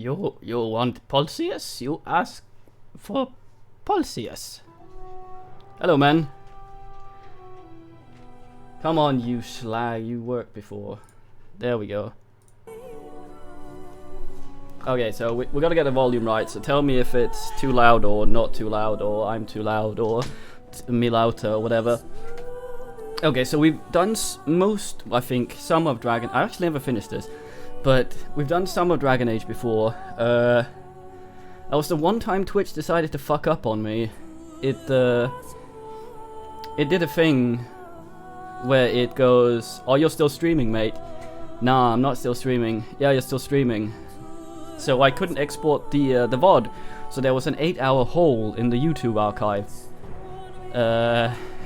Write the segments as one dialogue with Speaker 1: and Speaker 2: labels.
Speaker 1: You want Pulsius? You ask for Pulsius. Hello, man. Come on, you slag. You worked before. There we go. Okay, so we gotta get the volume right. So tell me if it's too loud or not too loud, or I'm too loud, or me loud or whatever. Okay, so we've done I think, some of Dragon... I actually never finished this. But we've done some of Dragon Age before. That was the one time Twitch decided to fuck up on me. It did a thing where it goes, "Oh, you're still streaming, mate." Nah, I'm not still streaming. Yeah, you're still streaming. So I couldn't export the VOD. So there was an 8-hour hole in the YouTube archive.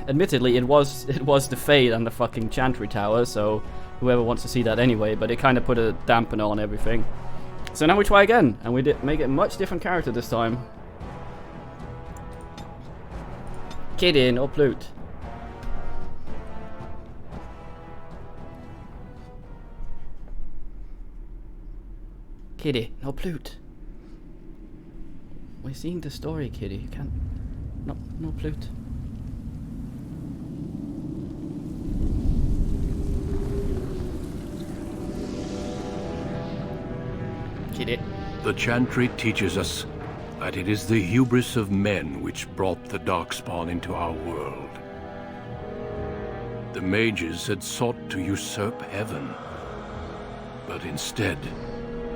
Speaker 1: Admittedly, it was the Fade and the fucking Chantry Tower, so whoever wants to see that anyway, but it kind of put a dampener on everything. So now we try again, and we did make it a much different character this time. Kitty, no Plute. Kitty, no Plute. We're seeing the story, Kitty. You can't... No Plute. Kitty.
Speaker 2: The Chantry teaches us that it is the hubris of men which brought the Darkspawn into our world. The mages had sought to usurp heaven, but instead,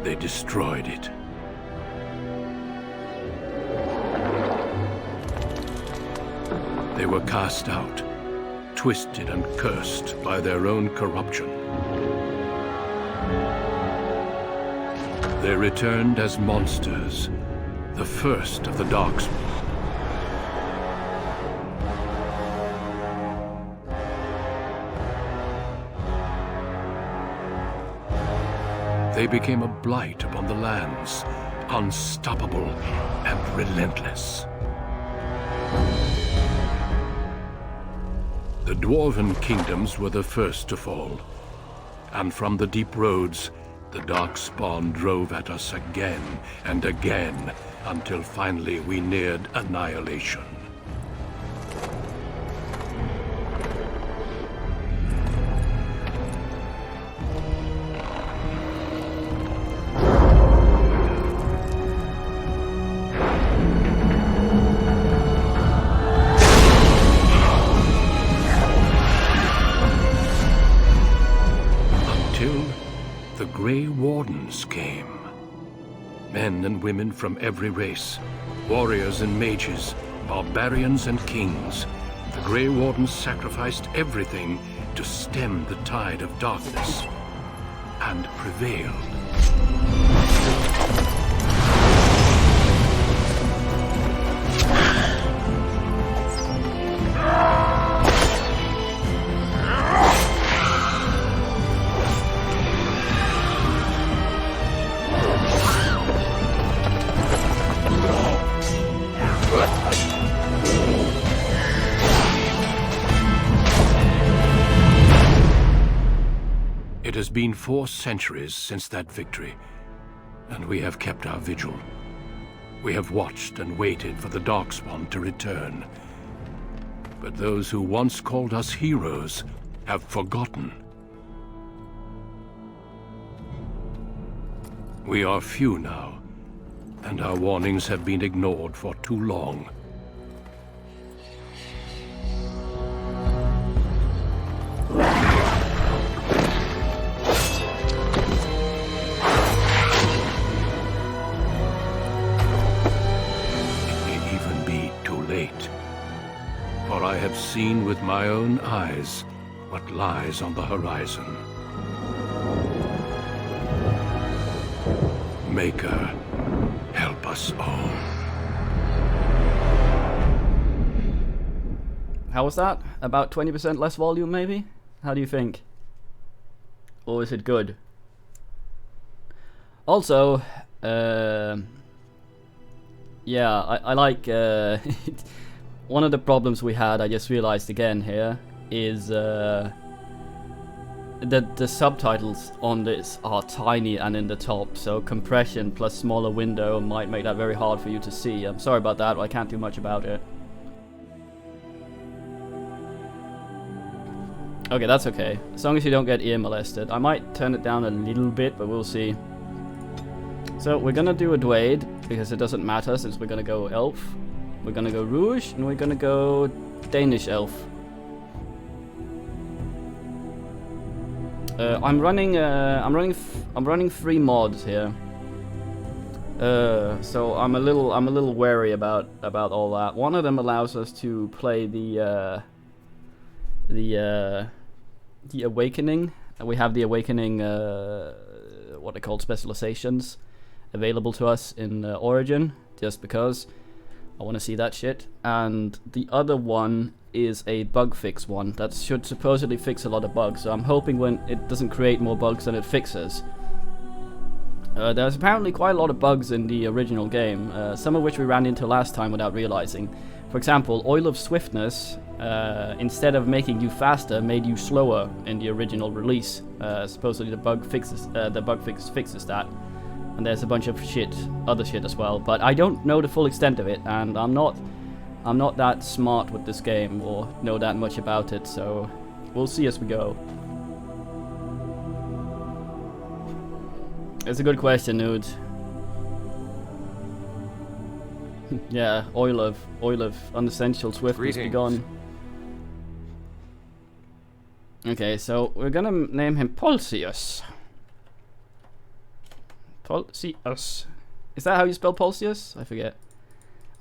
Speaker 2: they destroyed it. They were cast out, twisted and cursed by their own corruption. They returned as monsters, the first of the Darkspawn. They became a blight upon the lands, unstoppable and relentless. The Dwarven kingdoms were the first to fall, and from the deep roads, the Darkspawn drove at us again and again, until finally we neared annihilation. Grey Wardens came. Men and women from every race, warriors and mages, barbarians and kings. The Grey Wardens sacrificed everything to stem the tide of darkness, and prevailed. It has been 4 centuries since that victory, and we have kept our vigil. We have watched and waited for the Darkspawn to return. But those who once called us heroes have forgotten. We are few now, and our warnings have been ignored for too long. For I have seen with my own eyes what lies on the horizon. Maker, help us all.
Speaker 1: How was that? About 20% less volume, maybe? How do you think? Or is it good? Also, yeah, I like... One of the problems we had, I just realized again here, is the subtitles on this are tiny and in the top, so compression plus smaller window might make that very hard for you to see. I'm sorry about that, but I can't do much about it. Okay, that's okay. As long as you don't get ear molested. I might turn it down a little bit, but we'll see. So we're gonna do a Dwayde, because it doesn't matter since we're gonna go elf. We're gonna go Rouge, and we're gonna go Danish elf. I'm running 3 mods here. So I'm a little wary about all that. One of them allows us to play the Awakening. We have the Awakening, what are called, specializations available to us in Origin, just because I want to see that shit. And the other one is a bug fix one that should supposedly fix a lot of bugs, so I'm hoping when it doesn't create more bugs than it fixes. There's apparently quite a lot of bugs in the original game, some of which we ran into last time without realizing. For example, Oil of Swiftness, instead of making you faster, made you slower in the original release. Supposedly the bug fix fixes that. And there's a bunch of other shit as well, but I don't know the full extent of it, and I'm not that smart with this game or know that much about it, so we'll see as we go. It's a good question, Nude. Yeah, oil of unessential swiftness be gone. Okay, so we're gonna name him Polsius. Polsius. Is that how you spell Polsius? I forget.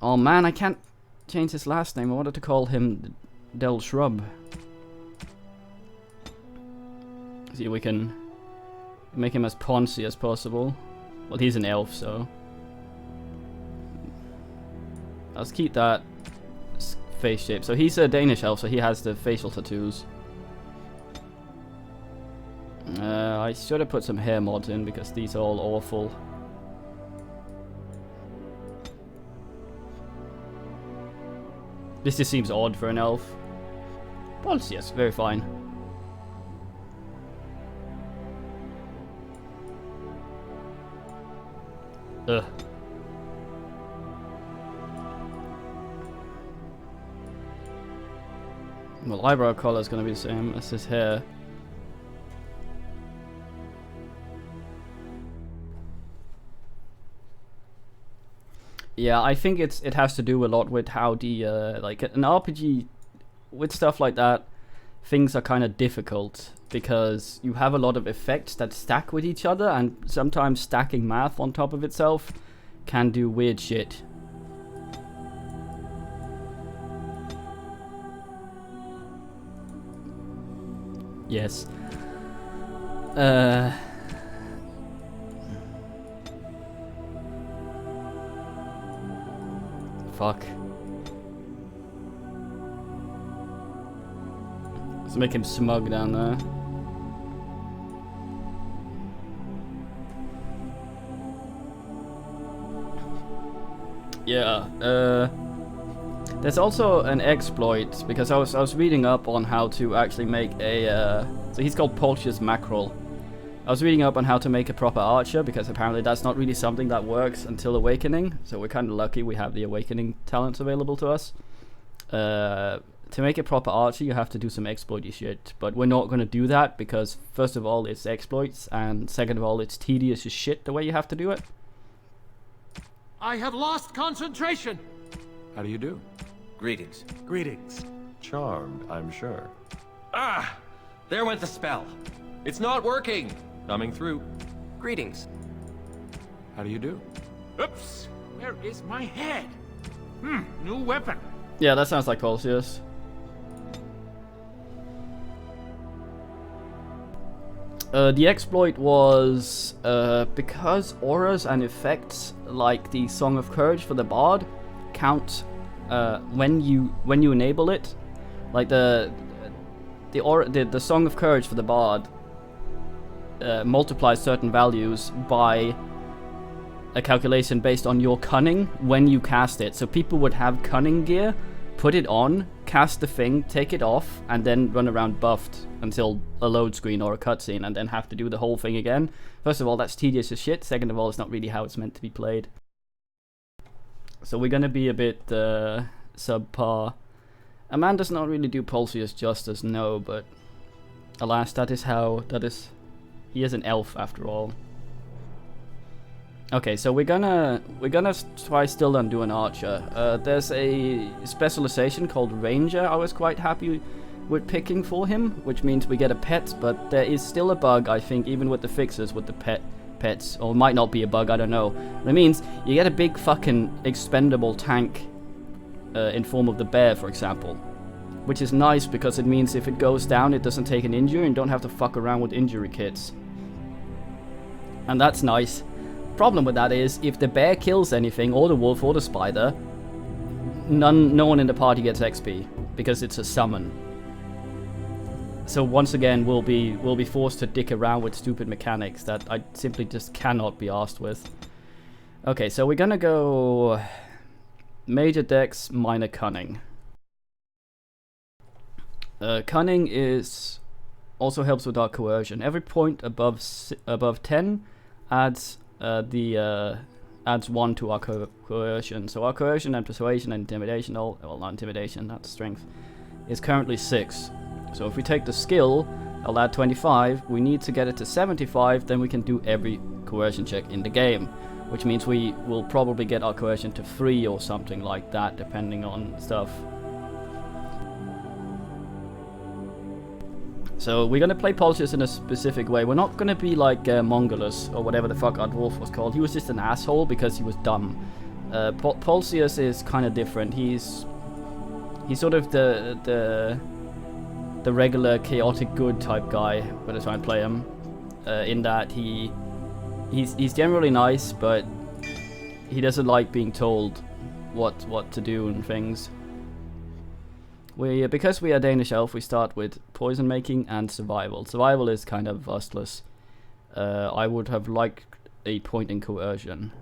Speaker 1: Oh man, I can't change his last name. I wanted to call him Del Shrub. See if we can make him as Poncy as possible. Well, he's an elf, so let's keep that face shape. So he's a Danish elf, so he has the facial tattoos. I should have put some hair mods in because these are all awful. This just seems odd for an elf. Pulse, yes, very fine. Ugh. Well, eyebrow color is going to be the same as his hair. Yeah, I think it has to do a lot with how the like an RPG with stuff like that, things are kind of difficult because you have a lot of effects that stack with each other, and sometimes stacking math on top of itself can do weird shit. Yes. Fuck. Let's make him smug down there. Yeah, there's also an exploit, because I was reading up on how to actually make a, so he's called Poltius Mackerel. I was reading up on how to make a proper archer, because apparently that's not really something that works until Awakening, so we're kind of lucky we have the Awakening talents available to us. To make a proper archer, you have to do some exploity shit, but we're not going to do that, because first of all, it's exploits, and second of all, it's tedious as shit the way you have to do it.
Speaker 3: I have lost concentration!
Speaker 2: How do you do?
Speaker 3: Greetings.
Speaker 4: Greetings. Charmed, I'm sure.
Speaker 3: Ah! There went the spell. It's not working. Coming through.
Speaker 5: Greetings.
Speaker 2: How do you do?
Speaker 4: Oops! Where is my head? New weapon.
Speaker 1: Yeah, that sounds like Polsius. The exploit was because auras and effects like the Song of Courage for the Bard count when you enable it. Like the Song of Courage for the Bard multiplies certain values by a calculation based on your cunning when you cast it. So people would have cunning gear put it on, cast the thing, take it off, and then run around buffed until a load screen or a cutscene, and then have to do the whole thing again. First of all, that's tedious as shit. Second of all, it's not really how it's meant to be played. So we're gonna be a bit subpar. Amanda's not really do Pulsius justice, no, but alas, that is. He is an elf after all. Okay, so we're gonna try still and do an archer. There's a specialization called ranger. I was quite happy with picking for him, which means we get a pet, but there is still a bug, I think, even with the fixes with the pets, or it might not be a bug, I don't know. That means you get a big fucking expendable tank in form of the bear, for example, which is nice because it means if it goes down, it doesn't take an injury and don't have to fuck around with injury kits, and that's nice. Problem with that is if the bear kills anything, or the wolf or the spider, no one in the party gets XP because it's a summon. So once again, we'll be forced to dick around with stupid mechanics that I simply just cannot be arsed with. Okay, so we're gonna go major dex, minor cunning. Cunning is also helps with our coercion. Every point above 10 adds adds 1 to our coercion. So our coercion and persuasion and intimidation, well, not intimidation, that's strength, is currently 6. So if we take the skill, I'll add 25. We need to get it to 75, then we can do every coercion check in the game, which means we will probably get our coercion to 3 or something like that, depending on stuff. So we're gonna play Pulsius in a specific way. We're not gonna be like Mongolus or whatever the fuck our dwarf was called. He was just an asshole because he was dumb. Pulsius is kind of different. He's sort of the regular chaotic good type guy when I try and play him. In that he's generally nice, but he doesn't like being told what to do and things. Because we are Danish elf, we start with poison making and survival. Survival is kind of useless. I would have liked a point in coercion.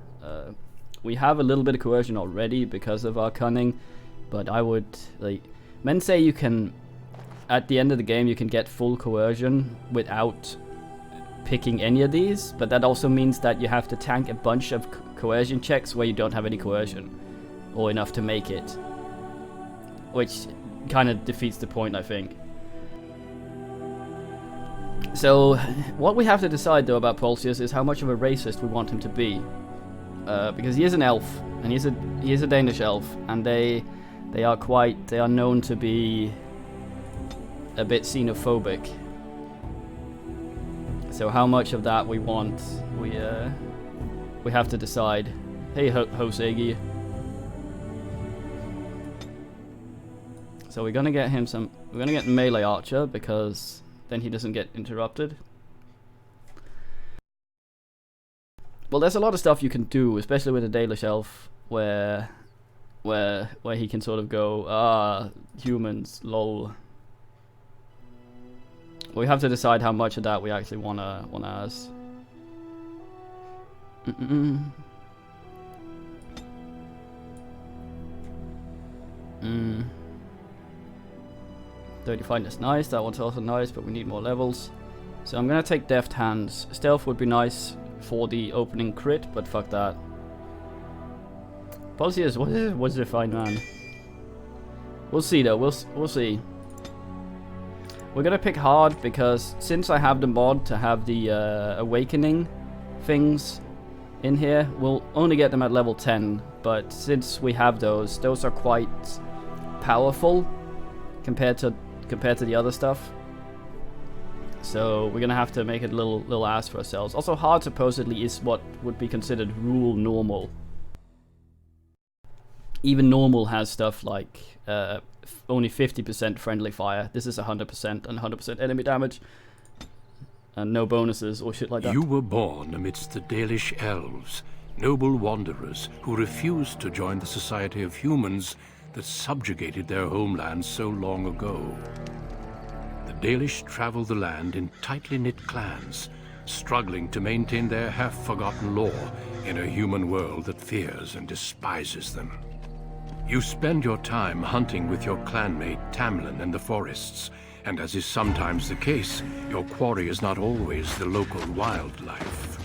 Speaker 1: We have a little bit of coercion already because of our cunning, but I would men say you can, at the end of the game, you can get full coercion without picking any of these, but that also means that you have to tank a bunch of coercion checks where you don't have any coercion or enough to make it, which kind of defeats the point, I think. So what we have to decide though about Pulsius is how much of a racist we want him to be, because he is an elf and he is a Danish elf, and they are known to be a bit xenophobic. So how much of that we want, we have to decide. Hey, Hosegi. So we're gonna get him we're gonna get melee archer because then he doesn't get interrupted. Well, there's a lot of stuff you can do, especially with a Dalish elf, where he can sort of go, humans, lol. We have to decide how much of that we actually wanna as. 35 is nice, that one's also nice, but we need more levels. So I'm gonna take Deft Hands. Stealth would be nice for the opening crit, but fuck that. Pulsius, what's the fine man? We'll see though, we'll see. We're gonna pick hard because since I have the mod to have the awakening things in here, we'll only get them at level 10, but since we have those are quite powerful compared to the other stuff. So we're gonna have to make it a little ass for ourselves. Also, hard supposedly is what would be considered rule normal. Even normal has stuff like only 50% friendly fire. This is 100% and 100% enemy damage, and no bonuses or shit like that.
Speaker 2: You were born amidst the Dalish elves, noble wanderers who refused to join the society of humans that subjugated their homeland so long ago. The Dalish travel the land in tightly knit clans, struggling to maintain their half-forgotten law in a human world that fears and despises them. You spend your time hunting with your clanmate Tamlin in the forests, and as is sometimes the case, your quarry is not always the local wildlife.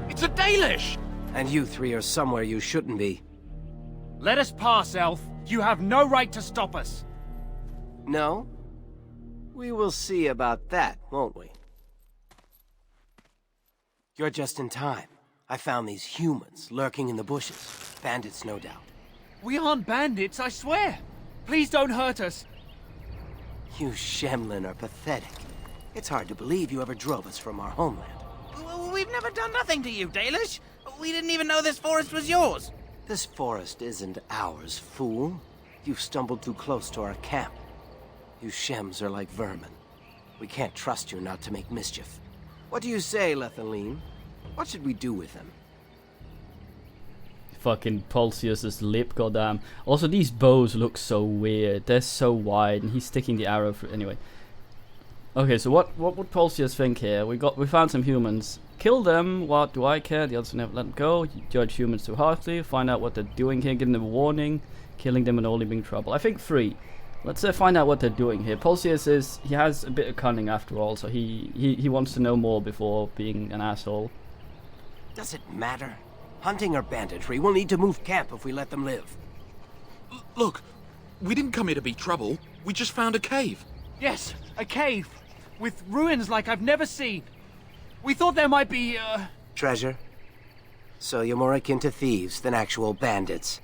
Speaker 4: It's a Dalish!
Speaker 5: And you three are somewhere you shouldn't be.
Speaker 4: Let us pass, Elf. You have no right to stop us.
Speaker 5: No? We will see about that, won't we? You're just in time. I found these humans lurking in the bushes. Bandits, no doubt.
Speaker 4: We aren't bandits, I swear. Please don't hurt us.
Speaker 5: You Shemlin are pathetic. It's hard to believe you ever drove us from our homeland.
Speaker 6: We've never done nothing to you, Dalish. We didn't even know this forest was yours.
Speaker 5: This forest isn't ours, fool. You've stumbled too close to our camp. You Shems are like vermin. We can't trust you not to make mischief. What do you say, Lethaline? What should we do with him?
Speaker 1: Fucking Pulsius's lip, goddamn. Also, these bows look so weird. They're so wide, and he's sticking the arrow through. Anyway. Okay, so what would Pulsius think here? We found some humans. Kill them. What do I care? The others never let them go. You judge humans too harshly. Find out what they're doing here. Give them a warning. Killing them and only bring trouble. I think 3. Let's find out what they're doing here. Pulsius he has a bit of cunning after all, so he wants to know more before being an asshole.
Speaker 5: Does it matter? Hunting or banditry, we'll need to move camp if we let them live.
Speaker 7: Look, we didn't come here to be trouble. We just found a cave.
Speaker 4: Yes, a cave. With ruins like I've never seen. We thought there might be,
Speaker 5: Treasure? So you're more akin to thieves than actual bandits.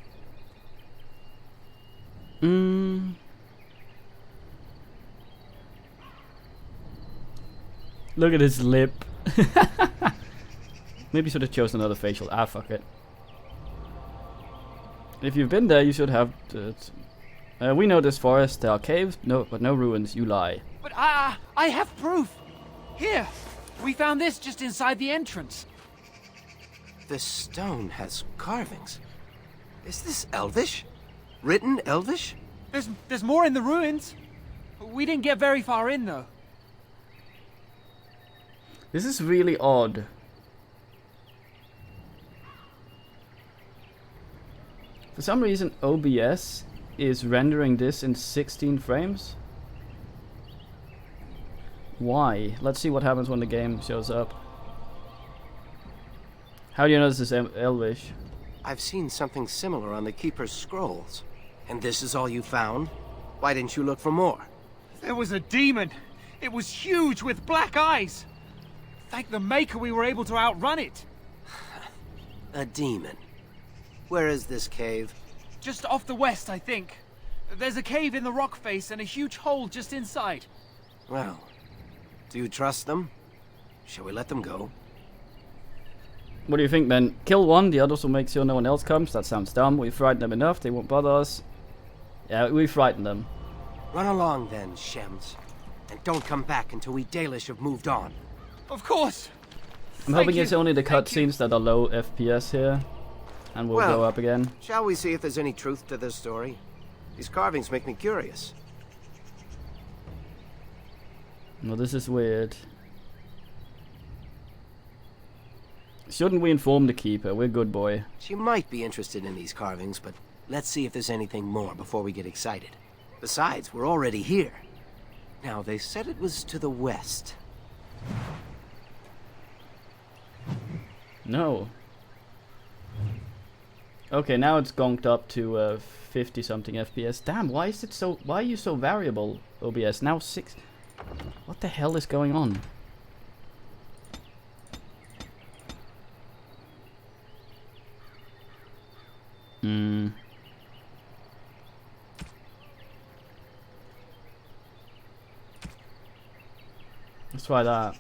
Speaker 1: Look at his lip. Maybe should have chosen another facial. Ah, fuck it. If you've been there, you should have. We know this forest. There are caves, but no ruins. You lie.
Speaker 4: But I have proof. Here, we found this just inside the entrance.
Speaker 5: This stone has carvings. Is this Elvish? Written Elvish?
Speaker 4: There's more in the ruins. We didn't get very far in, though.
Speaker 1: This is really odd. For some reason, OBS is rendering this in 16 frames. Why? Let's see what happens when the game shows up. How do you know this is Elvish?
Speaker 5: I've seen something similar on the Keeper's scrolls. And this is all you found? Why didn't you look for more?
Speaker 4: There was a demon. It was huge with black eyes. Thank the Maker we were able to outrun it.
Speaker 5: A demon. Where is this cave?
Speaker 4: Just off the west, I think. There's a cave in the rock face and a huge hole just inside.
Speaker 5: Well, do you trust them? Shall we let them go?
Speaker 1: What do you think, then? Kill one, the others will make sure no one else comes. That sounds dumb. We frightened them enough, they won't bother us. Yeah, we frightened them.
Speaker 5: Run along then, Shems. And don't come back until we Dalish have moved on.
Speaker 4: Of course.
Speaker 1: I'm hoping it's only the cutscenes that are low FPS here. And we'll go up again.
Speaker 5: Shall we see if there's any truth to this story? These carvings make me curious.
Speaker 1: No, this is weird. Shouldn't we inform the Keeper? We're good, boy.
Speaker 5: She might be interested in these carvings, but let's see if there's anything more before we get excited. Besides, we're already here. Now, they said it was to the west.
Speaker 1: No. Okay, now it's gonked up to 50 something FPS. Damn, why is it so? Why are you so variable, OBS? Now 6. What the hell is going on? Let's try that.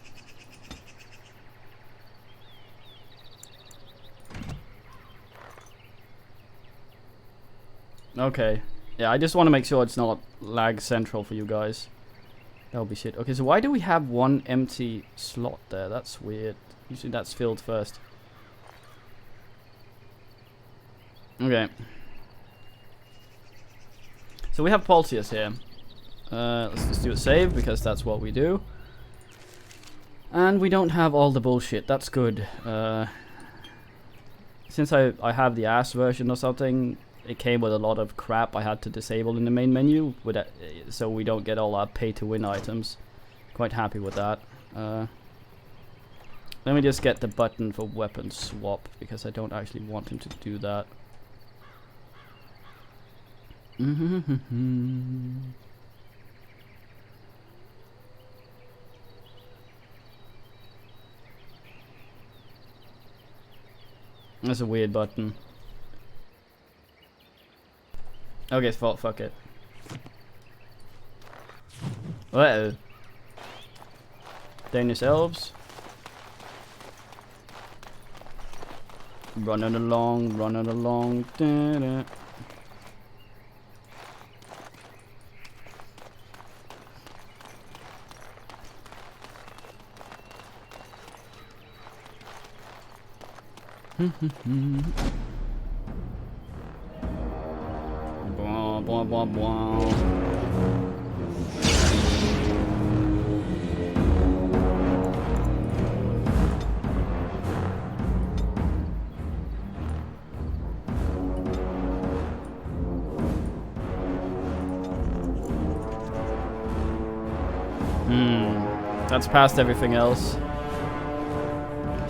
Speaker 1: Okay. Yeah, I just want to make sure it's not lag central for you guys. That'll be shit. Okay, so why do we have one empty slot there? That's weird. Usually that's filled first. Okay. So we have Pulsius here. Let's just do a save because that's what we do. And we don't have all the bullshit. That's good. Since I have the ass version or something, it came with a lot of crap I had to disable in the main menu, with so we don't get all our pay-to-win items. Quite happy with that. Let me just get the button for weapon swap, because I don't actually want him to do that. That's a weird button. Okay, fuck it. Uh-oh. Danish elves. Running along. Da-da. Blah, blah, blah, blah. That's past everything else.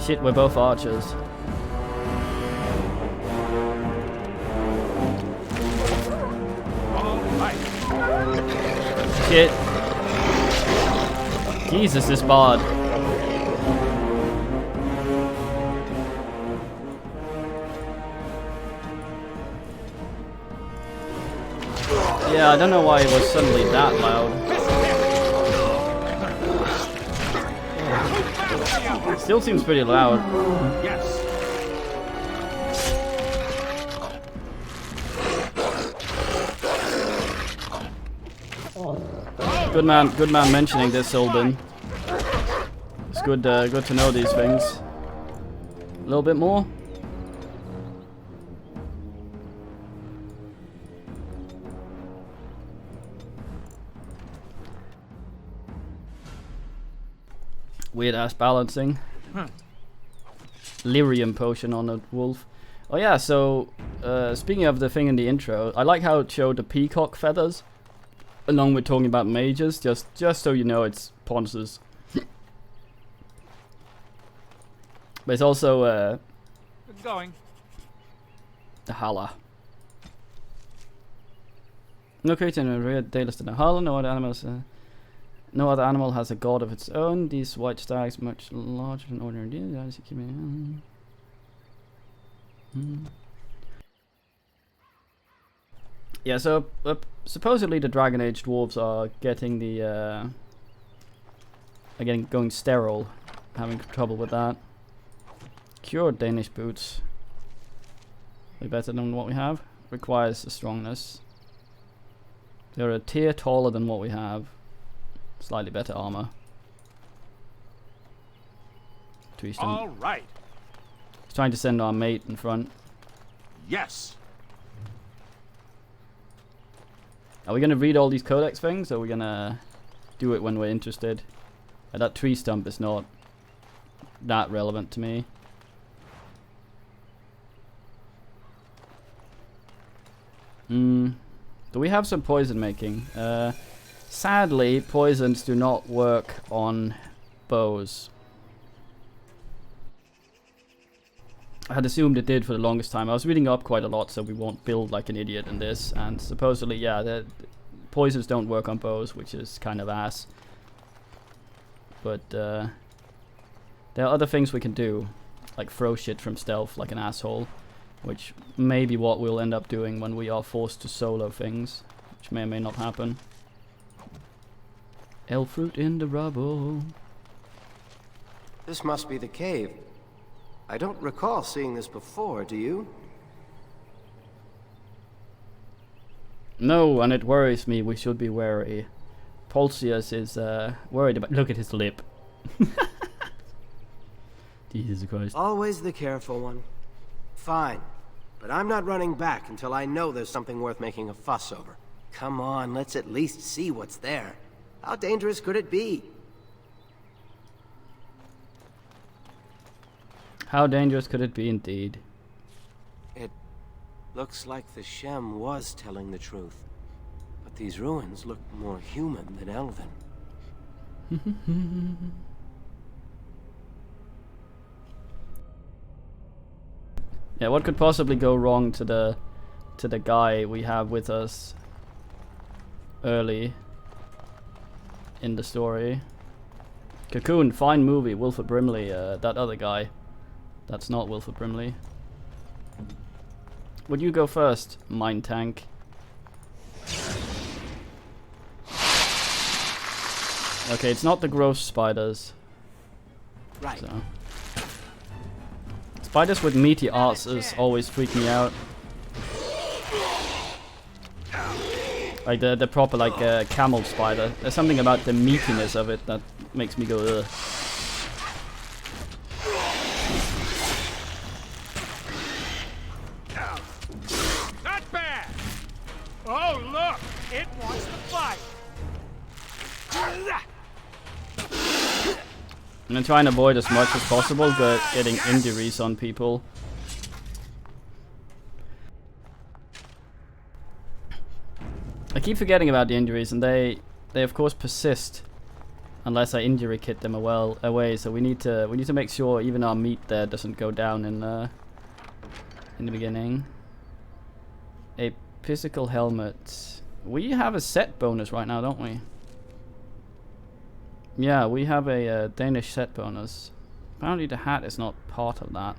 Speaker 1: Shit, we're both archers. Shit. Jesus, this bard. Yeah, I don't know why it was suddenly that loud. Still seems pretty loud.
Speaker 4: Yes.
Speaker 1: Good man mentioning this, Ilbin. It's good to know these things. A little bit more. Weird ass balancing. Lyrium potion on a wolf. Oh yeah, so speaking of the thing in the intro, I like how it showed the peacock feathers along with talking about mages, just so you know it's Ponce's. But it's also
Speaker 4: Going.
Speaker 1: the Hala. No creature in a rare Daedalus than a Hala, no other animals no other animal has a god of its own. These white stags much larger than ordinary deer. Yeah, so supposedly the Dragon Age dwarves are getting the going sterile, having trouble with that. Cured Danish boots. Way better than what we have. Requires a strongness. They're a tier taller than what we have. Slightly better armor.
Speaker 4: All right.
Speaker 1: He's trying to send our mate in front.
Speaker 4: Yes.
Speaker 1: Are we gonna read all these codex things, or are we gonna do it when we're interested? That tree stump is not that relevant to me. Do we have some poison making? Sadly, poisons do not work on bows. I had assumed it did for the longest time. I was reading up quite a lot, so we won't build like an idiot in this. And supposedly, yeah, the poisons don't work on bows, which is kind of ass. But there are other things we can do, like throw shit from stealth like an asshole, which may be what we'll end up doing when we are forced to solo things, which may or may not happen. Elf fruit in the rubble.
Speaker 5: This must be the cave. I don't recall seeing this before, do you?
Speaker 1: No, and it worries me. We should be wary. Polsius is worried about... Look at his lip. Jesus Christ.
Speaker 5: Always the careful one. Fine. But I'm not running back until I know there's something worth making a fuss over. Come on, let's at least see what's there. How dangerous could it be?
Speaker 1: How dangerous could it be indeed?
Speaker 5: It looks like the Shem was telling the truth. But these ruins look more human than elven.
Speaker 1: Yeah, what could possibly go wrong to the guy we have with us early in the story? Cocoon, fine movie. Wilford Brimley, that other guy. That's not Wilford Brimley. Would you go first, Mind Tank? Okay, it's not the gross spiders.
Speaker 5: Right.
Speaker 1: So. Spiders with meaty asses always freak me out. Like the proper like camel spider. There's something about the meatiness of it that makes me go ugh.
Speaker 4: Not bad! Oh, look! It wants to fight!
Speaker 1: I'm gonna try and avoid as much as possible getting injuries on people. I keep forgetting about the injuries, and they of course persist unless I injury kit them away. So we need to make sure even our meat there doesn't go down in the beginning. A physical helmet. We have a set bonus right now, don't we? Yeah, we have a Danish set bonus. Apparently the hat is not part of that.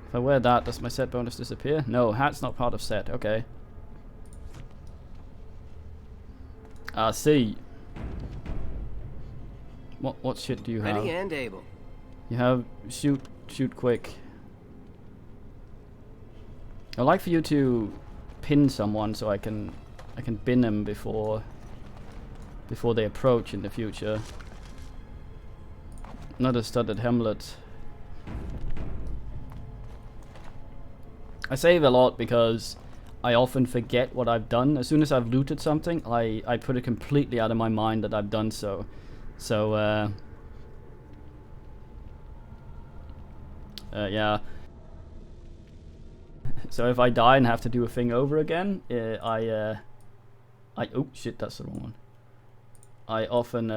Speaker 1: If I wear that, does my set bonus disappear? No, hat's not part of set. Okay. I see. What shit do you have?
Speaker 5: Ready and able.
Speaker 1: You have shoot quick. I'd like for you to pin someone so I can pin them before they approach in the future. Another studded helmet. I save a lot because I often forget what I've done. As soon as I've looted something, I put it completely out of my mind that I've done so. So, yeah. So if I die and have to do a thing over again, oh shit, that's the wrong one. I often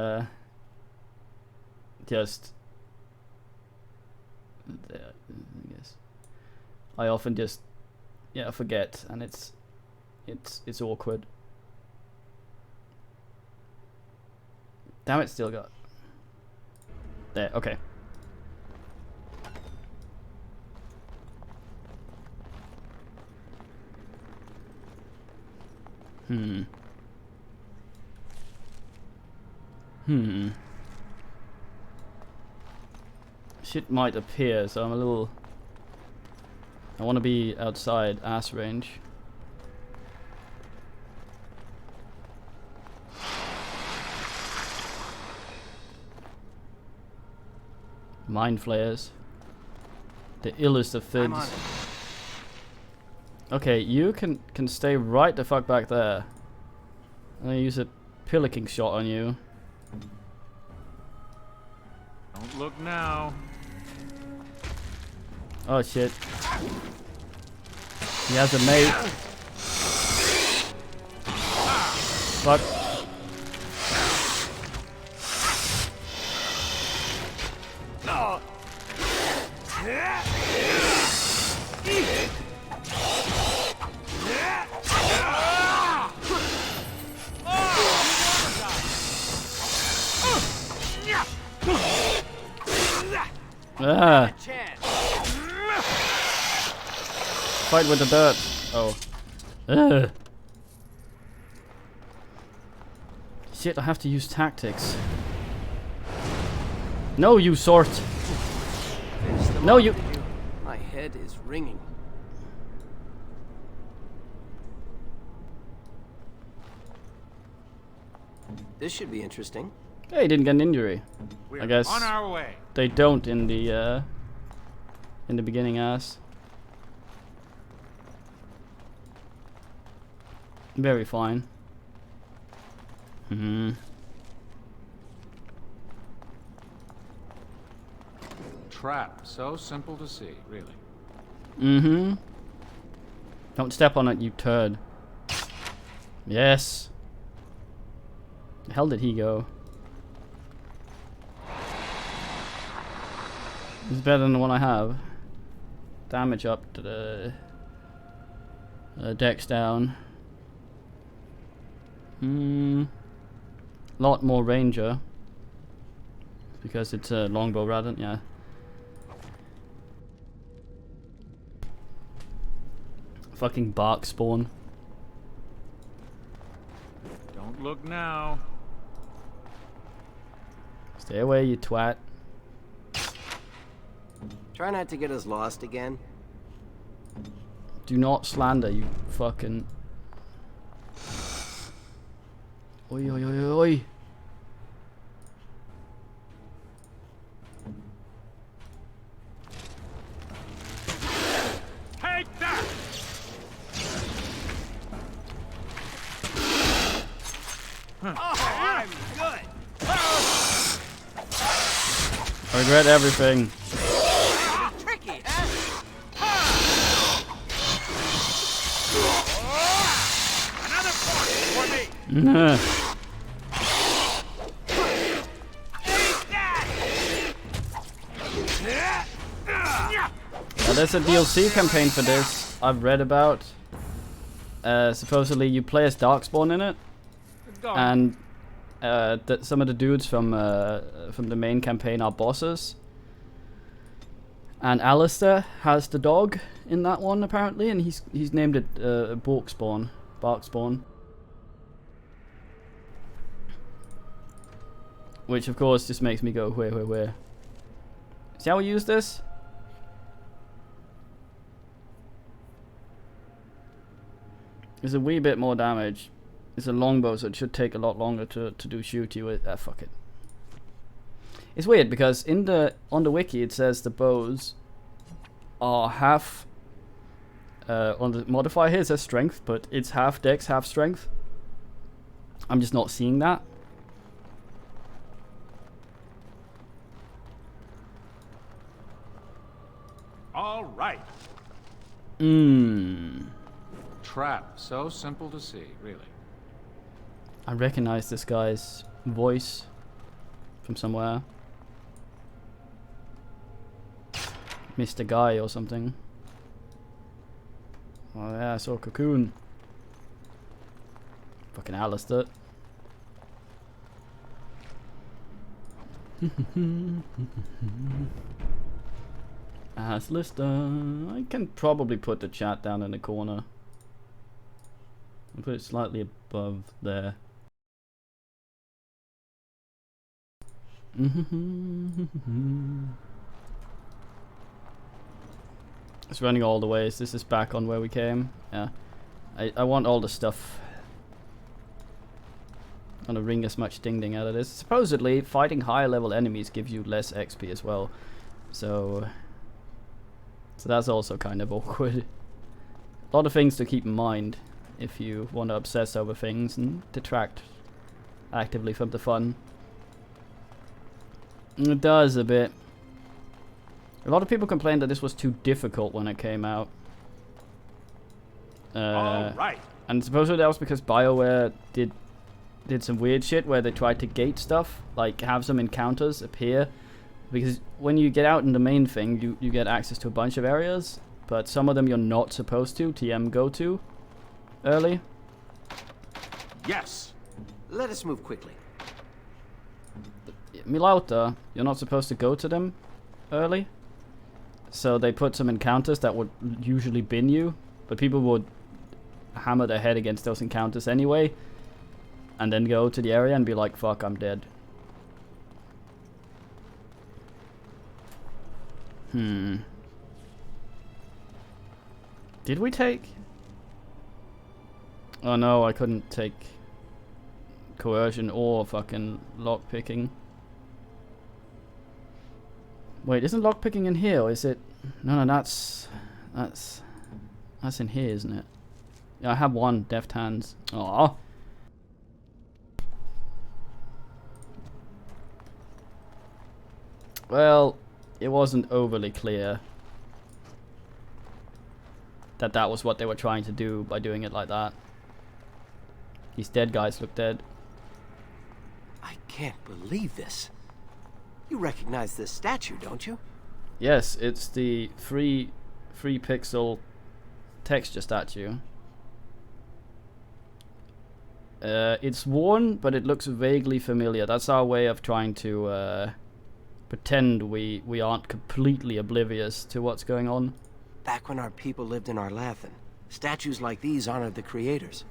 Speaker 1: just there, I guess. I often just forget, and it's awkward. Damn it, still got there. Okay. Shit might appear, so I'm a little... I want to be outside ass range. Mind flayers. The illest of fids. Okay, you can stay right the fuck back there. I'm gonna use a pillicking shot on you.
Speaker 4: Don't look now.
Speaker 1: Oh shit. He has a mate. Fuck. Ah. Fight with the dirt. Oh. Ugh. Shit, I have to use tactics. No, you sort. No, you.
Speaker 5: My head is ringing. This should be interesting.
Speaker 1: Hey, didn't get an injury.
Speaker 4: We're
Speaker 1: I guess
Speaker 4: on our way.
Speaker 1: they don't in the beginning ass. Very fine.
Speaker 8: Trap. So simple to see, really.
Speaker 1: Mm-hmm. Don't step on it, you turd. Yes. The hell did he go? It's better than the one I have. Damage up to the dex down. Lot more ranger. Because it's a longbow rather, yeah. Fucking bark spawn.
Speaker 8: Don't look now.
Speaker 1: Stay away, you twat.
Speaker 5: Try not to get us lost again.
Speaker 1: Do not slander, you fucking... Oi, oi, oi, oi.
Speaker 4: Take that! Oh, I'm good.
Speaker 1: I regret everything.
Speaker 6: Tricky, huh?
Speaker 4: Another point for me.
Speaker 1: Nah. There's a DLC campaign for this I've read about. Supposedly you play as Darkspawn in it, and some of the dudes from the main campaign are bosses. And Alistair has the dog in that one apparently, and he's named it Barkspawn. Which of course just makes me go where. See how we use this? There's a wee bit more damage. It's a longbow, so it should take a lot longer to do shooty with. Fuck it. It's weird because on the wiki it says the bows are half. On the modifier here it says strength, but it's half dex, half strength. I'm just not seeing that.
Speaker 4: All right.
Speaker 8: Trap. So simple to see, really.
Speaker 1: I recognize this guy's voice from somewhere. Mr. Guy or something. Oh yeah, I saw Cocoon. Fucking Alistair. Alistair. I can probably put the chat down in the corner. I'll put it slightly above there. It's running all the ways. This is back on where we came. Yeah. I want all the stuff. I want to wring as much ding ding out of this. Supposedly, fighting higher level enemies gives you less XP as well. So that's also kind of awkward. A lot of things to keep in mind if you want to obsess over things and detract actively from the fun. It does a bit. A lot of people complained that this was too difficult when it came out.
Speaker 4: All right.
Speaker 1: And supposedly that was because BioWare did some weird shit where they tried to gate stuff, like have some encounters appear. Because when you get out in the main thing, you get access to a bunch of areas, but some of them you're not supposed to TM go to early.
Speaker 4: Yes.
Speaker 5: Let us move quickly.
Speaker 1: Milauta, you're not supposed to go to them early. So they put some encounters that would usually bin you, but people would hammer their head against those encounters anyway, and then go to the area and be like, fuck, I'm dead. Did we take? Oh no, I couldn't take coercion or fucking lockpicking. Wait, isn't lockpicking in here, or is it? No, that's in here, isn't it? Yeah, I have one deft hands. Aww. Well, it wasn't overly clear that that was what they were trying to do by doing it like that. These dead guys look dead.
Speaker 5: I can't believe this. You recognize this statue, don't you?
Speaker 1: Yes, it's the free pixel texture statue. It's worn, but it looks vaguely familiar. That's our way of trying to pretend we aren't completely oblivious to what's going on.
Speaker 5: Back when our people lived in Arlathan, statues like these honored the creators.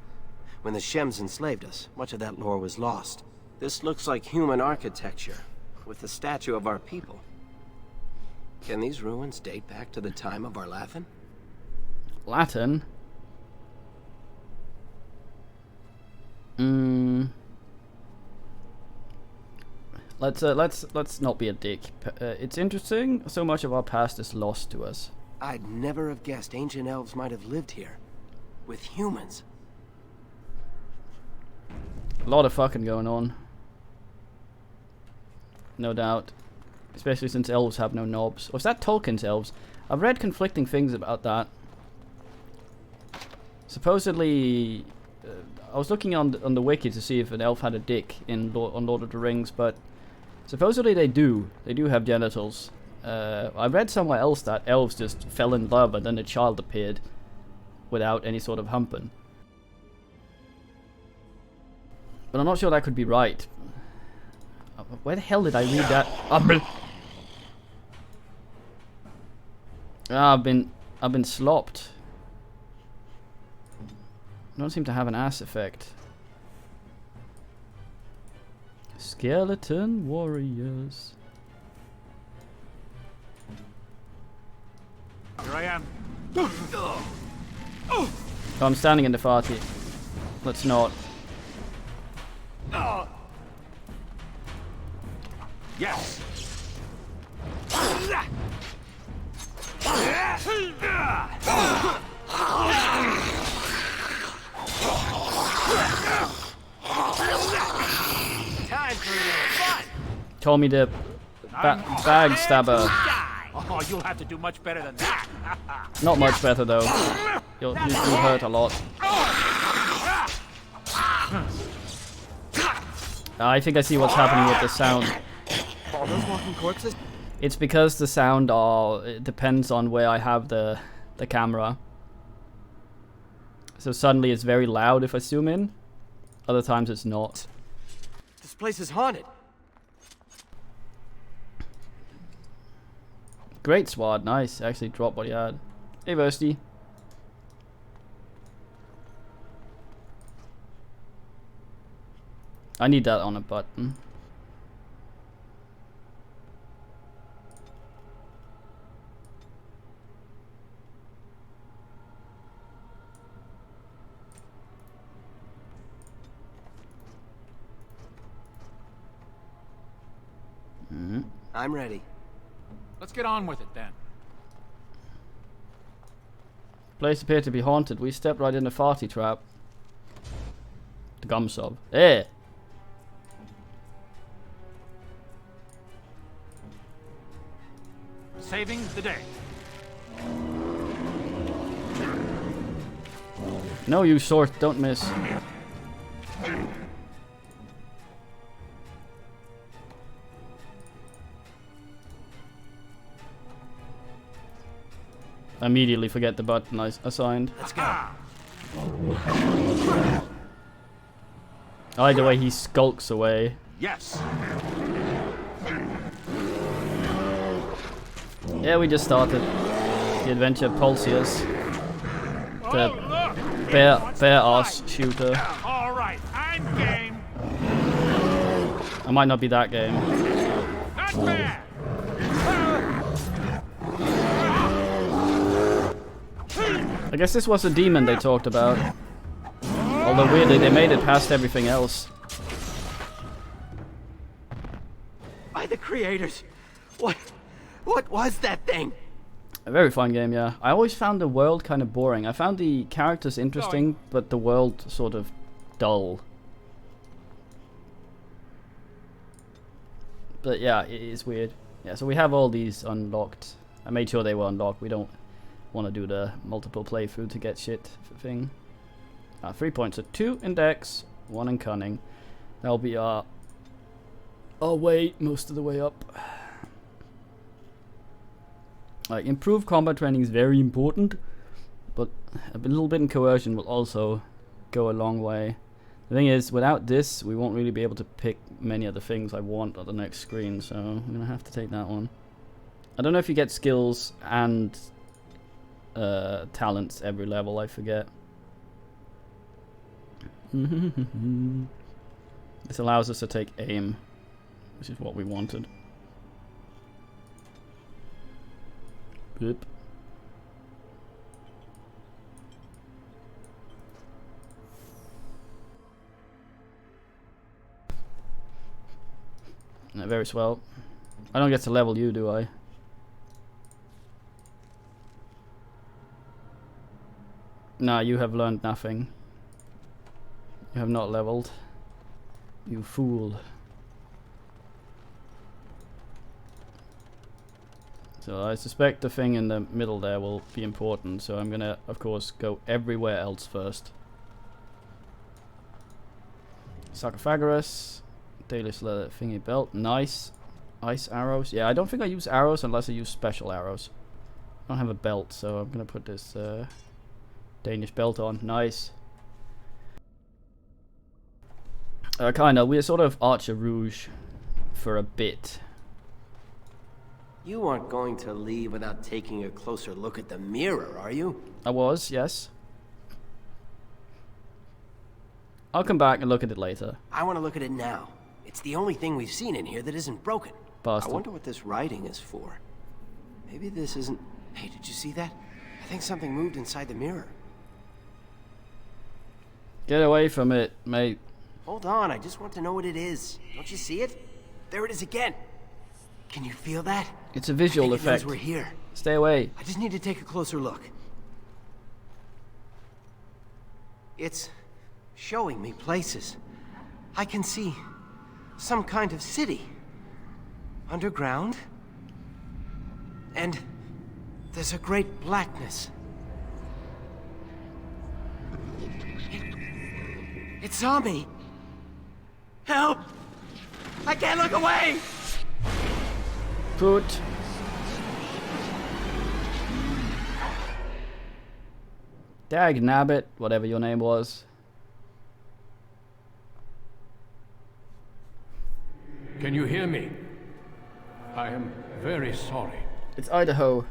Speaker 5: When the Shems enslaved us, much of that lore was lost. This looks like human architecture, with the statue of our people. Can these ruins date back to the time of Arlathan?
Speaker 1: Latin? Let's not be a dick. It's interesting. So much of our past is lost to us.
Speaker 5: I'd never have guessed ancient elves might have lived here. With humans.
Speaker 1: A lot of fucking going on. No doubt. Especially since elves have no knobs. Or is that Tolkien's elves? I've read conflicting things about that. Supposedly... I was looking on the wiki to see if an elf had a dick on Lord of the Rings, but... supposedly they do. They do have genitals. I read somewhere else that elves just fell in love and then a child appeared without any sort of humping. But I'm not sure that could be right. Where the hell did I read that? I've been slopped. I don't seem to have an ass effect. Skeleton warriors.
Speaker 4: Here I am.
Speaker 1: Oh, I'm standing in the party. Let's not.
Speaker 4: Yes. Time for a little fun.
Speaker 1: Call me the bag stabber.
Speaker 4: Oh, you'll have to do much better than that.
Speaker 1: Not much better though. You'll hurt a lot. I think I see what's happening with the sound.
Speaker 5: All those walking corpses?
Speaker 1: It's because the sound it depends on where I have the camera. So suddenly it's very loud if I zoom in. Other times it's not.
Speaker 5: This place is haunted.
Speaker 1: Great sword, nice. Actually dropped what he had. Hey Versty. I need that on a button.
Speaker 5: I'm ready.
Speaker 8: Let's get on with it then.
Speaker 1: Place appeared to be haunted. We stepped right in the farty trap. The gum sob. Eh!
Speaker 4: Saving the day.
Speaker 1: No, you short, don't miss. Immediately forget the button I assigned.
Speaker 5: Let's go.
Speaker 1: I like the way he skulks away.
Speaker 4: Yes.
Speaker 1: Yeah, we just started the adventure Pulseus. The bear ass shooter.
Speaker 4: All right, I'm game.
Speaker 1: I might not be that game.
Speaker 4: Not bad.
Speaker 1: I guess this was a demon they talked about. Although weirdly, they made it past everything else.
Speaker 5: By the creators. What was that thing?
Speaker 1: A very fun game, yeah. I always found the world kind of boring. I found the characters interesting, but the world sort of dull. But yeah, it is weird. Yeah, so we have all these unlocked. I made sure they were unlocked. We don't want to do the multiple playthrough to get shit thing. 3 points. So 2 in Dex, 1 in Cunning. That'll be our way most of the way up. Like, improved combat training is very important, but a little bit in coercion will also go a long way. The thing is, without this, we won't really be able to pick many of the things I want on the next screen, so I'm gonna have to take that one. I don't know if you get skills and talents every level, I forget. This allows us to take aim, which is what we wanted. Boop. Very swell. I don't get to level you, do I? Nah, you have learned nothing. You have not leveled. You fool. So I suspect the thing in the middle there will be important, so I'm gonna, of course, go everywhere else first. Sarcophagus. Dalish leather thingy belt. Nice. Ice arrows. Yeah, I don't think I use arrows unless I use special arrows. I don't have a belt, so I'm gonna put this Danish belt on. Nice. Kinda. We're sort of Archer Rouge for a bit.
Speaker 5: You aren't going to leave without taking a closer look at the mirror, are you?
Speaker 1: I was, yes. I'll come back and look at it later.
Speaker 5: I want to look at it now. It's the only thing we've seen in here that isn't broken.
Speaker 1: Bastard.
Speaker 5: I wonder what this writing is for. Maybe this isn't... Hey, did you see that? I think something moved inside the mirror.
Speaker 1: Get away from it, mate.
Speaker 5: Hold on, I just want to know what it is. Don't you see it? There it is again. Can you feel that?
Speaker 1: It's a visual
Speaker 5: I think it knows
Speaker 1: effect.
Speaker 5: we're here.
Speaker 1: Stay away.
Speaker 5: I just need to take a closer look. It's showing me places. I can see some kind of city. Underground. And there's a great blackness. It saw me. Help! I can't look away!
Speaker 1: Put. Dag nabbit, whatever your name was.
Speaker 2: Can you hear me? I am very sorry.
Speaker 1: It's Idaho.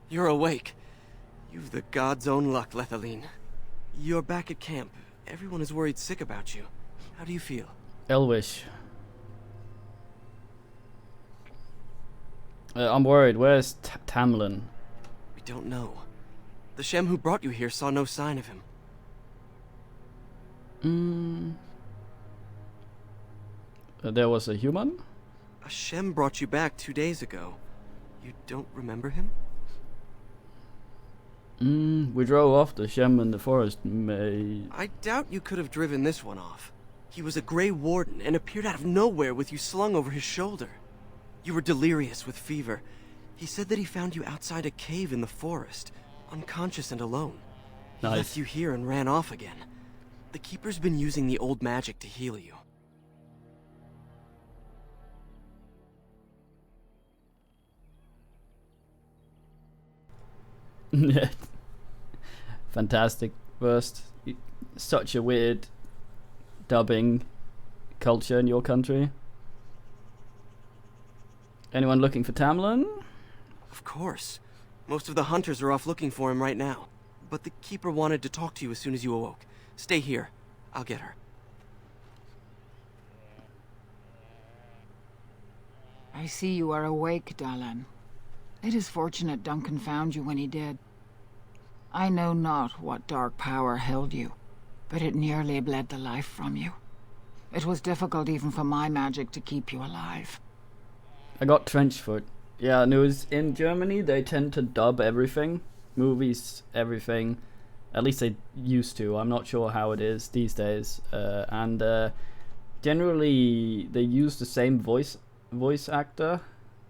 Speaker 9: You're awake. You've the god's own luck, Lethaline. You're back at camp. Everyone is worried sick about you. How do you feel?
Speaker 1: Elvish. I'm worried. Where's Tamlin?
Speaker 9: We don't know. The Shem who brought you here saw no sign of him.
Speaker 1: There was a human?
Speaker 9: A Shem brought you back 2 days ago. You don't remember him?
Speaker 1: We drove off the Shem in the forest, mate.
Speaker 9: I doubt you could have driven this one off. He was a Grey Warden and appeared out of nowhere with you slung over his shoulder. You were delirious with fever. He said that he found you outside a cave in the forest, unconscious and alone. He
Speaker 1: Nice.
Speaker 9: left you here and ran off again. The Keeper's been using the old magic to heal you.
Speaker 1: Fantastic first. Such a weird dubbing culture in your country. Anyone looking for Tamlin?
Speaker 9: Of course. Most of the hunters are off looking for him right now. But the Keeper wanted to talk to you as soon as you awoke. Stay here. I'll get her.
Speaker 10: I see you are awake, Dalan. It is fortunate Duncan found you when he did. I know not what dark power held you, but it nearly bled the life from you. It was difficult even for my magic to keep you alive.
Speaker 1: I got Trenchfoot. Yeah, news in Germany, they tend to dub everything. Movies, everything. At least they used to. I'm not sure how it is these days. Generally, they use the same voice actor,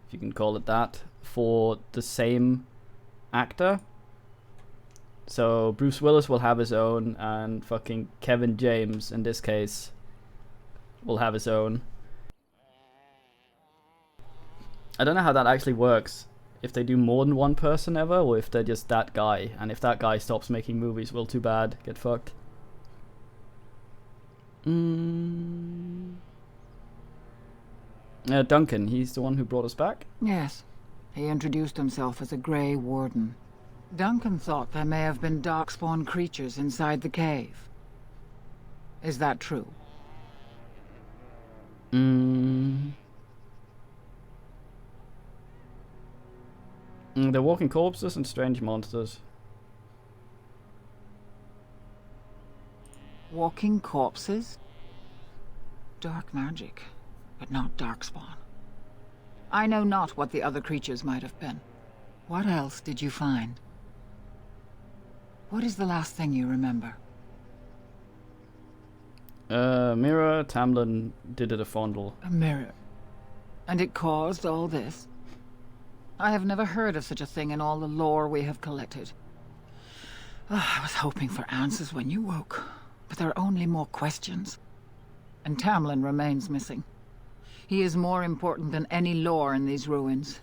Speaker 1: if you can call it that, for the same actor. So Bruce Willis will have his own, and fucking Kevin James, in this case, will have his own. I don't know how that actually works. If they do more than one person ever, or if they're just that guy. And if that guy stops making movies, well, too bad. Get fucked. Duncan, he's the one who brought us back?
Speaker 10: Yes. He introduced himself as a Grey Warden. Duncan thought there may have been darkspawn creatures inside the cave. Is that true?
Speaker 1: They're walking corpses and strange monsters.
Speaker 10: Walking corpses? Dark magic, but not darkspawn. I know not what the other creatures might have been. What else did you find? What is the last thing you remember?
Speaker 1: Mirror, Tamlin did it a fondle.
Speaker 10: A mirror. And it caused all this? I have never heard of such a thing in all the lore we have collected. I was hoping for answers when you woke, but there are only more questions. And Tamlin remains missing. He is more important than any lore in these ruins.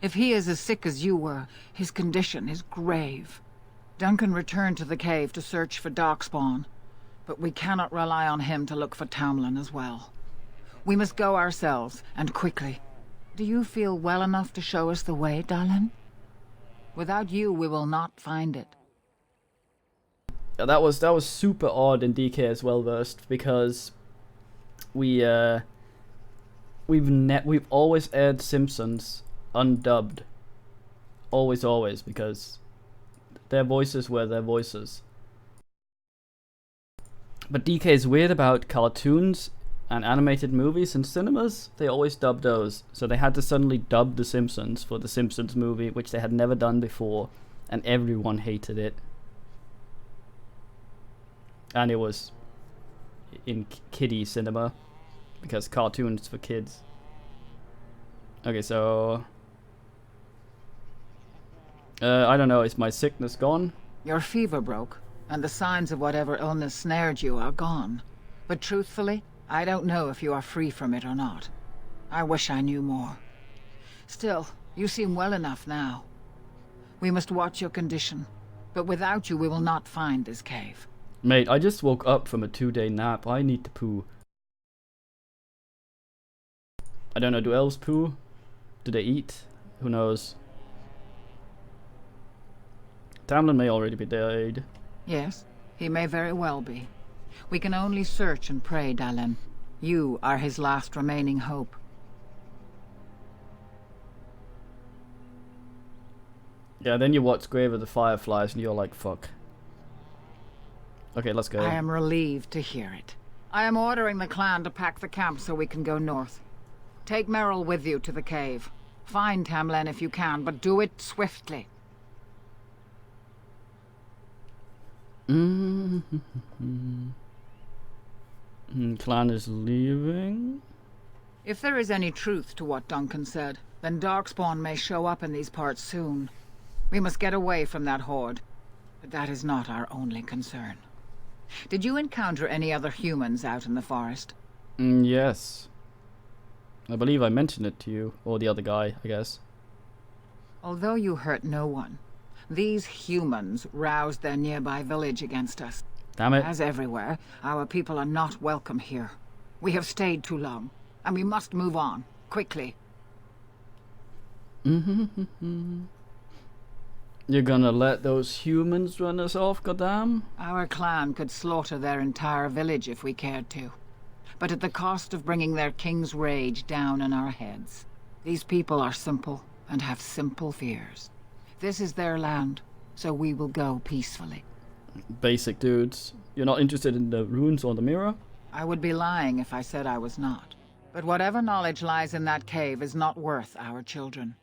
Speaker 10: If he is as sick as you were, his condition is grave. Duncan returned to the cave to search for Darkspawn, but we cannot rely on him to look for Tamlin as well. We must go ourselves, and quickly. Do you feel well enough to show us the way, Dallin? Without you, we will not find it.
Speaker 1: Yeah, that was super odd in DK as well versed, because we've always aired Simpsons undubbed. Always, because their voices were their voices. But DK is weird about cartoons and animated movies in cinemas. They always dub those. So they had to suddenly dub The Simpsons for the Simpsons movie, which they had never done before, and everyone hated it. And it was in kiddie cinema, because cartoons for kids. Okay, so I don't know, is my sickness gone?
Speaker 10: Your fever broke, and the signs of whatever illness snared you are gone. But truthfully, I don't know if you are free from it or not. I wish I knew more. Still, you seem well enough now. We must watch your condition, but without you we will not find this cave.
Speaker 1: Mate, I just woke up from a 2-day nap. I need to poo. I don't know, do elves poo? Do they eat? Who knows? Tamlin may already be dead.
Speaker 10: Yes, he may very well be. We can only search and pray, Dallin. You are his last remaining hope.
Speaker 1: Yeah, then you watch Grave of the Fireflies and you're like, fuck. Okay, let's go.
Speaker 10: I am relieved to hear it. I am ordering the clan to pack the camp so we can go north. Take Merrill with you to the cave. Find Tamlin if you can, but do it swiftly.
Speaker 1: Clan is leaving?
Speaker 10: If there is any truth to what Duncan said, then Darkspawn may show up in these parts soon. We must get away from that horde. But that is not our only concern. Did you encounter any other humans out in the forest?
Speaker 1: Yes. I believe I mentioned it to you, or the other guy, I guess.
Speaker 10: Although you hurt no one, these humans roused their nearby village against us.
Speaker 1: Damn it.
Speaker 10: As everywhere, our people are not welcome here. We have stayed too long, and we must move on, quickly.
Speaker 1: You're gonna let those humans run us off, goddamn?
Speaker 10: Our clan could slaughter their entire village if we cared to, but at the cost of bringing their king's rage down on our heads. These people are simple, and have simple fears. This is their land, so we will go peacefully.
Speaker 1: Basic dudes. You're not interested in the runes or the mirror?
Speaker 10: I would be lying if I said I was not. But whatever knowledge lies in that cave is not worth our children.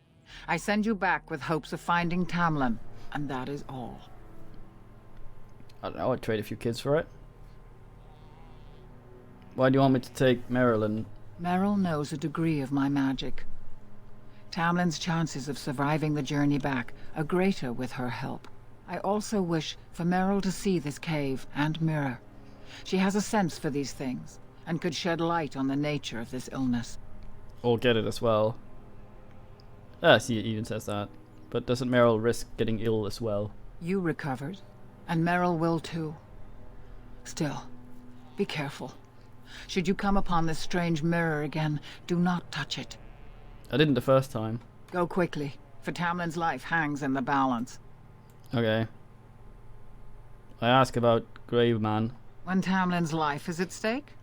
Speaker 10: I send you back with hopes of finding Tamlin, and that is all.
Speaker 1: I don't know, I'd trade a few kids for it. Why do you want me to take Marilyn?
Speaker 10: Merrill knows a degree of my magic. Tamlin's chances of surviving the journey back are greater with her help. I also wish for Merrill to see this cave and mirror. She has a sense for these things, and could shed light on the nature of this illness.
Speaker 1: Or get it as well. Ah, see, it even says that. But doesn't Meryl risk getting ill as well?
Speaker 10: You recovered, and Merrill will too. Still, be careful. Should you come upon this strange mirror again, do not touch it.
Speaker 1: I didn't the first time.
Speaker 10: Go quickly, for Tamlin's life hangs in the balance.
Speaker 1: Okay. I ask about Grave Man.
Speaker 10: When Tamlin's life is at stake?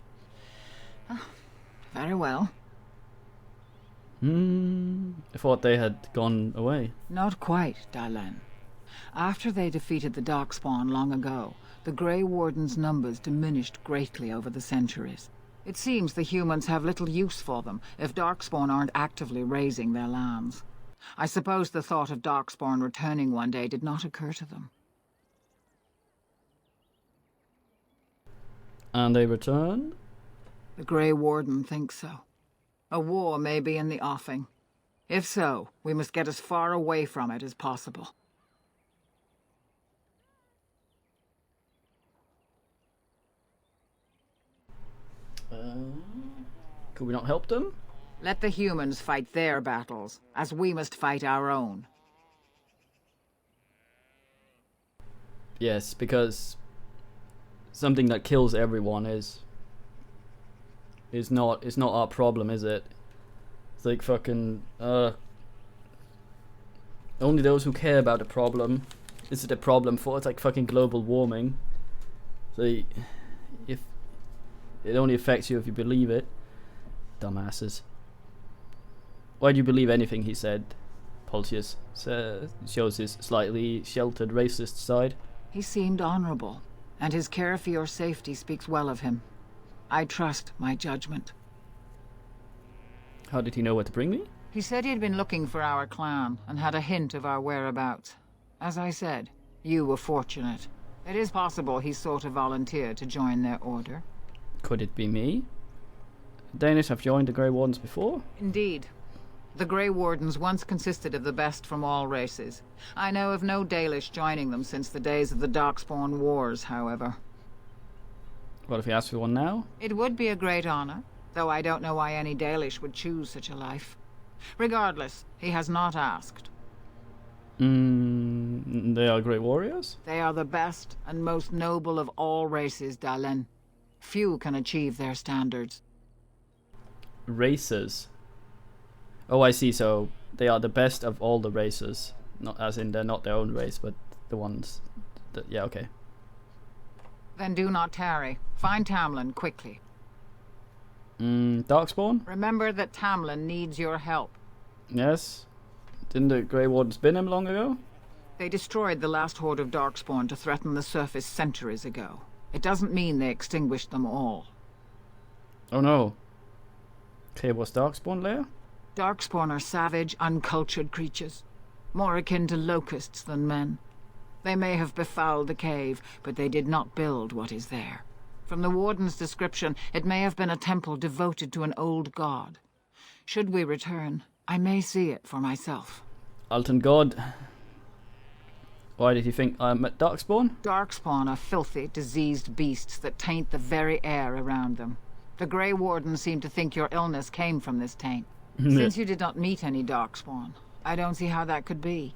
Speaker 10: Oh, very well.
Speaker 1: I thought they had gone away.
Speaker 10: Not quite, Dalen. After they defeated the Darkspawn long ago, the Grey Warden's numbers diminished greatly over the centuries. It seems the humans have little use for them if Darkspawn aren't actively raising their lands. I suppose the thought of Darkspawn returning one day did not occur to them.
Speaker 1: And they return?
Speaker 10: The Grey Warden thinks so. A war may be in the offing. If so, we must get as far away from it as possible.
Speaker 1: Could we not help them?
Speaker 10: Let the humans fight their battles, as we must fight our own.
Speaker 1: Yes, because something that kills everyone is not our problem, is it? It's like fucking only those who care about the problem is it a problem for. It's like fucking global warming. So if it only affects you if you believe it, dumbasses. Why do you believe anything he said? Poltius shows his slightly sheltered racist side.
Speaker 10: He seemed honorable, and his care for your safety speaks well of him. I trust my judgment.
Speaker 1: How did he know where to bring me?
Speaker 10: He said he'd been looking for our clan, and had a hint of our whereabouts. As I said, you were fortunate. It is possible he sought a volunteer to join their order.
Speaker 1: Could it be me? Danish have joined the Grey Wardens before?
Speaker 10: Indeed. The Grey Wardens once consisted of the best from all races. I know of no Dalish joining them since the days of the Darkspawn Wars, however.
Speaker 1: What if he asks for one now?
Speaker 10: It would be a great honor, though I don't know why any Dalish would choose such a life. Regardless, he has not asked.
Speaker 1: They are great warriors?
Speaker 10: They are the best and most noble of all races, Dalen. Few can achieve their standards.
Speaker 1: Races? Oh, I see. So they are the best of all the races. Not as in they're not their own race, but the ones that, yeah, okay.
Speaker 10: Then do not tarry. Find Tamlin quickly.
Speaker 1: Darkspawn?
Speaker 10: Remember that Tamlin needs your help.
Speaker 1: Yes. Didn't the Grey Wardens bin him long ago?
Speaker 10: They destroyed the last horde of Darkspawn to threaten the surface centuries ago. It doesn't mean they extinguished them all.
Speaker 1: Oh no. Okay, what's Darkspawn lair?
Speaker 10: Darkspawn are savage, uncultured creatures, more akin to locusts than men. They may have befouled the cave, but they did not build what is there. From the Warden's description, it may have been a temple devoted to an old god. Should we return, I may see it for myself.
Speaker 1: Alton God. Why did you think I'm at Darkspawn?
Speaker 10: Darkspawn are filthy, diseased beasts that taint the very air around them. The Grey Wardens seem to think your illness came from this taint. Since you did not meet any Darkspawn, I don't see how that could be.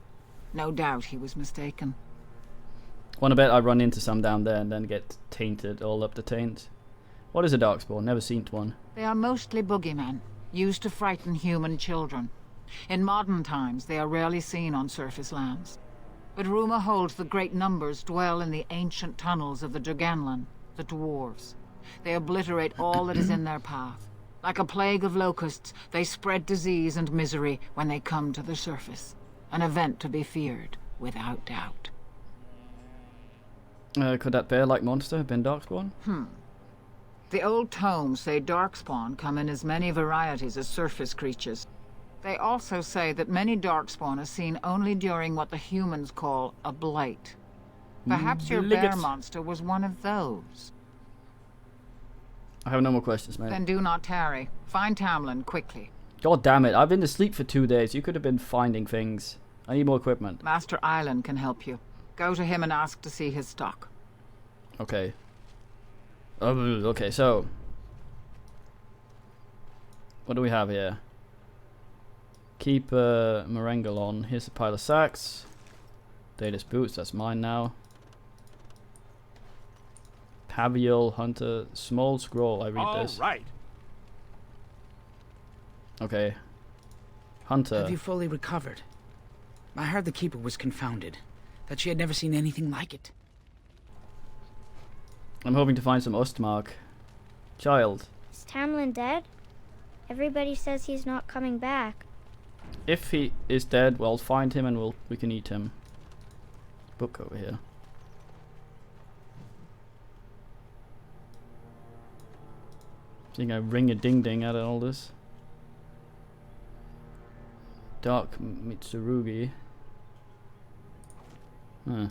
Speaker 10: No doubt he was mistaken.
Speaker 1: Wanna bet I run into some down there and then get tainted all up the taint. What is a Darkspawn? Never seen one.
Speaker 10: They are mostly boogeymen, used to frighten human children. In modern times, they are rarely seen on surface lands. But rumor holds that great numbers dwell in the ancient tunnels of the Draganlan, the dwarves. They obliterate all that is in their path. Like a plague of locusts, they spread disease and misery when they come to the surface. An event to be feared, without doubt.
Speaker 1: Could that bear-like monster have been Darkspawn?
Speaker 10: The old tomes say darkspawn come in as many varieties as surface creatures. They also say that many darkspawn are seen only during what the humans call a blight. Perhaps your bear monster was one of those.
Speaker 1: I have no more questions, mate.
Speaker 10: Then do not tarry. Find Tamlin quickly.
Speaker 1: God damn it, I've been asleep for 2 days. You could have been finding things. I need more equipment.
Speaker 10: Master Island can help you. Go to him and ask to see his stock.
Speaker 1: Okay. Okay, so... what do we have here? Keep Merengalon. Here's a pile of sacks. Data's boots, that's mine now. Paviol, Hunter, small scroll, I read this.
Speaker 4: All right.
Speaker 1: Okay. Hunter.
Speaker 6: Have you fully recovered? I heard the Keeper was confounded, that she had never seen anything like it.
Speaker 1: I'm hoping to find some Ostmark. Child.
Speaker 11: Is Tamlin dead? Everybody says he's not coming back.
Speaker 1: If he is dead, well, find him and we can eat him. Book over here. Think I ring a ding ding out of all this. Dark Mitsurugi. Huh.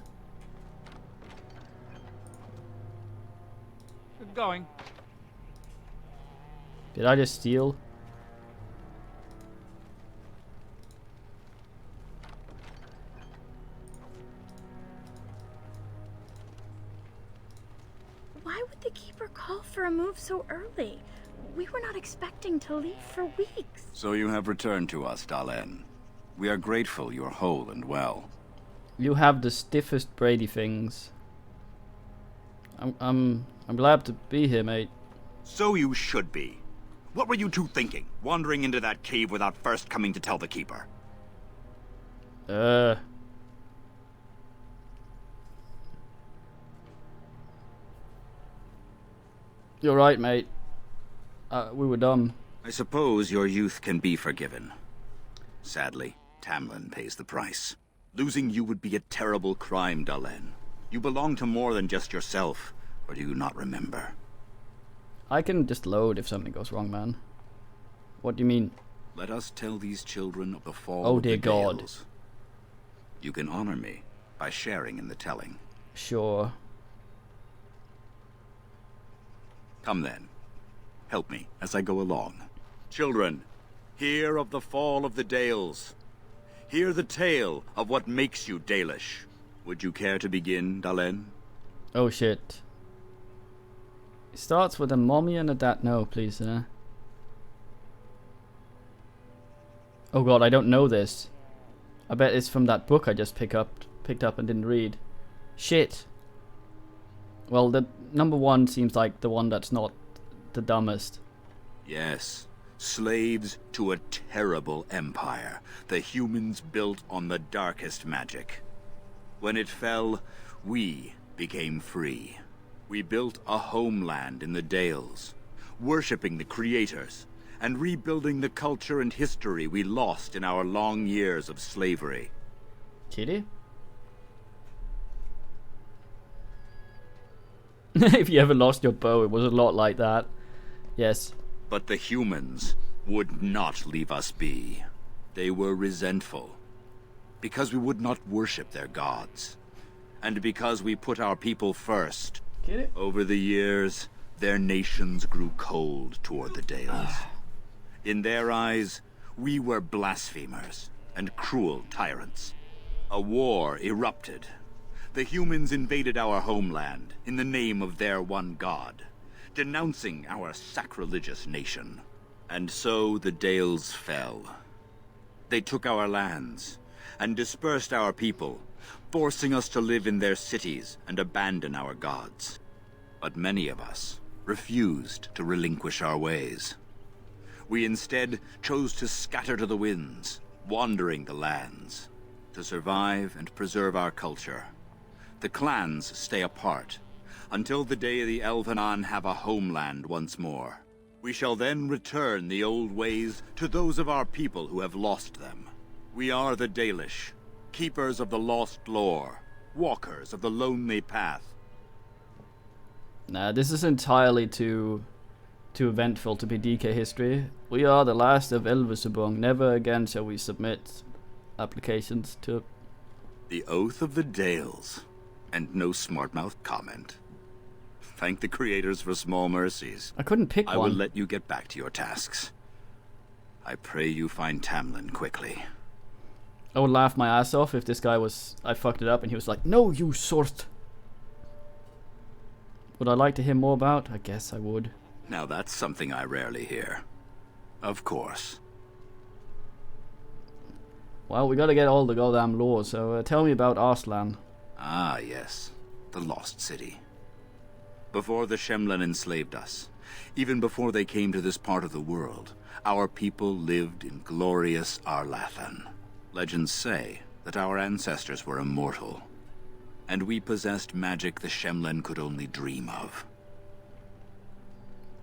Speaker 4: Good going.
Speaker 1: Did I just steal?
Speaker 11: Why would the Keeper call for a move so early? We were not expecting to leave for weeks.
Speaker 12: So you have returned to us, Dalen. We are grateful you're whole and well.
Speaker 1: You have the stiffest Brady things. I'm glad to be here, mate.
Speaker 13: So you should be. What were you two thinking, wandering into that cave without first coming to tell the Keeper?
Speaker 1: You're right, mate. We were dumb.
Speaker 13: I suppose your youth can be forgiven. Sadly, Tamlin pays the price. Losing you would be a terrible crime, Dalen. You belong to more than just yourself, or do you not remember?
Speaker 1: I can just load if something goes wrong, man. What do you mean?
Speaker 13: Let us tell these children of the fall
Speaker 1: Oh
Speaker 13: of
Speaker 1: dear
Speaker 13: the
Speaker 1: God.
Speaker 13: Dales. You can honor me by sharing in the telling.
Speaker 1: Sure.
Speaker 13: Come then. Help me as I go along. Children, hear of the fall of the Dales. Hear the tale of what makes you Dalish. Would you care to begin, Dalen?
Speaker 1: Oh shit. It starts with a mommy and a dad. No, please, Oh god, I don't know this. I bet it's from that book I just picked up and didn't read. Shit. Well, the number one seems like the one that's not the dumbest.
Speaker 13: Yes. Slaves to a terrible empire, the humans built on the darkest magic. When it fell, we became free. We built a homeland in the Dales, worshipping the creators, and rebuilding the culture and history we lost in our long years of slavery.
Speaker 1: Kitty? If you ever lost your bow, it was a lot like that. Yes.
Speaker 13: But the humans would not leave us be. They were resentful. Because we would not worship their gods. And because we put our people first. Over the years, their nations grew cold toward the Dales. In their eyes, we were blasphemers and cruel tyrants. A war erupted. The humans invaded our homeland in the name of their one god, denouncing our sacrilegious nation. And so the Dales fell. They took our lands and dispersed our people, forcing us to live in their cities and abandon our gods. But many of us refused to relinquish our ways. We instead chose to scatter to the winds, wandering the lands. To survive and preserve our culture, the clans stay apart, until the day the Elvenan have a homeland once more. We shall then return the old ways to those of our people who have lost them. We are the Dalish, keepers of the lost lore, walkers of the lonely path.
Speaker 1: Nah, this is entirely too eventful to be DK history. We are the last of Elvesubong. Never again shall we submit applications to...
Speaker 13: The Oath of the Dales. And no smart-mouth comment. Thank the creators for small mercies.
Speaker 1: I couldn't pick
Speaker 13: one. I
Speaker 1: one.
Speaker 13: will let you get back to your tasks. I pray you find Tamlin quickly.
Speaker 1: I would laugh my ass off if this guy was... I fucked it up and he was like, no, you sort. Would I like to hear more about? I guess I would.
Speaker 13: Now that's something I rarely hear. Of course.
Speaker 1: Well, we gotta get all the goddamn lore, so tell me about Arslan.
Speaker 13: Ah, yes. The Lost City. Before the Shemlen enslaved us, even before they came to this part of the world, our people lived in glorious Arlathan. Legends say that our ancestors were immortal, and we possessed magic the Shemlen could only dream of.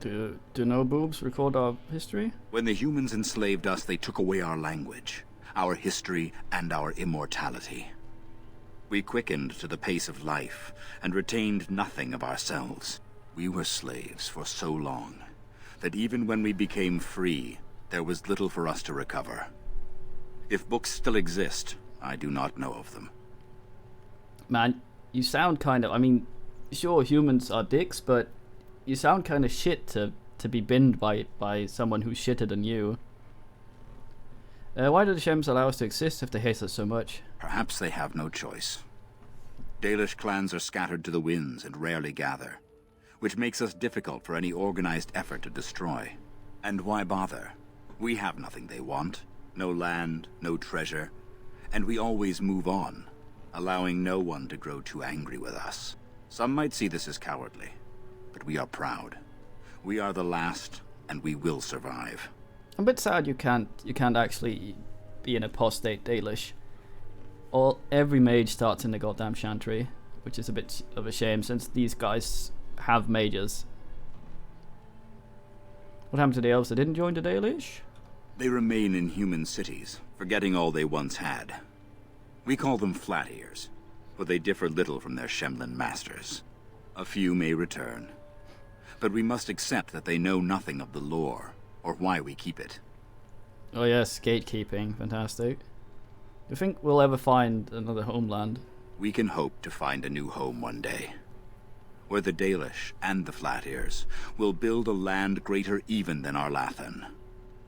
Speaker 1: Do no boobs record our history?
Speaker 13: When the humans enslaved us, they took away our language, our history, and our immortality. We quickened to the pace of life, and retained nothing of ourselves. We were slaves for so long, that even when we became free, there was little for us to recover. If books still exist, I do not know of them.
Speaker 1: Man, you sound kind of... I mean, sure, humans are dicks, but you sound kind of shit to be binned by someone who's shitter than you. Why do the Shems allow us to exist if they hate us so much?
Speaker 13: Perhaps they have no choice. Dalish clans are scattered to the winds and rarely gather, which makes us difficult for any organized effort to destroy. And why bother? We have nothing they want. No land, no treasure, and we always move on, allowing no one to grow too angry with us. Some might see this as cowardly, but we are proud. We are the last, and we will survive.
Speaker 1: I'm a bit sad you can't actually be an apostate Dalish. Every mage starts in the goddamn Chantry, which is a bit of a shame since these guys have mages. What happened to the elves that didn't join the Dalish?
Speaker 13: They remain in human cities, forgetting all they once had. We call them Flat Ears, but they differ little from their Shemlen masters. A few may return, but we must accept that they know nothing of the lore, or why we keep it.
Speaker 1: Oh yes, gatekeeping, fantastic. Do you think we'll ever find another homeland?
Speaker 13: We can hope to find a new home one day, where the Dalish and the Flat Ears will build a land greater even than Arlathan.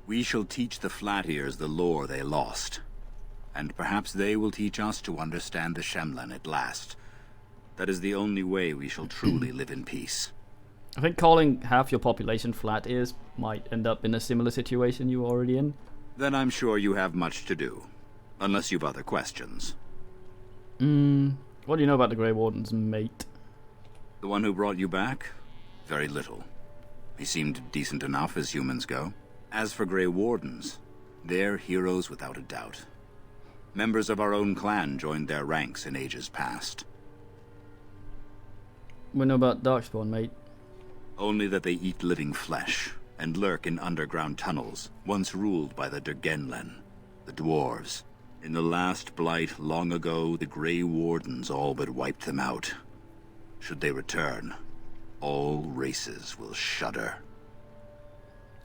Speaker 13: We shall teach the Flat Ears the lore they lost, and perhaps they will teach us to understand the Shemlen at last. That is the only way we shall truly live in peace.
Speaker 1: I think calling half your population Flat Ears might end up in a similar situation you're already in.
Speaker 13: Then I'm sure you have much to do, unless you've other questions.
Speaker 1: What do you know about the Grey Wardens, mate?
Speaker 13: The one who brought you back? Very little. He seemed decent enough as humans go. As for Grey Wardens, they're heroes without a doubt. Members of our own clan joined their ranks in ages past.
Speaker 1: We know about Darkspawn, mate.
Speaker 13: Only that they eat living flesh, and lurk in underground tunnels, once ruled by the Durgenlen, the dwarves. In the last blight long ago, the Grey Wardens all but wiped them out. Should they return, all races will shudder.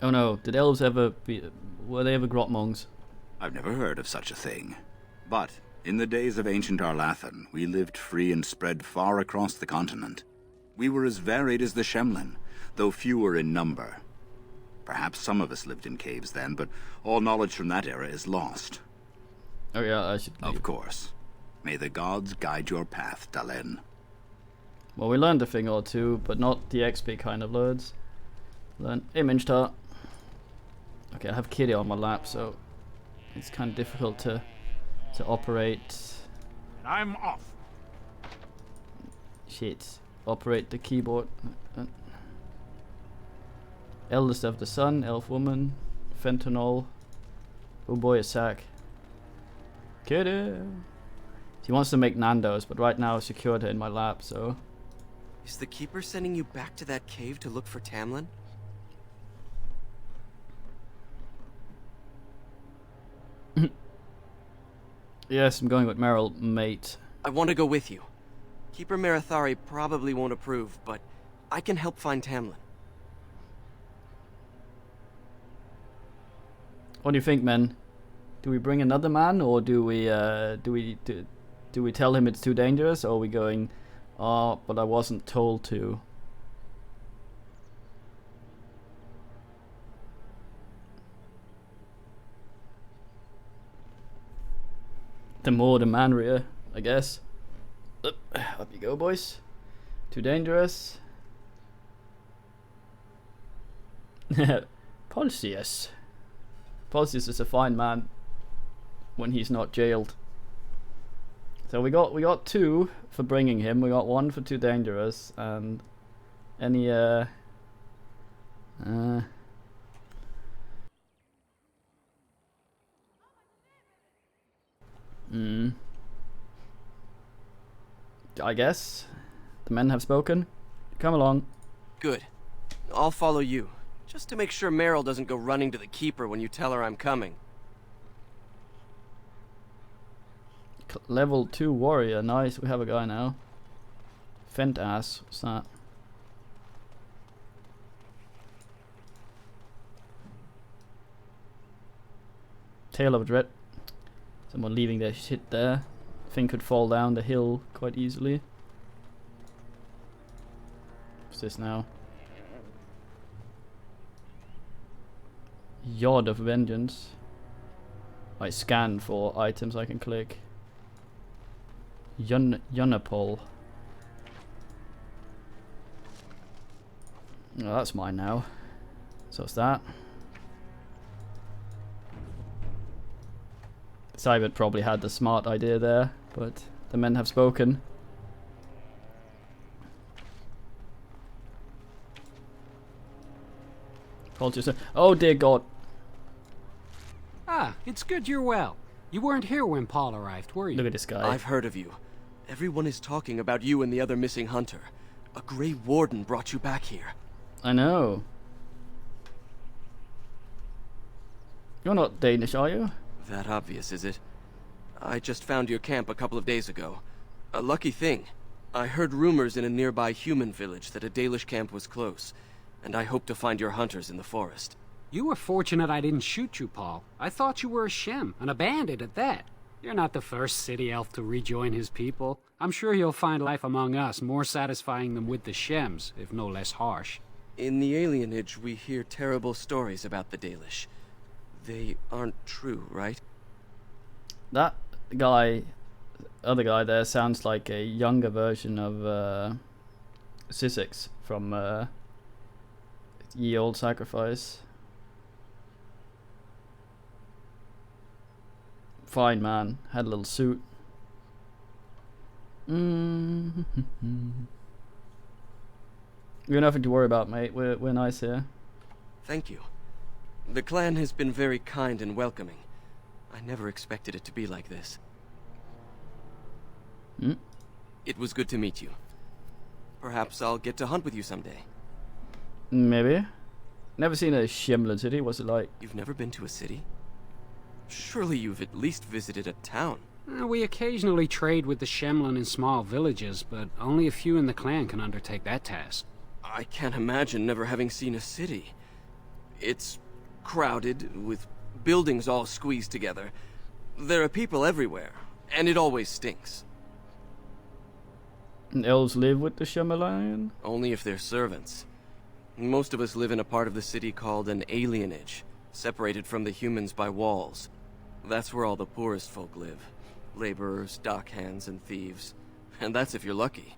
Speaker 1: Oh no, did elves ever were they ever Grotmongs?
Speaker 13: I've never heard of such a thing. But, in the days of ancient Arlathan, we lived free and spread far across the continent. We were as varied as the Shemlen, though fewer in number. Perhaps some of us lived in caves then, but all knowledge from that era is lost.
Speaker 1: Oh yeah, I should leave.
Speaker 13: Of course. May the gods guide your path, Dalen.
Speaker 1: Well, we learned a thing or two, but not the XP kind of loads. Learn image tart. Okay, I have Kitty on my lap, so it's kind of difficult to operate.
Speaker 4: I'm off.
Speaker 1: Shit. Operate the keyboard. Eldest of the Sun, Elf Woman, Fentanyl. Oh boy, a sack. Kitty! She wants to make Nando's, but right now I secured her in my lap, so...
Speaker 9: Is the Keeper sending you back to that cave to look for Tamlin?
Speaker 1: Yes, I'm going with Meryl, mate.
Speaker 9: I want to go with you. Keeper Marathari probably won't approve, but I can help find Tamlin.
Speaker 1: What do you think, men? Do we bring another man, or do we tell him it's too dangerous, or are we going, oh, but I wasn't told to? The more the merrier, I guess. Up you go, boys. Too dangerous. Polsius. Polsius is a fine man when he's not jailed. So we got 2 for bringing him. We got 1 for too dangerous, and any I guess the men have spoken. Come along.
Speaker 9: Good. I'll follow you, just to make sure Meryl doesn't go running to the Keeper when you tell her I'm coming.
Speaker 1: Level 2 warrior. Nice, we have a guy now. Fent ass. What's that? Tale of Dread. Someone leaving their shit there. Thing could fall down the hill quite easily. What's this now? Yod of Vengeance. I scan for items I can click. Yunapol. Oh, that's mine now. So what's that? Sybert probably had the smart idea there, but the men have spoken. Oh dear God.
Speaker 14: Ah, it's good you're well. You weren't here when Paul arrived, were you?
Speaker 1: Look at this guy.
Speaker 9: I've heard of you. Everyone is talking about you and the other missing hunter. A Grey Warden brought you back here.
Speaker 1: I know. You're not Danish, are you?
Speaker 9: That obvious, is it? I just found your camp a couple of days ago. A lucky thing. I heard rumors in a nearby human village that a Dalish camp was close, and I hope to find your hunters in the forest.
Speaker 14: You were fortunate I didn't shoot you, Paul. I thought you were a Shem, and a bandit at that. You're not the first city elf to rejoin his people. I'm sure you'll find life among us more satisfying than with the Shems, if no less harsh.
Speaker 9: In the alienage, we hear terrible stories about the Dalish. They aren't true, right?
Speaker 1: That guy, other guy there, sounds like a younger version of Sissix from Ye Old Sacrifice. Fine man, had a little suit. You're nothing to worry about, mate. We're nice here.
Speaker 9: Thank you. The clan has been very kind and welcoming. I never expected it to be like this. It was good to meet you. Perhaps I'll get to hunt with you someday.
Speaker 1: Maybe. Never seen a Shemlin city. What's it like?
Speaker 9: You've never been to a city? Surely you've at least visited a town.
Speaker 14: We occasionally trade with the Shemlin in small villages, but only a few in the clan can undertake that task.
Speaker 9: I can't imagine never having seen a city. It's crowded, with buildings all squeezed together. There are people everywhere, and it always stinks.
Speaker 1: And elves live with the Shemalian?
Speaker 9: Only if they're servants. Most of us live in a part of the city called an alienage, separated from the humans by walls. That's where all the poorest folk live. Laborers, dockhands, and thieves. And that's if you're lucky.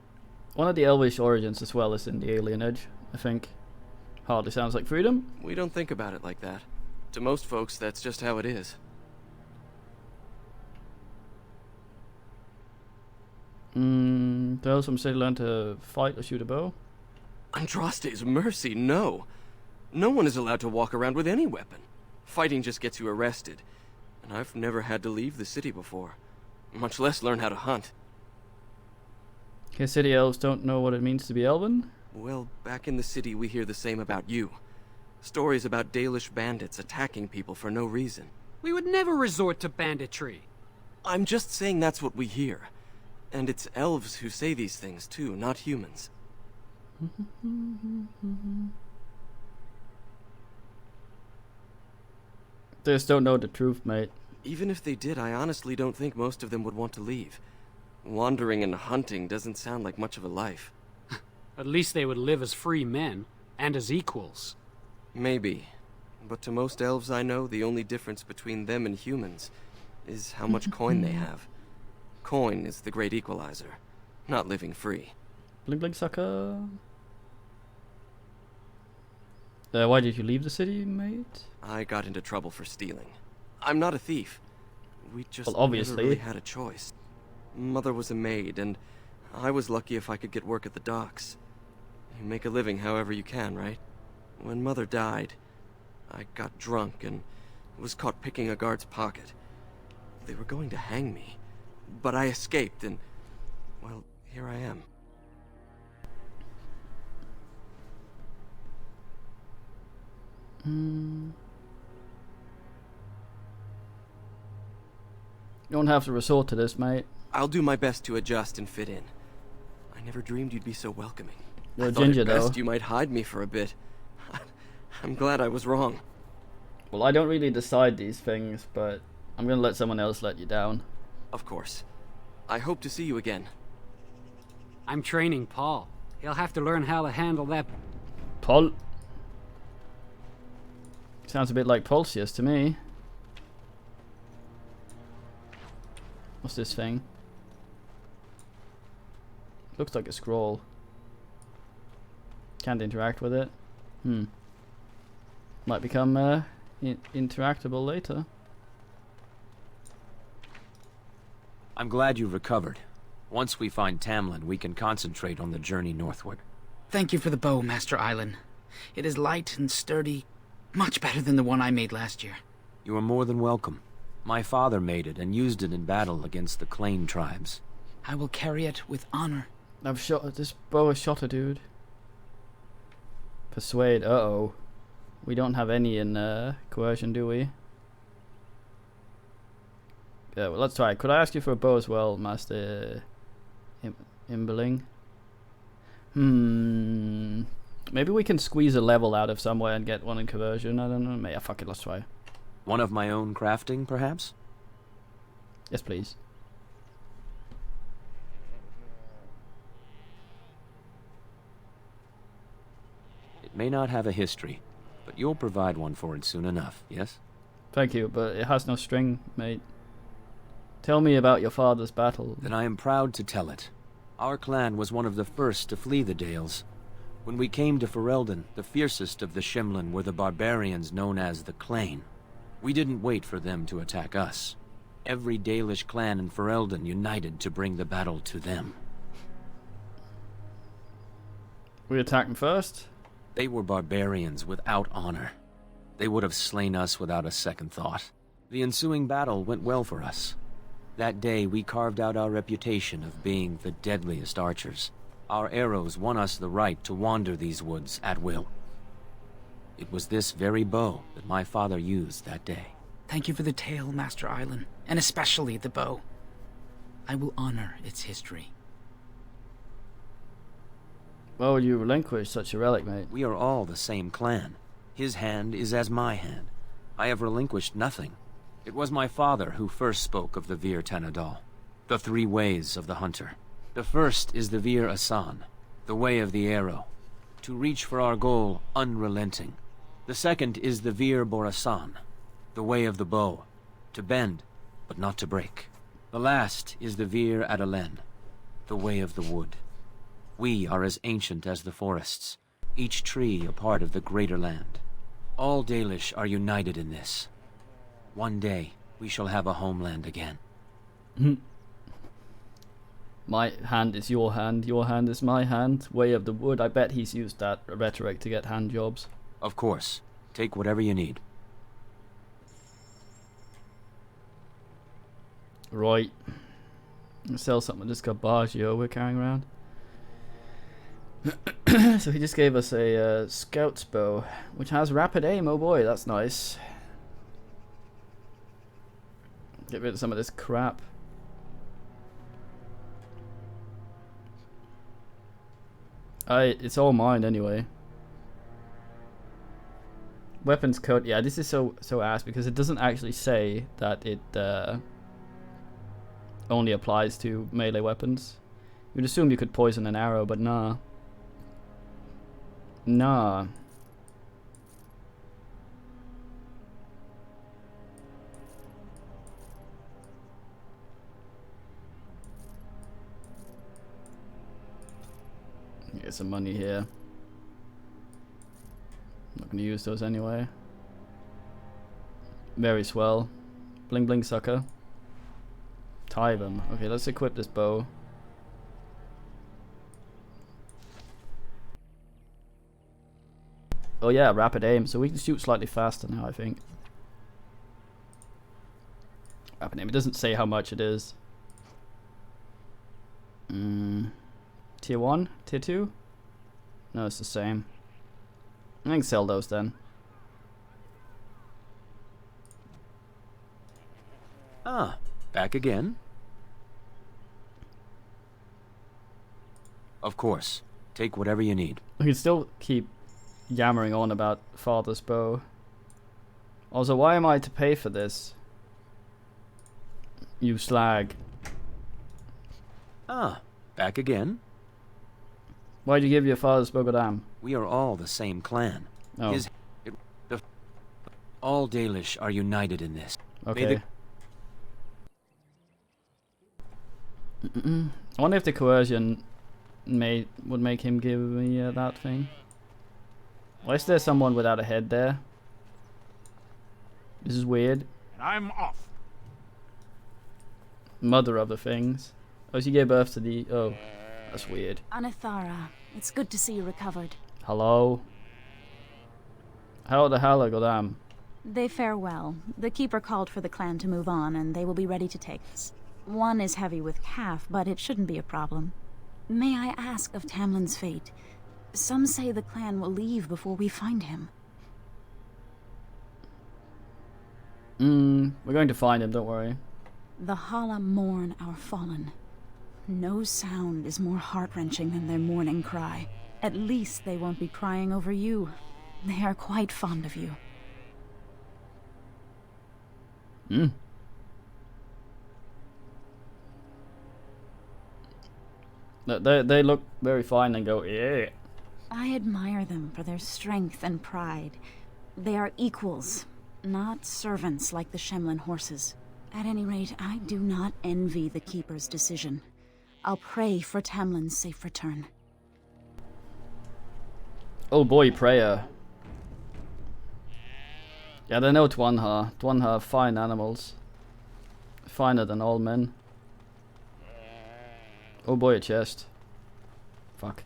Speaker 1: One of the elvish origins as well is in the alienage, I think. Hardly sounds like freedom.
Speaker 9: We don't think about it like that. To most folks, that's just how it is.
Speaker 1: Those from city learn to fight or shoot a bow?
Speaker 9: Andraste's mercy, no. No one is allowed to walk around with any weapon. Fighting just gets you arrested. And I've never had to leave the city before. Much less learn how to hunt.
Speaker 1: His city elves don't know what it means to be elven?
Speaker 9: Well, back in the city we hear the same about you. Stories about Dalish bandits attacking people for no reason.
Speaker 14: We would never resort to banditry.
Speaker 9: I'm just saying that's what we hear. And it's elves who say these things too, not humans.
Speaker 1: They just don't know the truth, mate.
Speaker 9: Even if they did, I honestly don't think most of them would want to leave. Wandering and hunting doesn't sound like much of a life.
Speaker 14: At least they would live as free men, and as equals.
Speaker 9: Maybe. But to most elves I know, the only difference between them and humans is how much coin they have. Coin is the great equalizer, not living free.
Speaker 1: Bling bling sucker. Why did you leave the city, mate?
Speaker 9: I got into trouble for stealing. I'm not a thief. We just
Speaker 1: well, obviously.
Speaker 9: never really had a choice. Mother was a maid, and I was lucky if I could get work at the docks. You make a living however you can, right? When Mother died, I got drunk and was caught picking a guard's pocket. They were going to hang me, but I escaped and, well, here I am.
Speaker 1: You don't have to resort to this, mate.
Speaker 9: I'll do my best to adjust and fit in. I never dreamed you'd be so welcoming.
Speaker 1: You're a
Speaker 9: I thought
Speaker 1: ginger,
Speaker 9: at best
Speaker 1: though.
Speaker 9: you might hide me for a bit. I'm glad I was wrong.
Speaker 1: Well, I don't really decide these things, but I'm gonna let someone else let you down.
Speaker 9: Of course. I hope to see you again.
Speaker 14: I'm training Paul. He'll have to learn how to handle that.
Speaker 1: Paul? Sounds a bit like Pulsius to me. What's this thing? Looks like a scroll. Can't interact with it. Might become interactable later.
Speaker 15: I'm glad you've recovered. Once we find Tamlin, we can concentrate on the journey northward.
Speaker 6: Thank you for the bow, Master Island. It is light and sturdy, much better than the one I made last year.
Speaker 15: You are more than welcome. My father made it and used it in battle against the Clane tribes.
Speaker 6: I will carry it with honor.
Speaker 1: I've shot this bow has shot a dude. Persuade, uh-oh. We don't have any in coercion, do we? Yeah, well, let's try it. Could I ask you for a bow as well, Master Imberling? Maybe we can squeeze a level out of somewhere and get one in conversion. I don't know. Yeah, fuck it, let's try.
Speaker 15: One of my own crafting, perhaps?
Speaker 1: Yes, please.
Speaker 15: It may not have a history, but you'll provide one for it soon enough, yes?
Speaker 1: Thank you, but it has no string, mate. Tell me about your father's battle.
Speaker 15: Then I am proud to tell it. Our clan was one of the first to flee the Dales. When we came to Ferelden, the fiercest of the Shimlin were the barbarians known as the Clane. We didn't wait for them to attack us. Every Dalish clan in Ferelden united to bring the battle to them.
Speaker 1: We attacked them first?
Speaker 15: They were barbarians without honor. They would have slain us without a second thought. The ensuing battle went well for us. That day we carved out our reputation of being the deadliest archers. Our arrows won us the right to wander these woods at will. It was this very bow that my father used that day.
Speaker 6: Thank you for the tale, Master Island, and especially the bow. I will honor its history.
Speaker 1: Why would you relinquish such a relic, mate?
Speaker 15: We are all the same clan. His hand is as my hand. I have relinquished nothing. It was my father who first spoke of the Vir Tanadal, the three ways of the hunter. The first is the Vir Asan, the way of the arrow, to reach for our goal unrelenting. The second is the Vir Borasan, the way of the bow, to bend, but not to break. The last is the Vir Adalen, the way of the wood. We are as ancient as the forests, each tree a part of the greater land. All Dalish are united in this. One day, we shall have a homeland again.
Speaker 1: My hand is your hand is my hand. Way of the wood. I bet he's used that rhetoric to get hand jobs.
Speaker 15: Of course. Take whatever you need.
Speaker 1: Right. Sell something with this Garbaggio we're carrying around. So he just gave us a scout's bow, which has rapid aim. Oh boy, that's nice. Get rid of some of this crap. It's all mine anyway. Weapons code. Yeah, this is so ass because it doesn't actually say that it only applies to melee weapons. You'd assume you could poison an arrow, but nah. Nah. Get some money here. Not gonna use those anyway. Very swell. Bling bling sucker. Tie them. Okay, let's equip this bow. Oh yeah, rapid aim. So we can shoot slightly faster now, I think. Rapid aim. It doesn't say how much it is. Tier 1? Tier 2? No, it's the same. I can sell those then.
Speaker 15: Ah, back again? Of course. Take whatever you need.
Speaker 1: We can still keep yammering on about father's bow. Also, why am I to pay for this? You slag.
Speaker 15: Ah, back again?
Speaker 1: Why'd you give your father's bow, goddamn?
Speaker 15: We are all the same clan.
Speaker 1: Oh.
Speaker 15: All Dalish are united in this.
Speaker 1: Okay. I wonder if the coercion would make him give me that thing. Why is there someone without a head there? This is weird.
Speaker 4: I'm off.
Speaker 1: Mother of the things. Oh, she gave birth to the... Oh, that's weird.
Speaker 16: Anathara, it's good to see you recovered.
Speaker 1: Hello? How the hell, goddamn?
Speaker 16: They fare well. The Keeper called for the clan to move on, and they will be ready to take us. One is heavy with calf, but it shouldn't be a problem. May I ask of Tamlin's fate? Some say the clan will leave before we find him.
Speaker 1: We're going to find him, don't worry.
Speaker 16: The Hala mourn our fallen. No sound is more heart-wrenching than their mourning cry. At least they won't be crying over you. They are quite fond of you.
Speaker 1: They look very fine and go, yeah.
Speaker 16: I admire them for their strength and pride. They are equals, not servants like the Shemlin horses. At any rate, I do not envy the Keeper's decision. I'll pray for Tamlin's safe return.
Speaker 1: Oh boy, prayer. Yeah, they know Tuanha. Tuanha are fine animals. Finer than all men. Oh boy, a chest. Fuck.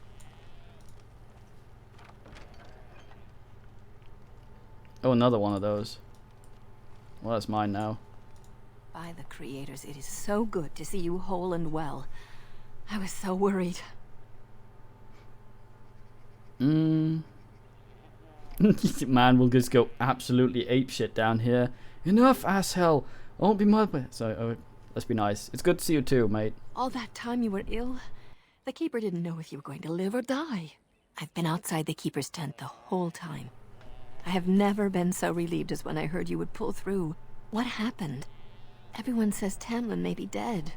Speaker 1: Oh, another one of those. Well, that's mine now.
Speaker 17: By the creators, it is so good to see you whole and well. I was so worried.
Speaker 1: Man will just go absolutely apeshit down here. Enough, asshole! I won't be mother. So, let's be nice. It's good to see you too, mate.
Speaker 17: All that time you were ill, the Keeper didn't know if you were going to live or die. I've been outside the Keeper's tent the whole time. I have never been so relieved as when I heard you would pull through. What happened? Everyone says Tamlin may be dead.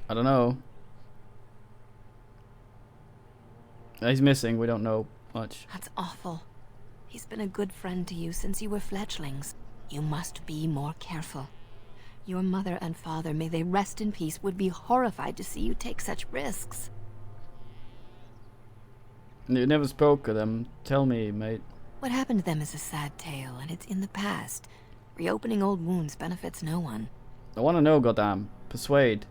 Speaker 1: I don't know. He's missing, we don't know much.
Speaker 17: That's awful. He's been a good friend to you since you were fledglings. You must be more careful. Your mother and father, may they rest in peace, would be horrified to see you take such risks.
Speaker 1: You never spoke of them. Tell me, mate.
Speaker 17: What happened to them is a sad tale, and it's in the past. Reopening old wounds benefits no one.
Speaker 1: I want to know, goddamn. Persuade.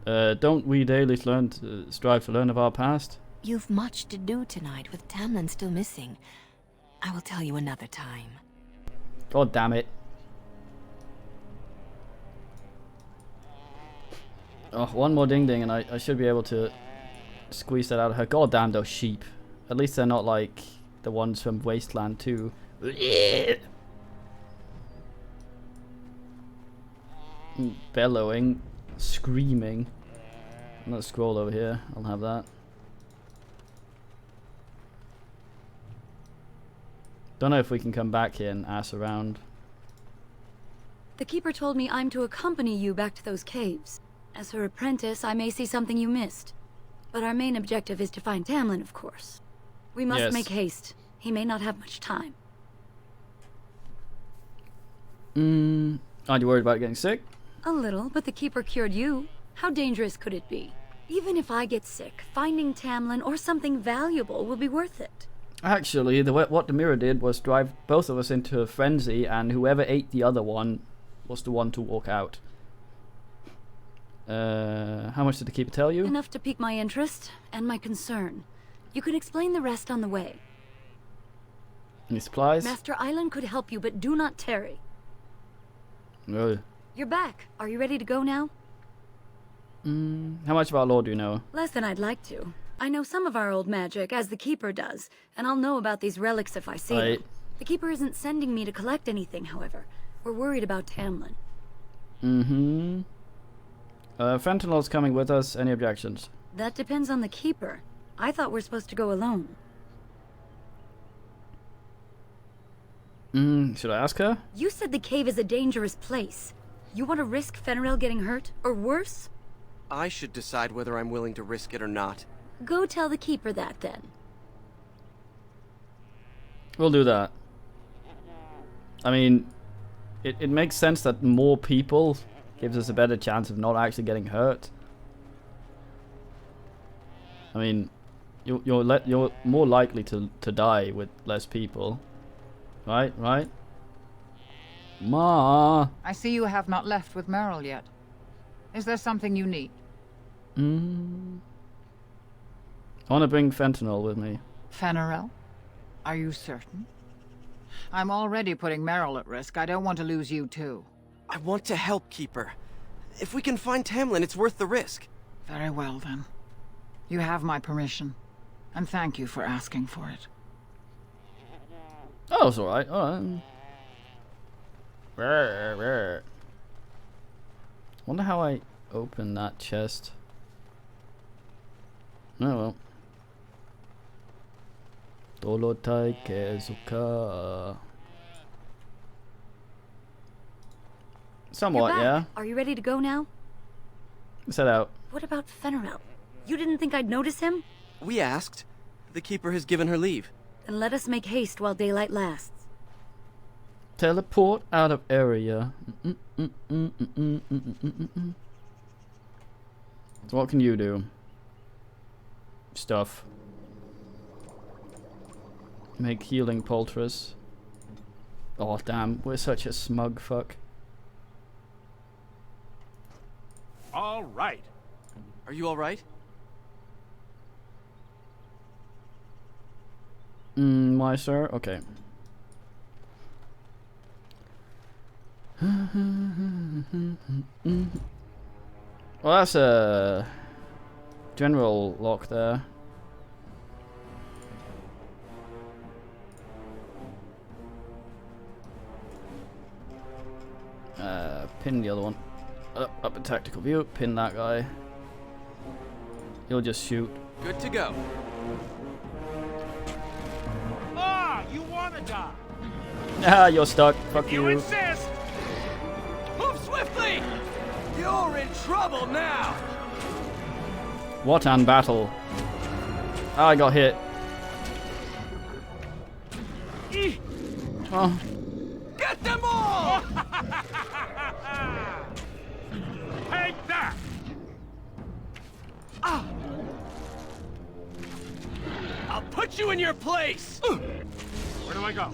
Speaker 1: Don't we Dalish strive to learn of our past?
Speaker 17: You've much to do tonight with Tamlin still missing. I will tell you another time.
Speaker 1: God damn it. Oh, one more ding ding and I should be able to squeeze that out of her. God damn those sheep. At least they're not like the ones from Wasteland 2. Bellowing, screaming. Let's scroll over here. I'll have that. Don't know if we can come back here and ass around.
Speaker 18: The Keeper told me I'm to accompany you back to those caves. As her apprentice, I may see something you missed. But our main objective is to find Tamlin, of course. We must make haste. He may not have much time.
Speaker 1: Aren't you worried about getting sick?
Speaker 18: A little, but the Keeper cured you. How dangerous could it be? Even if I get sick, finding Tamlin or something valuable will be worth it.
Speaker 1: Actually, what the mirror did was drive both of us into a frenzy, and whoever ate the other one was the one to walk out. How much did the Keeper tell you?
Speaker 18: Enough to pique my interest and my concern. You can explain the rest on the way.
Speaker 1: Any supplies?
Speaker 18: Master Island could help you, but do not tarry.
Speaker 1: No.
Speaker 18: You're back. Are you ready to go now?
Speaker 1: How much about lore do you know?
Speaker 18: Less than I'd like to. I know some of our old magic, as the Keeper does, and I'll know about these relics if I see them. The Keeper isn't sending me to collect anything, however. We're worried about Tamlin.
Speaker 1: Fentanyl's coming with us. Any objections?
Speaker 18: That depends on the Keeper. I thought we're supposed to go alone.
Speaker 1: Should I ask her?
Speaker 18: You said the cave is a dangerous place. You want to risk Fenrirel getting hurt, or worse?
Speaker 9: I should decide whether I'm willing to risk it or not.
Speaker 18: Go tell the Keeper that, then.
Speaker 1: We'll do that. I mean, it makes sense that more people gives us a better chance of not actually getting hurt. I mean, you're more likely to die with less people. Right? Ma!
Speaker 10: I see you have not left with Merrill yet. Is there something you need?
Speaker 1: I want to bring Fentanyl with me.
Speaker 10: Fenrirel? Are you certain? I'm already putting Merrill at risk. I don't want to lose you too.
Speaker 9: I want to help, Keeper. If we can find Tamlin, it's worth the risk.
Speaker 10: Very well, then. You have my permission. And thank you for asking for it.
Speaker 1: Oh, it's alright. Alright. Wonder how I open that chest. Oh well. Dolotai Kezuka. Somewhat, yeah.
Speaker 18: Are you ready to go now?
Speaker 1: Set out.
Speaker 18: What about Fenrirel? You didn't think I'd notice him?
Speaker 9: We asked. The Keeper has given her leave.
Speaker 18: Then let us make haste while daylight lasts.
Speaker 1: Teleport out of area. So what can you do? Stuff. Make healing poultice. Oh damn, we're such a smug fuck.
Speaker 4: All right.
Speaker 9: Are you all right?
Speaker 1: Why, sir? Okay. Well, that's a general lock there. Pin the other one. Up in tactical view. Pin that guy. He'll just shoot.
Speaker 9: Good to go.
Speaker 4: You wanna die?
Speaker 1: Ah, you're stuck. Fuck
Speaker 4: You
Speaker 1: you.
Speaker 4: insist.
Speaker 5: Move swiftly! You're in trouble now!
Speaker 1: What an battle. Ah, I got hit. Oh.
Speaker 5: Get them all!
Speaker 4: Take that!
Speaker 5: I'll put you in your place!
Speaker 4: Where do I go?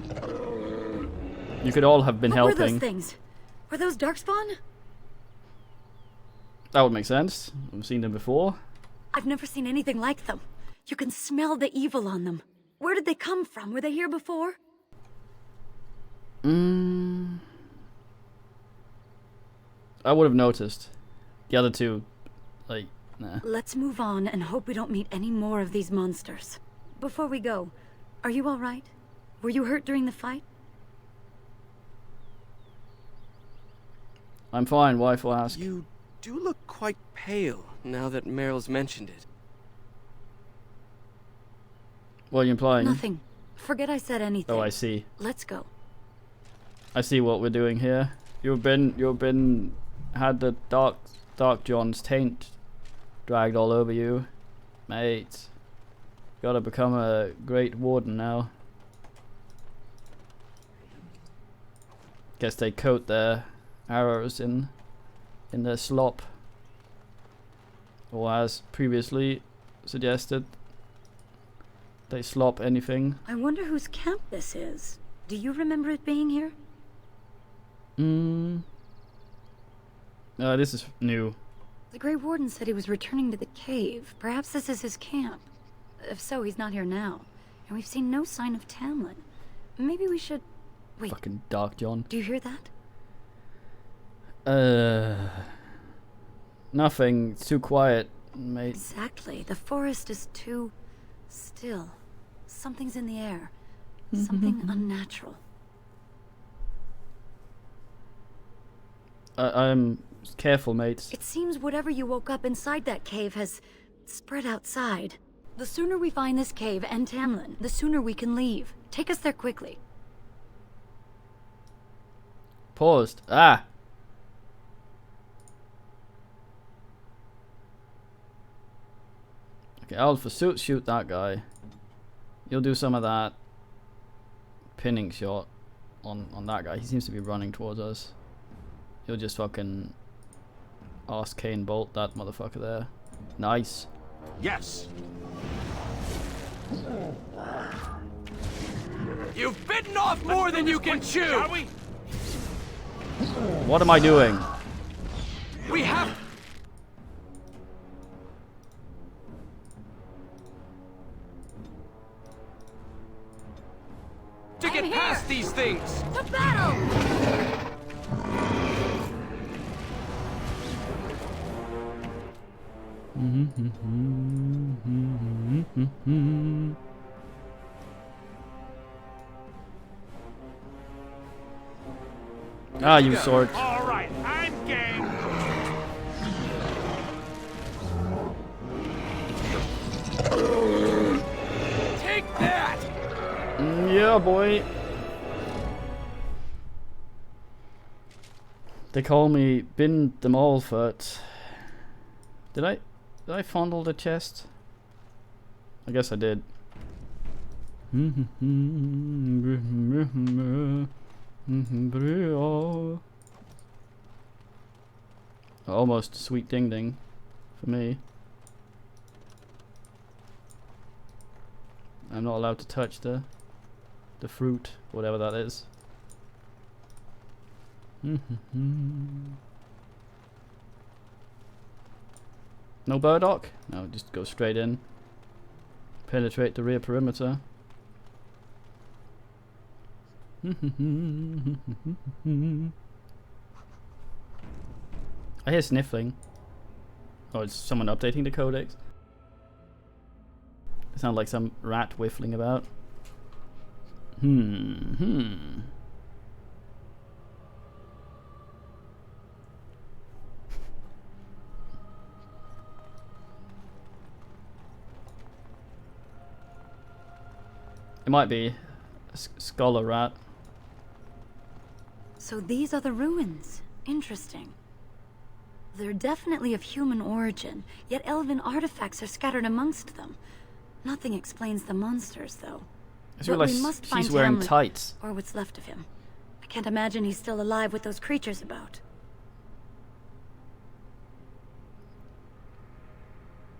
Speaker 1: You could all have been
Speaker 18: What
Speaker 1: helping.
Speaker 18: were those things? Were those Darkspawn?
Speaker 1: That would make sense. I've seen them before.
Speaker 18: I've never seen anything like them. You can smell the evil on them. Where did they come from? Were they here before?
Speaker 1: I would have noticed. The other two, like, nah.
Speaker 18: Let's move on and hope we don't meet any more of these monsters. Before we go, are you all right? Were you hurt during the fight?
Speaker 1: I'm fine, wife will ask.
Speaker 9: You do look quite pale now that Meryl's mentioned it.
Speaker 1: What are you implying?
Speaker 18: Nothing. Forget I said anything.
Speaker 1: Oh, I see.
Speaker 18: Let's go.
Speaker 1: I see what we're doing here. You've been had the Dark John's taint dragged all over you, mate. Gotta become a great warden now. Guess they coat their arrows in their slop, or as previously suggested, they slop anything.
Speaker 18: I wonder whose camp this is. Do you remember it being here?
Speaker 1: This is new.
Speaker 18: The Grey Warden said he was returning to the cave. Perhaps this is his camp. If so, he's not here now. And we've seen no sign of Tamlin. Maybe we should... Wait.
Speaker 1: Fucking Dark John.
Speaker 18: Do you hear that?
Speaker 1: Nothing. It's too quiet, mate.
Speaker 18: Exactly. The forest is too still. Something's in the air. Something unnatural.
Speaker 1: I'm careful, mates.
Speaker 18: It seems whatever you woke up inside that cave has spread outside. The sooner we find this cave and Tamlin, the sooner we can leave. Take us there quickly.
Speaker 1: Paused. Ah! Okay, Alpha, shoot that guy. You'll do some of that pinning shot on that guy. He seems to be running towards us. You'll just fucking arcane bolt that motherfucker there. Nice.
Speaker 3: Yes.
Speaker 9: You've bitten off more than you can chew.
Speaker 3: Shall we?
Speaker 1: What am I doing?
Speaker 9: We have... to get past these things.
Speaker 18: To battle!
Speaker 1: Ah, you sword.
Speaker 4: All right, I'm game.
Speaker 9: Take that!
Speaker 1: Yeah, boy. They call me Bin the Malfoot. Did I fondle the chest? I guess I did. Almost sweet ding ding for me. I'm not allowed to touch the fruit, whatever that is. No burdock? No, just go straight in. Penetrate the rear perimeter. I hear sniffling. Oh, it's someone updating the codex. It sounds like some rat whiffling about. It might be a scholar rat.
Speaker 18: So these are the ruins. Interesting. They're definitely of human origin, yet elven artifacts are scattered amongst them. Nothing explains the monsters, though.
Speaker 1: But we must find wearing
Speaker 18: Tamlin,
Speaker 1: tights.
Speaker 18: or what's left of him. I can't imagine he's still alive with those creatures about.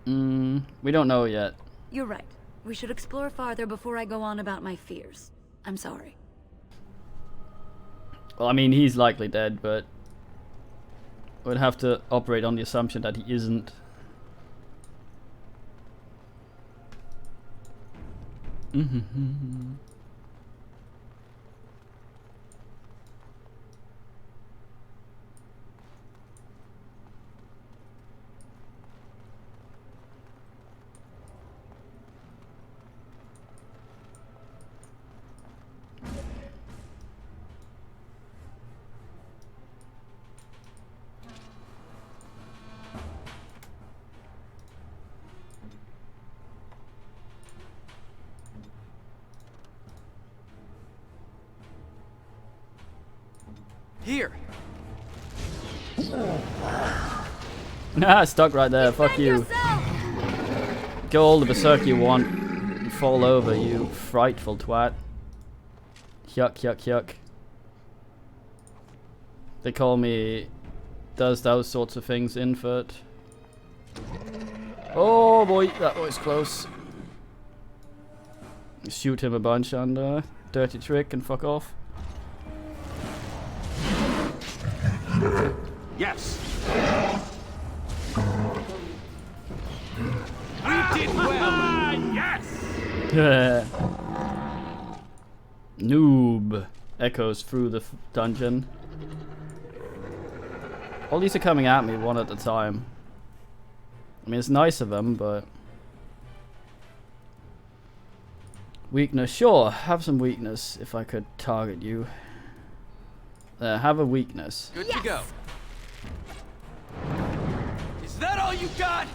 Speaker 1: We don't know yet.
Speaker 18: You're right. We should explore farther before I go on about my fears. I'm sorry.
Speaker 1: Well, I mean, he's likely dead, but we'd have to operate on the assumption that he isn't.
Speaker 9: Here.
Speaker 1: Ah, stuck right there. Fuck you. Go all the berserk you want. And fall over, you frightful twat. Yuck, yuck, yuck. They call me does those sorts of things invert. Oh boy, that was close. Shoot him a bunch and dirty trick and fuck off.
Speaker 3: Yes. We did well. Yes.
Speaker 1: Noob echoes through the dungeon. All these are coming at me one at a time. I mean, it's nice of them, but weakness, sure, have some weakness if I could target you. There, have a weakness.
Speaker 9: Good to go. Is that all you got?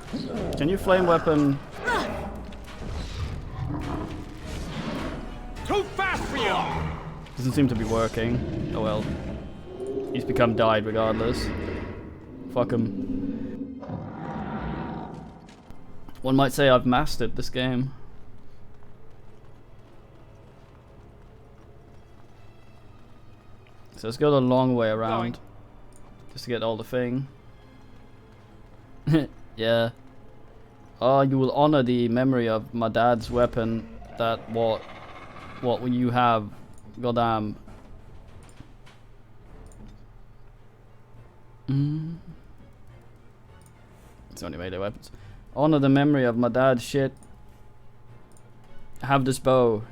Speaker 1: Can you flame weapon?
Speaker 4: Too fast for you!
Speaker 1: Doesn't seem to be working. Oh well. He's become died regardless. Fuck him. One might say I've mastered this game. So let's go the long way around. Just to get all the thing. Yeah. Oh, you will honor the memory of my dad's weapon. That what will you have? Goddamn. It's only melee weapons. Honor the memory of my dad's shit. Have this bow.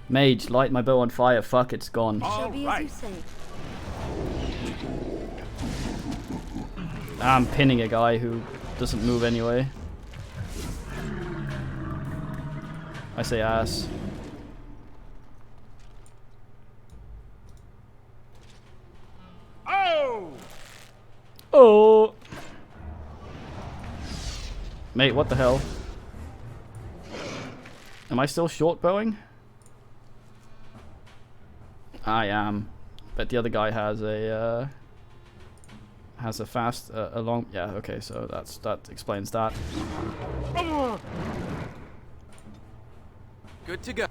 Speaker 1: Mage, light my bow on fire. Fuck, it's gone.
Speaker 18: Shall be as you say.
Speaker 1: I'm pinning a guy who doesn't move anyway. I say ass.
Speaker 4: Oh!
Speaker 1: Oh! Mate, what the hell? Am I still short bowing? I am. But the other guy has a fast, a long. Yeah, okay, so that explains that.
Speaker 9: Good to go.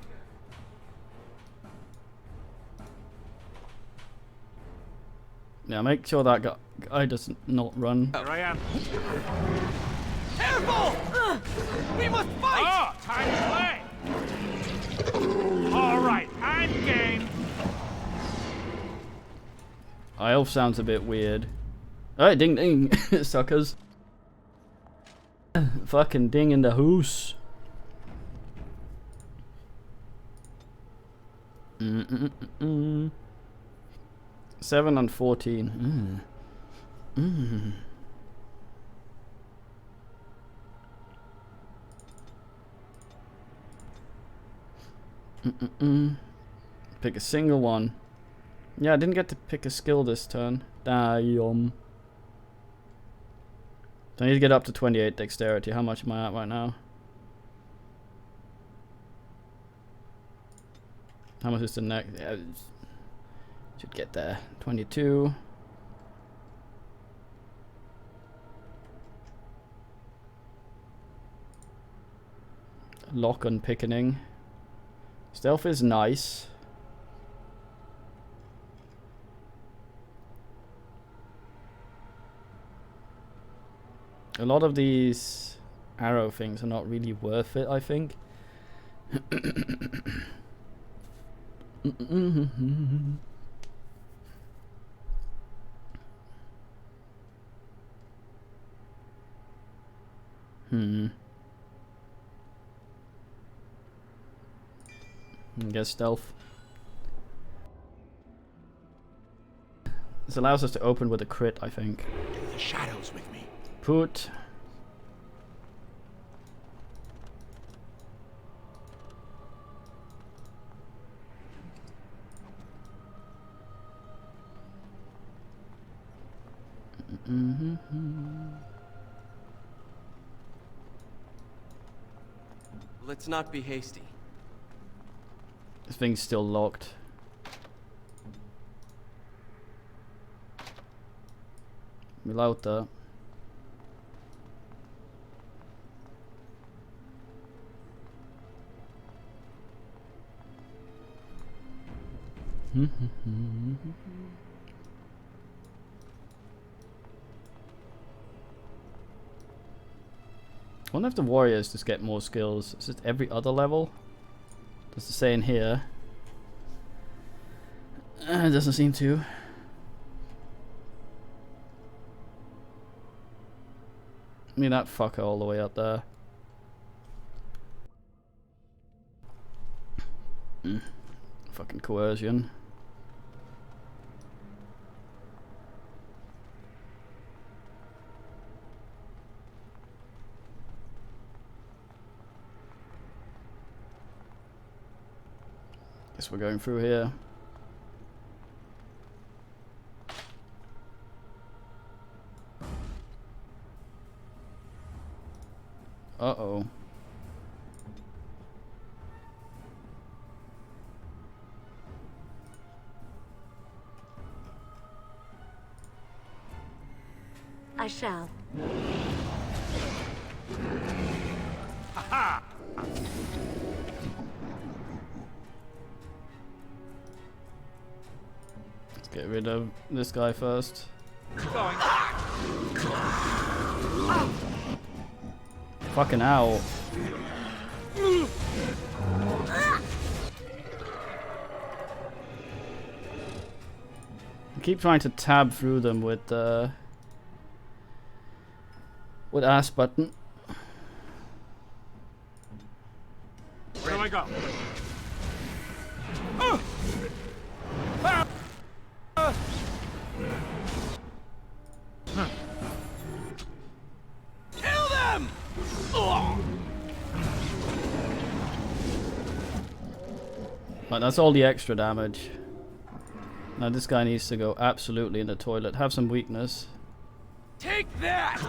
Speaker 1: Yeah, make sure that guy does not run.
Speaker 4: Here I am.
Speaker 9: Careful! We must fight!
Speaker 4: Oh, time to play! Alright, I'm game.
Speaker 1: Elf sounds a bit weird. Alright, ding ding, suckers. Fucking ding in the hoose. 7 and 14. Pick a single one. Yeah, I didn't get to pick a skill this turn. Damn. So I need to get up to 28 dexterity. How much am I at right now? How much is the next? Yeah, should get there. 22. Lock on pickening. Stealth is nice. A lot of these arrow things are not really worth it, I think. I guess stealth. This allows us to open with a crit, I think.
Speaker 4: Do the shadows with me.
Speaker 1: Put.
Speaker 9: Let's not be hasty.
Speaker 1: This thing's still locked. Milauta. I wonder if the warriors just get more skills. Is it every other level? Does it say in here? It doesn't seem to. I mean, that fucker all the way up there. Fucking coercion. Guess we're going through here. Uh-oh.
Speaker 18: I shall.
Speaker 4: Aha!
Speaker 1: Let's get rid of this guy first.
Speaker 4: Going.
Speaker 1: Fucking owl. I keep trying to tab through them with ass button.
Speaker 4: Where do I go? Kill them!
Speaker 1: Right, that's all the extra damage. Now this guy needs to go absolutely in the toilet. Have some weakness.
Speaker 4: Take that!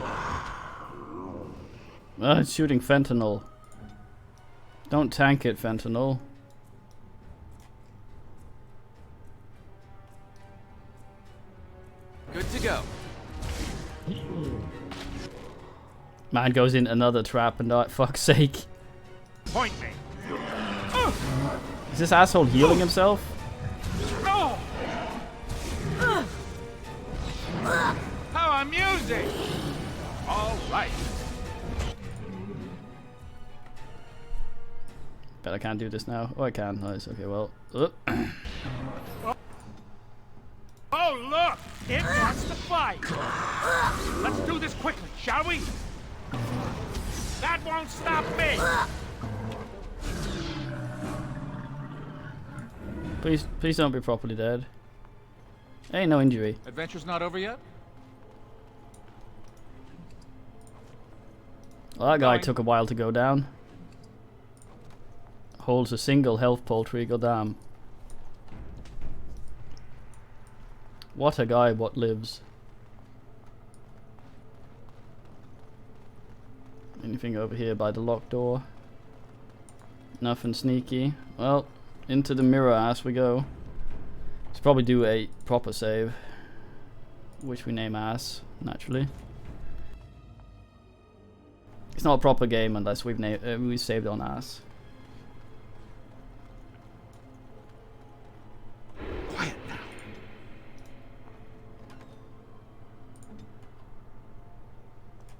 Speaker 1: It's shooting fentanyl. Don't tank it, fentanyl.
Speaker 3: Good to go.
Speaker 1: Man goes in another trap and fuck's sake.
Speaker 4: Point me.
Speaker 1: Is this asshole healing himself?
Speaker 4: No! How amusing! All right.
Speaker 1: Bet I can't do this now. Oh, I can. Nice. Okay, well.
Speaker 4: Oh, look! It wants to fight! Let's do this quickly, shall we? That won't stop me!
Speaker 1: Please don't be properly dead. Ain't no injury.
Speaker 8: Adventure's not over yet?
Speaker 1: Well, that guy took a while to go down. Holds a single health poultry, goddamn. What a guy, what lives. Anything over here by the locked door? Nothing sneaky. Well, into the mirror ass we go. Let's probably do a proper save, which we name ass, naturally. It's not a proper game unless we've we saved on ass.
Speaker 7: Quiet now.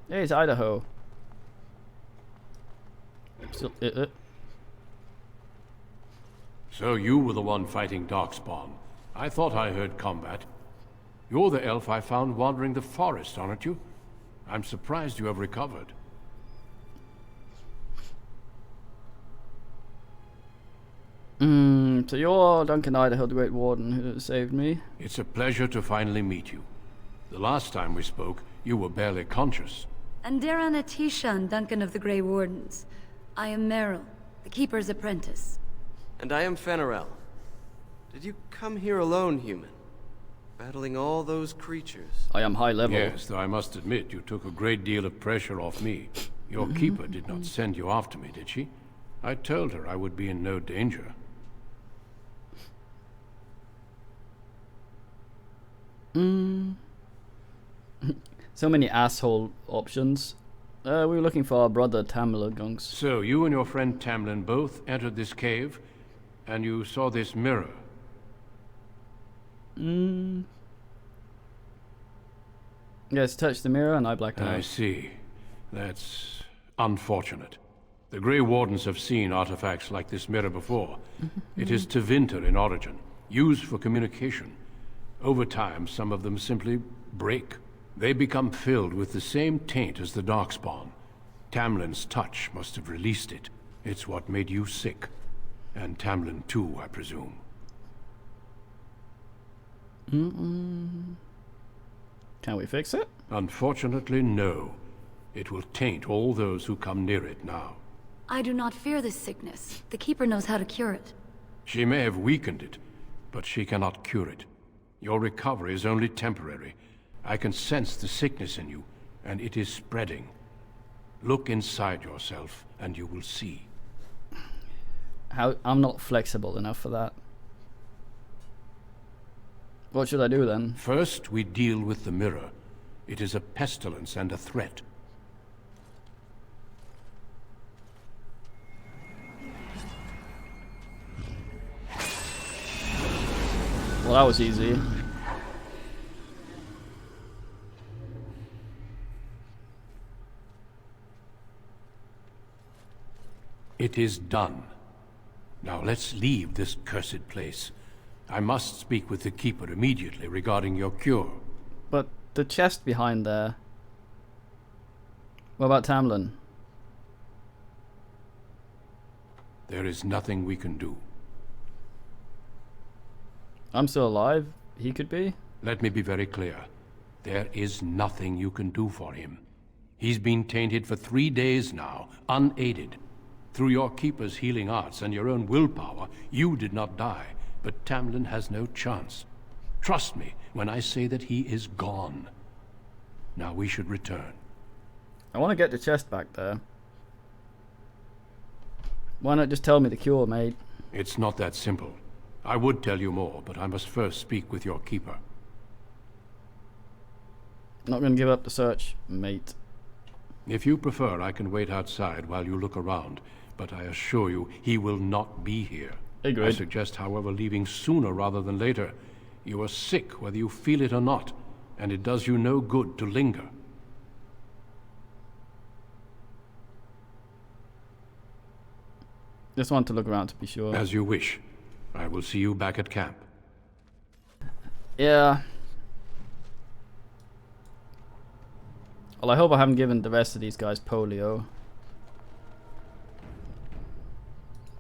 Speaker 1: Hey, it's Idaho. Still,
Speaker 2: So you were the one fighting Darkspawn. I thought I heard combat. You're the elf I found wandering the forest, aren't you? I'm surprised you have recovered.
Speaker 1: So you're Duncan Idaho, the Great Warden, who saved me.
Speaker 2: It's a pleasure to finally meet you. The last time we spoke, you were barely conscious.
Speaker 18: Andera Natishan, Duncan of the Grey Wardens. I am Meryl, the Keeper's apprentice.
Speaker 9: And I am Fenarel. Did you come here alone, human? Battling all those creatures?
Speaker 1: I am high level.
Speaker 2: Yes, though I must admit you took a great deal of pressure off me. Your keeper did not send you after me, did she? I told her I would be in no danger.
Speaker 1: So many asshole options. We were looking for our brother Tamlin.
Speaker 2: So, you and your friend Tamlin both entered this cave, and you saw this mirror.
Speaker 1: Yes, touched the mirror and I blacked out.
Speaker 2: I see. That's unfortunate. The Grey Wardens have seen artifacts like this mirror before. It is Tevinter in origin, used for communication. Over time, some of them simply break. They become filled with the same taint as the Darkspawn. Tamlin's touch must have released it. It's what made you sick. And Tamlin too, I presume.
Speaker 1: Can we fix it?
Speaker 2: Unfortunately, no. It will taint all those who come near it now.
Speaker 18: I do not fear this sickness. The Keeper knows how to cure it.
Speaker 2: She may have weakened it, but she cannot cure it. Your recovery is only temporary. I can sense the sickness in you, and it is spreading. Look inside yourself, and you will see.
Speaker 1: I'm not flexible enough for that. What should I do then?
Speaker 2: First, we deal with the mirror. It is a pestilence and a threat.
Speaker 1: Well, that was easy.
Speaker 2: It is done. Now let's leave this cursed place. I must speak with the Keeper immediately regarding your cure.
Speaker 1: But the chest behind there... What about Tamlin?
Speaker 2: There is nothing we can do.
Speaker 1: I'm still alive. He could be.
Speaker 2: Let me be very clear. There is nothing you can do for him. He's been tainted for 3 days now, unaided. Through your Keeper's healing arts and your own willpower, you did not die, but Tamlin has no chance. Trust me when I say that he is gone. Now we should return.
Speaker 1: I want to get the chest back there. Why not just tell me the cure, mate?
Speaker 2: It's not that simple. I would tell you more, but I must first speak with your Keeper.
Speaker 1: Not gonna give up the search, mate.
Speaker 2: If you prefer, I can wait outside while you look around, but I assure you, he will not be here.
Speaker 1: Agreed.
Speaker 2: I suggest, however, leaving sooner rather than later. You are sick, whether you feel it or not, and it does you no good to linger.
Speaker 1: Just want to look around to be sure.
Speaker 2: As you wish. I will see you back at camp.
Speaker 1: Yeah. Well, I hope I haven't given the rest of these guys polio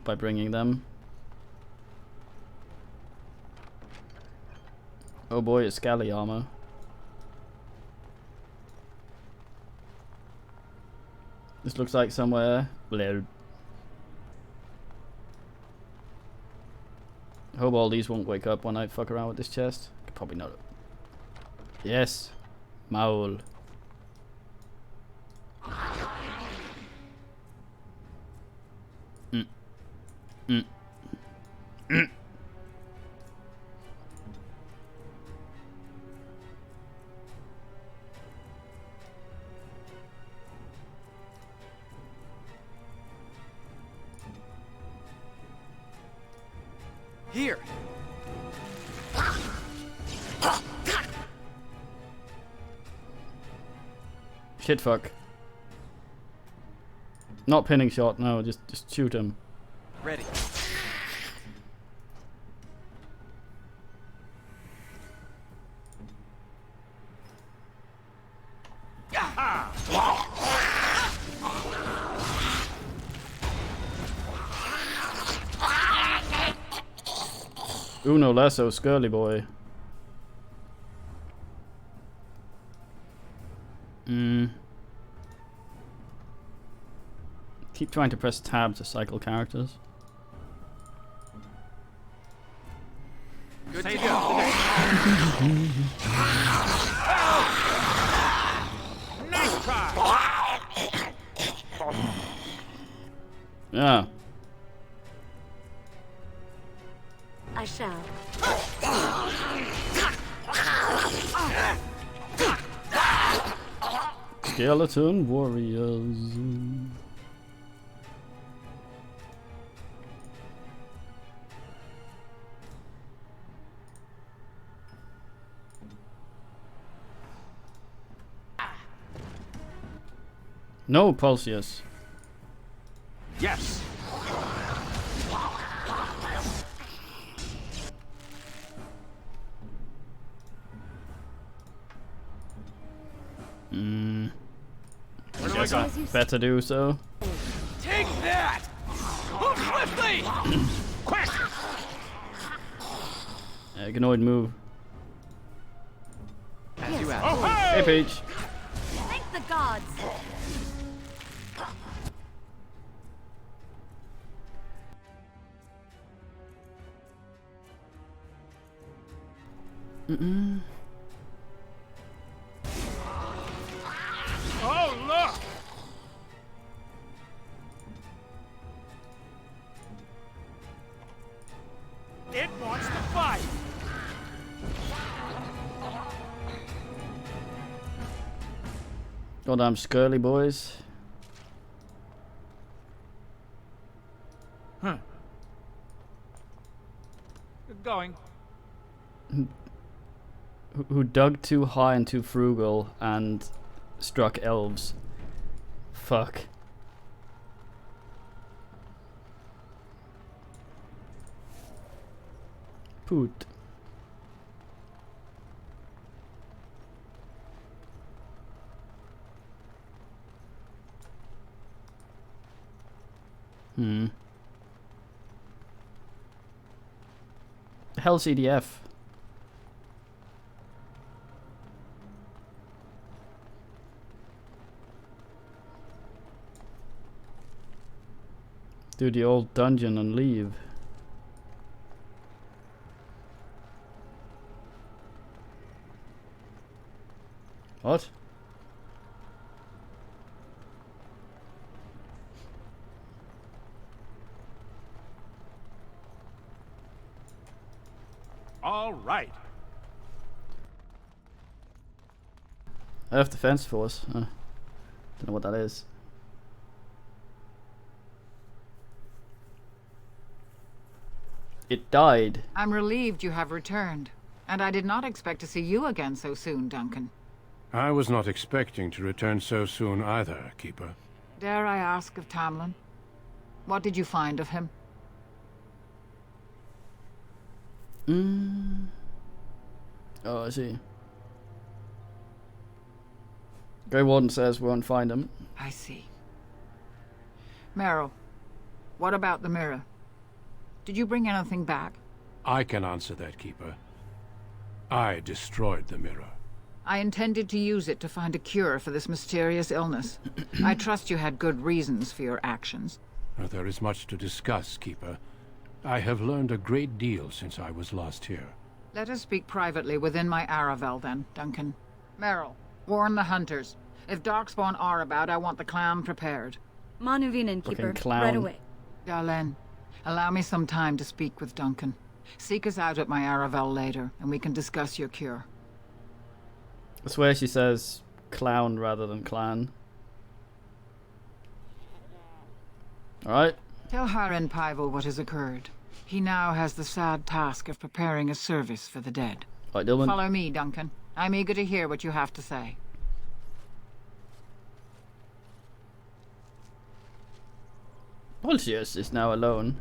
Speaker 1: by bringing them. Oh boy, it's Scally armor. This looks like somewhere. Blue. Hope all these won't wake up when I fuck around with this chest. Probably not. Yes. Maul.
Speaker 9: Here.
Speaker 1: Shit fuck. Not pinning shot, no, just shoot him.
Speaker 9: Ready.
Speaker 1: Uno Lesso, Skirly boy. Keep trying to press tab to cycle characters.
Speaker 4: Good to go. Nice try.
Speaker 1: Yeah.
Speaker 18: I shall.
Speaker 1: Skeleton warriors. No, Pulsius.
Speaker 4: Yes.
Speaker 1: I guess I better do so.
Speaker 4: Take that! Move swiftly! Quick!
Speaker 1: You can always move.
Speaker 4: As you
Speaker 1: asked. Hey, Peach.
Speaker 18: Thank the gods.
Speaker 4: Oh, look! It wants to fight.
Speaker 1: Goddamn Skirly boys.
Speaker 4: Huh. Good going.
Speaker 1: Who dug too high and too frugal and struck elves. Fuck. Poot. Hell CDF. Do the old dungeon and leave. What?
Speaker 4: All right.
Speaker 1: Earth Defense Force. Don't know what that is. It died.
Speaker 10: I'm relieved you have returned. And I did not expect to see you again so soon, Duncan.
Speaker 2: I was not expecting to return so soon either, Keeper.
Speaker 10: Dare I ask of Tamlin? What did you find of him?
Speaker 1: Oh, I see. Grey Warden says we won't find him.
Speaker 10: I see. Meryl, what about the mirror? Did you bring anything back?
Speaker 2: I can answer that, Keeper. I destroyed the mirror.
Speaker 10: I intended to use it to find a cure for this mysterious illness. I trust you had good reasons for your actions.
Speaker 2: There is much to discuss, Keeper. I have learned a great deal since I was last here.
Speaker 10: Let us speak privately within my Aravel, then, Duncan. Meryl, warn the hunters. If Darkspawn are about, I want the clan prepared.
Speaker 18: Manuvinen, Keeper.
Speaker 1: Clown.
Speaker 18: Right away.
Speaker 10: Darlene, allow me some time to speak with Duncan. Seek us out at my Aravel later, and we can discuss your cure.
Speaker 1: I swear she says clown rather than clan. Alright.
Speaker 10: Tell Haren Pyvel what has occurred. He now has the sad task of preparing a service for the dead.
Speaker 1: Right, Dylan.
Speaker 10: Follow me, Duncan. I'm eager to hear what you have to say.
Speaker 1: Pulsius is now alone.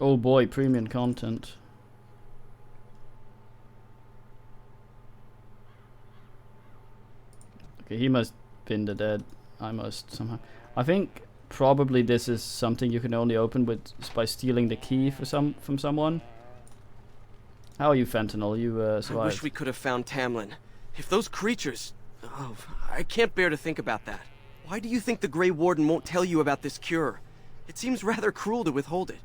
Speaker 1: Oh boy, premium content. Okay, he must been the dead. I must somehow. I think probably this is something you can only open with by stealing the key from someone. How are you, Fentanyl? You survived.
Speaker 9: I wish we could have found Tamlin. If those creatures... Oh, I can't bear to think about that. Why do you think the Grey Warden won't tell you about this cure? It seems rather cruel to withhold it.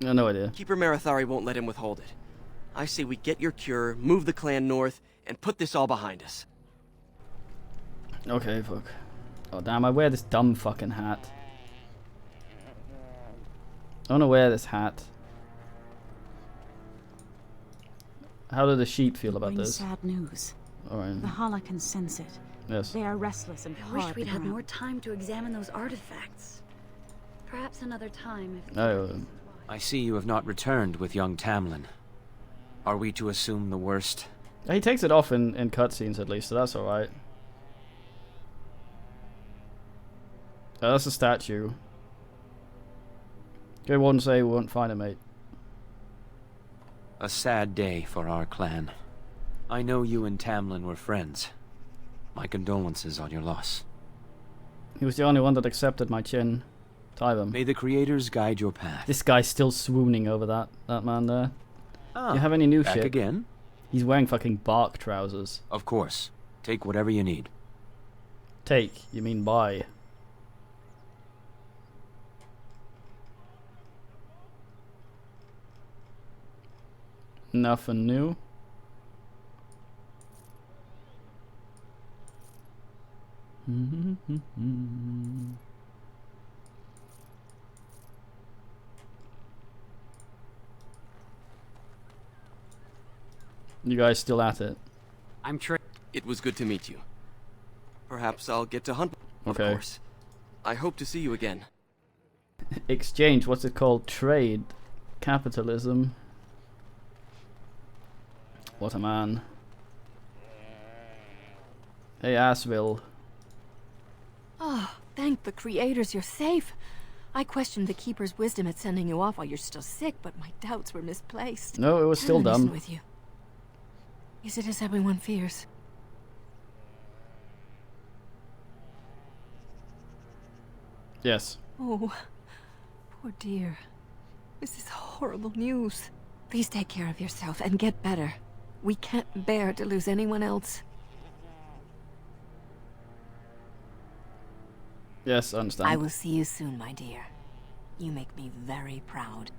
Speaker 1: No idea.
Speaker 9: Keeper Marathari won't let him withhold it. I say we get your cure, move the clan north, and put this all behind us.
Speaker 1: Okay, fuck. Oh damn, I wear this dumb fucking hat. I wanna wear this hat. How do the sheep feel about this?
Speaker 16: Sad news.
Speaker 1: Alright.
Speaker 16: The Hala can sense it.
Speaker 1: Yes.
Speaker 16: They are restless and
Speaker 18: I wish
Speaker 16: hard
Speaker 18: we'd
Speaker 16: to
Speaker 18: had
Speaker 16: ground.
Speaker 18: more time to examine those artifacts. Perhaps another time if...
Speaker 1: Oh.
Speaker 15: I see you have not returned with young Tamlin. Are we to assume the worst?
Speaker 1: He takes it off in cutscenes at least, so that's alright. Oh, that's a statue. Grey Warden say we won't find it, mate.
Speaker 15: A sad day for our clan. I know you and Tamlin were friends. My condolences on your loss.
Speaker 1: He was the only one that accepted my chin. Tyvum.
Speaker 15: May the creators guide your path.
Speaker 1: This guy's still swooning over that man there.
Speaker 15: Ah,
Speaker 1: Do you have any new
Speaker 15: back
Speaker 1: shit?
Speaker 15: again?
Speaker 1: He's wearing fucking bark trousers.
Speaker 15: Of course. Take whatever you need.
Speaker 1: Take? You mean buy? Nothing new. You guys still at it?
Speaker 14: I'm sure.
Speaker 9: It was good to meet you. Perhaps I'll get to hunt.
Speaker 1: Okay.
Speaker 9: Of course. I hope to see you again.
Speaker 1: Exchange, what's it called? Trade. Capitalism. What a man. Hey, Assville.
Speaker 17: Oh, thank the creators you're safe. I questioned the Keeper's wisdom at sending you off while you're still sick, but my doubts were misplaced.
Speaker 1: No, it was still
Speaker 17: Tamlin isn't
Speaker 1: dumb.
Speaker 17: with you. Is it as everyone fears?
Speaker 1: Yes.
Speaker 17: Oh, poor dear. This is horrible news. Please take care of yourself and get better. We can't bear to lose anyone else.
Speaker 1: Yes, I understand.
Speaker 17: I will see you soon, my dear. You make me very proud.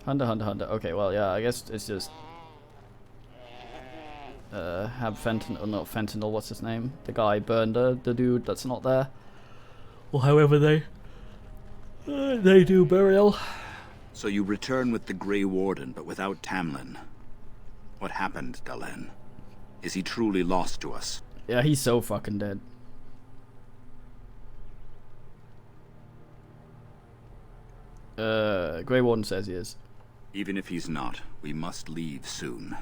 Speaker 1: Hunter. Okay, well, yeah, I guess it's just... have fentanyl, or not fentanyl, what's his name? The guy burned the dude that's not there. Or however they do burial.
Speaker 13: So you return with the Grey Warden, but without Tamlin. What happened, Dalen? Is he truly lost to us?
Speaker 1: Yeah, he's so fucking dead. Grey Warden says he is.
Speaker 13: Even if he's not, we must leave soon.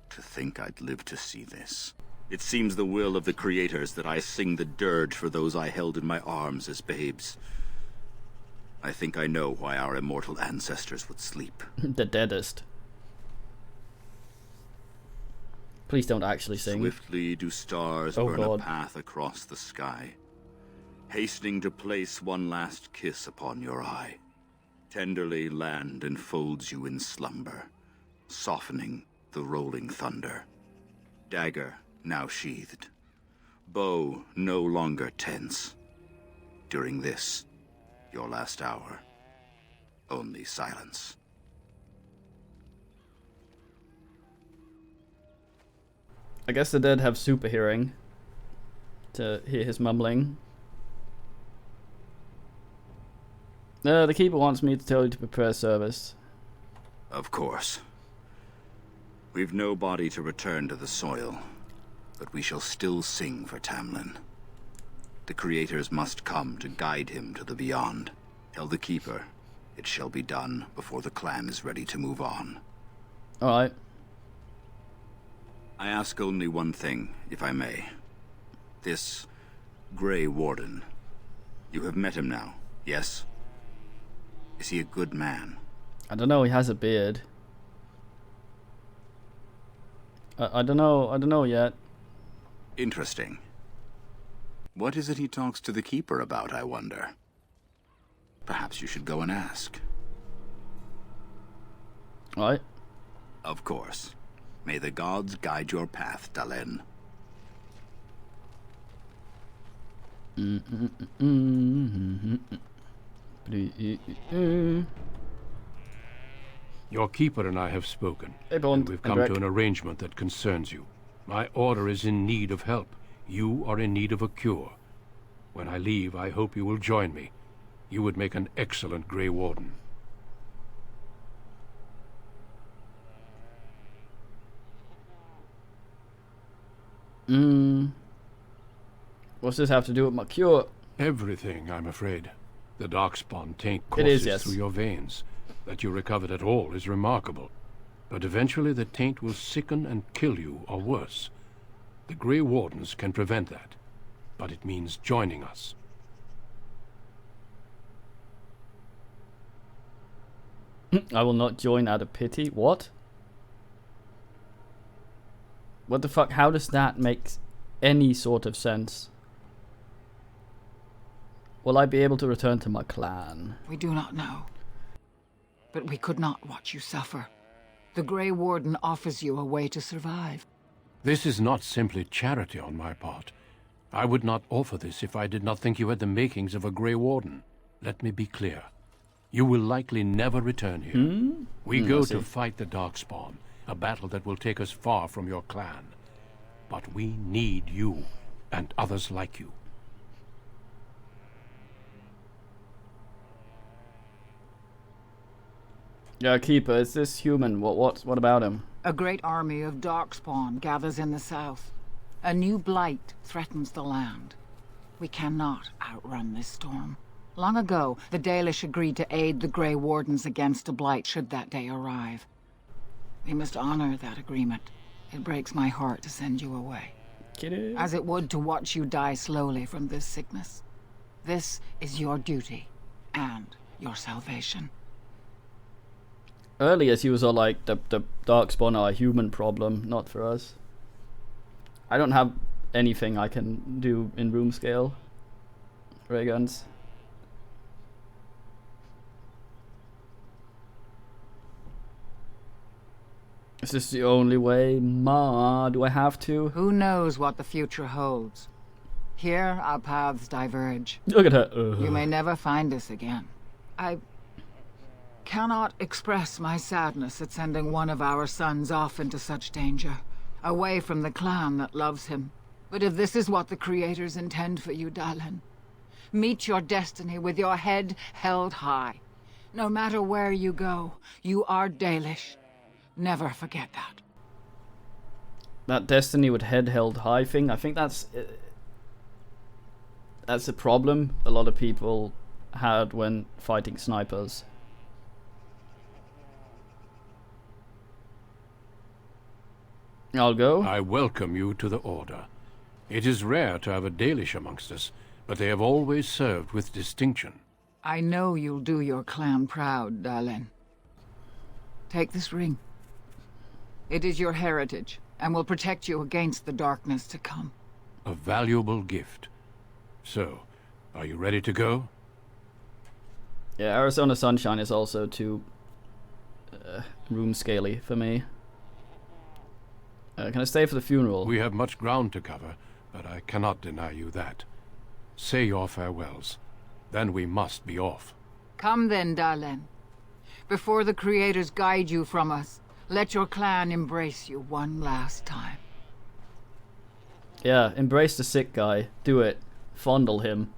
Speaker 13: To think I'd live to see this. It seems the will of the creators that I sing the dirge for those I held in my arms as babes. I think I know why our immortal ancestors would sleep.
Speaker 1: The deadest. Please don't actually sing.
Speaker 13: Swiftly do stars burn a path across the sky, hastening to place one last kiss upon your eye. Tenderly land enfolds you in slumber, softening the rolling thunder. Dagger now sheathed, bow no longer tense. During this, your last hour, only silence.
Speaker 1: I guess the dead have super hearing to hear his mumbling. The Keeper wants me to tell you to prepare service.
Speaker 13: Of course. We've no body to return to the soil, but we shall still sing for Tamlin. The creators must come to guide him to the beyond. Tell the Keeper it shall be done before the clan is ready to move on.
Speaker 1: Alright.
Speaker 13: I ask only one thing, if I may. This Grey Warden. You have met him now, yes? Is he a good man?
Speaker 1: I don't know, he has a beard. I don't know yet.
Speaker 13: Interesting. What is it he talks to the Keeper about, I wonder? Perhaps you should go and ask.
Speaker 1: Right.
Speaker 13: Of course. May the gods guide your path, Dalen.
Speaker 2: Your keeper and I have spoken,
Speaker 1: Hey, Bond.
Speaker 2: and we've come to an arrangement that concerns you. My order is in need of help. You are in need of a cure. When I leave, I hope you will join me. You would make an excellent Grey Warden.
Speaker 1: What's this have to do with my cure?
Speaker 2: Everything, I'm afraid. The Darkspawn taint
Speaker 1: It
Speaker 2: courses
Speaker 1: is, yes.
Speaker 2: through your veins. That you recovered at all is remarkable. But eventually the taint will sicken and kill you, or worse. The Grey Wardens can prevent that. But it means joining us.
Speaker 1: I will not join out of pity. What? What the fuck? How does that make any sort of sense? Will I be able to return to my clan?
Speaker 10: We do not know. But we could not watch you suffer. The Grey Warden offers you a way to survive.
Speaker 2: This is not simply charity on my part. I would not offer this if I did not think you had the makings of a Grey Warden. Let me be clear. You will likely never return here. We go to fight the Darkspawn, a battle that will take us far from your clan. But we need you, and others like you.
Speaker 1: Yeah, Keeper, is this human? What about him?
Speaker 10: A great army of Darkspawn gathers in the south. A new blight threatens the land. We cannot outrun this storm. Long ago, the Dalish agreed to aid the Grey Wardens against a blight should that day arrive. We must honor that agreement. It breaks my heart to send you away. As it would to watch you die slowly from this sickness. This is your duty, and your salvation.
Speaker 1: Earlier, he was all like, the Darkspawn are a human problem, not for us. I don't have anything I can do in room scale. Ray guns. Is this the only way? Ma, do I have to?
Speaker 10: Who knows what the future holds? Here, our paths diverge.
Speaker 1: Look at her.
Speaker 10: You may never find us again. I cannot express my sadness at sending one of our sons off into such danger, away from the clan that loves him. But if this is what the Creators intend for you, Dalen, meet your destiny with your head held high. No matter where you go, you are Dalish. Never forget that.
Speaker 1: That destiny with head held high thing, I think that's a problem a lot of people had when fighting snipers. I'll go.
Speaker 2: I welcome you to the Order. It is rare to have a Dalish amongst us, but they have always served with distinction.
Speaker 10: I know you'll do your clan proud, Dalen. Take this ring. It is your heritage, and will protect you against the darkness to come.
Speaker 2: A valuable gift. So, are you ready to go?
Speaker 1: Yeah, Arizona Sunshine is also too room scaly for me. Can I stay for the funeral?
Speaker 2: We have much ground to cover, but I cannot deny you that. Say your farewells. Then we must be off.
Speaker 10: Come then, Dalen. Before the Creators guide you from us, let your clan embrace you one last time.
Speaker 1: Yeah, embrace the sick guy. Do it. Fondle him.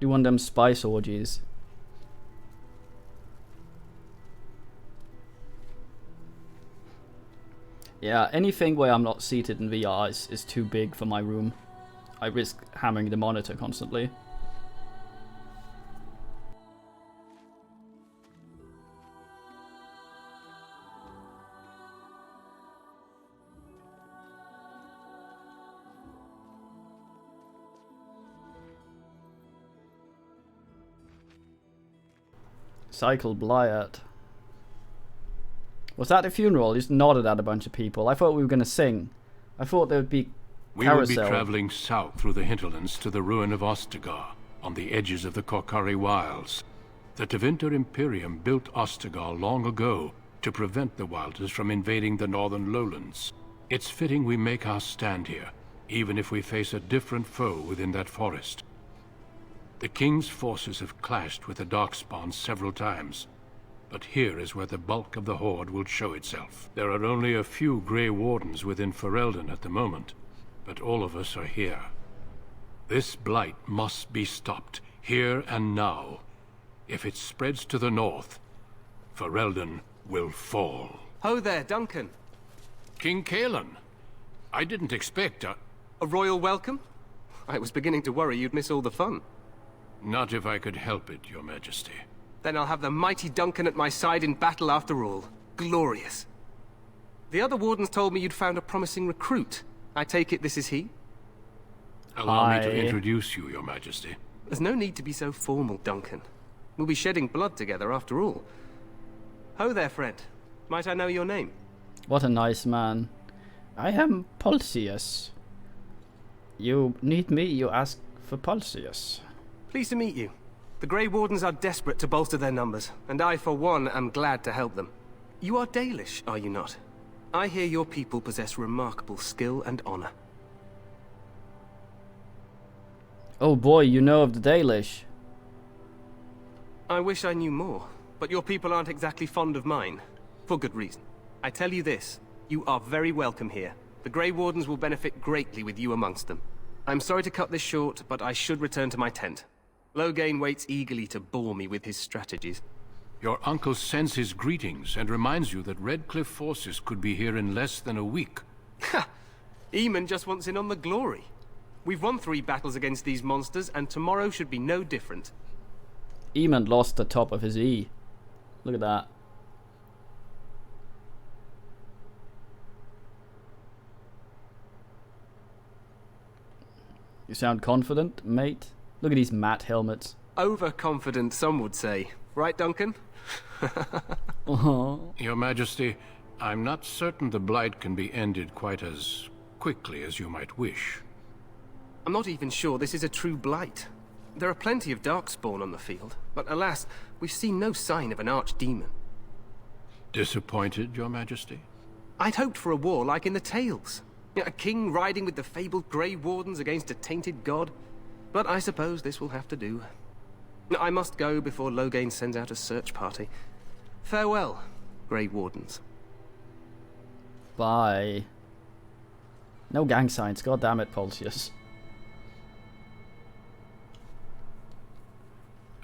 Speaker 1: Do one of them spice orgies. Yeah, anything where I'm not seated in VR is too big for my room. I risk hammering the monitor constantly. Cycle Blyat. Was that the funeral? He just nodded at a bunch of people. I thought we were going to sing. I thought there would be
Speaker 2: We will be traveling south through the hinterlands to the ruin of Ostagar, on the edges of the Korcari Wilds. The Tevinter Imperium built Ostagar long ago to prevent the Wilders from invading the northern lowlands. It's fitting we make our stand here, even if we face a different foe within that forest. The King's forces have clashed with the Darkspawn several times. but here is where the bulk of the Horde will show itself. There are only a few Grey Wardens within Ferelden at the moment, but all of us are here. This blight must be stopped, here and now. If it spreads to the north, Ferelden will fall.
Speaker 9: Ho there, Duncan.
Speaker 2: King Cailan, I didn't expect a
Speaker 9: royal welcome? I was beginning to worry you'd miss all the fun.
Speaker 2: Not if I could help it, Your Majesty.
Speaker 9: Then I'll have the mighty Duncan at my side in battle after all. Glorious. The other wardens told me you'd found a promising recruit. I take it this is he?
Speaker 2: Allow me to introduce you, Your Majesty.
Speaker 9: There's no need to be so formal, Duncan. We'll be shedding blood together after all. Ho there, friend. Might I know your name?
Speaker 1: What a nice man. I am Pulsius. You need me, you ask for Pulsius.
Speaker 9: Pleased to meet you. The Grey Wardens are desperate to bolster their numbers, and I, for one, am glad to help them. You are Dalish, are you not? I hear your people possess remarkable skill and honor.
Speaker 1: Oh boy, you know of the Dalish.
Speaker 9: I wish I knew more, but your people aren't exactly fond of mine. For good reason. I tell you this, you are very welcome here. The Grey Wardens will benefit greatly with you amongst them. I'm sorry to cut this short, but I should return to my tent. Loghain waits eagerly to bore me with his strategies.
Speaker 2: Your uncle sends his greetings and reminds you that Redcliffe forces could be here in less than a week.
Speaker 9: Ha! Eamon just wants in on the glory. We've won 3 battles against these monsters, and tomorrow should be no different.
Speaker 1: Eamon lost the top of his E. Look at that. You sound confident, mate? Look at these matte helmets.
Speaker 9: Overconfident, some would say. Right, Duncan?
Speaker 2: Your Majesty, I'm not certain the Blight can be ended quite as quickly as you might wish.
Speaker 9: I'm not even sure this is a true blight. There are plenty of Darkspawn on the field, but alas, we've seen no sign of an archdemon.
Speaker 2: Disappointed, Your Majesty?
Speaker 9: I'd hoped for a war like in the tales. A king riding with the fabled Grey Wardens against a tainted god. But I suppose this will have to do. I must go before Loghain sends out a search party. Farewell, Grey Wardens.
Speaker 1: Bye. No gang signs, god damn it, Pulsius.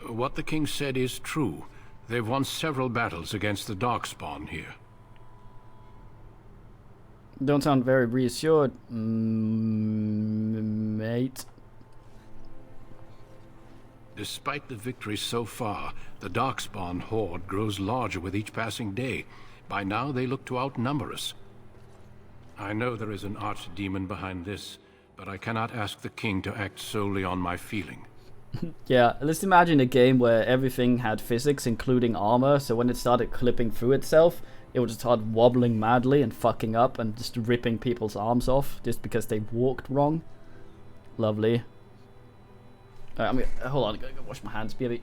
Speaker 2: What the king said is true. They've won several battles against the Darkspawn here.
Speaker 1: Don't sound very reassured, mate.
Speaker 2: Despite the victories so far, the Darkspawn horde grows larger with each passing day. By now, they look to outnumber us. I know there is an archdemon behind this, but I cannot ask the king to act solely on my feeling.
Speaker 1: Yeah, let's imagine a game where everything had physics, including armor, so when it started clipping through itself, it would start wobbling madly and fucking up and just ripping people's arms off just because they walked wrong. Lovely. I'm gonna, hold on, I gotta go wash my hands, baby.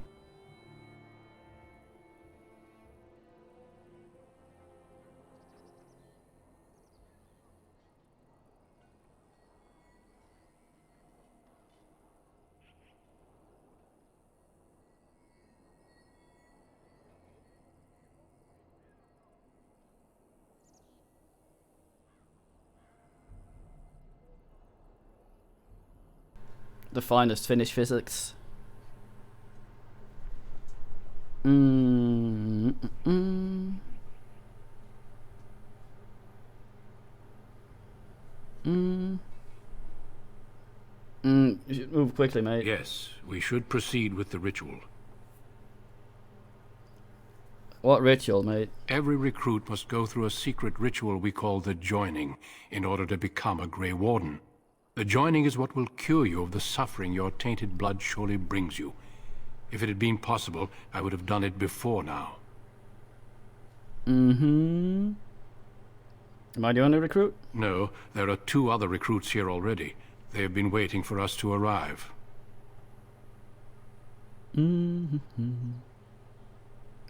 Speaker 1: The finest Finnish physics. Move quickly, mate.
Speaker 2: Yes, we should proceed with the ritual.
Speaker 1: What ritual, mate?
Speaker 2: Every recruit must go through a secret ritual we call the Joining in order to become a Grey Warden. The Joining is what will cure you of the suffering your tainted blood surely brings you. If it had been possible, I would have done it before now.
Speaker 1: Am I the only recruit?
Speaker 2: No, there are 2 other recruits here already. They have been waiting for us to arrive.
Speaker 1: Why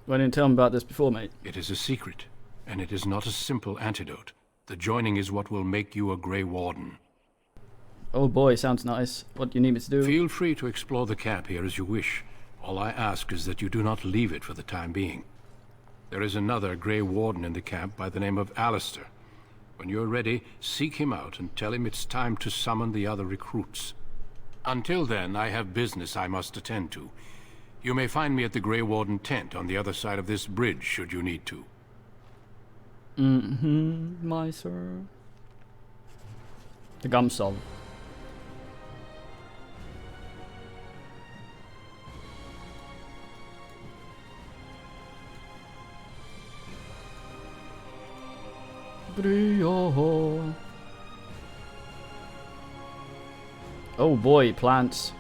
Speaker 1: didn't you tell me about this before, mate?
Speaker 2: It is a secret, and it is not a simple antidote. The Joining is what will make you a Grey Warden.
Speaker 1: Oh boy, sounds nice. What do you need me to do?
Speaker 2: Feel free to explore the camp here as you wish. All I ask is that you do not leave it for the time being. There is another Grey Warden in the camp by the name of Alistair. When you're ready, seek him out and tell him it's time to summon the other recruits. Until then, I have business I must attend to. You may find me at the Grey Warden tent on the other side of this bridge, should you need to.
Speaker 1: My sir. The Gumsol. Brio. Oh boy, plants.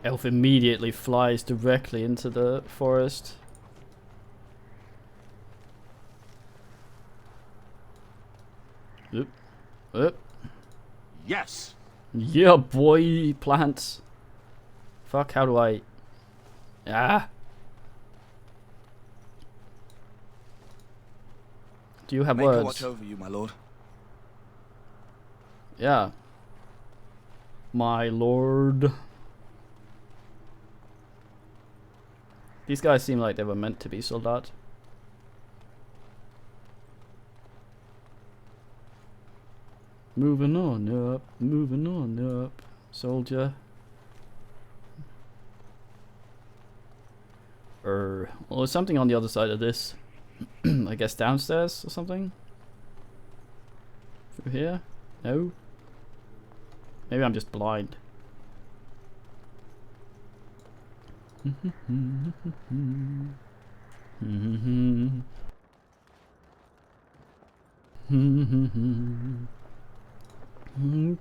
Speaker 1: Elf immediately flies directly into the forest. Oop. Oop.
Speaker 3: Yes.
Speaker 1: Yeah, boy, plants. Fuck, how do I... Ah. Do you have
Speaker 19: Make
Speaker 1: words?
Speaker 19: a watch over you, my lord.
Speaker 1: Yeah. My lord. These guys seem like they were meant to be soldat. Moving on up, moving on up, soldier. Well, there's something on the other side of this. I guess downstairs or something? Through here? No? Maybe I'm just blind.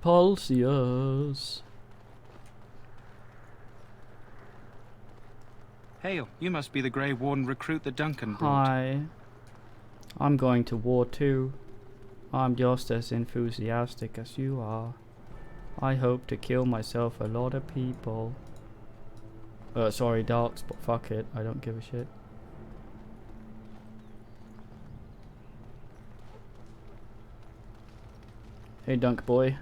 Speaker 1: Pulsius.
Speaker 6: Hail, you must be the Grey Warden recruit that Duncan brought.
Speaker 1: Hi. I'm going to war too. I'm just as enthusiastic as you are. I hope to kill myself a lot of people. Sorry, Darks, but fuck it. I don't give a shit. Hey, Dunk boy.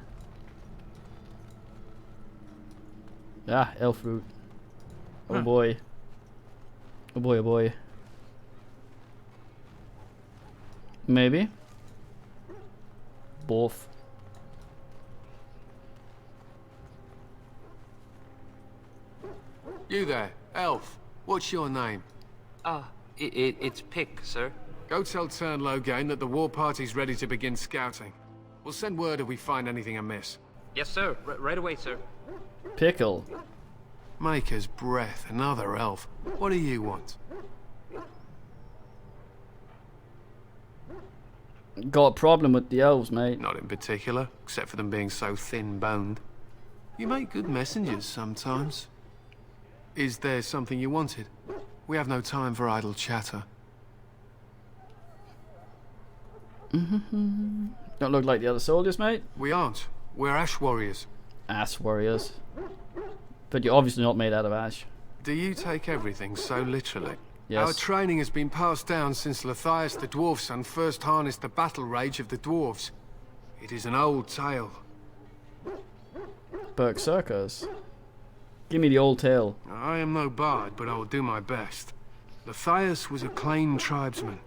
Speaker 1: Ah, elf root. Oh boy. Oh boy, oh boy. Maybe. Both.
Speaker 20: You there, elf. What's your name?
Speaker 21: It's Pick, sir.
Speaker 20: Go tell Turn Logain that the war party's ready to begin scouting. We'll send word if we find anything amiss.
Speaker 21: Yes, sir. Right away, sir.
Speaker 1: Pickle.
Speaker 20: Maker's breath, another elf. What do you want?
Speaker 1: Got a problem with the elves, mate.
Speaker 20: Not in particular, except for them being so thin-boned. You make good messengers sometimes. Is there something you wanted? We have no time for idle chatter.
Speaker 1: Don't look like the other soldiers, mate.
Speaker 20: We aren't. We're ash warriors.
Speaker 1: Ass warriors. But you're obviously not made out of ash.
Speaker 20: Do you take everything so literally?
Speaker 1: Yes.
Speaker 20: Our training has been passed down since Lathias the Dwarf Son first harnessed the battle rage of the dwarves. It is an old tale.
Speaker 1: Berserkers. Give me the old tale.
Speaker 20: I am no bard, but I will do my best. Lathias was a claimed tribesman.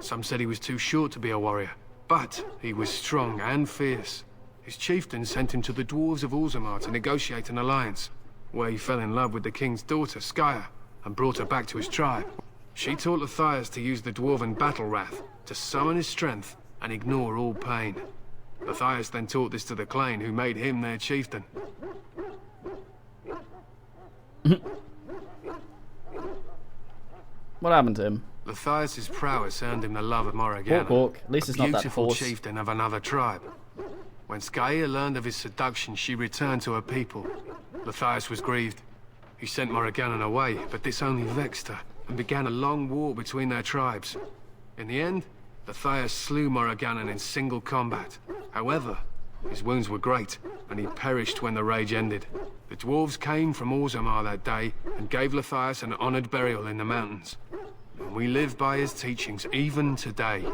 Speaker 20: Some said he was too short to be a warrior, but he was strong and fierce. His chieftain sent him to the dwarves of Orzammar to negotiate an alliance, where he fell in love with the king's daughter, Skya, and brought her back to his tribe. She taught Lathias to use the dwarven battle wrath to summon his strength and ignore all pain. Lathias then taught this to the Clane, who made him their chieftain.
Speaker 1: What happened to him?
Speaker 20: Lathias' prowess earned him the love of Morriganna,
Speaker 1: Hawk. At least it's not that
Speaker 20: beautiful
Speaker 1: horse.
Speaker 20: chieftain of another tribe. When Skya learned of his seduction, she returned to her people. Lathias was grieved. He sent Morriganna away, but this only vexed her, and began a long war between their tribes. In the end, Lathias slew Morriganna in single combat. However, his wounds were great, and he perished when the rage ended. The dwarves came from Orzammar that day, and gave Lathias an honored burial in the mountains. And we live by his teachings, even today.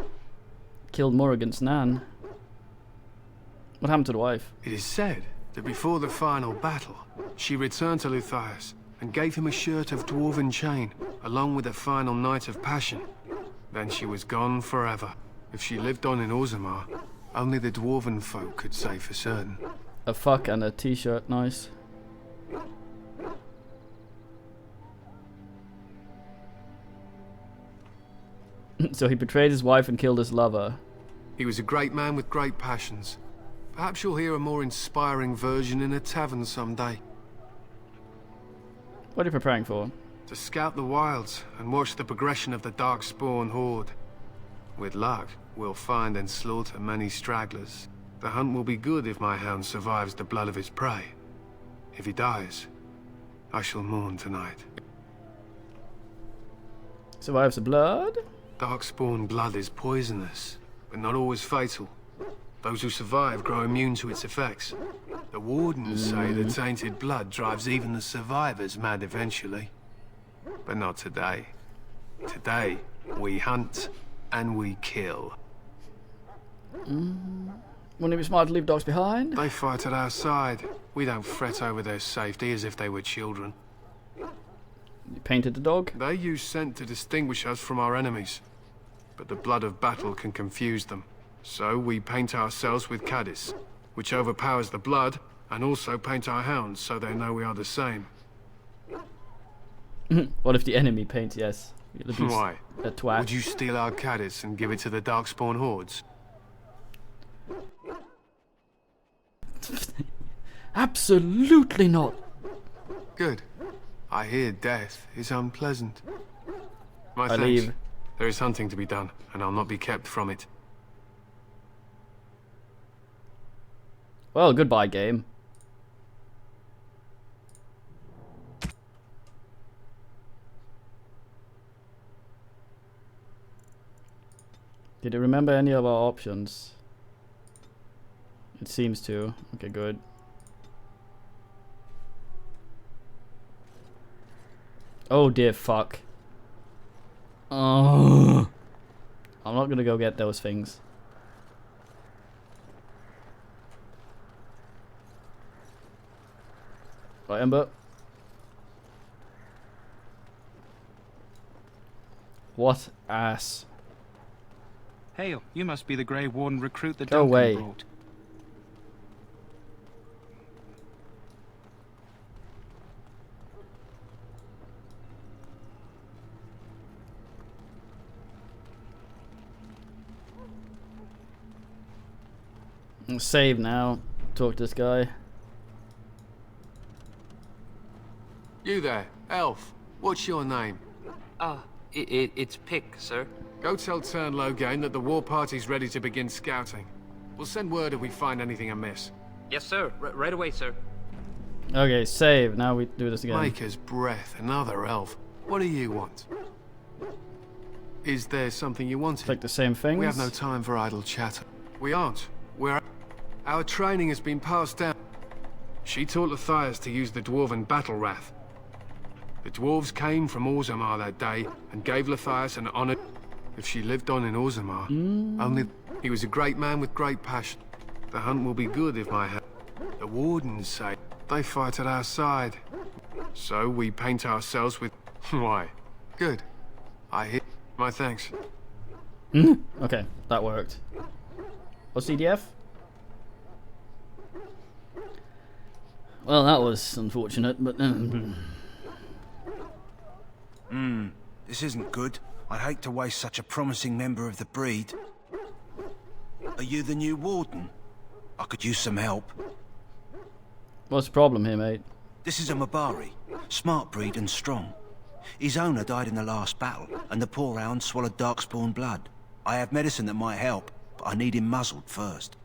Speaker 1: Killed Morrigan's nan. What happened to the wife?
Speaker 20: It is said that before the final battle, she returned to Luthias and gave him a shirt of dwarven chain, along with a final night of passion. Then she was gone forever. If she lived on in Orzammar, only the dwarven folk could say for certain.
Speaker 1: A fuck and a t-shirt, nice. So he betrayed his wife and killed his lover.
Speaker 20: He was a great man with great passions. Perhaps you'll hear a more inspiring version in a tavern someday.
Speaker 1: What are you preparing for?
Speaker 20: To scout the wilds and watch the progression of the Darkspawn horde. With luck, we'll find and slaughter many stragglers. The hunt will be good if my hound survives the blood of his prey. If he dies, I shall mourn tonight.
Speaker 1: Survives the blood?
Speaker 20: Darkspawn blood is poisonous, but not always fatal. Those who survive grow immune to its effects. The wardens say the tainted blood drives even the survivors mad eventually. But not today. Today, we hunt and we kill.
Speaker 1: Wouldn't it be smart to leave dogs behind?
Speaker 20: They fight at our side. We don't fret over their safety as if they were children.
Speaker 1: You painted the dog?
Speaker 20: They use scent to distinguish us from our enemies. But the blood of battle can confuse them. So we paint ourselves with Caddis, which overpowers the blood, and also paint our hounds so they know we are the same.
Speaker 1: What if the enemy paints? Yes.
Speaker 20: Why?
Speaker 1: A twat.
Speaker 20: Would you steal our Caddis and give it to the Darkspawn hordes?
Speaker 1: Absolutely not.
Speaker 20: Good. I hear death is unpleasant. My
Speaker 1: I
Speaker 20: thanks.
Speaker 1: leave.
Speaker 20: There is hunting to be done, and I'll not be kept from it.
Speaker 1: Well, goodbye, game. Did it remember any of our options? It seems to. Okay, good. Oh dear fuck. Oh. I'm not gonna go get those things. Right, Ember. What ass.
Speaker 19: Hail, you must be the Grey Warden recruit that
Speaker 1: Go
Speaker 19: Duncan
Speaker 1: away.
Speaker 19: brought.
Speaker 1: Save now. Talk to this guy.
Speaker 20: You there, elf. What's your name?
Speaker 21: It's Pick, sir.
Speaker 20: Go tell Turn Logain that the war party's ready to begin scouting. We'll send word if we find anything amiss.
Speaker 21: Yes, sir. Right away, sir.
Speaker 1: Okay, save. Now we do this again.
Speaker 20: Maker's breath, another elf. What do you want? Is there something you wanted?
Speaker 1: Like the same things?
Speaker 20: We have no time for idle chatter. We aren't. Our training has been passed down. She taught Luthias to use the Dwarven Battle Wrath. The dwarves came from Orzammar that day and gave Luthias an honor. If she lived on in Orzammar, only he was a great man with great passion. The hunt will be good if my the wardens say they fight at our side. So we paint ourselves with why? Good. I hear my thanks.
Speaker 1: Okay, that worked. What's CDF? Well, that was unfortunate, but
Speaker 22: This isn't good. I'd hate to waste such a promising member of the breed. Are you the new warden? I could use some help.
Speaker 1: What's the problem here, mate?
Speaker 22: This is a Mabari. Smart breed and strong. His owner died in the last battle, and the poor hound swallowed Darkspawn blood. I have medicine that might help, but I need him muzzled first.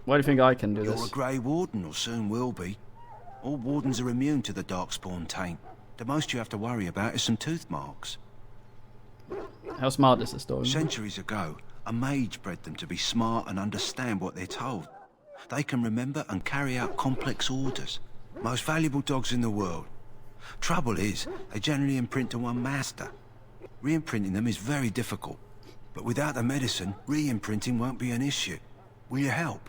Speaker 1: Why do you think I can do
Speaker 22: You're
Speaker 1: this?
Speaker 22: a Grey Warden, or soon will be. All wardens are immune to the Darkspawn taint. The most you have to worry about is some tooth marks.
Speaker 1: How smart is this dog?
Speaker 22: Centuries ago, a mage bred them to be smart and understand what they're told. They can remember and carry out complex orders. Most valuable dogs in the world. Trouble is, they generally imprint to one master. Re-imprinting them is very difficult. But without the medicine, re-imprinting won't be an issue. Will you help?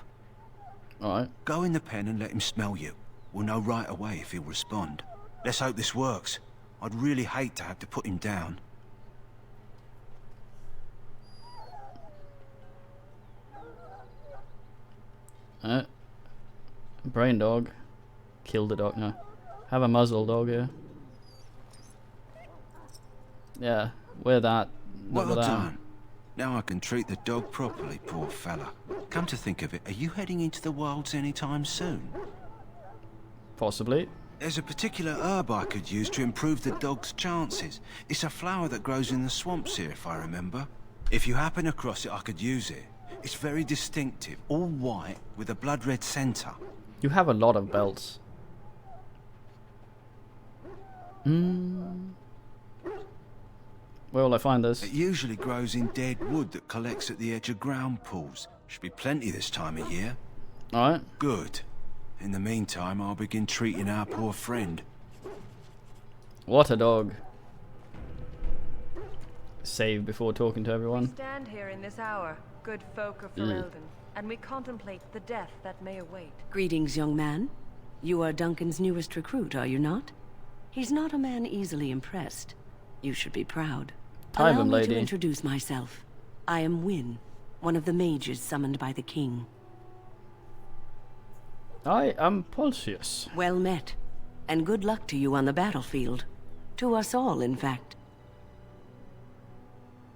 Speaker 1: Alright.
Speaker 22: Go in the pen and let him smell you. We'll know right away if he'll respond. Let's hope this works. I'd really hate to have to put him down.
Speaker 1: Brain dog. Kill the dog now. Have a muzzle dog here. Yeah, wear that.
Speaker 22: Well
Speaker 1: with that.
Speaker 22: done. Now I can treat the dog properly, poor fella. Come to think of it, are you heading into the wilds anytime soon?
Speaker 1: Possibly.
Speaker 22: There's a particular herb I could use to improve the dog's chances. It's a flower that grows in the swamps here, if I remember. If you happen across it, I could use it. It's very distinctive, all white, with a blood-red centre.
Speaker 1: You have a lot of belts. Where will I find this?
Speaker 22: It usually grows in dead wood that collects at the edge of ground pools. Should be plenty this time of year.
Speaker 1: Alright.
Speaker 22: Good. In the meantime, I'll begin treating our poor friend.
Speaker 1: What a dog. Save before talking to everyone.
Speaker 11: We stand here in this hour, good folk of Ferelden, and we contemplate the death that may await.
Speaker 12: Greetings, young man. You are Duncan's newest recruit, are you not? He's not a man easily impressed. You should be proud.
Speaker 1: Time
Speaker 12: Allow
Speaker 1: him,
Speaker 12: me
Speaker 1: lady.
Speaker 12: to introduce myself. I am Wynne, one of the mages summoned by the king.
Speaker 1: I am Pulsius.
Speaker 12: Well met, and good luck to you on the battlefield. To us all, in fact.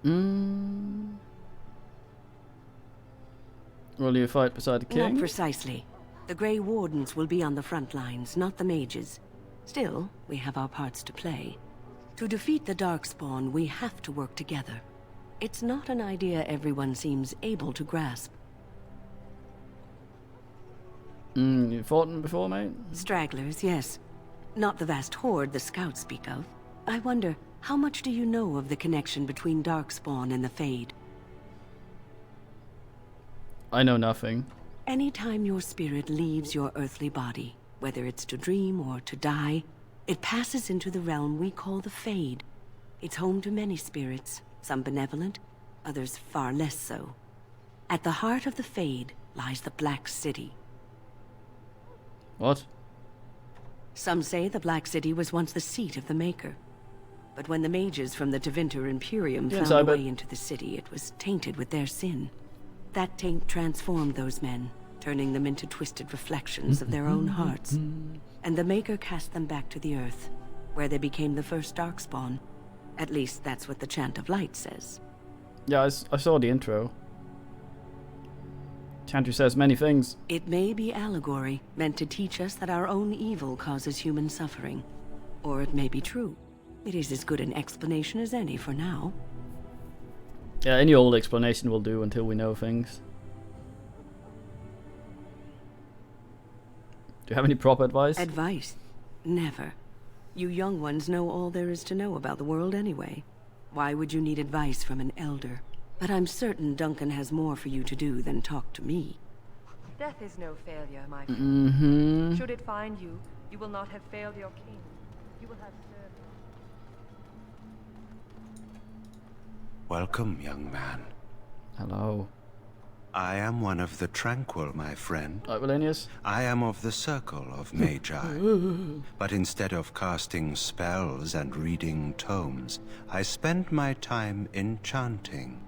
Speaker 1: Will you fight beside the king?
Speaker 12: Not precisely. The Grey Wardens will be on the front lines, not the mages. Still, we have our parts to play. To defeat the Darkspawn, we have to work together. It's not an idea everyone seems able to grasp.
Speaker 1: You fought them before, mate?
Speaker 12: Stragglers, yes. Not the vast horde the scouts speak of. I wonder, how much do you know of the connection between Darkspawn and the Fade?
Speaker 1: I know nothing.
Speaker 12: Anytime your spirit leaves your earthly body, whether it's to dream or to die, it passes into the realm we call the Fade. It's home to many spirits, some benevolent, others far less so. At the heart of the Fade lies the Black City.
Speaker 1: What?
Speaker 12: Some say the Black City was once the seat of the Maker. But when the mages from the Tevinter Imperium found a way into the city, it was tainted with their sin. That taint transformed those men, turning them into twisted reflections of their own hearts. And the Maker cast them back to the Earth, where they became the first Darkspawn. At least that's what the Chant of Light says.
Speaker 1: Yeah, I saw the intro. Chantry says many things.
Speaker 12: It may be allegory, meant to teach us that our own evil causes human suffering. Or it may be true. It is as good an explanation as any for now.
Speaker 1: Yeah, any old explanation will do until we know things. Do you have any proper advice?
Speaker 12: Advice? Never. You young ones know all there is to know about the world anyway. Why would you need advice from an elder? But I'm certain Duncan has more for you to do than talk to me.
Speaker 11: Death is no failure, my friend.
Speaker 1: Mm-hmm.
Speaker 11: Should it find you, you will not have failed your king. You will have served.
Speaker 22: Welcome, young man.
Speaker 1: Hello.
Speaker 22: I am one of the Tranquil, my friend.
Speaker 1: Valenius?
Speaker 22: I am of the Circle of Magi. But instead of casting spells and reading tomes, I spend my time enchanting.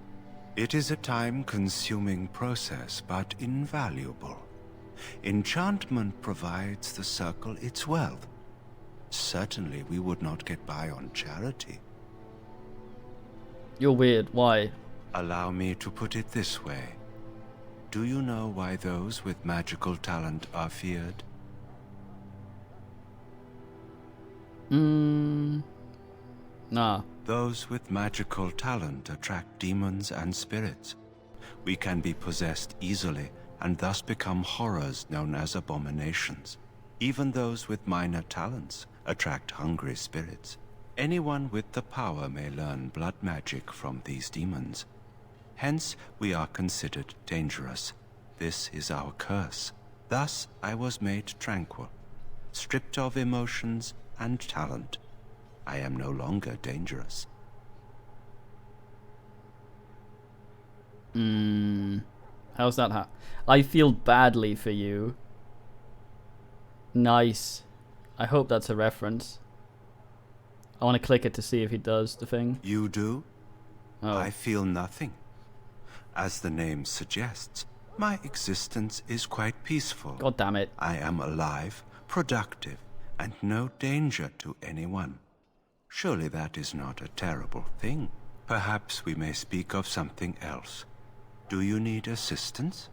Speaker 22: It is a time-consuming process, but invaluable. Enchantment provides the Circle its wealth. Certainly we would not get by on charity.
Speaker 1: You're weird. Why?
Speaker 22: Allow me to put it this way. Do you know why those with magical talent are feared?
Speaker 1: Nah.
Speaker 22: Those with magical talent attract demons and spirits. We can be possessed easily and thus become horrors known as abominations. Even those with minor talents attract hungry spirits. Anyone with the power may learn blood magic from these demons. Hence, we are considered dangerous. This is our curse. Thus, I was made tranquil, stripped of emotions and talent. I am no longer dangerous.
Speaker 1: How's that? I feel badly for you. Nice. I hope that's a reference. I want to click it to see if he does the thing.
Speaker 22: You do?
Speaker 1: Oh.
Speaker 22: I feel nothing. As the name suggests, my existence is quite peaceful.
Speaker 1: God damn it.
Speaker 22: I am alive, productive, and no danger to anyone. Surely that is not a terrible thing. Perhaps we may speak of something else. Do you need assistance?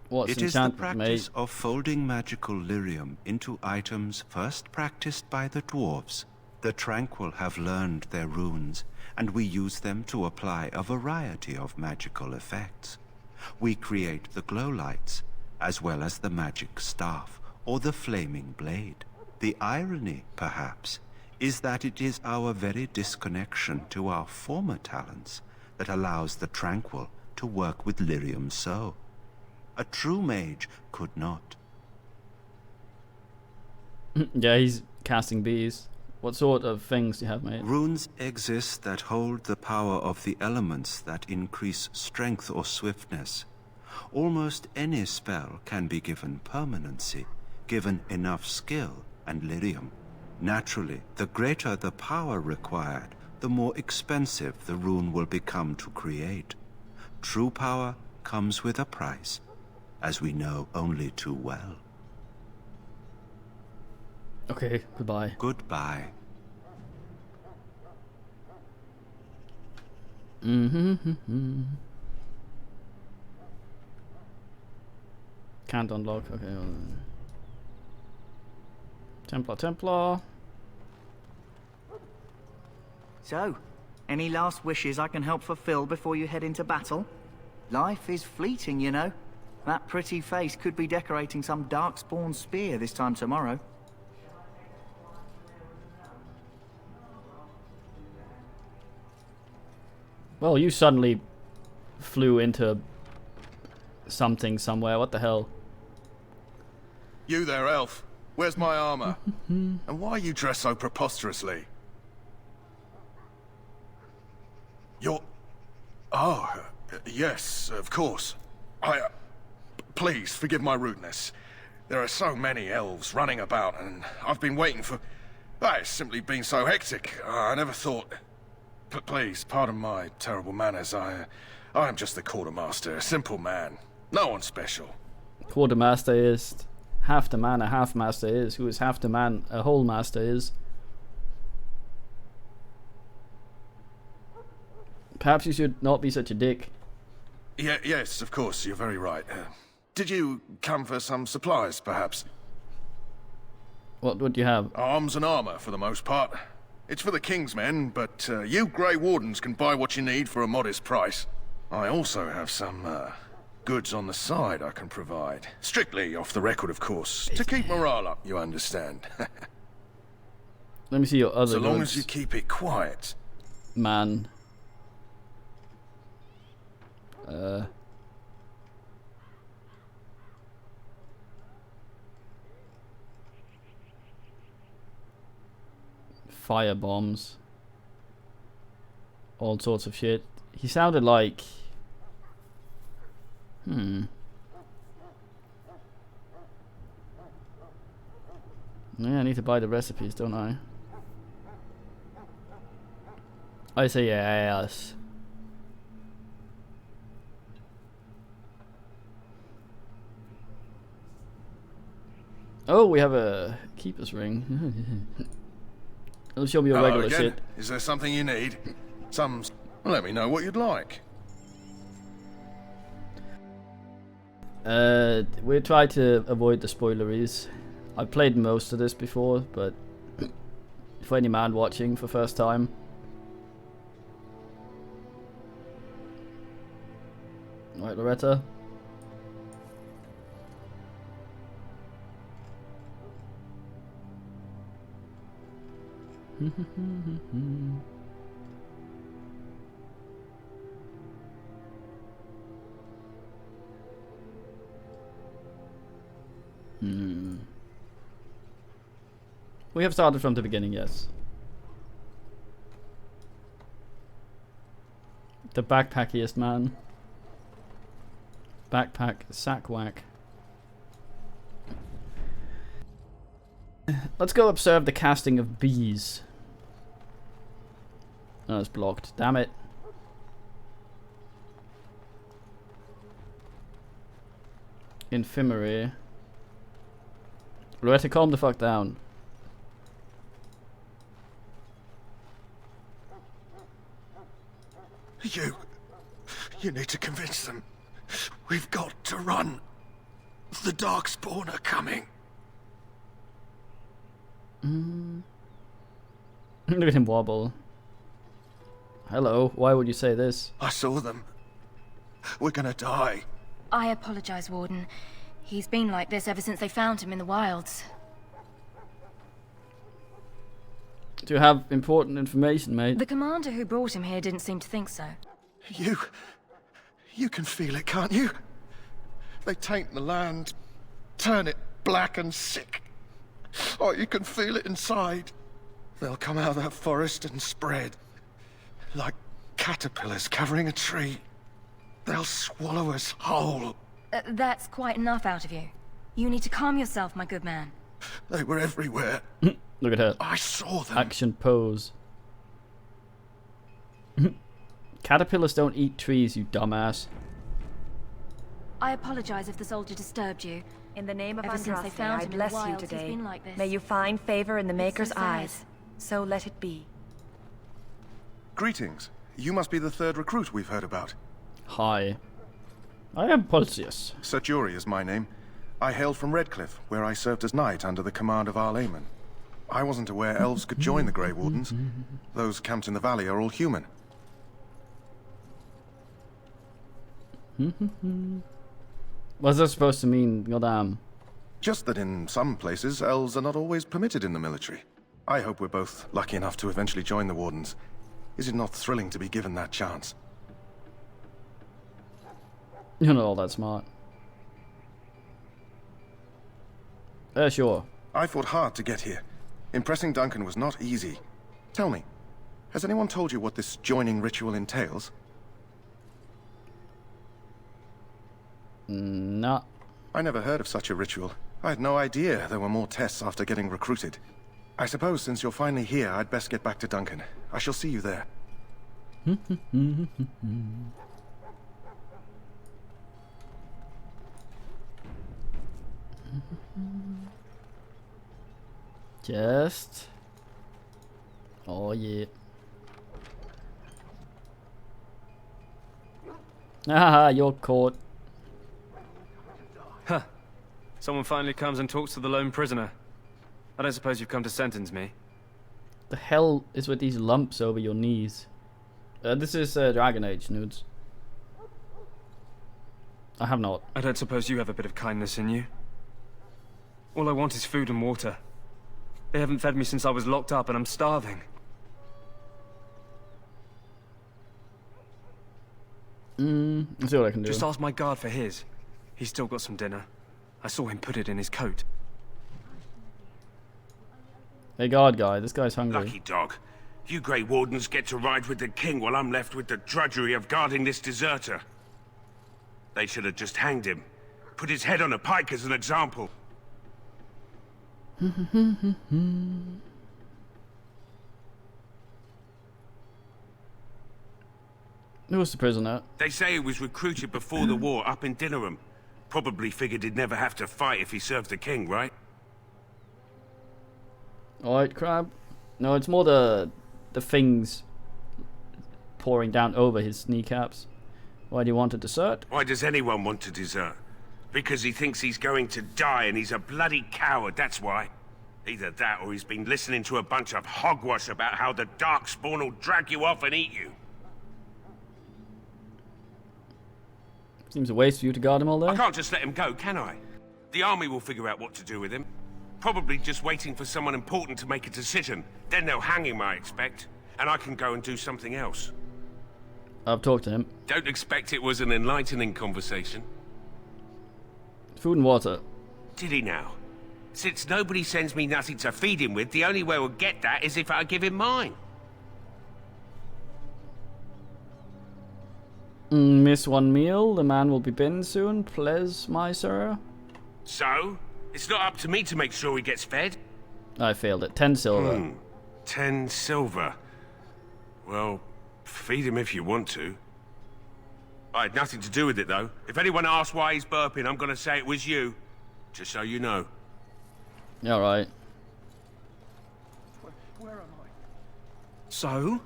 Speaker 1: What's
Speaker 22: it is the
Speaker 1: enchantment,
Speaker 22: practice
Speaker 1: mate?
Speaker 22: of folding magical lyrium into items first practiced by the dwarves. The Tranquil have learned their runes, and we use them to apply a variety of magical effects. We create the glow lights, as well as the magic staff, or the flaming blade. The irony, perhaps, is that it is our very disconnection to our former talents that allows the Tranquil to work with lyrium so. A true mage could not.
Speaker 1: Yeah, he's casting bees. What sort of things do you have, mate?
Speaker 22: Runes exist that hold the power of the elements that increase strength or swiftness. Almost any spell can be given permanency, given enough skill and lyrium. Naturally, the greater the power required, the more expensive the rune will become to create. True power comes with a price, as we know only too well.
Speaker 1: Okay, goodbye.
Speaker 22: Goodbye.
Speaker 1: Can't unlock. Okay. Templar.
Speaker 5: So, any last wishes I can help fulfill before you head into battle? Life is fleeting, you know. That pretty face could be decorating some darkspawn spear this time tomorrow.
Speaker 1: Well, you suddenly flew into something somewhere. What the hell?
Speaker 8: You there, elf. Where's my armor? And why are you dressed so preposterously? You're... Oh, yes, of course. Please, forgive my rudeness. There are so many elves running about, and I've been waiting for... It's simply been so hectic. I never thought... Please, pardon my terrible manners. I am just the quartermaster, a simple man. No one special.
Speaker 1: Quartermaster is half the man a half master is. Who is half the man a whole master is. Perhaps you should not be such a dick.
Speaker 8: Yes, of course, you're very right. Did you come for some supplies, perhaps?
Speaker 1: What would you have?
Speaker 8: Arms and armor, for the most part. It's for the King's men, but you Grey Wardens can buy what you need for a modest price. I also have some goods on the side I can provide. Strictly off the record, of course. To keep morale up, you understand.
Speaker 1: Let me see your other
Speaker 8: So long
Speaker 1: goods.
Speaker 8: as you keep it quiet.
Speaker 1: Man. Fire bombs. All sorts of shit. He sounded like... Yeah, I need to buy the recipes, don't I? I say yes. Oh, we have a keeper's ring. It'll show me your regular
Speaker 8: again.
Speaker 1: shit.
Speaker 8: Is there something you need? Let me know what you'd like.
Speaker 1: We try to avoid the spoileries. I've played most of this before, but for any man watching for first time. Right, Loretta. We have started from the beginning, yes. The backpackiest man. Backpack, sack whack. Let's go observe the casting of bees. Oh, it's blocked. Damn it. Infirmary. Loretta, calm the fuck down.
Speaker 8: You need to convince them. We've got to run. The Darkspawn are coming.
Speaker 1: Look at him wobble. Hello, why would you say this?
Speaker 8: I saw them. We're gonna die.
Speaker 4: I apologize, Warden. He's been like this ever since they found him in the wilds.
Speaker 1: Do you have important information, mate?
Speaker 4: The commander who brought him here didn't seem to think so.
Speaker 8: You can feel it, can't you? They taint the land, turn it black and sick. Oh, you can feel it inside. They'll come out of that forest and spread. Like caterpillars covering a tree. They'll swallow us whole.
Speaker 4: That's quite enough out of you. You need to calm yourself, my good man.
Speaker 8: They were everywhere.
Speaker 1: Look at her.
Speaker 8: I saw them.
Speaker 1: Action pose. Caterpillars don't eat trees, you dumbass.
Speaker 4: I apologize if the soldier disturbed you.
Speaker 11: In the name of
Speaker 4: Ever since they
Speaker 11: Andraste,
Speaker 4: found
Speaker 11: I
Speaker 4: him in
Speaker 11: bless
Speaker 4: the
Speaker 11: you
Speaker 4: wilds, he's
Speaker 11: today.
Speaker 4: been like this.
Speaker 11: May you find favor in the Maker's
Speaker 4: so sad.
Speaker 11: eyes. So let it be.
Speaker 8: Greetings. You must be the third recruit we've heard about.
Speaker 1: Hi. I am Pulsius.
Speaker 8: Sir Jury is my name. I hail from Redcliffe, where I served as knight under the command of Arl Aemon. I wasn't aware elves could join the Grey Wardens. Those camped in the valley are all human.
Speaker 1: What's that supposed to mean? Goddamn.
Speaker 8: Just that in some places, elves are not always permitted in the military. I hope we're both lucky enough to eventually join the Wardens. Is it not thrilling to be given that chance?
Speaker 1: You're not all that smart. Sure.
Speaker 8: I fought hard to get here. Impressing Duncan was not easy. Tell me, has anyone told you what this joining ritual entails?
Speaker 1: No.
Speaker 8: I never heard of such a ritual. I had no idea there were more tests after getting recruited. I suppose since you're finally here, I'd best get back to Duncan. I shall see you there.
Speaker 1: Just. Oh yeah. Ah, you're caught.
Speaker 7: Huh. Someone finally comes and talks to the lone prisoner. I don't suppose you've come to sentence me.
Speaker 1: The hell is with these lumps over your knees? This is Dragon Age nudes. I have not.
Speaker 7: I don't suppose you have a bit of kindness in you. All I want is food and water. They haven't fed me since I was locked up and I'm starving.
Speaker 1: Let's see what I can do.
Speaker 7: Just ask my guard for his. He's still got some dinner. I saw him put it in his coat.
Speaker 1: Hey guard guy, this guy's hungry.
Speaker 23: Lucky dog. You Grey Wardens get to ride with the king while I'm left with the drudgery of guarding this deserter. They should have just hanged him. Put his head on a pike as an example.
Speaker 1: Who was the prisoner?
Speaker 23: They say he was recruited before the war up in Dinnerham. Probably figured he'd never have to fight if he served the king, right?
Speaker 1: Alright, Crab. No, it's more the things pouring down over his kneecaps. Why do you want to desert?
Speaker 23: Why does anyone want to desert? Because he thinks he's going to die and he's a bloody coward, that's why. Either that or he's been listening to a bunch of hogwash about how the Darkspawn will drag you off and eat you.
Speaker 1: Seems a waste for you to guard him all day.
Speaker 23: I can't just let him go, can I? The army will figure out what to do with him. Probably just waiting for someone important to make a decision. Then they'll hang him, I expect. And I can go and do something else.
Speaker 1: I've talked to him.
Speaker 23: Don't expect it was an enlightening conversation.
Speaker 1: Food and water.
Speaker 23: Did he now? Since nobody sends me nothing to feed him with, the only way we'll get that is if I give him mine.
Speaker 1: Miss one meal. The man will be binned soon. Please, my sir.
Speaker 23: So? It's not up to me to make sure he gets fed?
Speaker 1: I failed it. 10 silver.
Speaker 23: 10 silver. Well, feed him if you want to. I had nothing to do with it, though. If anyone asks why he's burping, I'm gonna say it was you. Just so you know.
Speaker 1: Alright.
Speaker 7: Where am I? So?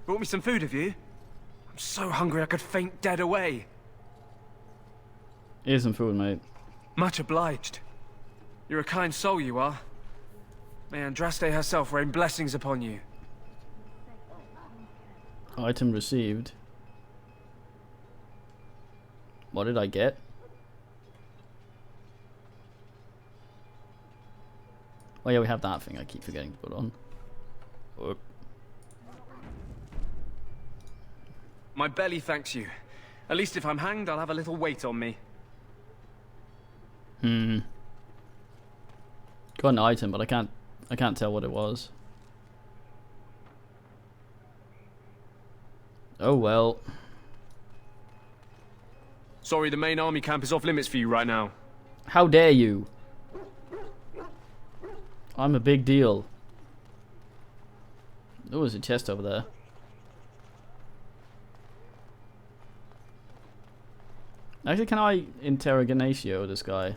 Speaker 7: Brought me some food, have you? I'm so hungry I could faint dead away.
Speaker 1: Here's some food, mate.
Speaker 7: Much obliged. You're a kind soul, you are. May Andraste herself rain blessings upon you.
Speaker 1: Item received. What did I get? Oh yeah, we have that thing I keep forgetting to put on. Whoop.
Speaker 7: My belly thanks you. At least if I'm hanged, I'll have a little weight on me.
Speaker 1: Got an item, but I can't tell what it was. Oh well.
Speaker 7: Sorry, the main army camp is off limits for you right now.
Speaker 1: How dare you? I'm a big deal. Oh, there's a chest over there. Actually, can I interrogatio this guy?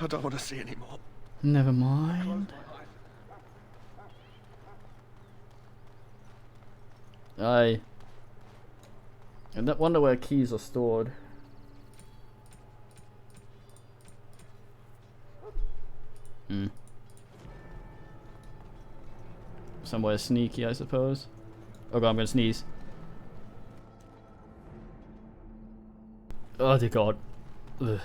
Speaker 8: I don't want to see anymore.
Speaker 1: Never mind. I wonder where keys are stored. Somewhere sneaky, I suppose. Oh god, I'm gonna sneeze. Oh dear god. Ugh.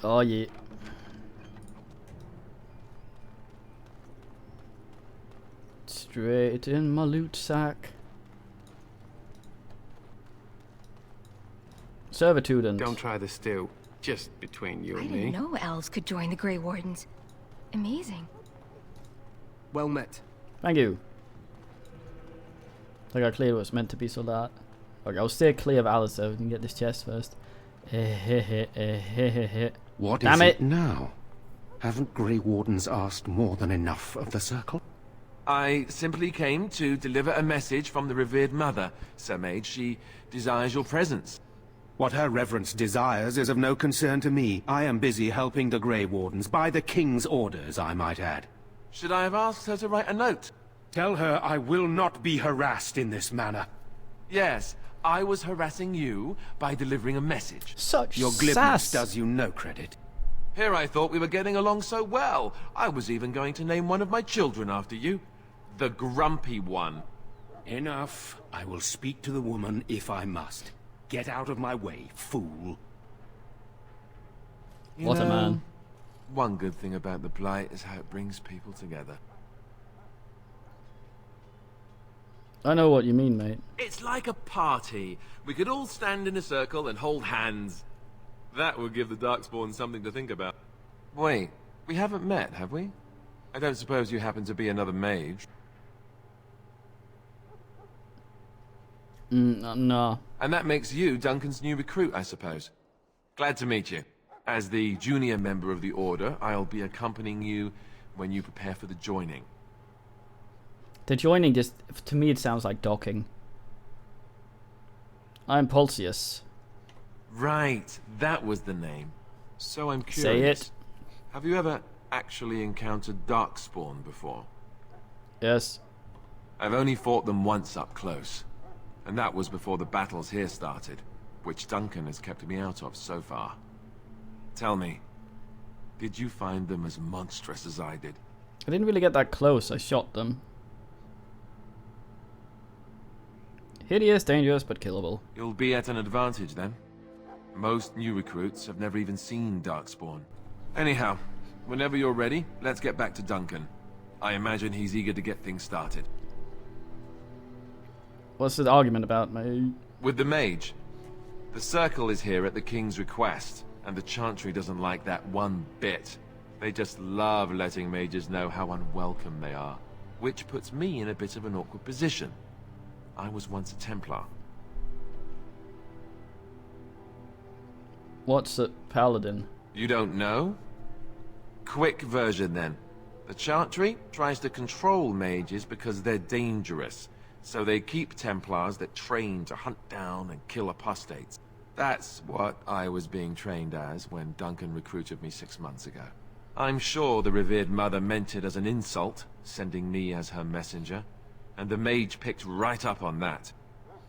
Speaker 1: Oh yeah. Straight in my loot sack. Servitude and...
Speaker 20: Don't try the stew. Just between you
Speaker 4: I
Speaker 20: and
Speaker 4: didn't
Speaker 20: me.
Speaker 4: know elves could join the Grey Wardens. Amazing.
Speaker 9: Well met.
Speaker 1: Thank you. I got clear what's meant to be so that. Okay, I'll stay clear of Alistair. We can get this chest first.
Speaker 15: What
Speaker 1: Damn
Speaker 15: is
Speaker 1: it
Speaker 15: it now? Haven't Grey Wardens asked more than enough of the Circle?
Speaker 3: I simply came to deliver a message from the revered mother, Sir Mage. She desires your presence.
Speaker 15: What her reverence desires is of no concern to me. I am busy helping the Grey Wardens, by the King's orders, I might add.
Speaker 3: Should I have asked her to write a note?
Speaker 15: Tell her I will not be harassed in this manner.
Speaker 3: Yes, I was harassing you by delivering a message.
Speaker 1: Such
Speaker 15: Your glibness does you no credit.
Speaker 3: Here I thought we were getting along so well. I was even going to name one of my children after you. The Grumpy One.
Speaker 15: Enough. I will speak to the woman if I must. Get out of my way, fool.
Speaker 1: What a man.
Speaker 3: One good thing about the Blight is how it brings people together.
Speaker 1: I know what you mean, mate.
Speaker 3: It's like a party. We could all stand in a circle and hold hands. That would give the Darkspawn something to think about. Wait, we haven't met, have we? I don't suppose you happen to be another mage?
Speaker 1: No.
Speaker 3: And that makes you Duncan's new recruit, I suppose. Glad to meet you. As the junior member of the Order, I'll be accompanying you when you prepare for the joining.
Speaker 1: The joining just, to me, it sounds like docking. I'm Pulsius.
Speaker 3: Right, that was the name. So I'm curious.
Speaker 1: Say it.
Speaker 3: Have you ever actually encountered Darkspawn before?
Speaker 1: Yes.
Speaker 3: I've only fought them once up close. And that was before the battles here started, which Duncan has kept me out of so far. Tell me, did you find them as monstrous as I did?
Speaker 1: I didn't really get that close. I shot them. Hideous, dangerous, but killable.
Speaker 3: You'll be at an advantage then. Most new recruits have never even seen Darkspawn. Anyhow, whenever you're ready, let's get back to Duncan. I imagine he's eager to get things started.
Speaker 1: What's the argument about, mate?
Speaker 3: With the mage. The Circle is here at the King's request, and the Chantry doesn't like that one bit. They just love letting mages know how unwelcome they are, which puts me in a bit of an awkward position. I was once a Templar.
Speaker 1: What's a paladin?
Speaker 3: You don't know? Quick version then. The Chantry tries to control mages because they're dangerous, so they keep Templars that train to hunt down and kill apostates. That's what I was being trained as when Duncan recruited me 6 months ago. I'm sure the revered mother meant it as an insult, sending me as her messenger, and the mage picked right up on that.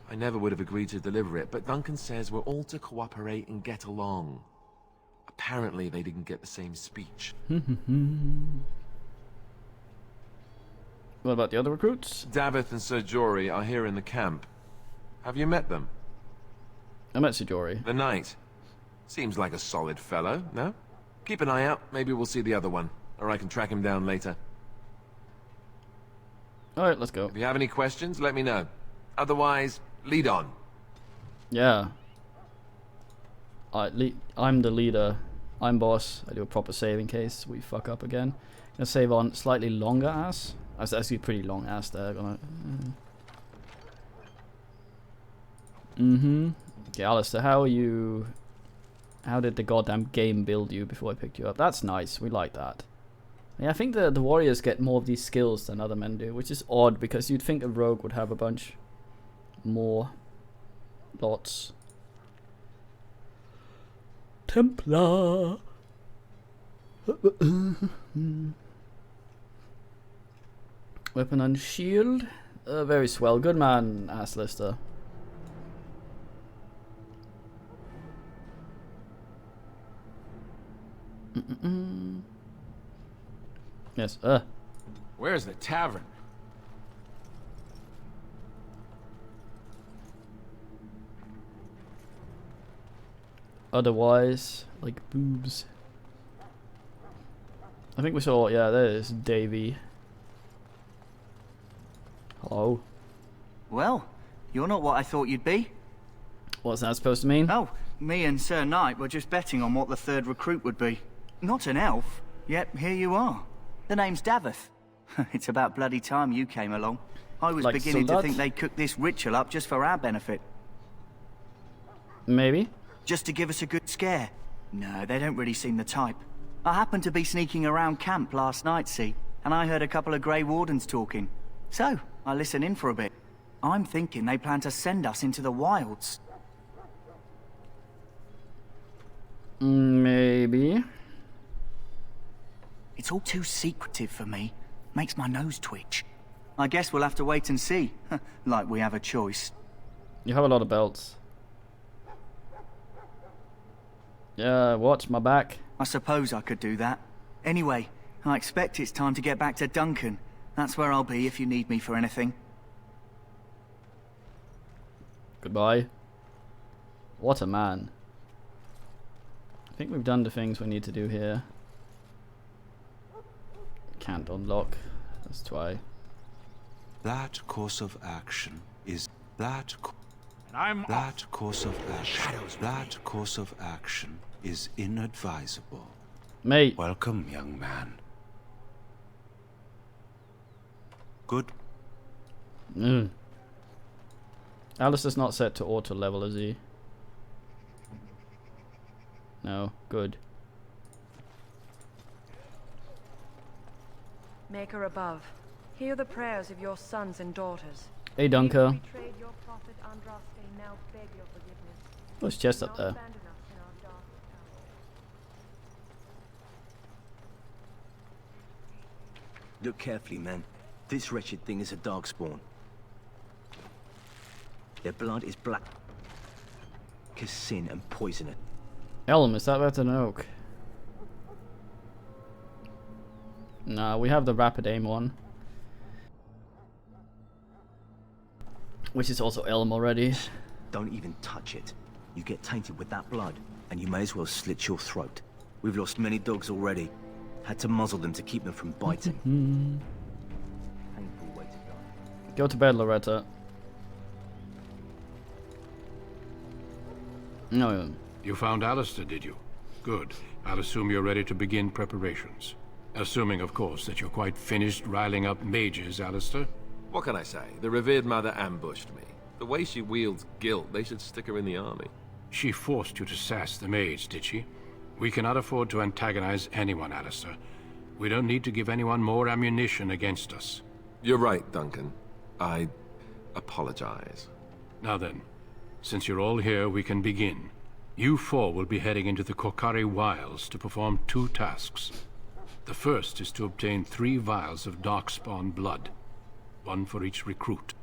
Speaker 3: I never would have agreed to deliver it, but Duncan says we're all to cooperate and get along. Apparently they didn't get the same speech.
Speaker 1: What about the other recruits?
Speaker 3: Davith and Sir Jory are here in the camp. Have you met them?
Speaker 1: I met Sir Jory.
Speaker 3: The knight. Seems like a solid fellow, no? Keep an eye out, maybe we'll see the other one. Or I can track him down later.
Speaker 1: Alright, let's go.
Speaker 3: If you have any questions, let me know. Otherwise, lead on.
Speaker 1: Yeah. I'm the leader. I'm boss. I do a proper save in case we fuck up again. Gonna save on slightly longer ass. That's actually a pretty long ass there. Okay, Alistair, how are you? How did the goddamn game build you before I picked you up? That's nice. We like that. Yeah, I think the warriors get more of these skills than other men do, which is odd because you'd think a rogue would have a bunch more. Lots. Templar. Weapon and shield. Very swell. Good man, ass Lister. Yes.
Speaker 14: Where's the tavern?
Speaker 1: Otherwise, like boobs. I think we saw, yeah, there's Davy. Hello.
Speaker 5: Well, you're not what I thought you'd be.
Speaker 1: What's that supposed to mean?
Speaker 5: Oh, me and Sir Knight were just betting on what the third recruit would be. Not an elf, yet here you are. The name's Davith. It's about bloody time you came along. I was beginning to think they'd cook this ritual up just for our benefit.
Speaker 1: Maybe.
Speaker 5: Just to give us a good scare. No, they don't really seem the type. I happened to be sneaking around camp last night, see, and I heard a couple of Grey Wardens talking. So, I listened in for a bit. I'm thinking they plan to send us into the wilds.
Speaker 1: Maybe.
Speaker 5: It's all too secretive for me. Makes my nose twitch. I guess we'll have to wait and see. Like we have a choice.
Speaker 1: You have a lot of belts. Yeah, watch my back.
Speaker 5: I suppose I could do that. Anyway, I expect it's time to get back to Duncan. That's where I'll be if you need me for anything.
Speaker 1: Goodbye. What a man. I think we've done the things we need to do here. Can't unlock. Let's try.
Speaker 22: That course of action is course of action is inadvisable.
Speaker 1: Mate.
Speaker 22: Welcome, young man. Good.
Speaker 1: Alistair's not set to auto level, is he? No. Good.
Speaker 11: Maker above, hear the prayers of your sons and daughters.
Speaker 1: Hey, Dunker. What's chest up there?
Speaker 16: Look carefully, man. This wretched thing is a darkspawn. Their blood is black as sin and poisonous.
Speaker 1: Elm, is that better than oak? Nah, we have the rapid aim one. Which is also Elm already.
Speaker 16: Don't even touch it. You get tainted with that blood, and you may as well slit your throat. We've lost many dogs already. Had to muzzle them to keep them from biting. Painful way to go.
Speaker 1: Go to bed, Loretta. No.
Speaker 2: You found Alistair, did you? Good. I'll assume you're ready to begin preparations. Assuming, of course, that you're quite finished riling up mages, Alistair.
Speaker 3: What can I say? The revered mother ambushed me. The way she wields guilt, they should stick her in the army.
Speaker 2: She forced you to sass the mage, did she? We cannot afford to antagonize anyone, Alistair. We don't need to give anyone more ammunition against us.
Speaker 3: You're right, Duncan. I apologize.
Speaker 2: Now then, since you're all here, we can begin. You four will be heading into the Korcari Wilds to perform 2 tasks. The first is to obtain 3 vials of Darkspawn blood. 1 for each recruit.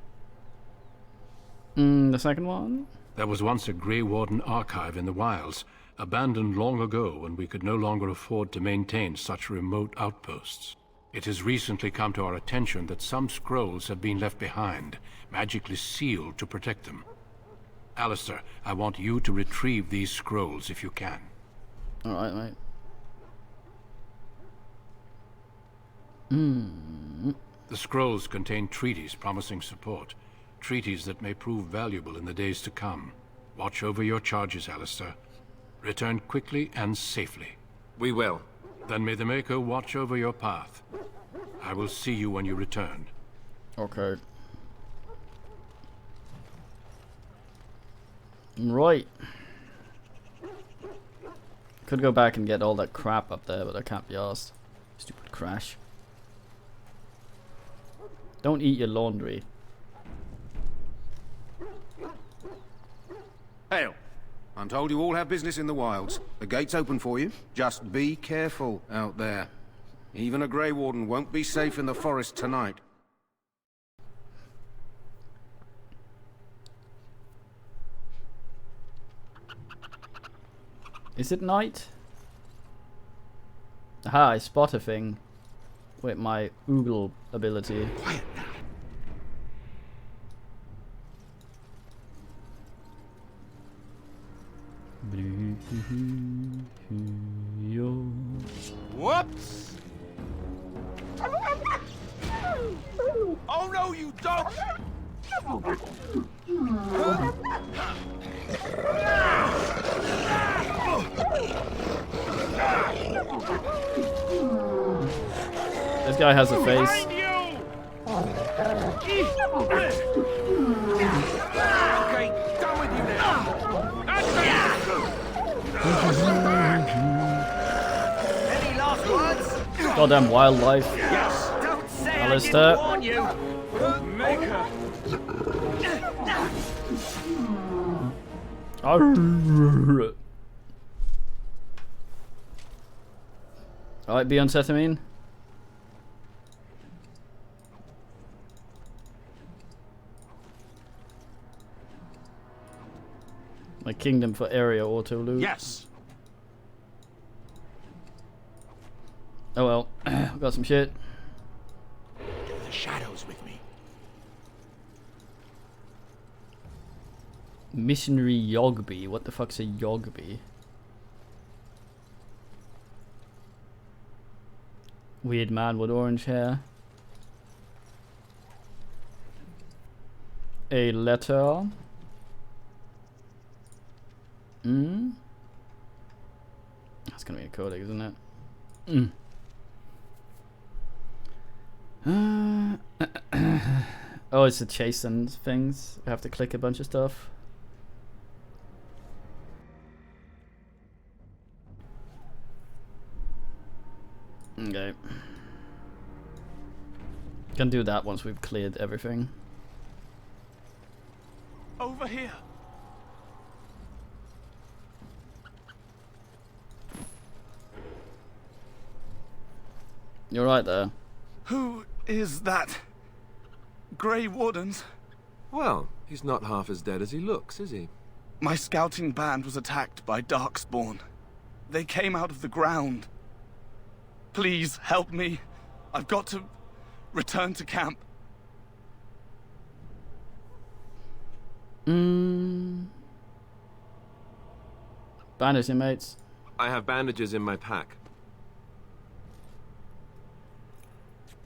Speaker 1: The second one?
Speaker 2: There was once a Grey Warden archive in the wilds, abandoned long ago when we could no longer afford to maintain such remote outposts. It has recently come to our attention that some scrolls have been left behind, magically sealed to protect them. Alistair, I want you to retrieve these scrolls if you can.
Speaker 1: Alright, mate.
Speaker 2: The scrolls contain treaties promising support. Treaties that may prove valuable in the days to come. Watch over your charges, Alistair. Return quickly and safely.
Speaker 3: We will.
Speaker 2: Then may the Maker watch over your path. I will see you when you return.
Speaker 1: Okay. Right. Could go back and get all that crap up there, but I can't be asked. Stupid crash. Don't eat your laundry.
Speaker 15: Hail. I'm told you all have business in the wilds. The gate's open for you. Just be careful out there. Even a Grey Warden won't be safe in the forest tonight.
Speaker 1: Is it night? Aha, I spot a thing with my oogle ability.
Speaker 15: Quiet now.
Speaker 14: Whoops! Oh no, you don't!
Speaker 1: This guy has a face.
Speaker 14: Okay, done with you now. Any last words?
Speaker 1: Goddamn wildlife.
Speaker 14: Yes. Don't say
Speaker 1: Alistair.
Speaker 14: I didn't warn you. Maker.
Speaker 1: Alright, be on Setamine. My kingdom for area auto loot.
Speaker 14: Yes.
Speaker 1: Oh well, got some shit.
Speaker 14: The shadows with me.
Speaker 1: Missionary Yogby. What the fuck's a Yogby? Weird man with orange hair. A letter. That's gonna be a codex, isn't it? Oh, it's the chastened things. I have to click a bunch of stuff. Okay. Can do that once we've cleared everything.
Speaker 14: Over here.
Speaker 1: You're right there.
Speaker 8: Who is that? Grey Wardens?
Speaker 3: Well, he's not half as dead as he looks, is he?
Speaker 8: My scouting band was attacked by Darkspawn. They came out of the ground. Please help me. I've got to return to camp.
Speaker 1: Bandage your mates.
Speaker 3: I have bandages in my pack.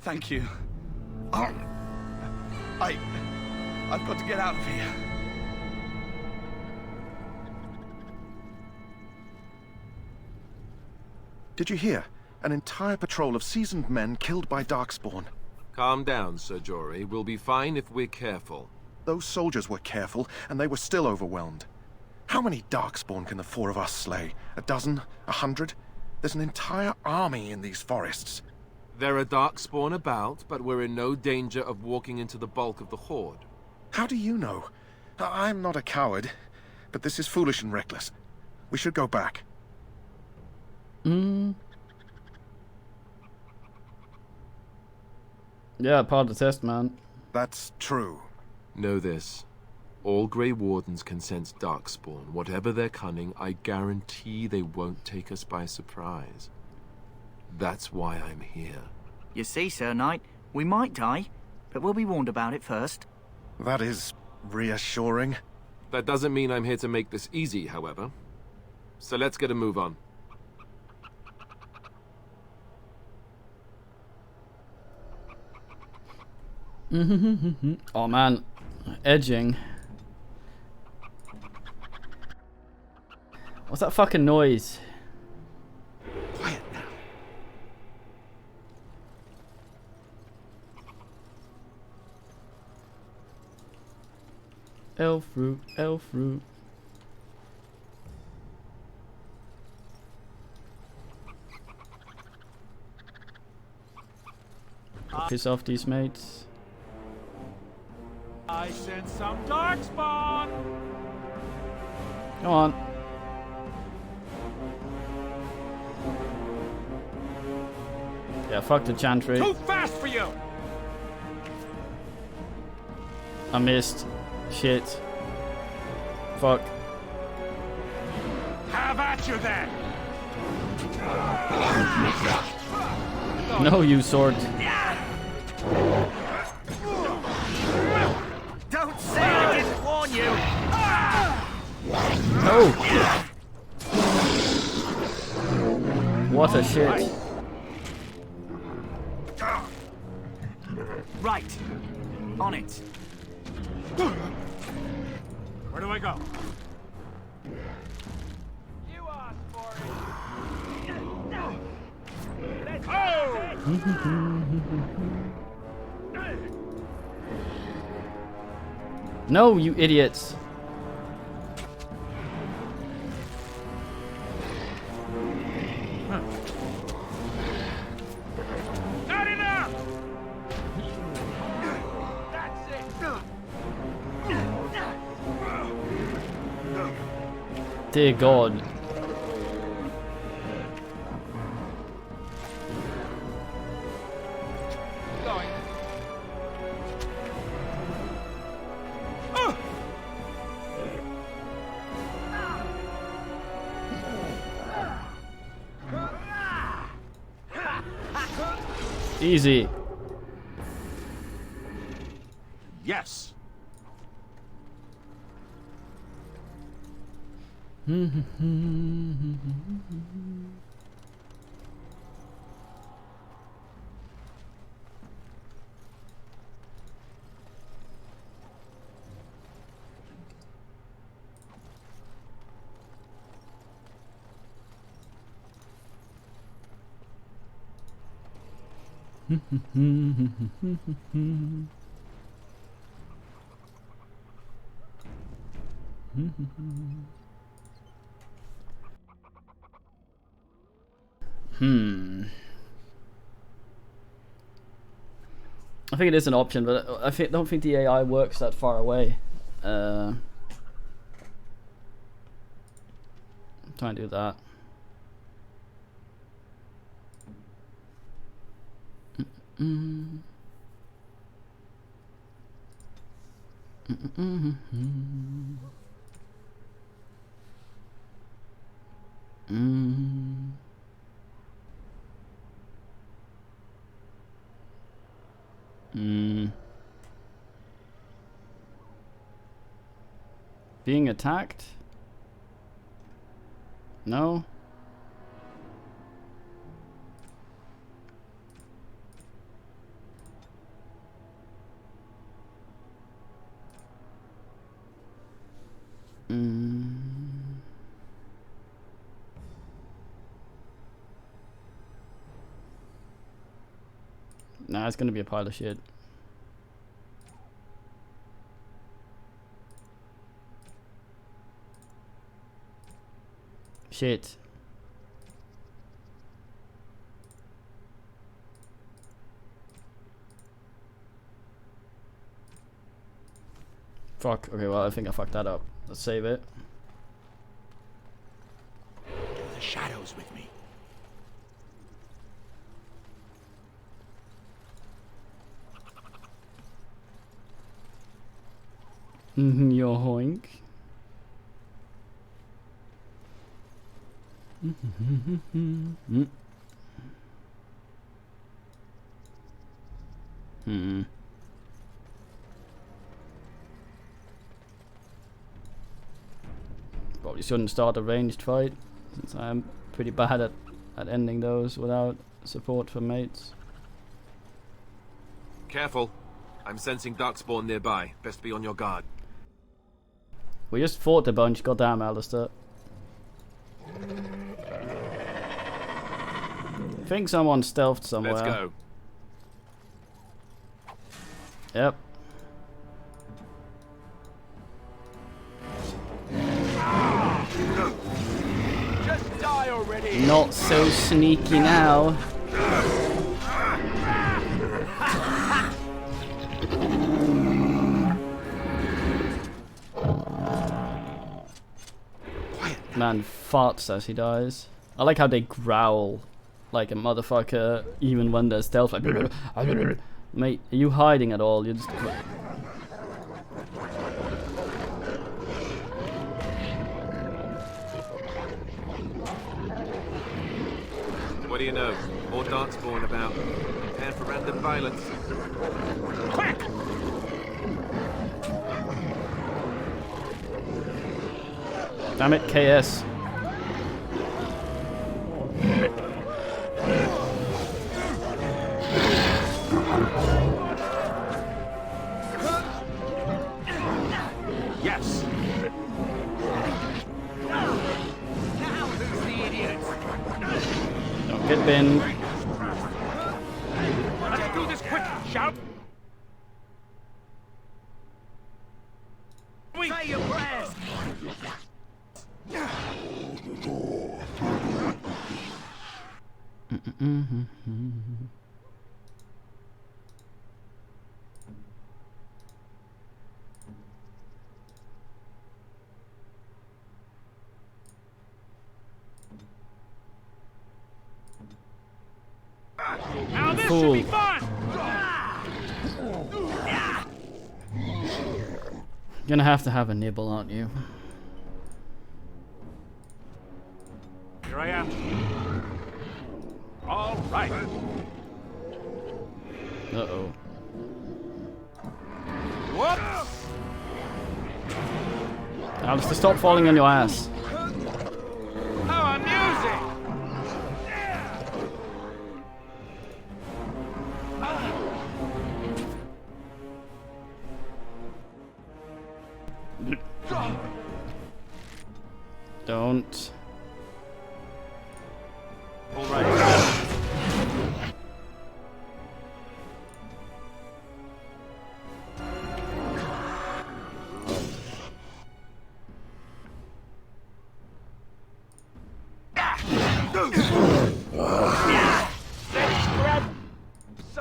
Speaker 8: Thank you. I've got to get out of here. Did you hear? An entire patrol of seasoned men killed by Darkspawn.
Speaker 3: Calm down, Sir Jory. We'll be fine if we're careful.
Speaker 8: Those soldiers were careful, and they were still overwhelmed. How many Darkspawn can the four of us slay? A dozen? 100? There's an entire army in these forests.
Speaker 3: There are Darkspawn about, but we're in no danger of walking into the bulk of the Horde.
Speaker 8: How do you know? I'm not a coward, but this is foolish and reckless. We should go back.
Speaker 1: Yeah, part of the test, man.
Speaker 8: That's true.
Speaker 3: Know this. All Grey Wardens can sense Darkspawn. Whatever their cunning, I guarantee they won't take us by surprise. That's why I'm here.
Speaker 5: You see, Sir Knight, we might die, but we'll be warned about it first.
Speaker 8: That is reassuring.
Speaker 3: That doesn't mean I'm here to make this easy, however. So let's get a move on.
Speaker 1: Oh man, edging. What's that fucking noise?
Speaker 8: Quiet now.
Speaker 1: Elf fruit, elf fruit. Piss off these mates.
Speaker 14: I sense some Darkspawn!
Speaker 1: Come on. Yeah, fuck the chantry.
Speaker 14: Too fast for you!
Speaker 1: I missed. Shit. Fuck.
Speaker 14: Have at you then!
Speaker 1: No, you sword.
Speaker 14: Don't say I didn't warn you!
Speaker 1: No! What a shit.
Speaker 5: Right. On it.
Speaker 14: Where do I go? You asked for it! Let's go!
Speaker 1: No, you idiots.
Speaker 14: Not enough! That's it!
Speaker 1: Dear God.
Speaker 14: Going.
Speaker 1: Easy.
Speaker 14: Yes.
Speaker 1: I think it is an option, but I don't think the AI works that far away. Try and do that. Being attacked? No? That's gonna be a pile of shit. Shit. Fuck. Okay, well, I think I fucked that up. Let's save it.
Speaker 16: The shadows with me.
Speaker 1: Yoink. Probably shouldn't start a ranged fight, since I'm pretty bad at ending those without support from mates.
Speaker 3: Careful. I'm sensing Darkspawn nearby. Best be on your guard.
Speaker 1: We just fought a bunch, goddamn Alistair. I think someone stealthed somewhere.
Speaker 3: Let's go.
Speaker 1: Yep.
Speaker 14: Just die already.
Speaker 1: Not so sneaky now. Man farts as he dies. I like how they growl like a motherfucker even when they're stealth. Like, mate, are you hiding at all? You're just...
Speaker 3: What do you know? More Darkspawn about. Prepare for random violence. Quick!
Speaker 1: Damn it, KS.
Speaker 14: Yes.
Speaker 1: Don't get bin.
Speaker 14: Let's do this quick, shout. Say your prayers. Now this should be fun.
Speaker 1: Gonna have to have a nibble, aren't you?
Speaker 14: Here I am. All right.
Speaker 1: Uh-oh.
Speaker 14: Whoops.
Speaker 1: Alistair, stop falling on your ass.
Speaker 14: How amusing.
Speaker 1: Don't.
Speaker 14: All right.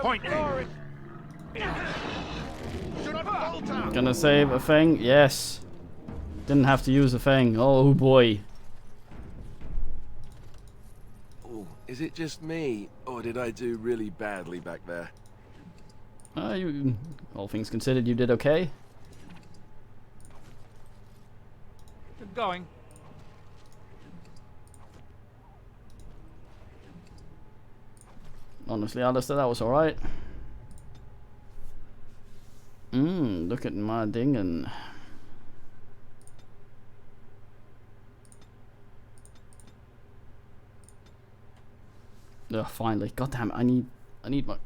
Speaker 14: Point.
Speaker 1: Gonna save a thing? Yes. Didn't have to use a thing. Oh boy.
Speaker 3: Oh, is it just me, or did I do really badly back there?
Speaker 1: All things considered, you did okay.
Speaker 14: Good going.
Speaker 1: Honestly, Alistair, that was alright. Look at my dingin'. Ugh, finally. God damn it, I need my...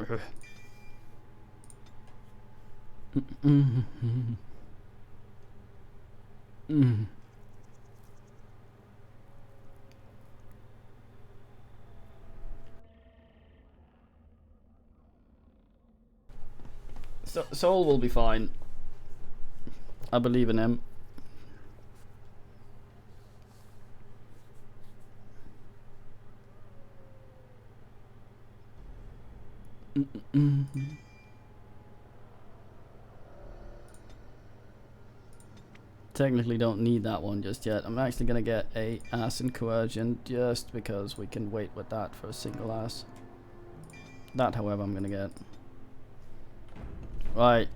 Speaker 1: Soul will be fine. I believe in him. Technically don't need that one just yet. I'm actually gonna get a ass and coercion just because we can wait with that for a single ass. That, however, I'm gonna get. Right.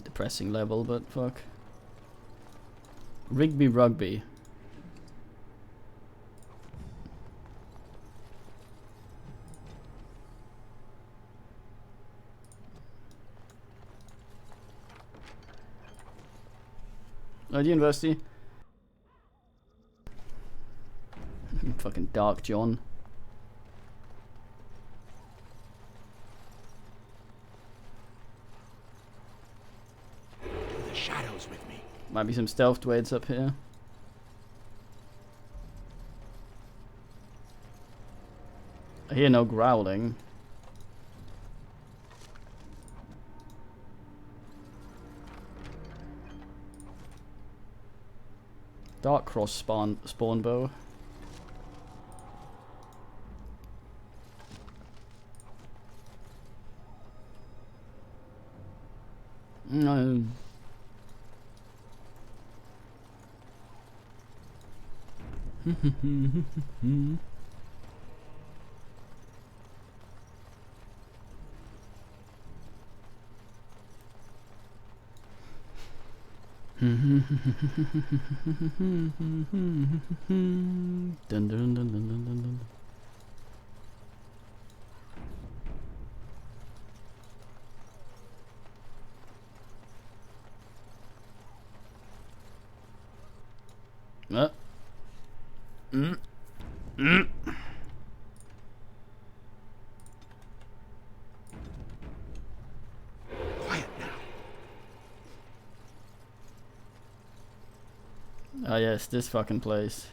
Speaker 1: Depressing level, but fuck. Rigby Rugby. Oh, the university. Fucking Dark John.
Speaker 22: The shadows with me.
Speaker 1: Might be some stealth dwades up here. I hear no growling. Dark Cross spawn bow. No. Dun dun dun dun dun dun. Ah yes, this fucking place.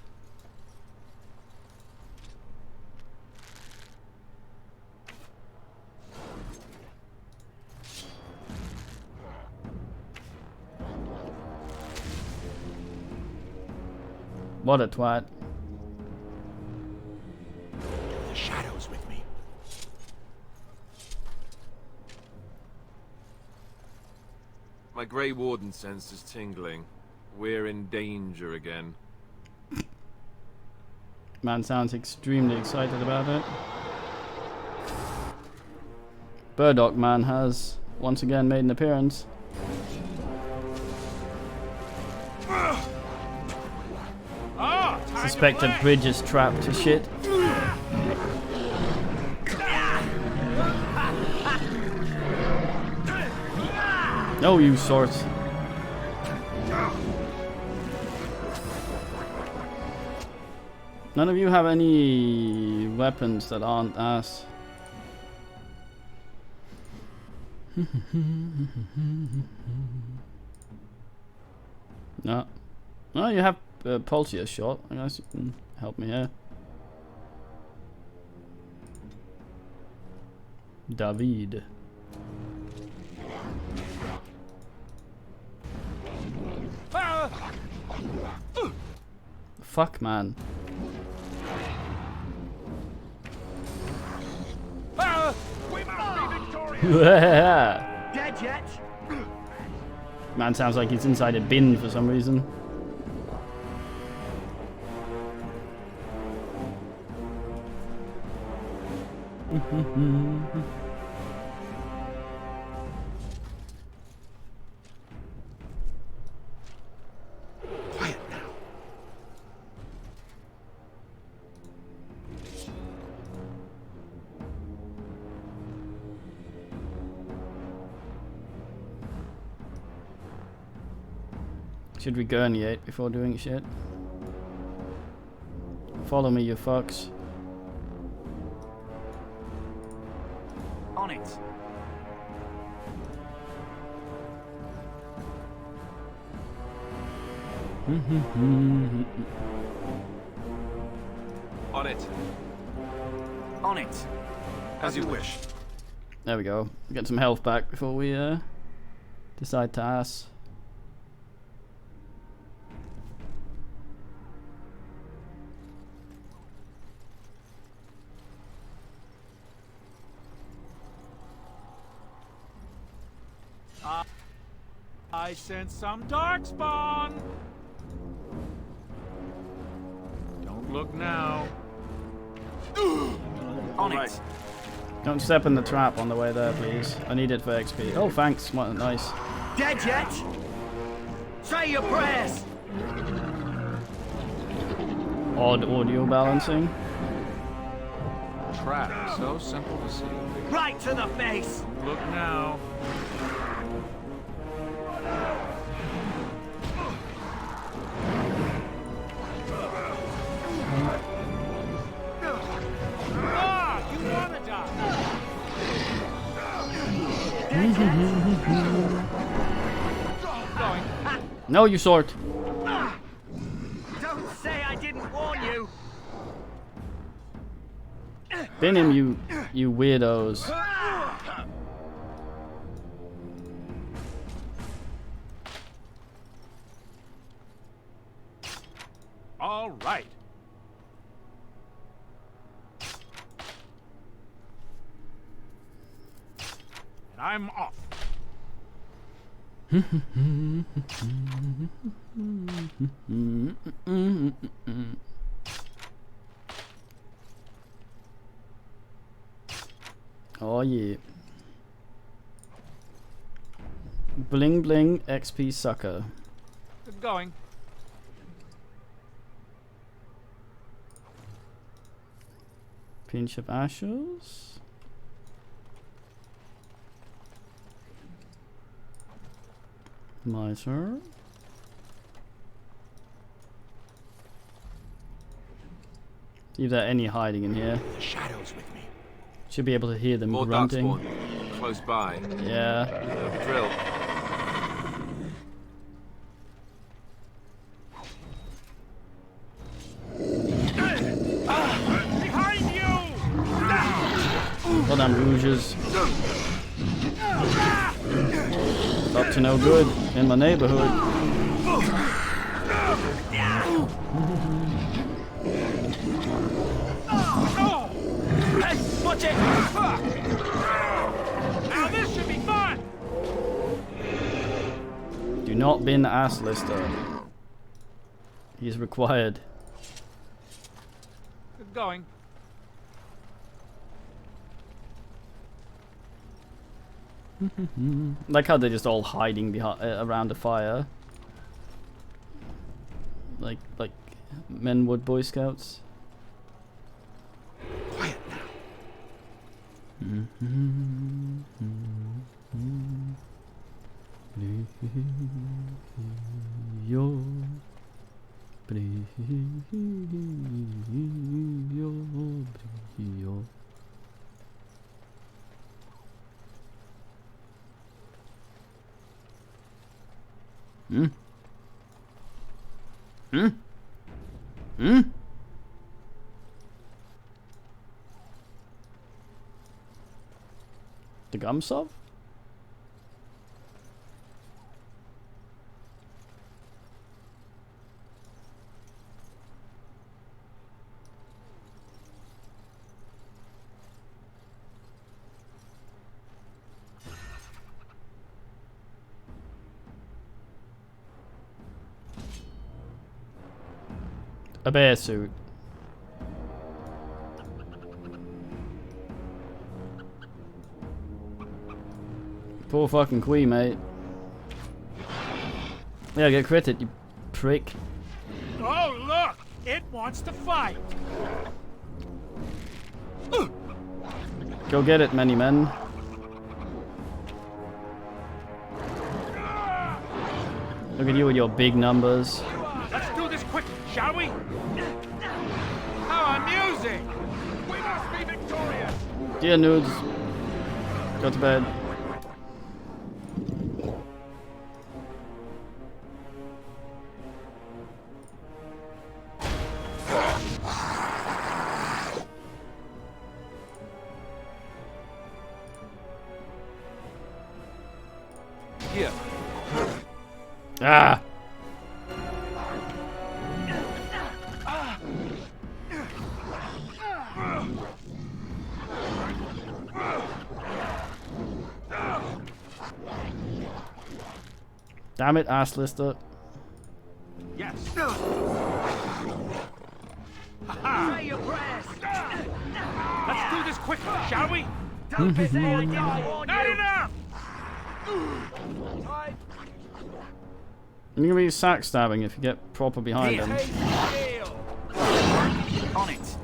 Speaker 1: What a twat.
Speaker 22: The shadows with me.
Speaker 3: My Grey Warden sense is tingling. We're in danger again.
Speaker 1: Man sounds extremely excited about it. Burdock Man has once again made an appearance. Suspect a bridge is trapped to shit. No, you sorts. None of you have any weapons that aren't ass. No. Oh, you have Pulsar shot. I guess you can help me here. David. Fuck, man.
Speaker 14: We must be victorious.
Speaker 5: Dead yet?
Speaker 1: Man sounds like he's inside a bin for some reason.
Speaker 22: Quiet now.
Speaker 1: Should we gurneate before doing shit? Follow me, you fucks.
Speaker 5: On it.
Speaker 3: On it.
Speaker 5: On it.
Speaker 3: As you wish.
Speaker 1: There we go. Get some health back before we decide to ass.
Speaker 14: I sense some darkspawn. Don't look now.
Speaker 5: On it.
Speaker 1: Don't step in the trap on the way there, please. I need it for XP. Oh, thanks. What nice.
Speaker 5: Dead yet? Say your prayers.
Speaker 1: Odd audio balancing.
Speaker 14: Trap, so simple to see.
Speaker 5: Right to the face.
Speaker 14: Look now.
Speaker 1: No, you sort.
Speaker 5: Don't say I didn't warn you.
Speaker 1: Bin him, you weirdos.
Speaker 14: All right. And I'm off.
Speaker 1: Oh yeah. Bling bling XP sucker.
Speaker 14: Good going.
Speaker 1: Pinch of ashes. Miser. See if there are any hiding in here.
Speaker 3: The shadows with me.
Speaker 1: Should be able to hear them
Speaker 3: More
Speaker 1: grunting.
Speaker 3: darkspawn close by.
Speaker 1: Yeah.
Speaker 3: Drill.
Speaker 14: Behind you!
Speaker 1: Well done, Rouges. Up to no good in my neighborhood.
Speaker 14: Hey, watch it! Now this should be fun!
Speaker 1: Do not bin ass lister. He is required.
Speaker 14: Good going.
Speaker 1: Like how they're just all hiding behind around the fire, like Menwood Boy Scouts.
Speaker 3: Quiet now.
Speaker 1: The Gumsov? A bear suit. Poor fucking queen, mate. Yeah, get critted, you prick.
Speaker 14: Oh, look! It wants to fight!
Speaker 1: Go get it, many men. Look at you with your big numbers.
Speaker 14: Let's do this quick, shall we? How amusing! We must be victorious!
Speaker 1: Dear nudes. Go to bed.
Speaker 14: Here.
Speaker 1: Ah! Damn it, ass lister.
Speaker 14: Yes. Say your prayers. Let's do this quickly, shall we?
Speaker 1: Don't
Speaker 14: piss more down. Not enough.
Speaker 1: You're gonna be sack stabbing if you get proper behind him.
Speaker 5: On it.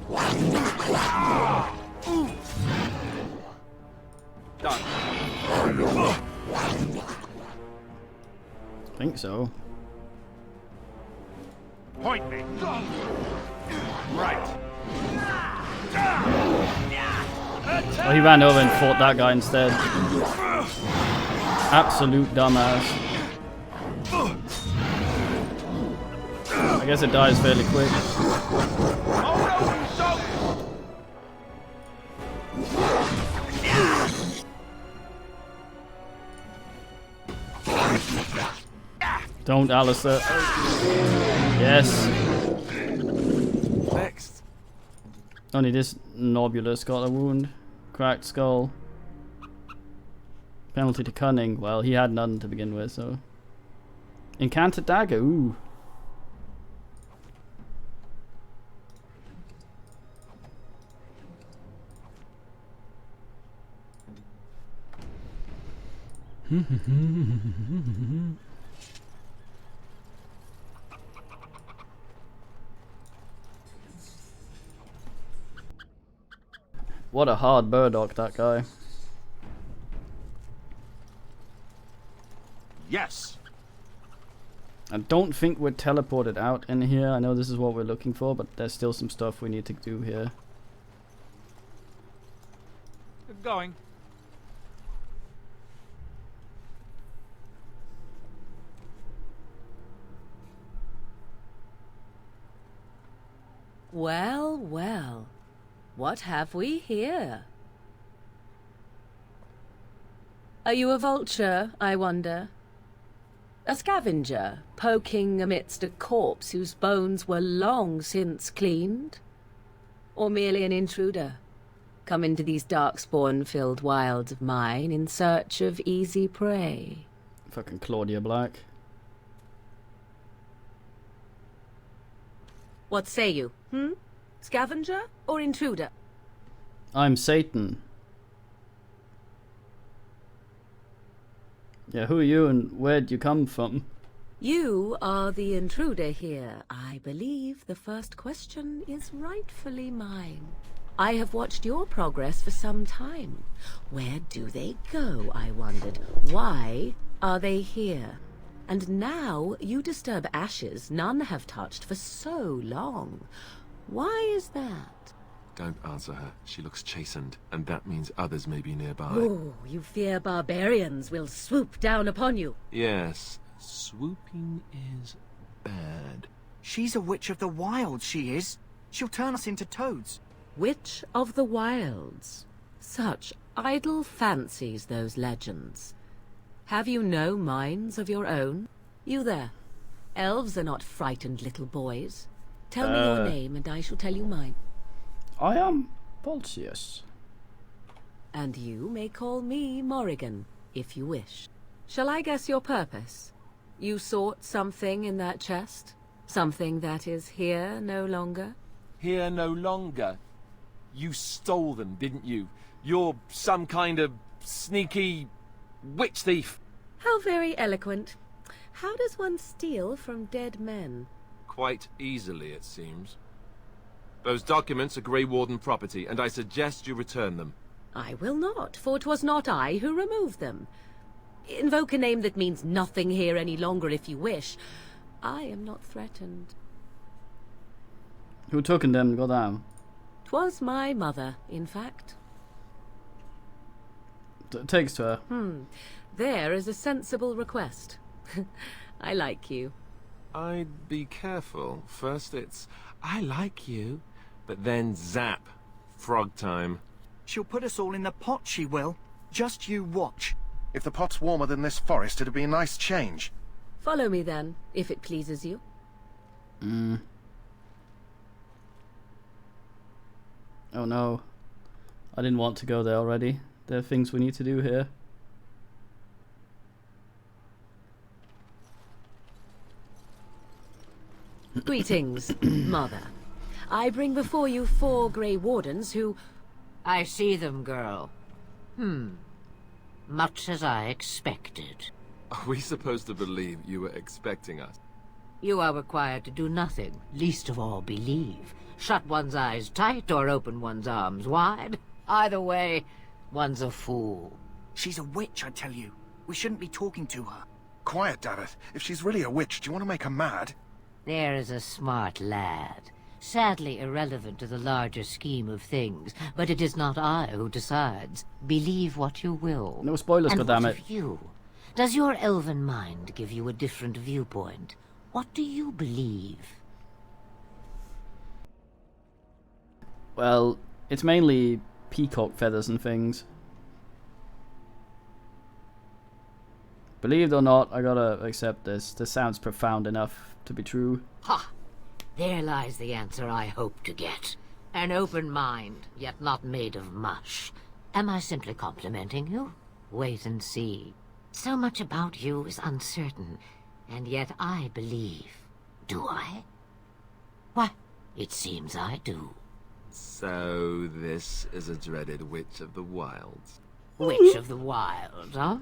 Speaker 14: Done.
Speaker 1: I think so.
Speaker 14: Point me. Right.
Speaker 1: Oh, he ran over and fought that guy instead. Absolute dumbass. I guess it dies fairly quick. Don't, Alistair. Yes.
Speaker 3: Next.
Speaker 1: Only this Nobulus got a wound. Cracked skull. Penalty to cunning. Well, he had none to begin with, so. Enchanted dagger. Ooh. What a hard burdock, that guy.
Speaker 14: Yes.
Speaker 1: I don't think we're teleported out in here. I know this is what we're looking for, but there's still some stuff we need to do here.
Speaker 14: Going.
Speaker 12: Well, well. What have we here? Are you a vulture, I wonder? A scavenger, poking amidst a corpse whose bones were long since cleaned? Or merely an intruder, come into these darkspawn-filled wilds of mine in search of easy prey?
Speaker 1: Fucking Claudia Black.
Speaker 12: What say you, Scavenger or intruder?
Speaker 1: I'm Satan. Yeah, who are you and where'd you come from?
Speaker 12: You are the intruder here. I believe the first question is rightfully mine. I have watched your progress for some time. Where do they go, I wondered. Why are they here? And now you disturb ashes none have touched for so long. Why is that?
Speaker 3: Don't answer her. She looks chastened, and that means others may be nearby.
Speaker 12: Oh, you fear barbarians will swoop down upon you.
Speaker 3: Yes, swooping is bad.
Speaker 5: She's a witch of the wilds, she is. She'll turn us into toads.
Speaker 12: Witch of the wilds. Such idle fancies, those legends. Have you no minds of your own? You there. Elves are not frightened little boys. Tell me your name, and I shall tell you mine.
Speaker 1: I am Polcius.
Speaker 12: And you may call me Morrigan, if you wish. Shall I guess your purpose? You sought something in that chest? Something that is here no longer?
Speaker 3: Here no longer? You stole them, didn't you? You're some kind of sneaky witch thief.
Speaker 12: How very eloquent. How does one steal from dead men?
Speaker 3: Quite easily, it seems. Those documents are Grey Warden property, and I suggest you return them.
Speaker 12: I will not, for 'twas not I who removed them. Invoke a name that means nothing here any longer if you wish. I am not threatened.
Speaker 1: Who took them and got down?
Speaker 12: 'Twas my mother, in fact.
Speaker 1: It takes to her.
Speaker 12: There is a sensible request. I like you.
Speaker 3: I'd be careful. First it's, I like you, but then zap. Frog time.
Speaker 5: She'll put us all in the pot, she will. Just you watch.
Speaker 8: If the pot's warmer than this forest, it'd be a nice change.
Speaker 13: Follow me then, if it pleases you.
Speaker 1: Oh no. I didn't want to go there already. There are things we need to do here.
Speaker 12: Greetings, Mother. I bring before you 4 Grey Wardens who...
Speaker 17: I see them, girl. Much as I expected.
Speaker 3: Are we supposed to believe you were expecting us?
Speaker 17: You are required to do nothing, least of all believe. Shut one's eyes tight or open one's arms wide. Either way, one's a fool.
Speaker 5: She's a witch, I tell you. We shouldn't be talking to her.
Speaker 8: Quiet, Daveth. If she's really a witch, do you want to make her mad?
Speaker 17: There is a smart lad. Sadly irrelevant to the larger scheme of things, but it is not I who decides. Believe what you will.
Speaker 1: No spoilers,
Speaker 17: and
Speaker 1: goddammit.
Speaker 17: What of you? Does your elven mind give you a different viewpoint? What do you believe?
Speaker 1: Well, it's mainly peacock feathers and things. Believe it or not, I gotta accept this. This sounds profound enough to be true.
Speaker 17: Ha! There lies the answer I hope to get. An open mind, yet not made of mush. Am I simply complimenting you? Wait and see. So much about you is uncertain, and yet I believe. Do I? Why, it seems I do.
Speaker 3: So this is a dreaded Witch of the Wilds.
Speaker 17: Witch of the Wild, huh?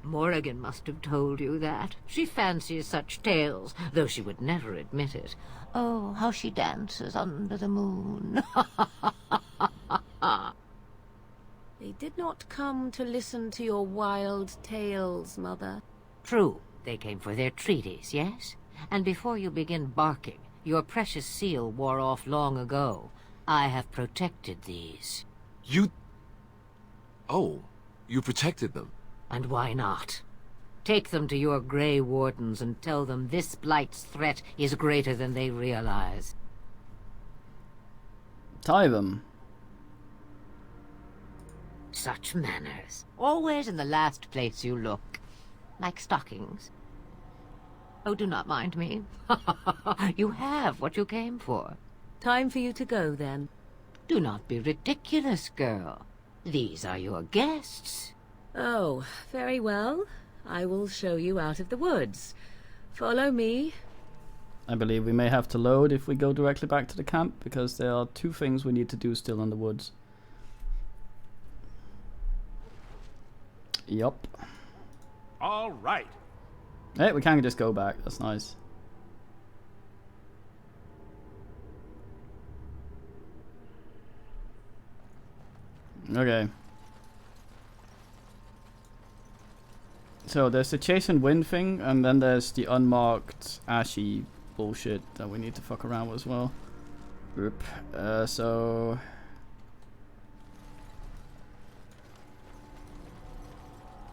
Speaker 17: Morrigan must have told you that. She fancies such tales, though she would never admit it. Oh, how she dances under the moon.
Speaker 13: They did not come to listen to your wild tales, Mother.
Speaker 17: True, they came for their treaties, yes? And before you begin barking, your precious seal wore off long ago. I have protected these.
Speaker 3: You... Oh, you protected them?
Speaker 17: And why not? Take them to your Grey Wardens and tell them this Blight's threat is greater than they realize.
Speaker 1: Tie them.
Speaker 17: Such manners. Always in the last place you look. Like stockings. Oh, do not mind me. You have what you came for.
Speaker 13: Time for you to go, then.
Speaker 17: Do not be ridiculous, girl. These are your guests.
Speaker 13: Oh, very well. I will show you out of the woods. Follow me.
Speaker 1: I believe we may have to load if we go directly back to the camp, because there are 2 things we need to do still in the woods. Yup.
Speaker 14: All right.
Speaker 1: Hey, we can just go back. That's nice. Okay. So there's the chase and win thing, and then there's the unmarked ashy bullshit that we need to fuck around with as well. Oop. So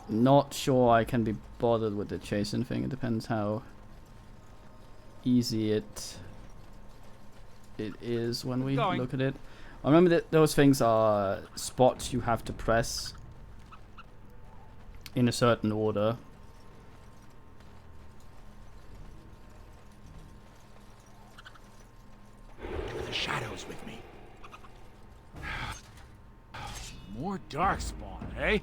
Speaker 1: not sure I can be bothered with the chasing thing. It depends how easy it is when we look at it. I remember that those things are spots you have to press in a certain order.
Speaker 14: The shadows with me. More darkspawn, eh?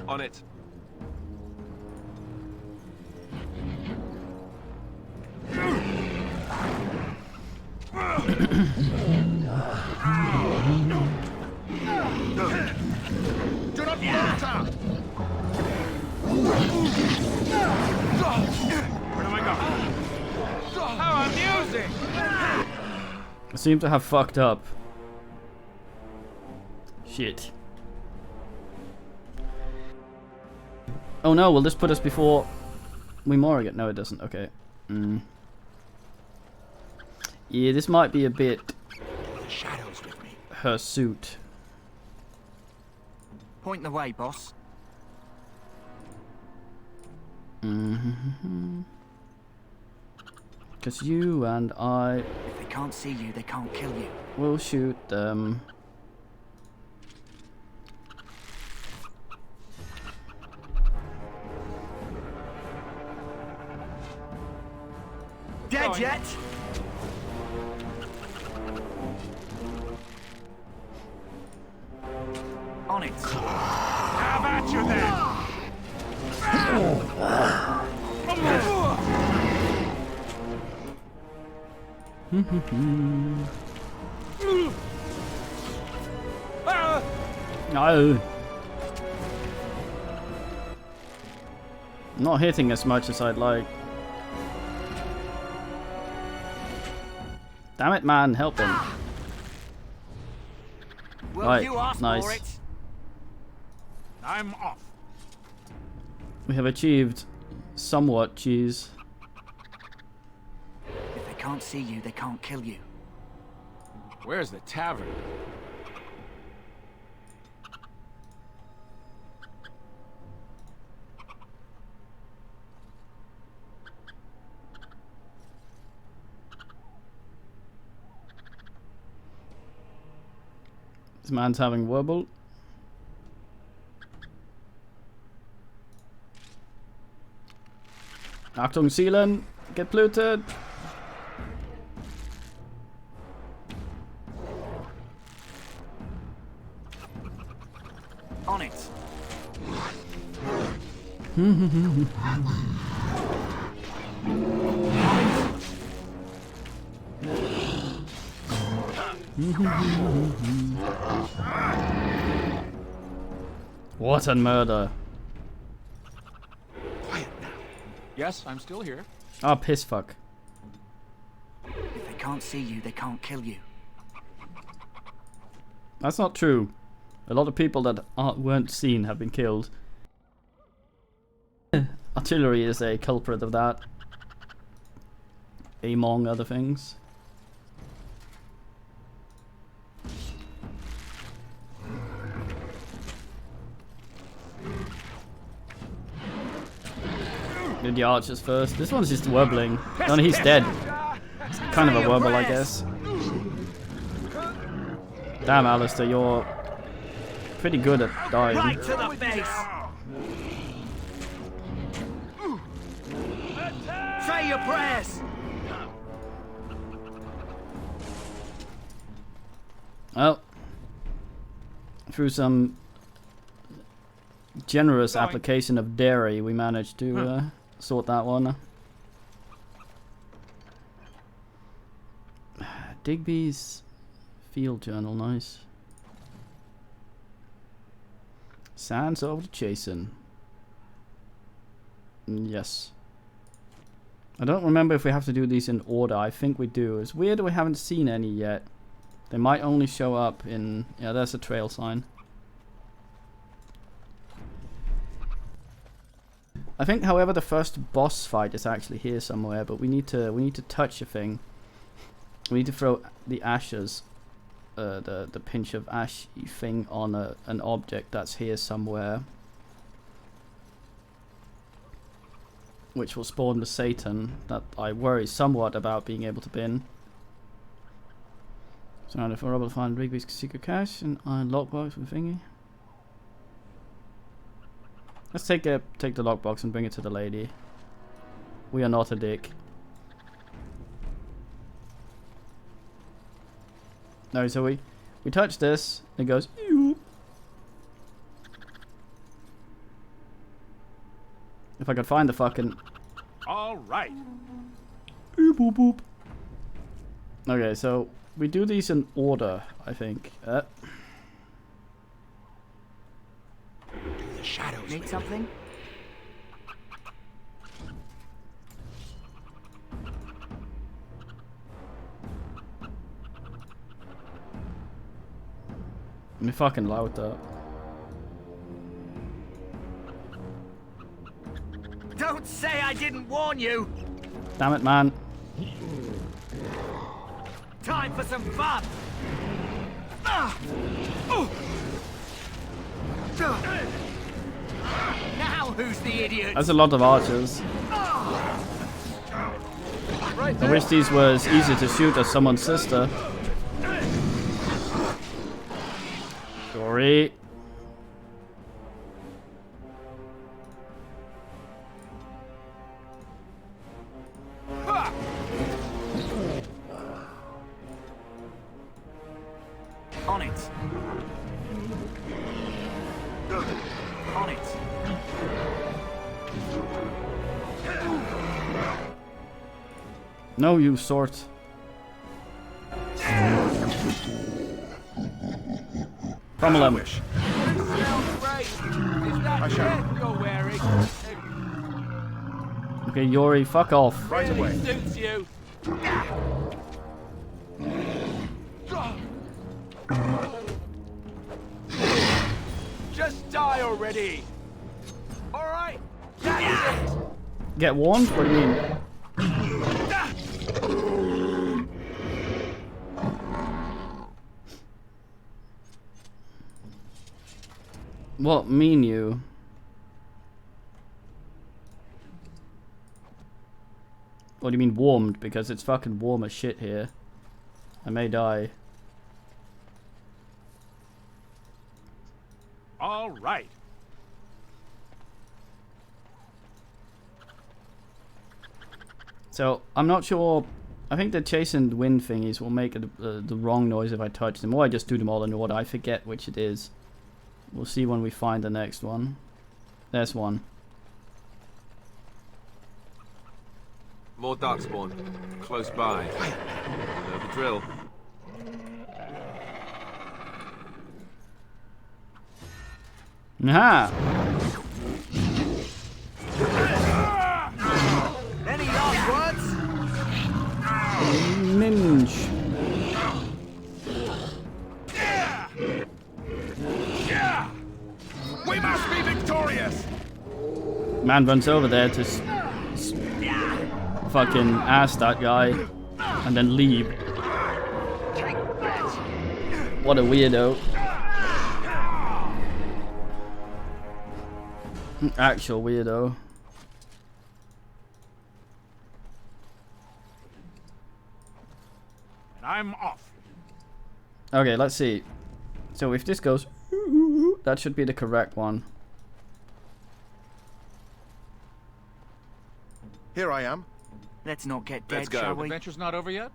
Speaker 3: On it.
Speaker 14: Do not falter! Where do I go? How amusing!
Speaker 1: I seem to have fucked up. Shit. Oh no, will this put us before we Morrigan? No, it doesn't. Okay. Yeah, this might be a bit
Speaker 14: shadows with me.
Speaker 1: Her suit.
Speaker 5: Point the way, boss.
Speaker 1: Because you and I...
Speaker 5: If they can't see you, they can't kill you.
Speaker 1: We'll shoot them.
Speaker 5: Dead yet? On it.
Speaker 14: Have at you then!
Speaker 1: No. Not hitting as much as I'd like. Damn it, man, help him.
Speaker 5: Well,
Speaker 1: right,
Speaker 5: you asked
Speaker 1: nice.
Speaker 5: for it.
Speaker 14: I'm off.
Speaker 1: We have achieved somewhat cheese.
Speaker 5: If they can't see you, they can't kill you.
Speaker 14: Where's the tavern?
Speaker 1: This man's having wobble. Achtung Zielen, get polluted.
Speaker 5: On it.
Speaker 1: What a murder.
Speaker 14: Yes, I'm still here.
Speaker 1: Ah, piss fuck.
Speaker 5: If they can't see you, they can't kill you.
Speaker 1: That's not true. A lot of people that weren't seen have been killed. Artillery is a culprit of that. Among other things. Did the archers first. This one's just wobbling. Oh, he's dead. It's kind of a wobble, I guess. Damn, Alistair, you're pretty good at dying.
Speaker 5: Right to the face. Say your prayers.
Speaker 1: Well, through some generous application of dairy, we managed to sort that one. Digby's field journal, nice. Sands over to Jason. Yes. I don't remember if we have to do these in order. I think we do. It's weird we haven't seen any yet. They might only show up in... Yeah, there's a trail sign. I think, however, the first boss fight is actually here somewhere, but we need to touch a thing. We need to throw the ashes, the pinch of ash thing on an object that's here somewhere, which will spawn the Satan that I worry somewhat about being able to bin. So if we're able to find Rigby's secret cache and iron lockbox with thingy. Let's take the lockbox and bring it to the lady. We are not a dick. No, so we touch this, it goes ew. If I could find the fucking...
Speaker 14: All right.
Speaker 1: Boop, boop, boop. Okay, so we do these in order, I think.
Speaker 5: The shadows. Need something?
Speaker 1: Let me fucking loud up.
Speaker 5: Don't say I didn't warn you!
Speaker 1: Damn it, man.
Speaker 5: Time for some fun! Now who's the idiot?
Speaker 1: That's a lot of archers. I wish these were as easy to shoot as someone's sister. Sorry.
Speaker 5: On it. On it.
Speaker 1: No, you sort. Pummel him. Okay, Yori, fuck off.
Speaker 14: Right away. Suits you. Just die already. All right. That's it.
Speaker 1: Get warned? What do you mean? What mean you? What do you mean warmed? Because it's fucking warm as shit here. I may die.
Speaker 14: All right.
Speaker 1: So, I'm not sure. I think the chastened wind thingies will make the wrong noise if I touch them, or I just do them all in order. I forget which it is. We'll see when we find the next one. There's one.
Speaker 3: More darkspawn. Close by. Know the drill.
Speaker 1: Aha!
Speaker 5: Any last words?
Speaker 1: Minge.
Speaker 14: We must be victorious.
Speaker 1: Man runs over there to fucking ass that guy and then leave. What a weirdo. Actual weirdo.
Speaker 14: And I'm off.
Speaker 1: Okay, let's see. So if this goes, that should be the correct one.
Speaker 8: Here I am.
Speaker 5: Let's not get dead,
Speaker 14: Let's go.
Speaker 5: shall we?
Speaker 14: Adventure's not over yet?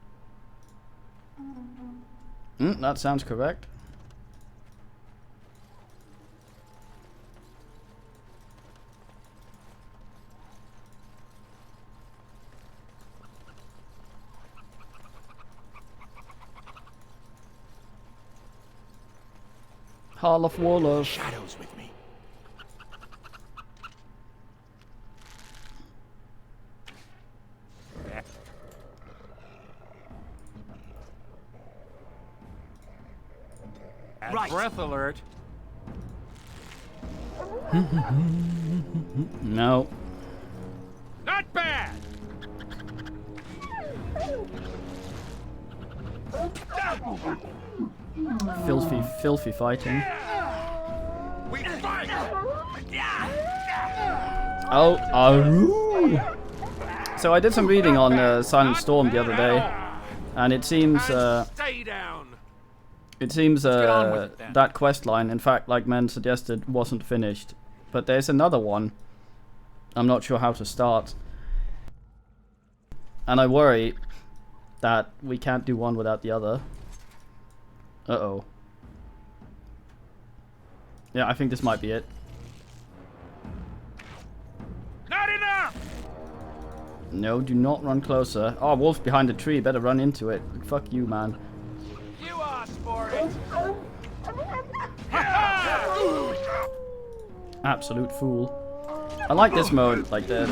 Speaker 1: That sounds correct. Hall of Warlords.
Speaker 8: Shadows with me.
Speaker 14: Right. Breath alert.
Speaker 1: No.
Speaker 14: Not bad.
Speaker 1: Filthy fighting.
Speaker 14: We fight.
Speaker 1: Oh. So I did some reading on Silent Storm the other day, and it seems
Speaker 14: Stay down.
Speaker 1: That quest line, in fact, like Men suggested, wasn't finished. But there's another one. I'm not sure how to start. And I worry that we can't do one without the other. Uh-oh. Yeah, I think this might be it.
Speaker 14: Not enough.
Speaker 1: No, do not run closer. Oh, wolf behind the tree. Better run into it. Fuck you, man.
Speaker 14: You asked for it.
Speaker 1: Absolute fool. I like this mode, like the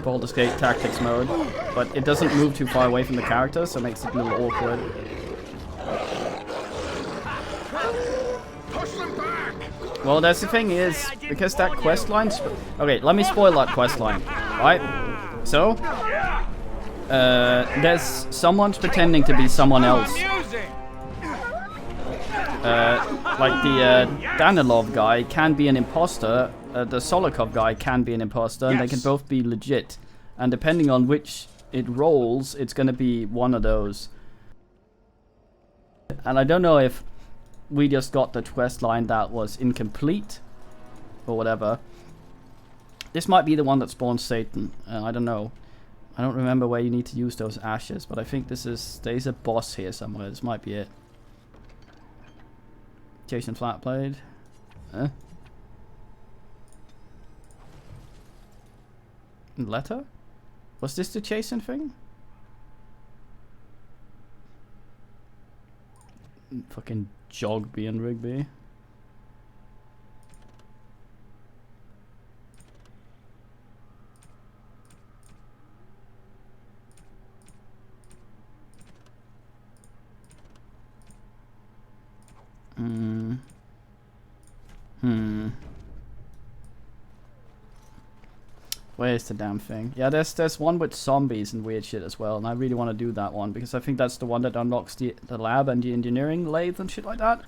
Speaker 1: Baldur's Gate Tactics mode, but it doesn't move too far away from the character, so it makes it a little awkward. Well, that's the thing is, because that quest line... Okay, let me spoil that quest line, right? So, there's someone pretending to be someone else. Like the Danilov guy can be an imposter, the Solikov guy can be an imposter, and they can both be legit. And depending on which it rolls, it's gonna be one of those. And I don't know if we just got the quest line that was incomplete or whatever. This might be the one that spawns Satan. I don't know. I don't remember where you need to use those ashes, but I think there's a boss here somewhere. This might be it. Jason Flatblade. Letter? Was this the Jason thing? Fucking Jogby and Rigby. Where's the damn thing? Yeah, there's one with zombies and weird shit as well, and I really want to do that one because I think that's the one that unlocks the lab and the engineering lathe and shit like that.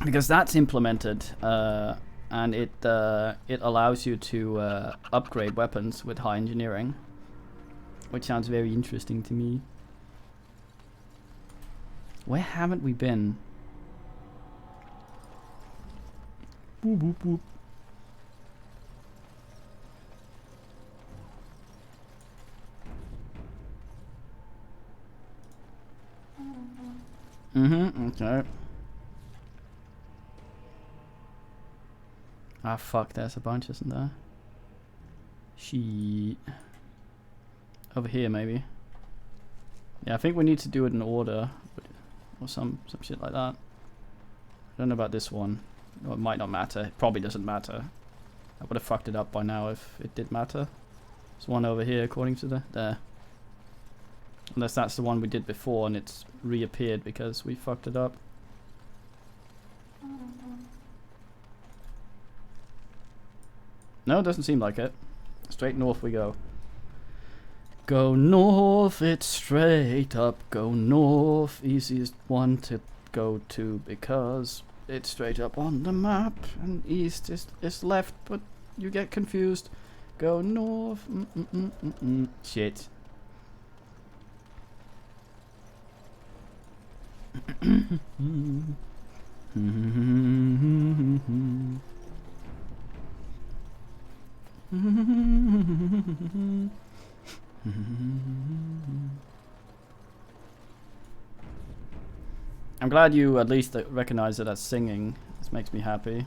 Speaker 1: Because that's implemented, and it allows you to upgrade weapons with high engineering, which sounds very interesting to me. Where haven't we been? Boop boop boop. Okay. Ah, fuck, there's a bunch, isn't there? Shit. Over here, maybe. Yeah, I think we need to do it in order. Or some shit like that. I don't know about this one. Well, it might not matter. It probably doesn't matter. I would have fucked it up by now if it did matter. There's one over here, according to there. Unless that's the one we did before and it's reappeared because we fucked it up. No, it doesn't seem like it. Straight north we go. Go north, it's straight up. Go north, easiest one to go to because it's straight up on the map. And east is left, but you get confused. Go north. Shit. I'm glad you at least recognize it as singing. This makes me happy.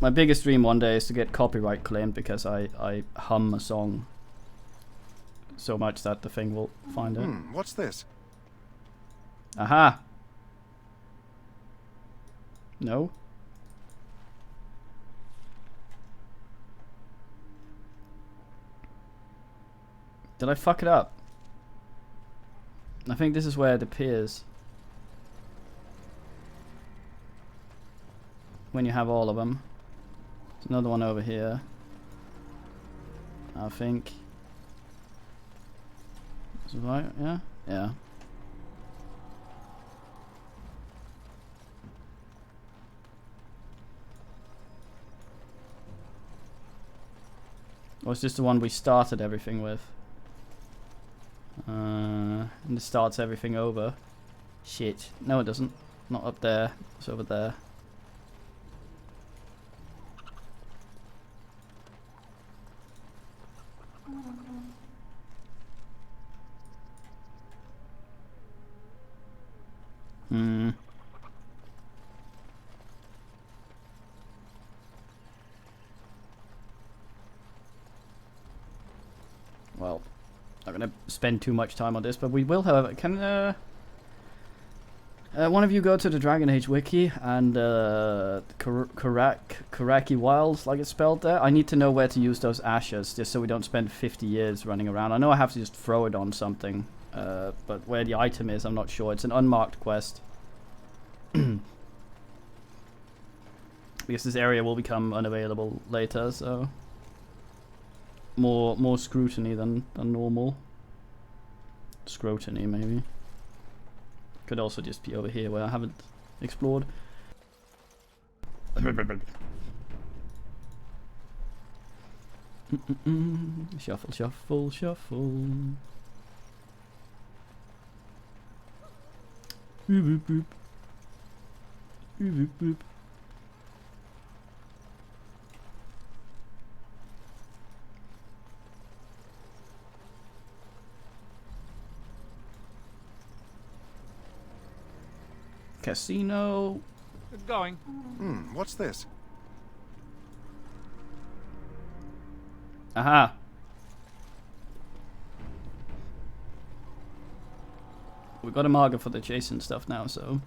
Speaker 1: My biggest dream one day is to get copyright claimed because I hum a song so much that the thing will find it.
Speaker 8: What's this?
Speaker 1: Aha! No? Did I fuck it up? I think this is where it appears. When you have all of them. There's another one over here. I think. Is it right? Yeah? Yeah. Or is this the one we started everything with? And it starts everything over. Shit. No, it doesn't. Not up there. It's over there. Well, not gonna spend too much time on this, but we will, however. Can one of you go to the Dragon Age wiki and Karaki Wilds, like it's spelled there? I need to know where to use those ashes, just so we don't spend 50 years running around. I know I have to just throw it on something, but where the item is, I'm not sure. It's an unmarked quest. Because this area will become unavailable later, so more scrutiny than normal. Scrutiny, maybe. Could also just be over here where I haven't explored. Shuffle, shuffle, shuffle. Boop, boop, boop. Boop, boop, boop. Casino.
Speaker 14: It's going.
Speaker 8: What's this?
Speaker 1: Aha. We've got a marker for the Jason stuff now, so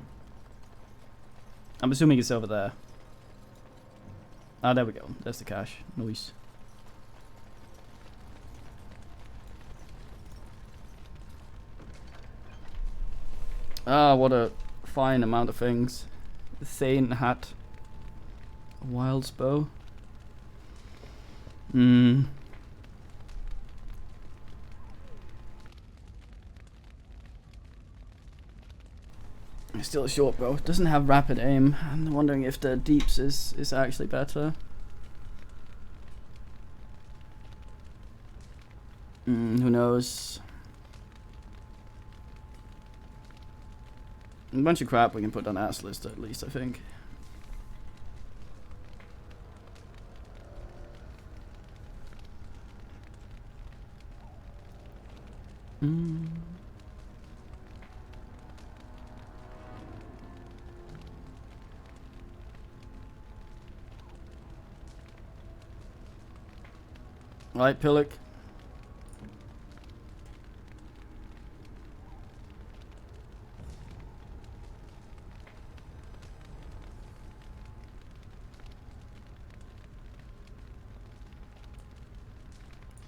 Speaker 1: I'm assuming it's over there. Ah, there we go. There's the cash. Nice. Ah, what a fine amount of things. The Thane hat. A Wild's bow. It's still a short bow. Doesn't have rapid aim. I'm wondering if the deeps is actually better. Who knows? A bunch of crap we can put on Aslister at least, I think. Right, Pillock.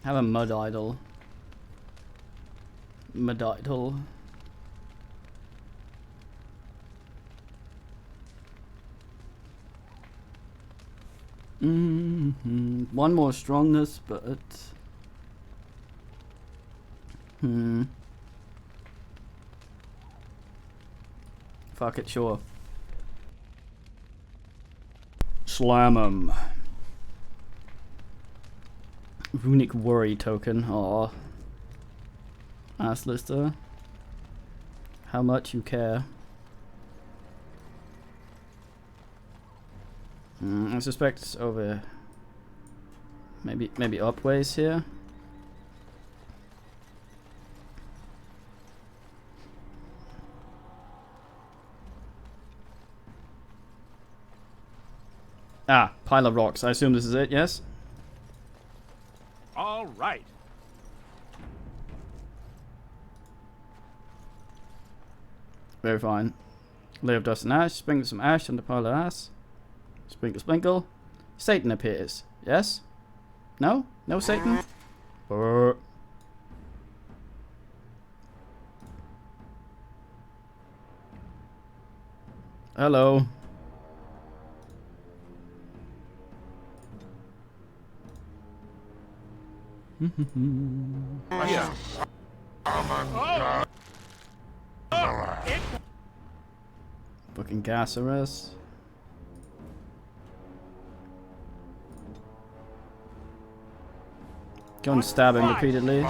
Speaker 1: Have a mud idol. Mud idol. One more strongness, but fuck it, sure. Slam 'em. Runic worry token. Aw. Aslister. How much you care. I suspect it's over. Maybe upways here. Ah, pile of rocks. I assume this is it, yes?
Speaker 14: All right.
Speaker 1: Very fine. Layer of dust and ash. Sprinkle some ash on the pile of ash. Sprinkle, sprinkle. Satan appears. Yes? No? No Satan? Hello.
Speaker 14: Yeah.
Speaker 1: Fucking gas arrest. Go and stab him repeatedly.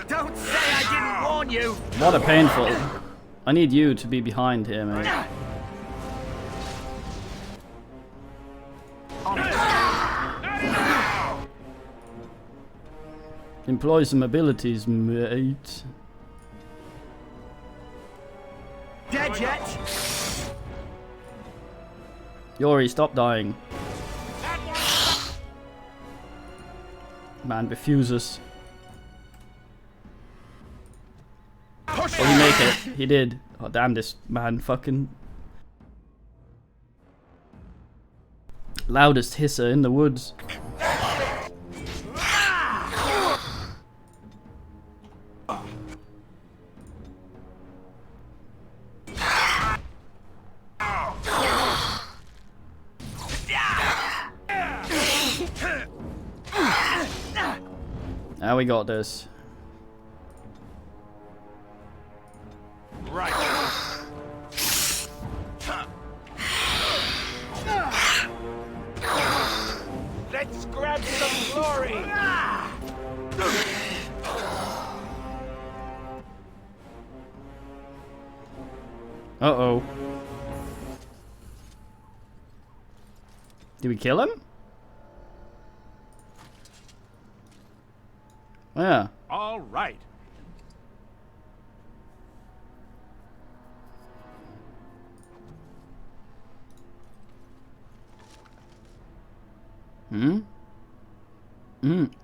Speaker 5: Don't say I didn't warn you.
Speaker 1: What a painful. I need you to be behind here, mate. Employ some abilities, mate.
Speaker 5: Dead yet?
Speaker 1: Yori, stop dying. Man refuses. Oh, he make it. He did. Oh, damn this man fucking... Loudest hisser in the woods. Now we got this.
Speaker 14: Right. Let's grab some glory!
Speaker 1: Uh-oh. Did we kill him? Yeah.
Speaker 14: All right.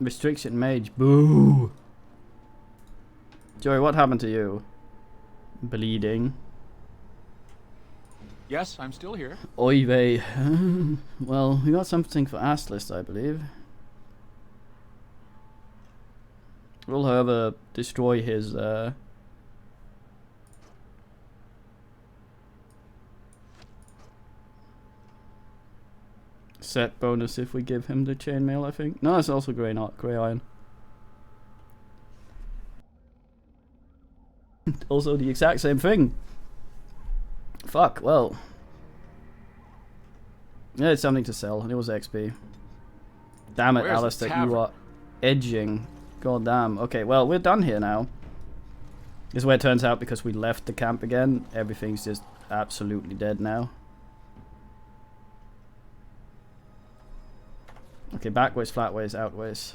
Speaker 1: Restriction mage. Boo. Joey, what happened to you? Bleeding.
Speaker 6: Yes, I'm still here.
Speaker 1: Oy vey. Well, we got something for Astless, I believe. We'll, however, destroy his set bonus if we give him the chainmail, I think. No, it's also grey iron. Also the exact same thing. Fuck, well. Yeah, it's something to sell. It was XP. Damn it,
Speaker 6: Where's the
Speaker 1: Alistair, you
Speaker 6: tavern?
Speaker 1: are edging. God damn. Okay, well, we're done here now. This is where it turns out, because we left the camp again, everything's just absolutely dead now. Okay, backways, flatways, outways.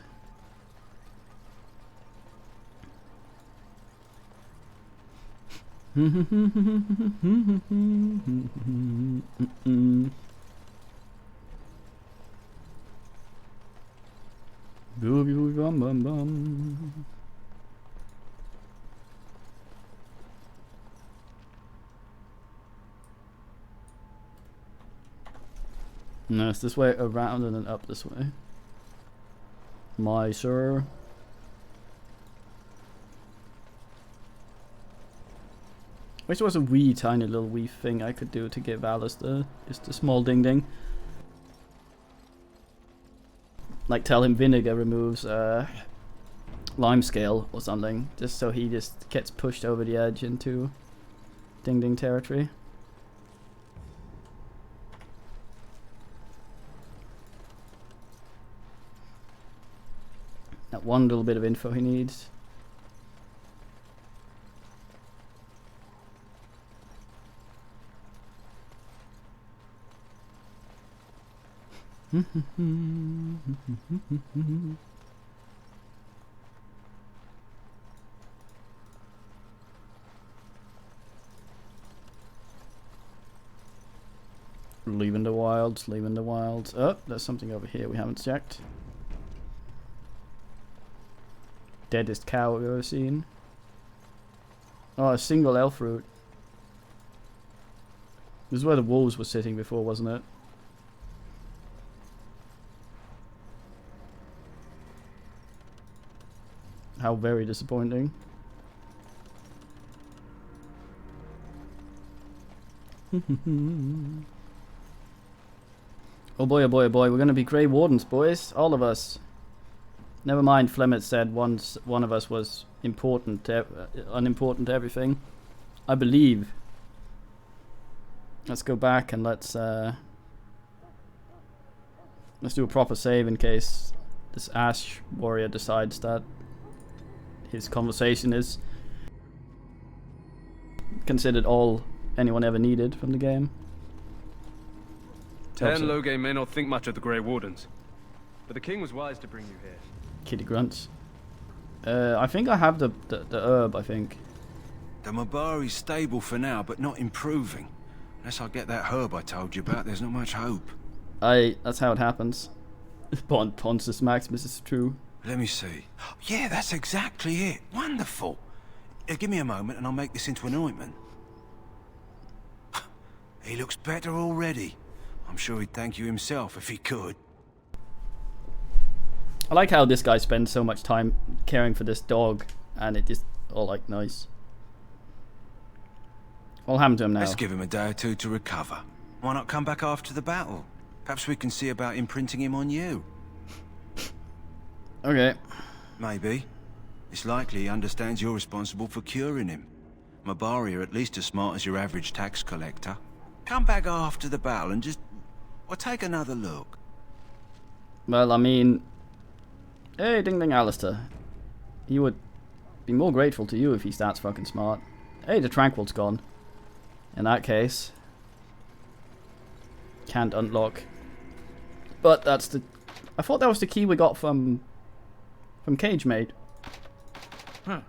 Speaker 1: Booby booby bum bum bum. No, it's this way around and then up this way. My sir. Wish there was a wee tiny little wee thing I could do to give Alistair just a small ding ding. Like tell him vinegar removes lime scale or something, just so he just gets pushed over the edge into ding ding territory. That one little bit of info he needs. Leaving the wilds, leaving the wilds. Oh, there's something over here we haven't checked. Deadest cow we've ever seen. Oh, a single elf root. This is where the wolves were sitting before, wasn't it? How very disappointing. Oh boy, oh boy, oh boy, we're gonna be Grey Wardens, boys. All of us. Never mind, Flemeth said once one of us was important to unimportant to everything. I believe. Let's go back and let's do a proper save in case this Ash warrior decides that his conversation is considered all anyone ever needed from the game.
Speaker 7: Teyrn Loghain may not think much of the Grey Wardens, but the king was wise to bring you here.
Speaker 1: Kitty grunts. I think I have the herb, I think.
Speaker 22: The Mabari's stable for now, but not improving. Unless I get that herb I told you about, there's not much hope.
Speaker 1: That's how it happens. Pontus Maximus is true.
Speaker 22: Let me see. Yeah, that's exactly it. Wonderful. Give me a moment and I'll make this into an ointment. He looks better already. I'm sure he'd thank you himself if he could.
Speaker 1: I like how this guy spends so much time caring for this dog, and it just all like nice. What'll happen to him now?
Speaker 22: Let's give him a day or two to recover. Why not come back after the battle? Perhaps we can see about imprinting him on you.
Speaker 1: Okay.
Speaker 22: Maybe. It's likely he understands you're responsible for curing him. Mabari are at least as smart as your average tax collector. Come back after the battle and just... or take another look.
Speaker 1: Well, I mean... Hey, Ding Ding Alistair. He would be more grateful to you if he's that fucking smart. Hey, the Tranquil's gone. In that case... Can't unlock. But that's the... I thought that was the key we got from Cagemate. That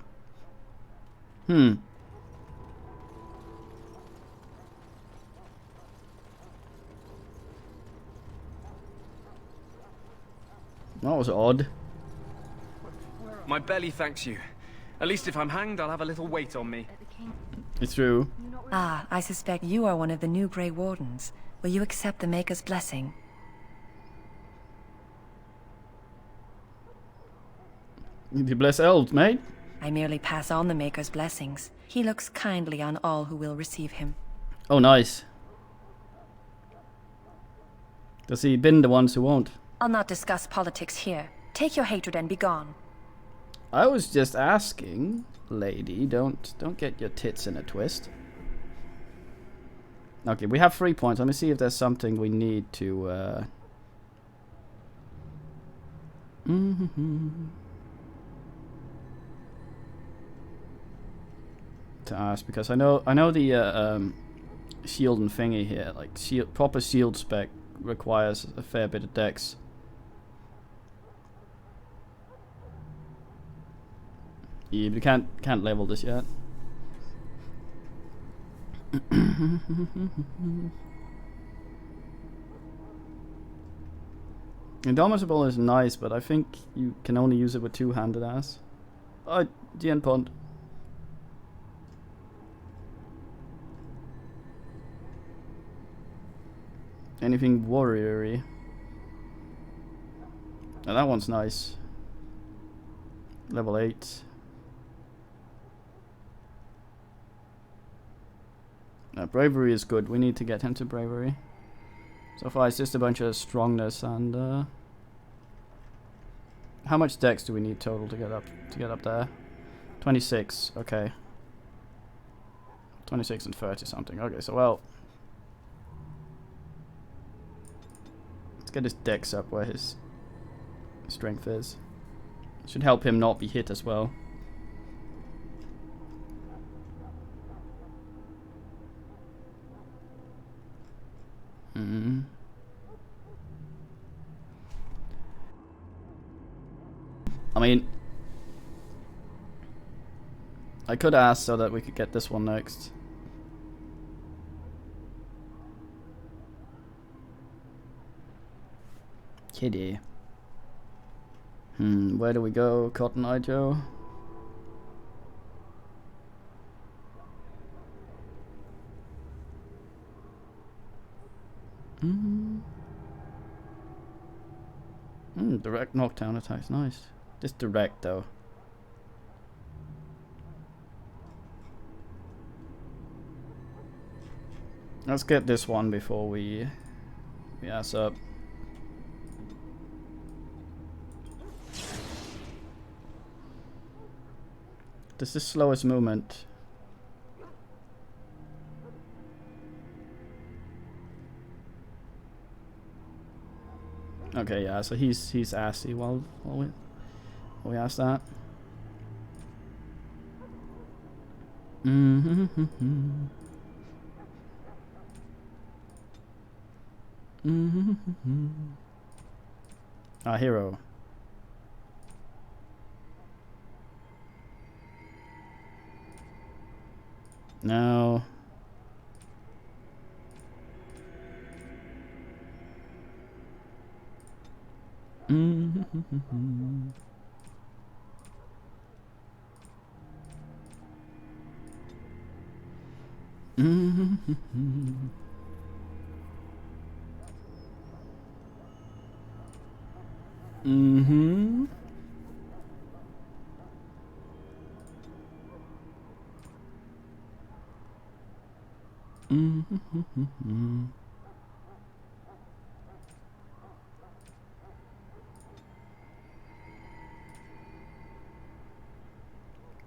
Speaker 1: was odd.
Speaker 7: My belly thanks you. At least if I'm hanged, I'll have a little weight on me.
Speaker 1: It's true.
Speaker 6: Ah, I suspect you are one of the new Grey Wardens. Will you accept the Maker's blessing?
Speaker 1: You bless elves, mate.
Speaker 6: I merely pass on the Maker's blessings. He looks kindly on all who will receive him.
Speaker 1: Oh, nice. Does he bin the ones who won't?
Speaker 6: I'll not discuss politics here. Take your hatred and be gone.
Speaker 1: I was just asking, lady. Don't get your tits in a twist. Okay, we have 3 points. Let me see if there's something we need to to ask, because I know the shield and thingy here, like proper shield spec requires a fair bit of dex. Yeah, but you can't level this yet. Indomitable is nice, but I think you can only use it with two-handed ass. Oh, GN Pond. Anything warrior-y. Now that one's nice. Level 8. Bravery is good. We need to get him to bravery. So far it's just a bunch of strongness and how much dex do we need total to get up there? 26, okay. 26 and 30 something. Okay, so well, let's get his dex up where his strength is. Should help him not be hit as well. I mean, I could ask so that we could get this one next. Kitty. Where do we go, Cotton Eye Joe? Direct knockdown attacks, nice. Just direct though. Let's get this one before we ass up. This is the slowest movement. Okay, yeah, so he's assy while we ask that. Our hero. No.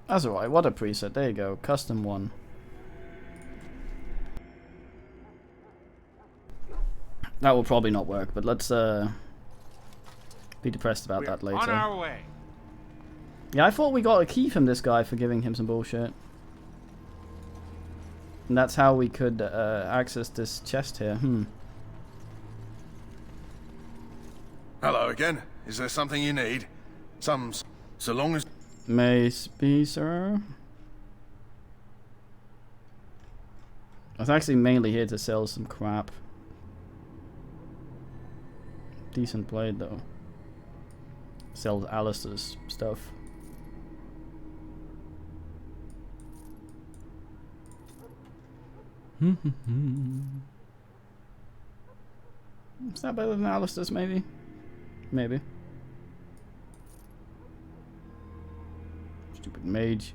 Speaker 1: That's alright, what a preset, there you go, custom one. That will probably not work, but let's Be depressed about that later.
Speaker 14: On our way.
Speaker 1: Yeah, I thought we got a key from this guy for giving him some bullshit. And that's how we could access this chest here.
Speaker 8: Hello again. Is there something you need? So long as...
Speaker 1: May be, sir. I was actually mainly here to sell some crap. Decent blade, though. Sell Alistair's stuff. Is that better than Alistair's, maybe? Maybe. Stupid mage.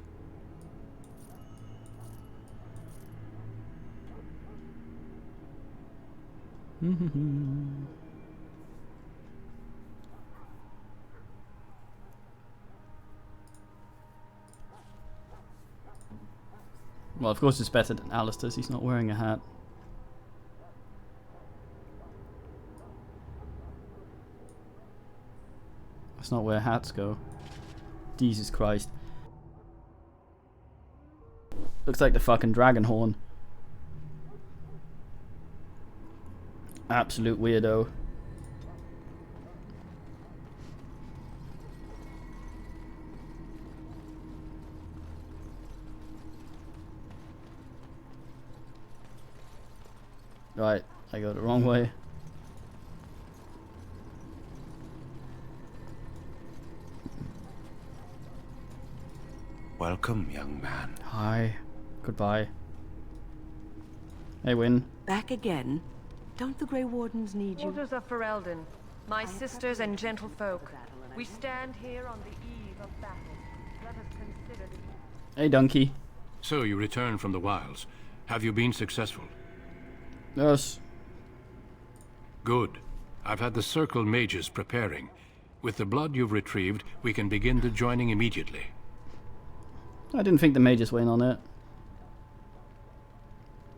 Speaker 1: Well, of course it's better than Alistair's. He's not wearing a hat. That's not where hats go. Jesus Christ. Looks like the fucking dragon horn. Absolute weirdo. Right, I go the wrong way.
Speaker 22: Welcome, young man.
Speaker 1: Hi. Goodbye. Hey, Wynne.
Speaker 12: Back again? Don't the Grey Wardens need you?
Speaker 11: Waters of Ferelden, my sisters and gentlefolk, we stand here on the eve of battle. Let us consider the...
Speaker 1: Hey, donkey.
Speaker 2: So you returned from the wilds. Have you been successful?
Speaker 1: Yes.
Speaker 2: Good. I've had the Circle mages preparing. With the blood you've retrieved, we can begin the joining immediately.
Speaker 1: I didn't think the mages were in on it.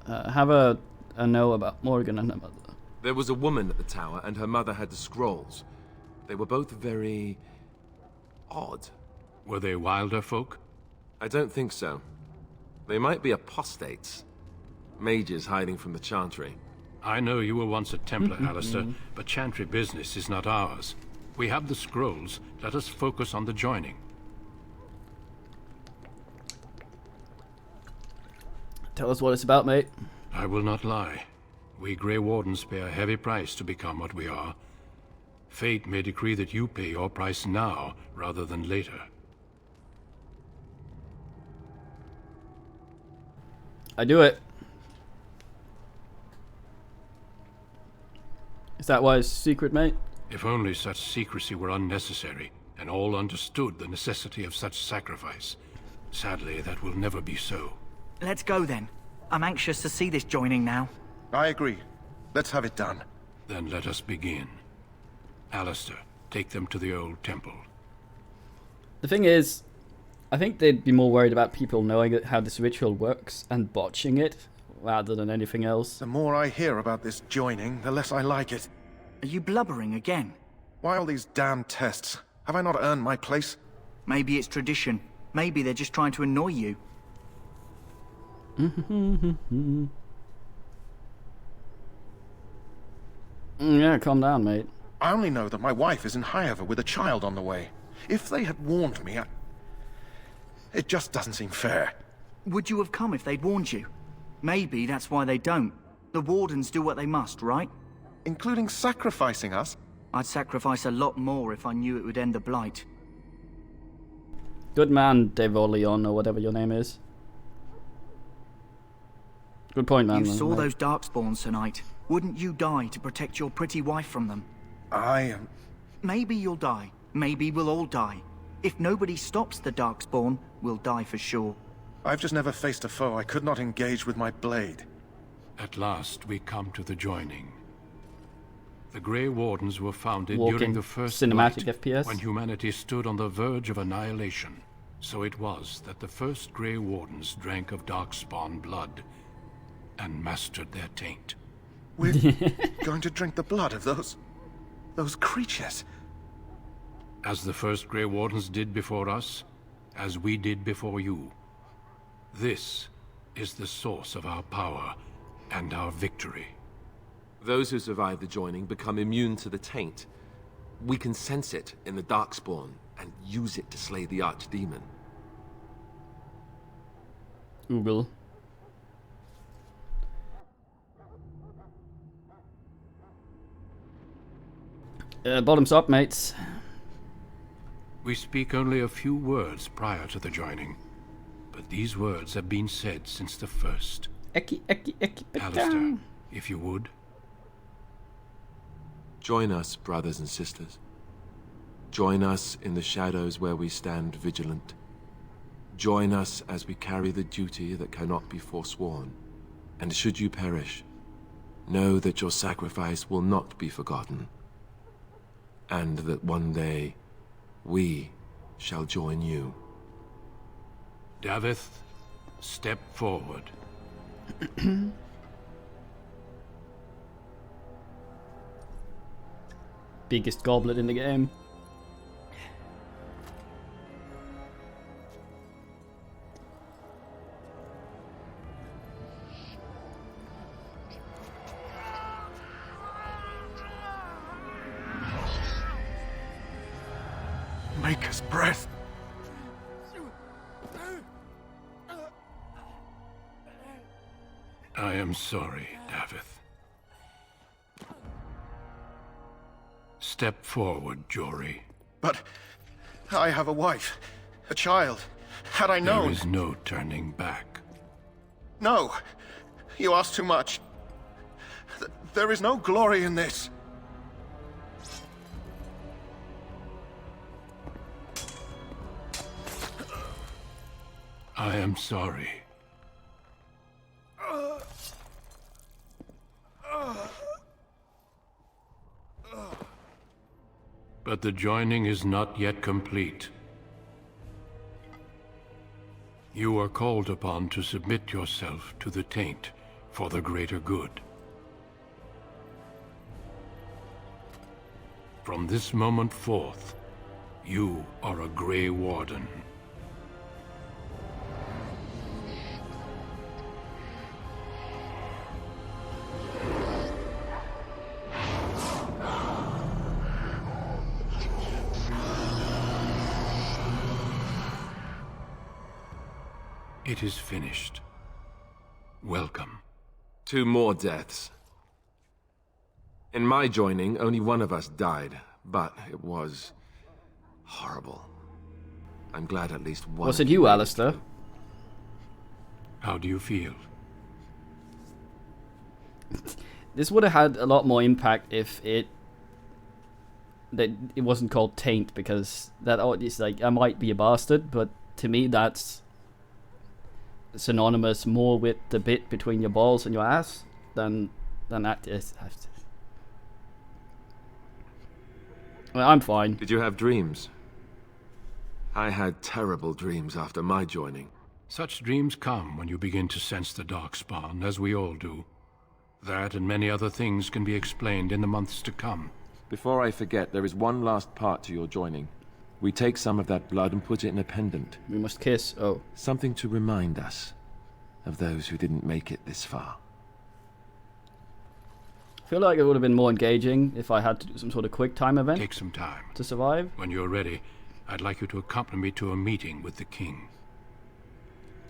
Speaker 1: Have a know about Morgan and her mother.
Speaker 3: There was a woman at the tower, and her mother had the scrolls. They were both very... odd.
Speaker 2: Were they wilder folk?
Speaker 3: I don't think so. They might be apostates. Mages hiding from the Chantry.
Speaker 2: I know you were once a Templar, Alistair, but Chantry business is not ours. We have the scrolls. Let us focus on the joining.
Speaker 1: Tell us what it's about, mate.
Speaker 2: I will not lie. We Grey Wardens pay a heavy price to become what we are. Fate may decree that you pay your price now, rather than later.
Speaker 1: I do it. Is that why it's secret, mate?
Speaker 2: If only such secrecy were unnecessary, and all understood the necessity of such sacrifice. Sadly, that will never be so.
Speaker 5: Let's go then. I'm anxious to see this joining now.
Speaker 8: I agree. Let's have it done.
Speaker 2: Then let us begin. Alistair, take them to the old temple.
Speaker 1: The thing is, I think they'd be more worried about people knowing how this ritual works and botching it, rather than anything else.
Speaker 8: The more I hear about this joining, the less I like it.
Speaker 5: Are you blubbering again?
Speaker 8: Why all these damn tests? Have I not earned my place?
Speaker 5: Maybe it's tradition. Maybe they're just trying to annoy you.
Speaker 1: Yeah, calm down, mate.
Speaker 8: I only know that my wife is in Highover with a child on the way. If they had warned me, it just doesn't seem fair.
Speaker 5: Would you have come if they'd warned you? Maybe that's why they don't. The Wardens do what they must, right?
Speaker 8: Including sacrificing us?
Speaker 5: I'd sacrifice a lot more if I knew it would end the Blight.
Speaker 1: Good man, Devolion, or whatever your name is. Good point, man.
Speaker 5: You saw those Darkspawns tonight. Wouldn't you die to protect your pretty wife from them?
Speaker 8: Maybe
Speaker 5: you'll die. Maybe we'll all die. If nobody stops the Darkspawn, we'll die for sure.
Speaker 8: I've just never faced a foe I could not engage with my blade.
Speaker 2: At last, we come to the joining. The Grey Wardens were founded
Speaker 1: Walking
Speaker 2: during the First
Speaker 1: cinematic
Speaker 2: Blight,
Speaker 1: FPS.
Speaker 2: when humanity stood on the verge of annihilation. So it was that the first Grey Wardens drank of Darkspawn blood and mastered their taint.
Speaker 8: We're going to drink the blood of those creatures.
Speaker 2: As the first Grey Wardens did before us, as we did before you. This is the source of our power and our victory.
Speaker 3: Those who survive the joining become immune to the taint. We can sense it in the Darkspawn and use it to slay the Archdemon.
Speaker 1: Google. Bottoms up, mates.
Speaker 2: We speak only a few words prior to the joining, but these words have been said since the first. Alistair, if you would.
Speaker 3: Join us, brothers and sisters. Join us in the shadows where we stand vigilant. Join us as we carry the duty that cannot be forsworn. And should you perish, know that your sacrifice will not be forgotten. And that one day, we shall join you.
Speaker 2: Davith, step forward.
Speaker 1: Biggest goblet in the game.
Speaker 8: Maker's breath.
Speaker 2: I am sorry, Davith. Step forward, Jory.
Speaker 8: But I have a wife, a child. Had I known...
Speaker 2: There is no turning back.
Speaker 8: No, you ask too much. There is no glory in this.
Speaker 2: I am sorry. But the joining is not yet complete. You are called upon to submit yourself to the taint for the greater good. From this moment forth, you are a Grey Warden. It is finished. Welcome.
Speaker 3: 2 more deaths. In my joining, only one of us died, but it was horrible. I'm glad at least one...
Speaker 1: Was it you, Alistair?
Speaker 2: How do you feel?
Speaker 1: This would have had a lot more impact if it wasn't called Taint, because that is like, I might be a bastard, but to me that's synonymous more with the bit between your balls and your ass than that is. Well, I'm fine.
Speaker 3: Did you have dreams? I had terrible dreams after my joining.
Speaker 2: Such dreams come when you begin to sense the Darkspawn, as we all do. That and many other things can be explained in the months to come.
Speaker 3: Before I forget, there is one last part to your joining. We take some of that blood and put it in a pendant.
Speaker 1: We must kiss. Oh.
Speaker 3: Something to remind us of those who didn't make it this far.
Speaker 1: I feel like it would have been more engaging if I had to do some sort of quick time event.
Speaker 2: Take some time.
Speaker 1: To survive.
Speaker 2: When you're ready, I'd like you to accompany me to a meeting with the king.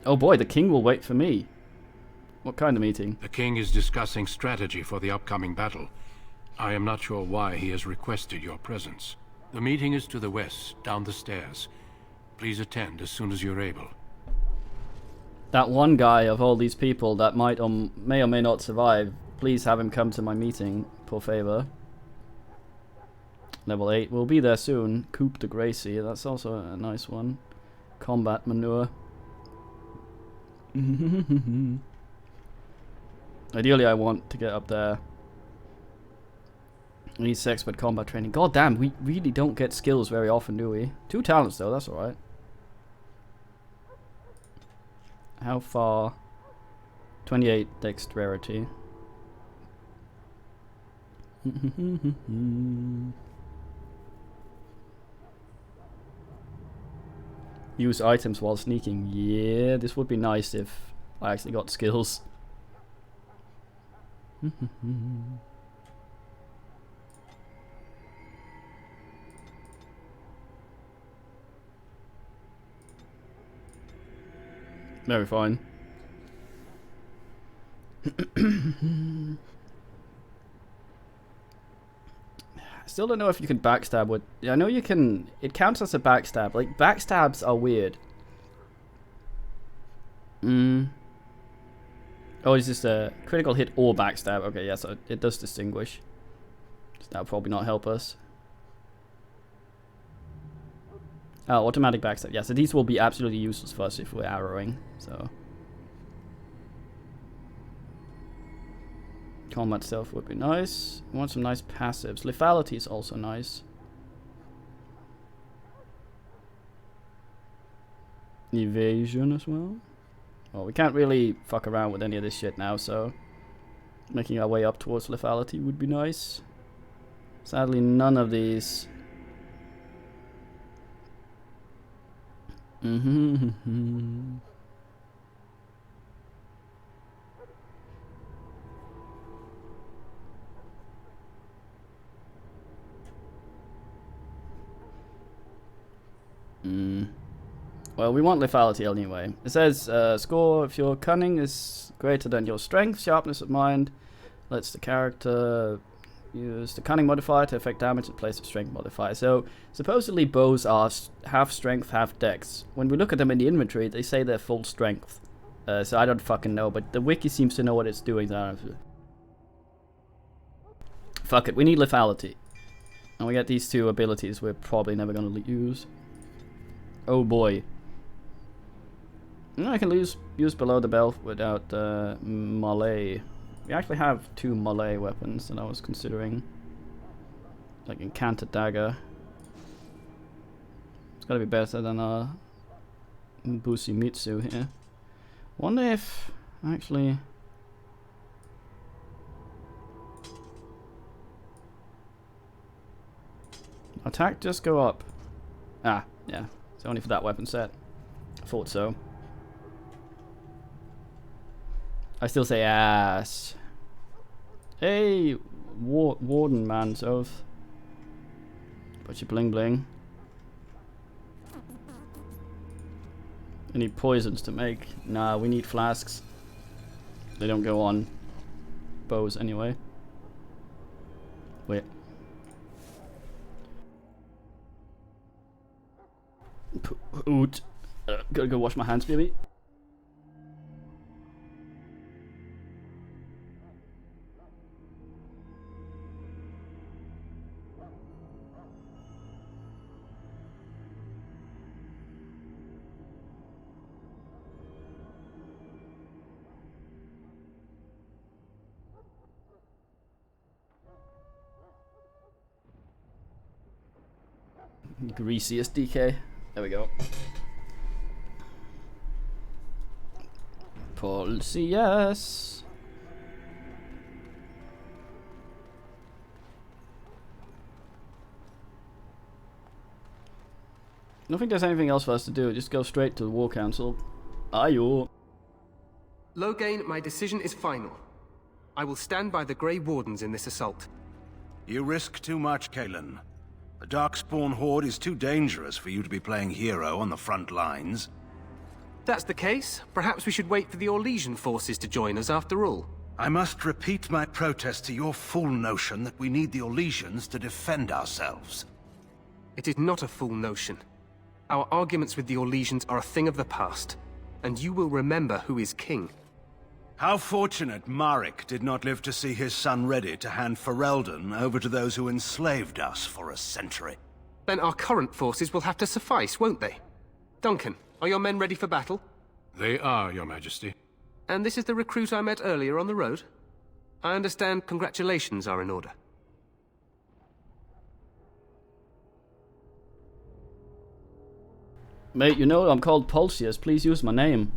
Speaker 1: Oh boy, the king will wait for me. What kind of meeting?
Speaker 2: The king is discussing strategy for the upcoming battle. I am not sure why he has requested your presence. The meeting is to the west, down the stairs. Please attend as soon as you're able.
Speaker 1: That one guy of all these people that may or may not survive, please have him come to my meeting, por favor. Level 8, we'll be there soon. Coupe de Gracie, that's also a nice one. Combat manure. Ideally I want to get up there. I need expert combat training. God damn, we really don't get skills very often, do we? 2 talents though, that's alright. How far? 28 dexterity. Use items while sneaking. Yeah, this would be nice if I actually got skills. Very fine. Still don't know if you can backstab with... I know you can... It counts as a backstab. Like, backstabs are weird. Oh, is this a critical hit or backstab? Okay, yeah, so it does distinguish. So that would probably not help us. Oh, automatic backstab. Yeah, so these will be absolutely useless for us if we're arrowing. So... Combat stealth would be nice. We want some nice passives. Lethality is also nice. Evasion as well. Well, we can't really fuck around with any of this shit now, so making our way up towards lethality would be nice. Sadly, none of these. Well, we want lethality anyway. It says, score if your cunning is greater than your strength, sharpness of mind. Lets the character use the cunning modifier to affect damage in place of strength modifier. So, supposedly bows are half strength, half dex. When we look at them in the inventory, they say they're full strength. So I don't fucking know, but the wiki seems to know what it's doing. Fuck it, we need lethality. And we get these two abilities we're probably never going to use. Oh boy. I can use below the belt without melee. We actually have 2 melee weapons that I was considering. Like Incanted Dagger. It's gotta be better than Busimitsu here. Wonder if actually... Attack just go up. Ah, yeah. It's only for that weapon set. I thought so. I still say ass. Hey, Warden man's oath. Put your bling bling. Any poisons to make? Nah, we need flasks. They don't go on bows anyway. Wait. Oot. Gotta go wash my hands, baby. Greasiest DK. There we go. Policy, yes. I don't think there's anything else for us to do. Just go straight to the War Council. Ayo.
Speaker 10: Loghain, my decision is final. I will stand by the Grey Wardens in this assault.
Speaker 22: You risk too much, Cailan. The Darkspawn Horde is too dangerous for you to be playing hero on the front lines.
Speaker 10: That's the case. Perhaps we should wait for the Orlesian forces to join us after all.
Speaker 22: I must repeat my protest to your fool notion that we need the Orlesians to defend ourselves.
Speaker 10: It is not a fool notion. Our arguments with the Orlesians are a thing of the past, and you will remember who is king.
Speaker 22: How fortunate Marek did not live to see his son ready to hand Ferelden over to those who enslaved us for a century.
Speaker 10: Then our current forces will have to suffice, won't they? Duncan, are your men ready for battle?
Speaker 2: They are, Your Majesty.
Speaker 10: And this is the recruit I met earlier on the road? I understand congratulations are in order.
Speaker 1: Mate, you know I'm called Pulsius. Please use my name.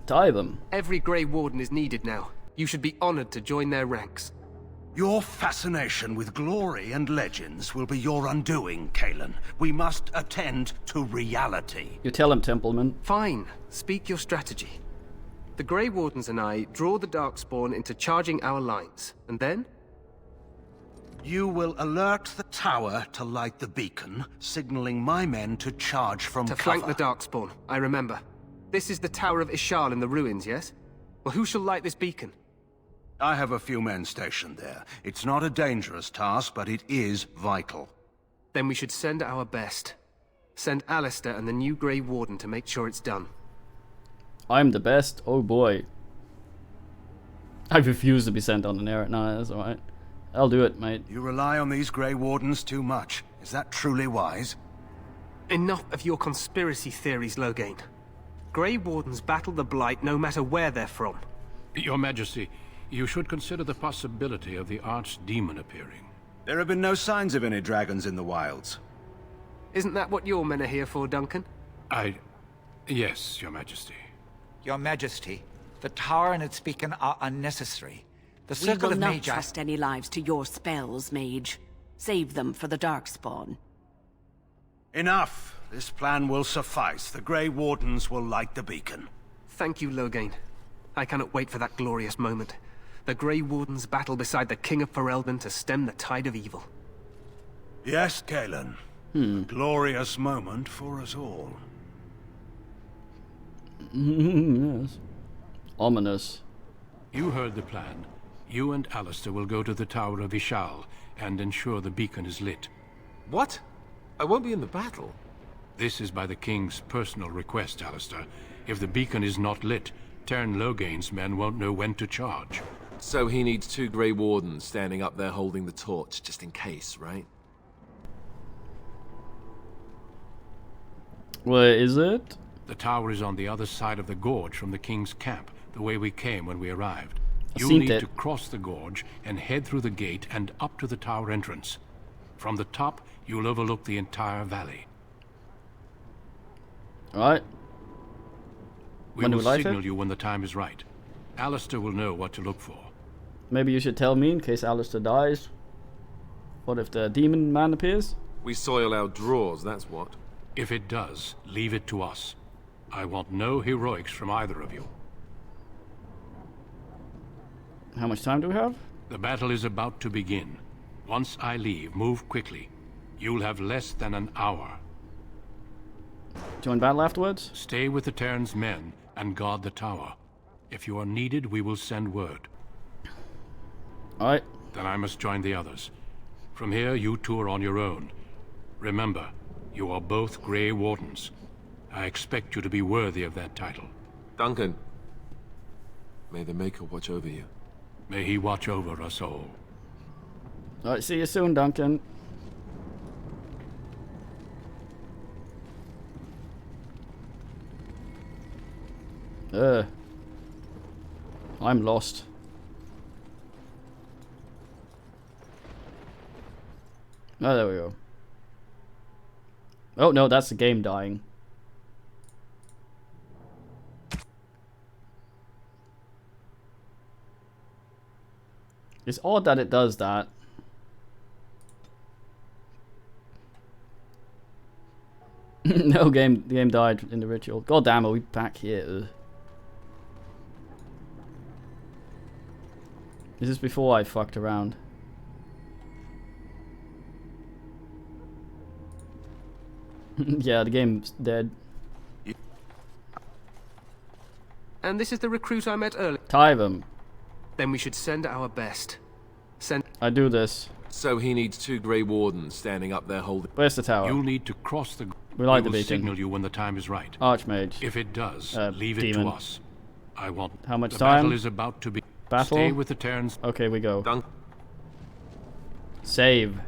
Speaker 1: Die them.
Speaker 10: Every Grey Warden is needed now. You should be honored to join their ranks.
Speaker 22: Your fascination with glory and legends will be your undoing, Cailan. We must attend to reality.
Speaker 1: You tell him, Templeman.
Speaker 10: Fine. Speak your strategy. The Grey Wardens and I draw the Darkspawn into charging our lines, and then?
Speaker 22: You will alert the tower to light the beacon, signaling my men to charge from cover.
Speaker 10: To flank the Darkspawn, I remember. This is the Tower of Ishal in the ruins, yes? Well, who shall light this beacon?
Speaker 22: I have a few men stationed there. It's not a dangerous task, but it is vital.
Speaker 10: Then we should send our best. Send Alistair and the new Grey Warden to make sure it's done.
Speaker 1: I'm the best? Oh boy. I refuse to be sent on an errand. No, that's alright. I'll do it, mate.
Speaker 22: You rely on these Grey Wardens too much. Is that truly wise?
Speaker 10: Enough of your conspiracy theories, Loghain. Grey Wardens battle the Blight no matter where they're from.
Speaker 2: Your Majesty, you should consider the possibility of the Archdemon appearing.
Speaker 22: There have been no signs of any dragons in the wilds.
Speaker 10: Isn't that what your men are here for, Duncan?
Speaker 2: Yes, Your Majesty.
Speaker 18: Your Majesty, the tower and its beacon are unnecessary. The
Speaker 12: We
Speaker 18: Circle
Speaker 12: will
Speaker 18: of
Speaker 12: not
Speaker 18: Magi...
Speaker 12: trust any lives to your spells, Mage. Save them for the Darkspawn.
Speaker 22: Enough! This plan will suffice. The Grey Wardens will light the beacon.
Speaker 10: Thank you, Loghain. I cannot wait for that glorious moment. The Grey Wardens battle beside the King of Ferelden to stem the tide of evil.
Speaker 22: Yes, Cailan. A glorious moment for us all.
Speaker 1: Yes. Ominous.
Speaker 2: You heard the plan. You and Alistair will go to the Tower of Ishal and ensure the beacon is lit.
Speaker 3: What? I won't be in the battle.
Speaker 2: This is by the King's personal request, Alistair. If the beacon is not lit, Teyrn Loghain's men won't know when to charge.
Speaker 3: So he needs 2 Grey Wardens standing up there holding the torch, just in case, right?
Speaker 1: Where is it?
Speaker 2: The tower is on the other side of the gorge from the King's camp, the way we came when we arrived. You'll need to cross the gorge and head through the gate and up to the tower entrance. From the top, you'll overlook the entire valley.
Speaker 1: Alright.
Speaker 2: We will signal you when the time is right. Alistair will know what to look for.
Speaker 1: Maybe you should tell me in case Alistair dies. What if the demon man appears?
Speaker 3: We soil our drawers, that's what.
Speaker 2: If it does, leave it to us. I want no heroics from either of you.
Speaker 1: How much time do we have?
Speaker 2: The battle is about to begin. Once I leave, move quickly. You'll have less than an hour.
Speaker 1: Join battle afterwards?
Speaker 2: Stay with the Teyrn's men and guard the tower. If you are needed, we will send word.
Speaker 1: Alright.
Speaker 2: Then I must join the others. From here, you two are on your own. Remember, you are both Grey Wardens. I expect you to be worthy of that title.
Speaker 3: Duncan, may the Maker watch over you.
Speaker 2: May he watch over us all.
Speaker 1: Alright, see you soon, Duncan. I'm lost. Oh, there we go. Oh no, that's the game dying. It's odd that it does that. No, the game died in the ritual. God damn, are we back here? Ugh. Is this before I fucked around? Yeah, the game's dead.
Speaker 10: And this is the recruit I met earlier.
Speaker 1: Tyvum.
Speaker 10: Then we should send our best.
Speaker 1: I do this.
Speaker 3: So he needs 2 Grey Wardens standing up there holding...
Speaker 1: Where's the tower?
Speaker 2: You'll need to cross the...
Speaker 1: We light the
Speaker 2: will
Speaker 1: beacon.
Speaker 2: Signal you when the time is right.
Speaker 1: Archmage.
Speaker 2: If it does, leave it
Speaker 1: demon.
Speaker 2: to us. I want...
Speaker 1: How much
Speaker 2: the
Speaker 1: time?
Speaker 2: battle is about to be...
Speaker 1: Battle?
Speaker 2: Stay with the Teyrns.
Speaker 1: Okay, we go.
Speaker 3: Dunk.
Speaker 1: Save.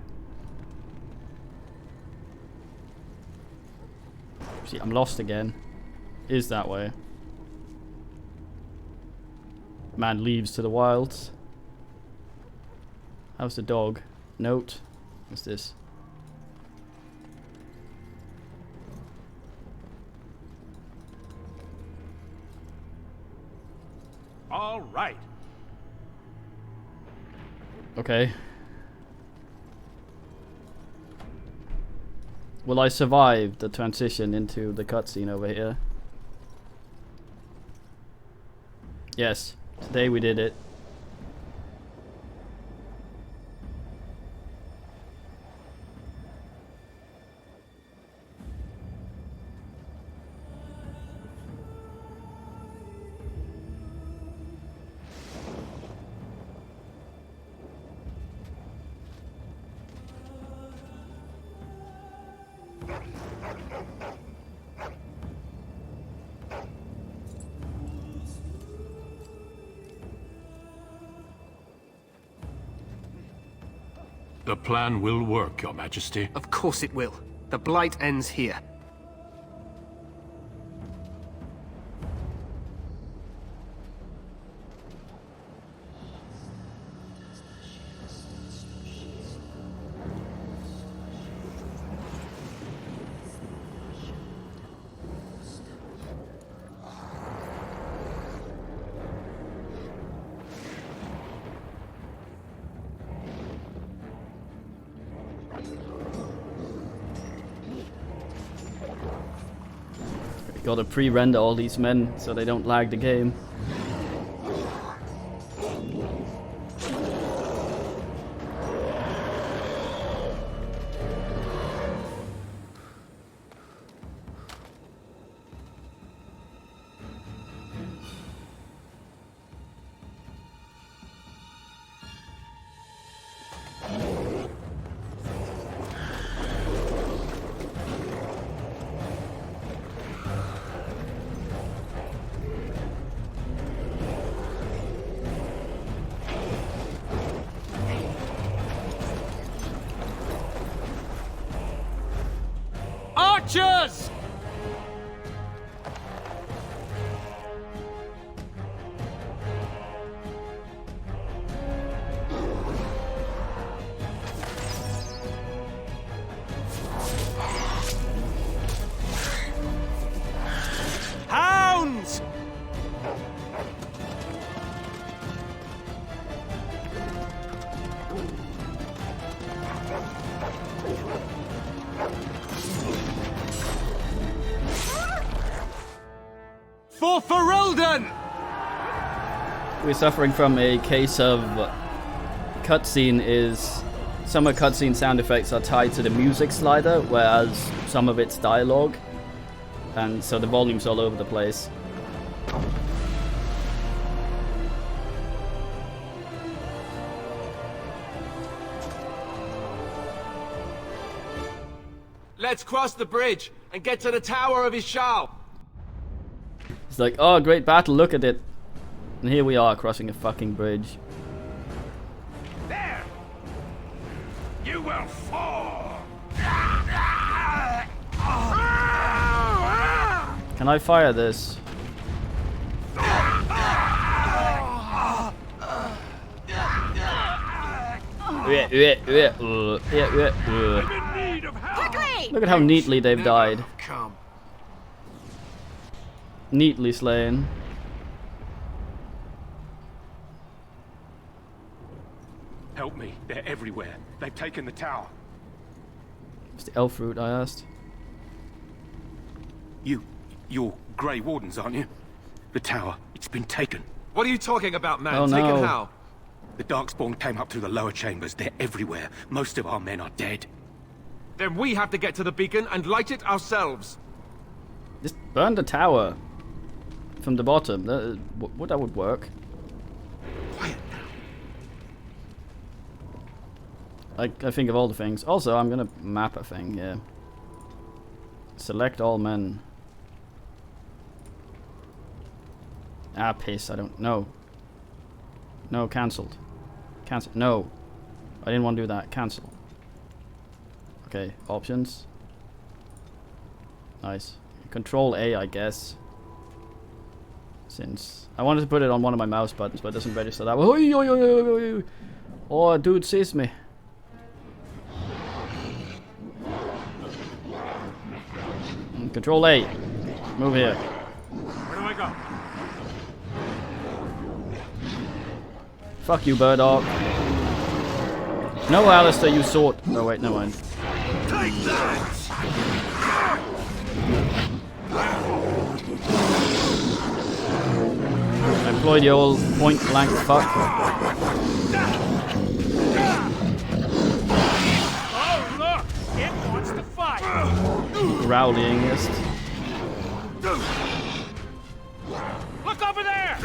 Speaker 1: See, I'm lost again. Is that way. Man leaves to the wilds. How's the dog? Note. What's this?
Speaker 14: All right.
Speaker 1: Okay. Will I survive the transition into the cutscene over here? Yes. Today we did it.
Speaker 2: The plan will work, Your Majesty.
Speaker 10: Of course it will. The Blight ends here.
Speaker 1: Gotta pre-render all these men so they don't lag the game.
Speaker 14: Archers! Hounds! For Ferelden!
Speaker 1: We're suffering from a case of cutscene is some of cutscene sound effects are tied to the music slider, whereas some of it's dialogue, and so the volume's all over the place.
Speaker 9: Let's cross the bridge and get to the Tower of Ishal.
Speaker 1: It's like, oh, great battle, look at it. And here we are crossing a fucking bridge.
Speaker 14: There! You will fall!
Speaker 1: Can I fire this? Look at how neatly they've died.
Speaker 20: Come.
Speaker 1: Neatly slain.
Speaker 2: Help me. They're everywhere. They've taken the tower.
Speaker 1: It's the elf route I asked.
Speaker 2: You're Grey Wardens, aren't you? The tower, it's been taken.
Speaker 9: What are you talking about, man?
Speaker 1: Oh,
Speaker 9: Taken
Speaker 1: no.
Speaker 9: how?
Speaker 2: The Darkspawn came up through the lower chambers. They're everywhere. Most of our men are dead.
Speaker 9: Then we have to get to the beacon and light it ourselves.
Speaker 1: Just burn the tower from the bottom. That would work.
Speaker 2: Quiet now.
Speaker 1: I think of all the things. Also, I'm gonna map a thing. Yeah. Select all men. Ah, piss. I don't know. No, cancelled. Cancel. No. I didn't want to do that. Cancel. Okay, options. Nice. Control A, I guess. Since I wanted to put it on one of my mouse buttons, but it doesn't register that way. Oh, dude sees me. Control A. Move here.
Speaker 14: Where do I go?
Speaker 1: Fuck you, Burdock. No, Alistair, you sword. Oh wait, never mind.
Speaker 14: Take that!
Speaker 1: I employed the old point blank fuck.
Speaker 14: Oh look! It wants to fight!
Speaker 1: Rowdyingest.
Speaker 14: Look over there!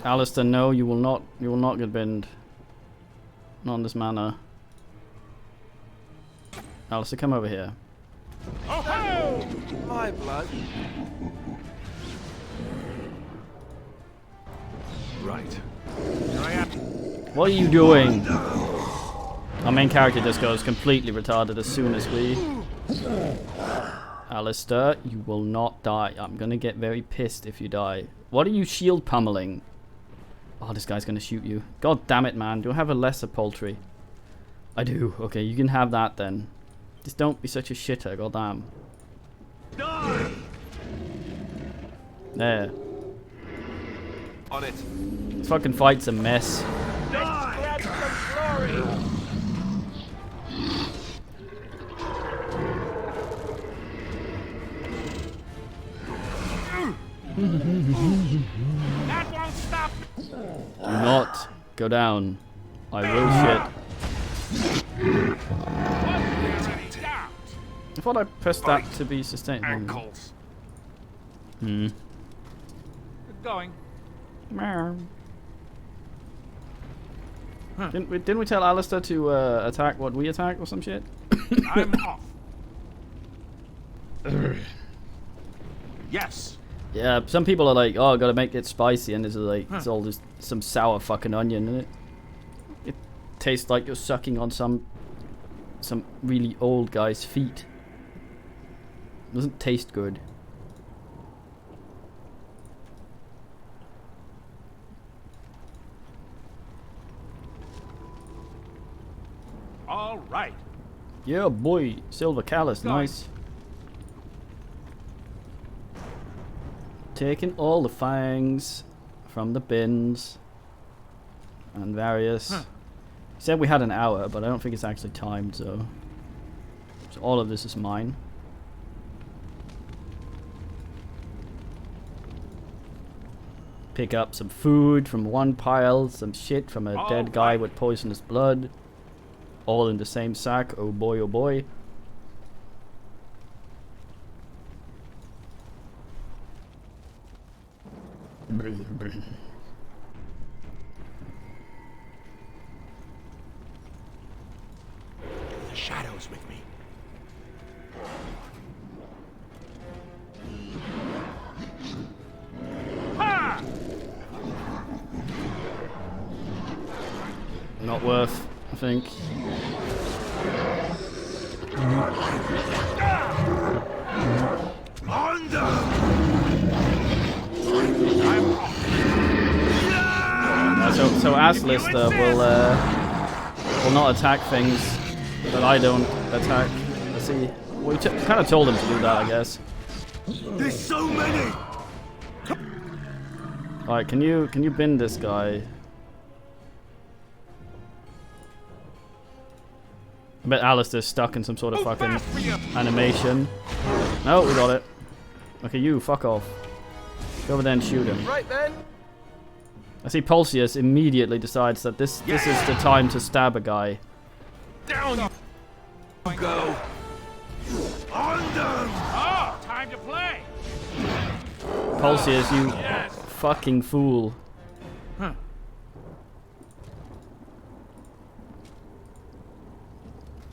Speaker 1: Alistair, no, you will not get binned. Not in this manner. Alistair, come over here.
Speaker 14: Oh,
Speaker 9: my blood.
Speaker 3: Right.
Speaker 1: What are you doing? Our main character just goes completely retarded as soon as we... Alistair, you will not die. I'm gonna get very pissed if you die. What are you shield pummeling? Oh, this guy's gonna shoot you. God damn it, man. Do I have a lesser poultry? I do. Okay, you can have that then. Just don't be such a shitter, goddamn. There.
Speaker 3: On it.
Speaker 1: This fucking fight's a mess.
Speaker 14: grab some glory! That won't stop!
Speaker 1: Do not go down. I will shit. I thought I pressed that to be sustained.
Speaker 14: Ankles.
Speaker 1: Hmm.
Speaker 14: Going.
Speaker 1: Didn't we tell Alistair to attack what we attack or some shit?
Speaker 14: I'm off. Yes.
Speaker 1: Yeah, some people are like, oh, I gotta make it spicy, and there's like, it's all just some sour fucking onion in it. It tastes like you're sucking on some really old guy's feet. It doesn't taste good.
Speaker 14: All right.
Speaker 1: Yeah, boy, Silver Callus, nice. Taking all the fangs from the bins and various. He said we had an hour, but I don't think it's actually timed, so all of this is mine. Pick up some food from one pile, some shit from a dead guy with poisonous blood. All in the same sack. Oh boy, oh boy.
Speaker 14: The shadow's with me. Ha!
Speaker 1: Not worth, I think. So Aslister will not attack things that I don't attack. Let's see. We kind of told him to do that, I guess.
Speaker 14: There's so many.
Speaker 1: All right, can you bin this guy? I bet Alistair's stuck in some sort of fucking animation. No, we got it. Okay, you, fuck off. Go over there and shoot him.
Speaker 9: Right then.
Speaker 1: I see Pulsius immediately decides that this is the time to stab a guy.
Speaker 14: Down you go. On them. Oh, time to play.
Speaker 1: Pulsius, you fucking fool.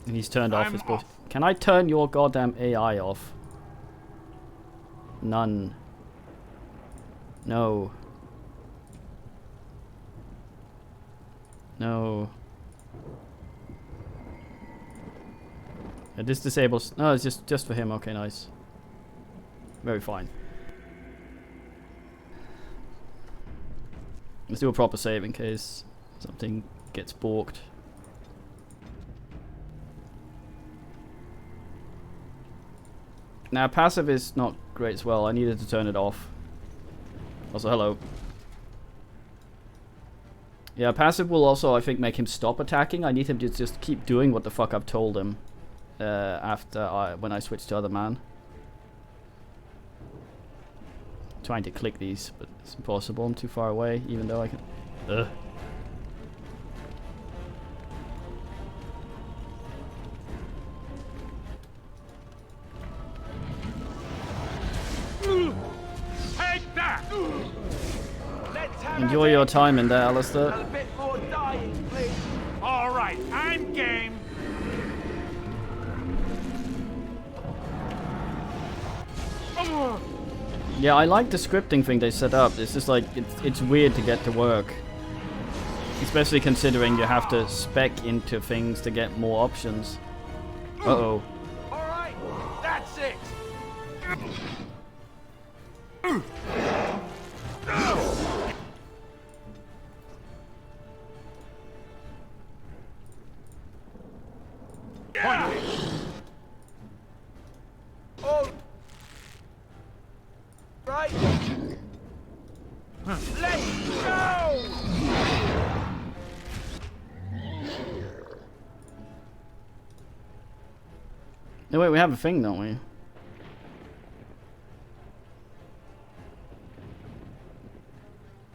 Speaker 1: And he's turned off his boat. Can I turn your goddamn AI off? None. No. No. This disables. No, it's just for him. Okay, nice. Very fine. Let's do a proper save in case something gets balked. Now, passive is not great as well. I needed to turn it off. Also, hello. Yeah, passive will also, I think, make him stop attacking. I need him to just keep doing what the fuck I've told him when I switch to other man. Trying to click these, but it's impossible. I'm too far away, even though I can. Ugh.
Speaker 14: Take that!
Speaker 1: Enjoy your time in there, Alistair.
Speaker 14: A bit more dying, please. All right, I'm game.
Speaker 1: Yeah, I like the scripting thing they set up. It's just like it's weird to get to work, especially considering you have to spec into things to get more options. Uh-oh.
Speaker 14: All right, that's it. Oh. Right. Let's go.
Speaker 1: No, wait, we have a thing, don't we?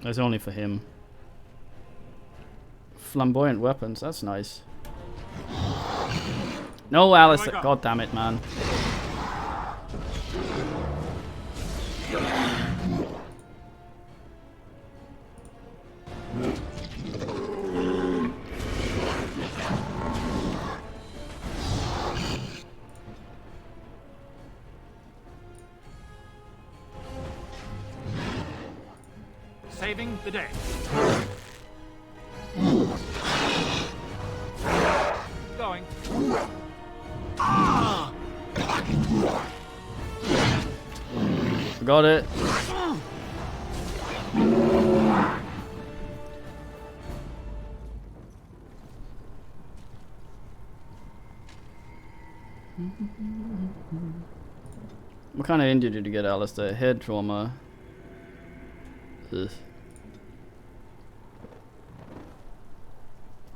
Speaker 1: That's only for him. Flamboyant weapons, that's nice. No, Alice, god damn it, man.
Speaker 14: Saving the day. Going.
Speaker 1: Got it. What kind of injury did you get, Alistair? Head trauma. Ugh.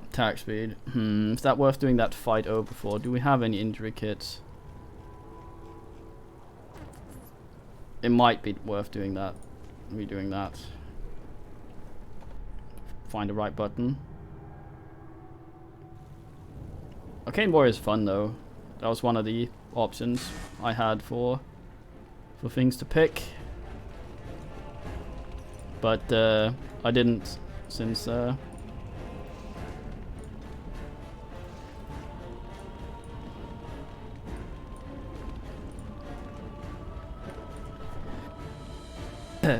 Speaker 1: Attack speed. Is that worth doing that fight over for? Do we have any injury kits? It might be worth doing that. Redoing that. Find the right button. Arcane Warrior is fun though. That was one of the options I had for things to pick. But I didn't, since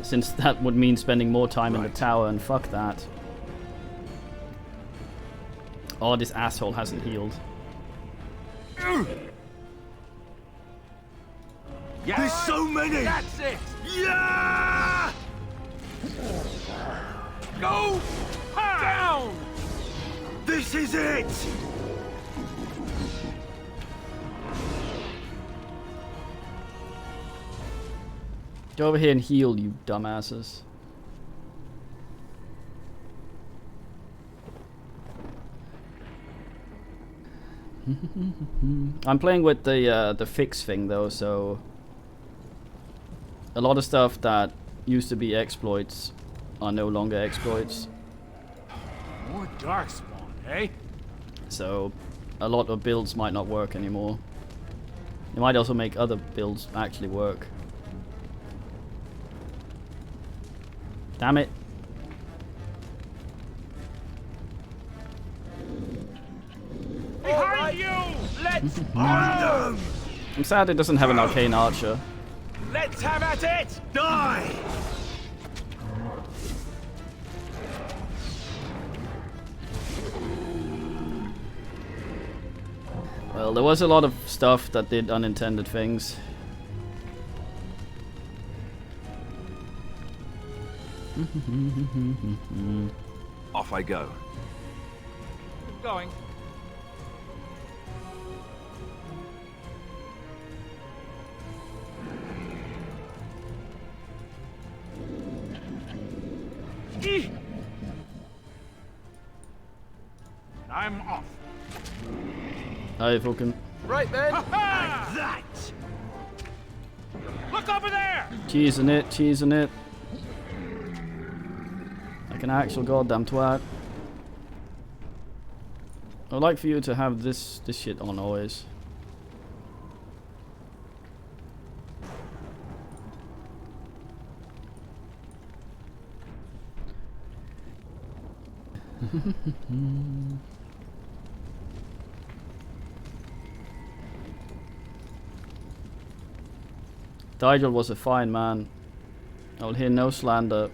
Speaker 1: since that would mean spending more time in the tower, and fuck that. Oh, this asshole hasn't healed.
Speaker 14: Yeah.
Speaker 22: There's so many!
Speaker 14: That's it!
Speaker 22: Yeah!
Speaker 14: Go down!
Speaker 22: This is it!
Speaker 1: Go over here and heal, you dumbasses. I'm playing with the fix thing though, so a lot of stuff that used to be exploits are no longer exploits.
Speaker 14: More Darkspawn, eh?
Speaker 1: So a lot of builds might not work anymore. It might also make other builds actually work. Damn it.
Speaker 14: Behind you! Let's go!
Speaker 1: I'm sad it doesn't have an arcane archer.
Speaker 14: Let's have at it! Die!
Speaker 1: Well, there was a lot of stuff that did unintended things.
Speaker 3: Off I go.
Speaker 14: Going. I'm off.
Speaker 1: Hi, fucking.
Speaker 14: Right then. Like that. Look over there.
Speaker 1: Cheesing it. Like an actual goddamn twat. I'd like for you to have this shit on always. Digel was a fine man. I will hear no slander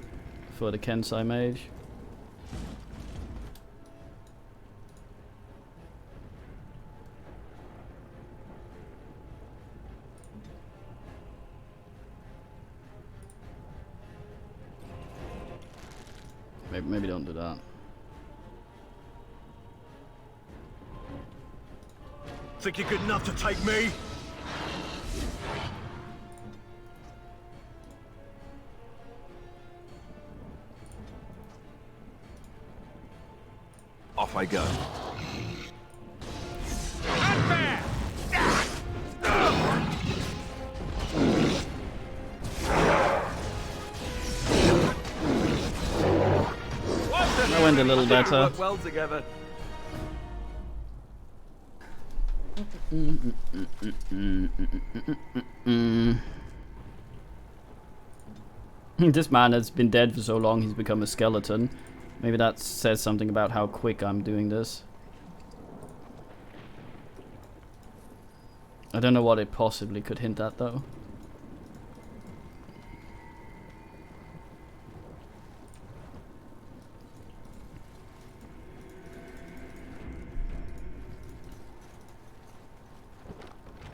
Speaker 1: for the Kensai mage. Maybe don't do that.
Speaker 8: Think you're good enough to take me?
Speaker 3: Off I go.
Speaker 1: That went a little better.
Speaker 3: Work well together.
Speaker 1: This man has been dead for so long he's become a skeleton. Maybe that says something about how quick I'm doing this. I don't know what it possibly could hint at though.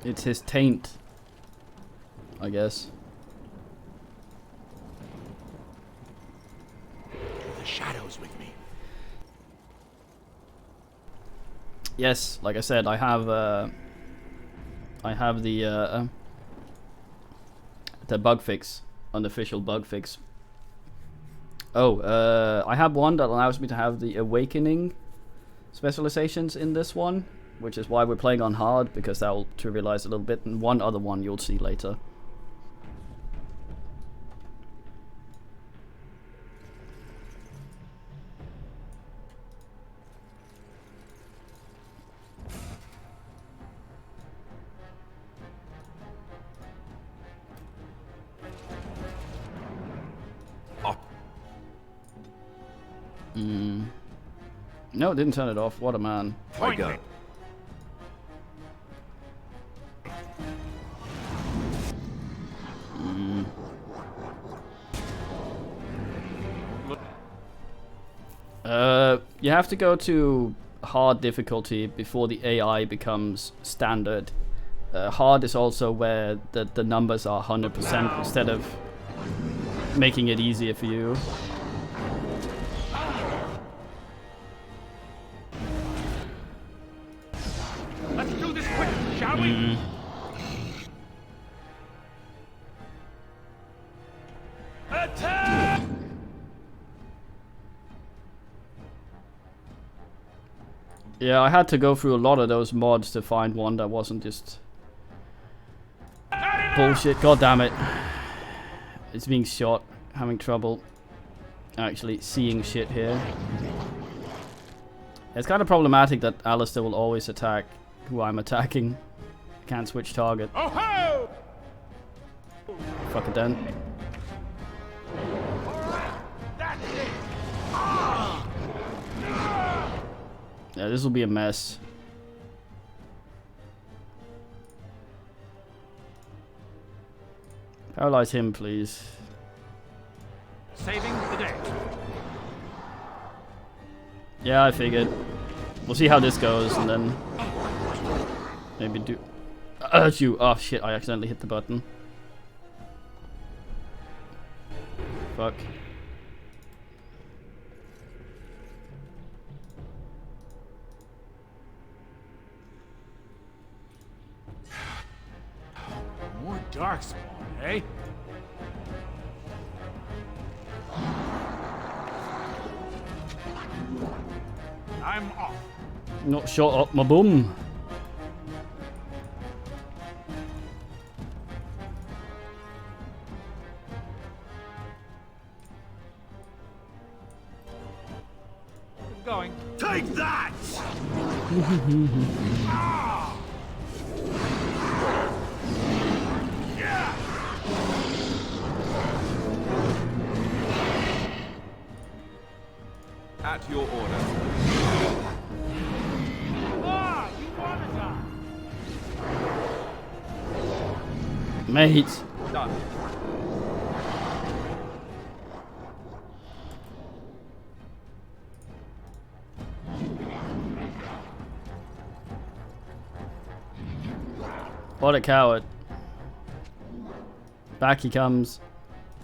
Speaker 1: It's his taint, I guess.
Speaker 8: The shadows with me.
Speaker 1: Yes, like I said, I have the bug fix, unofficial bug fix. Oh, I have one that allows me to have the awakening specializations in this one, which is why we're playing on hard, because that will trivialize a little bit, and one other one you'll see later. No, it didn't turn it off. What a man.
Speaker 3: I go.
Speaker 1: You have to go to hard difficulty before the AI becomes standard. Hard is also where the numbers are 100% instead of making it easier for you.
Speaker 14: Let's do this quick, shall we? Attack!
Speaker 1: Yeah, I had to go through a lot of those mods to find one that wasn't just bullshit. God damn it. It's being shot. Having trouble actually seeing shit here. It's kind of problematic that Alistair will always attack who I'm attacking. Can't switch target.
Speaker 14: Oh ho!
Speaker 1: Fuck it then. Yeah, this will be a mess. Paralyze him, please.
Speaker 14: Saving the day.
Speaker 1: Yeah, I figured. We'll see how this goes, and then maybe do. You! Oh shit! I accidentally hit the button. Fuck.
Speaker 14: More darkspawn, eh? I'm off.
Speaker 1: Not shot up my bum.
Speaker 14: Going.
Speaker 8: Take that!
Speaker 3: At your order.
Speaker 14: Ah, you wanna die?
Speaker 1: Mate.
Speaker 3: Done.
Speaker 1: What a coward. Back he comes.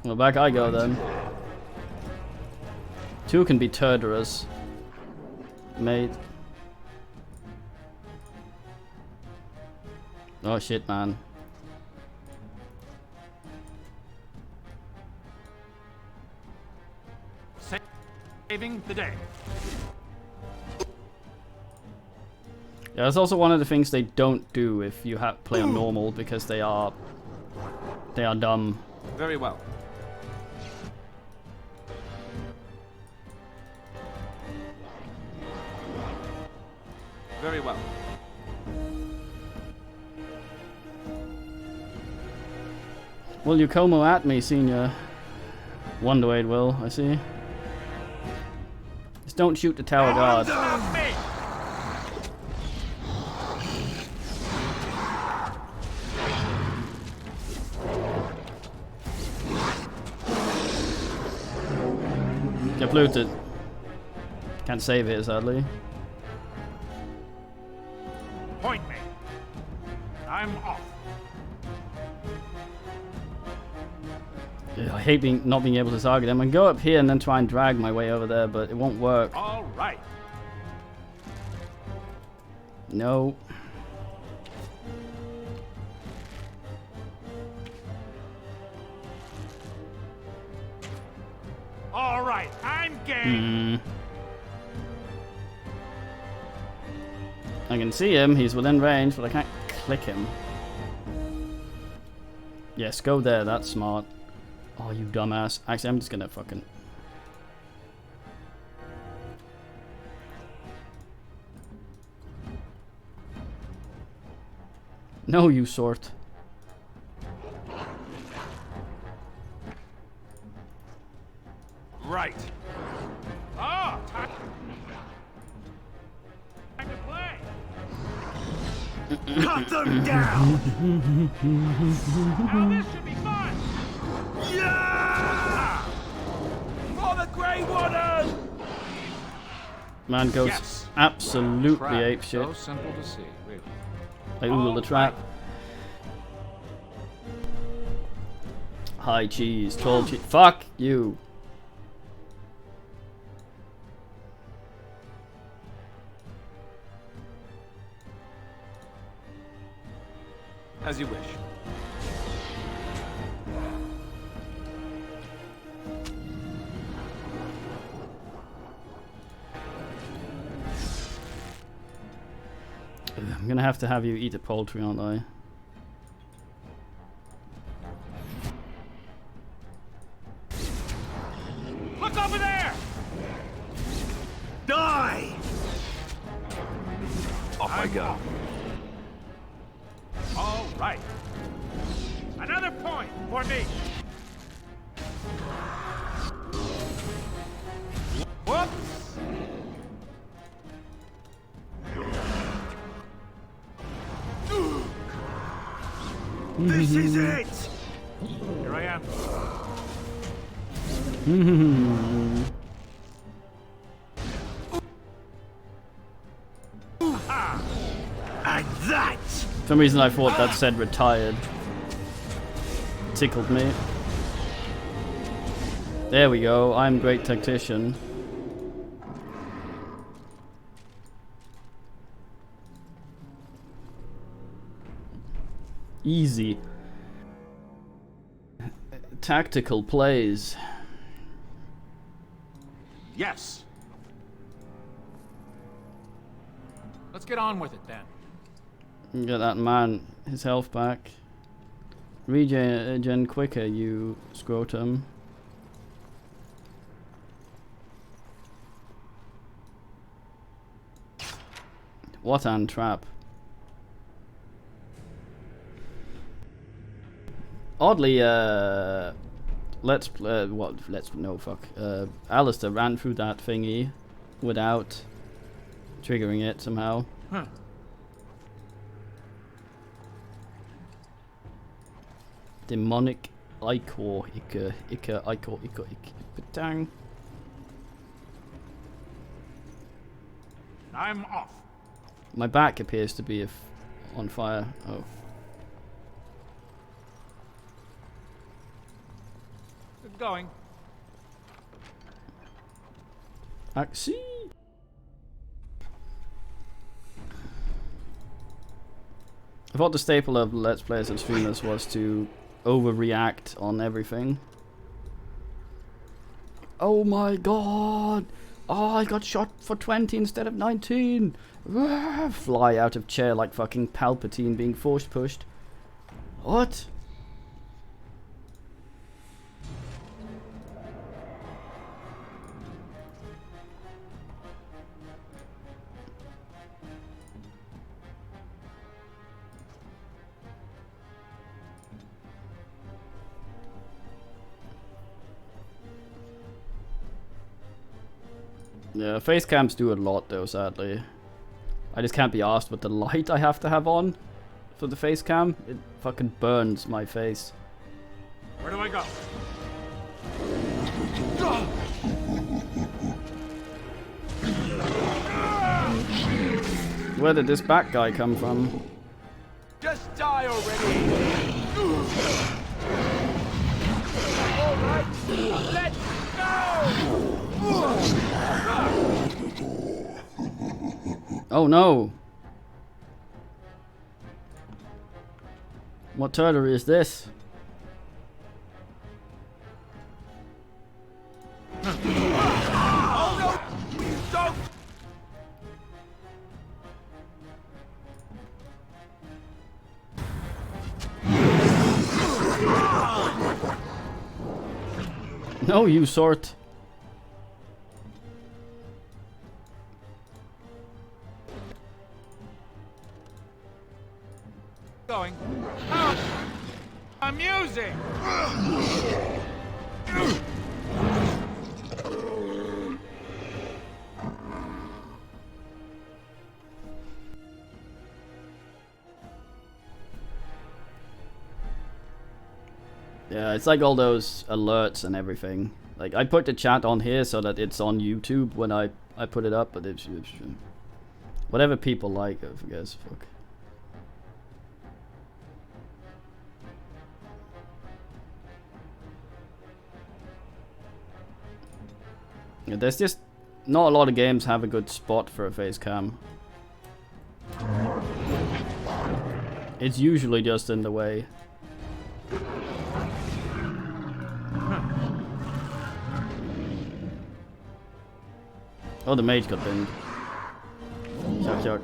Speaker 1: Well, back I go then. Two can be Turderers. Mate. Oh shit, man.
Speaker 14: Saving the day.
Speaker 1: Yeah, that's also one of the things they don't do if you play on normal, because they are dumb.
Speaker 3: Very well. Very well.
Speaker 1: Well, you Como at me, senior. Wonderwade will, I see. Just don't shoot the tower guard. Get looted. Can't save it, sadly.
Speaker 14: Point me. I'm off.
Speaker 1: I hate not being able to target them. I can go up here and then try and drag my way over there, but it won't work.
Speaker 14: All right.
Speaker 1: No.
Speaker 14: All right, I'm game.
Speaker 1: I can see him. He's within range, but I can't click him. Yes, go there. That's smart. Oh, you dumbass. Actually, I'm just gonna fucking... No, you sort.
Speaker 14: Right. Oh, time to play.
Speaker 8: Cut them down!
Speaker 14: Now this should be fun.
Speaker 8: Yeah!
Speaker 14: For the Grey Waters!
Speaker 1: Man goes absolutely
Speaker 14: Trap.
Speaker 1: apeshit.
Speaker 14: So simple to see, really.
Speaker 1: I oodle the trap. High cheese, tall cheese. Fuck you.
Speaker 3: As you wish.
Speaker 1: I'm gonna have to have you eat a poultry, aren't I?
Speaker 14: Look over there!
Speaker 8: Die!
Speaker 3: Off I go.
Speaker 14: All right. Another point for me. Whoops!
Speaker 8: This is it!
Speaker 14: Here I am.
Speaker 8: And that!
Speaker 1: For some reason I thought that said retired. Tickled me. There we go, I'm great tactician. Easy. Tactical plays.
Speaker 14: Yes. Let's get on with it then.
Speaker 1: Get that man his health back. Regen quicker, you scrotum. What an trap. Oddly, Alistair ran through that thingy without triggering it somehow.
Speaker 14: Huh.
Speaker 1: Demonic Ichor, Patang.
Speaker 14: I'm off.
Speaker 1: My back appears to be on fire. Oh.
Speaker 14: Good going.
Speaker 1: Axie. I thought the staple of Let's Players and streamers was to overreact on everything. Oh my god! Oh, I got shot for 20 instead of 19! Fly out of chair like fucking Palpatine being force pushed. What? Yeah, face cams do a lot though, sadly. I just can't be asked with the light I have to have on for the face cam. It fucking burns my face.
Speaker 14: Where do I go?
Speaker 1: Where did this back guy come from?
Speaker 14: Just die already! Alright, let's go!
Speaker 1: Oh no! What turtle is this?
Speaker 14: Oh no! Don't!
Speaker 1: No, you sort.
Speaker 14: Going. How amusing!
Speaker 1: Yeah, it's like all those alerts and everything. Like, I put the chat on here so that it's on YouTube when I put it up, but it's whatever people like, I guess. Fuck. Yeah, there's just not a lot of games have a good spot for a face cam. It's usually just in the way. Oh, the mage got pinned. Yuck, yuck.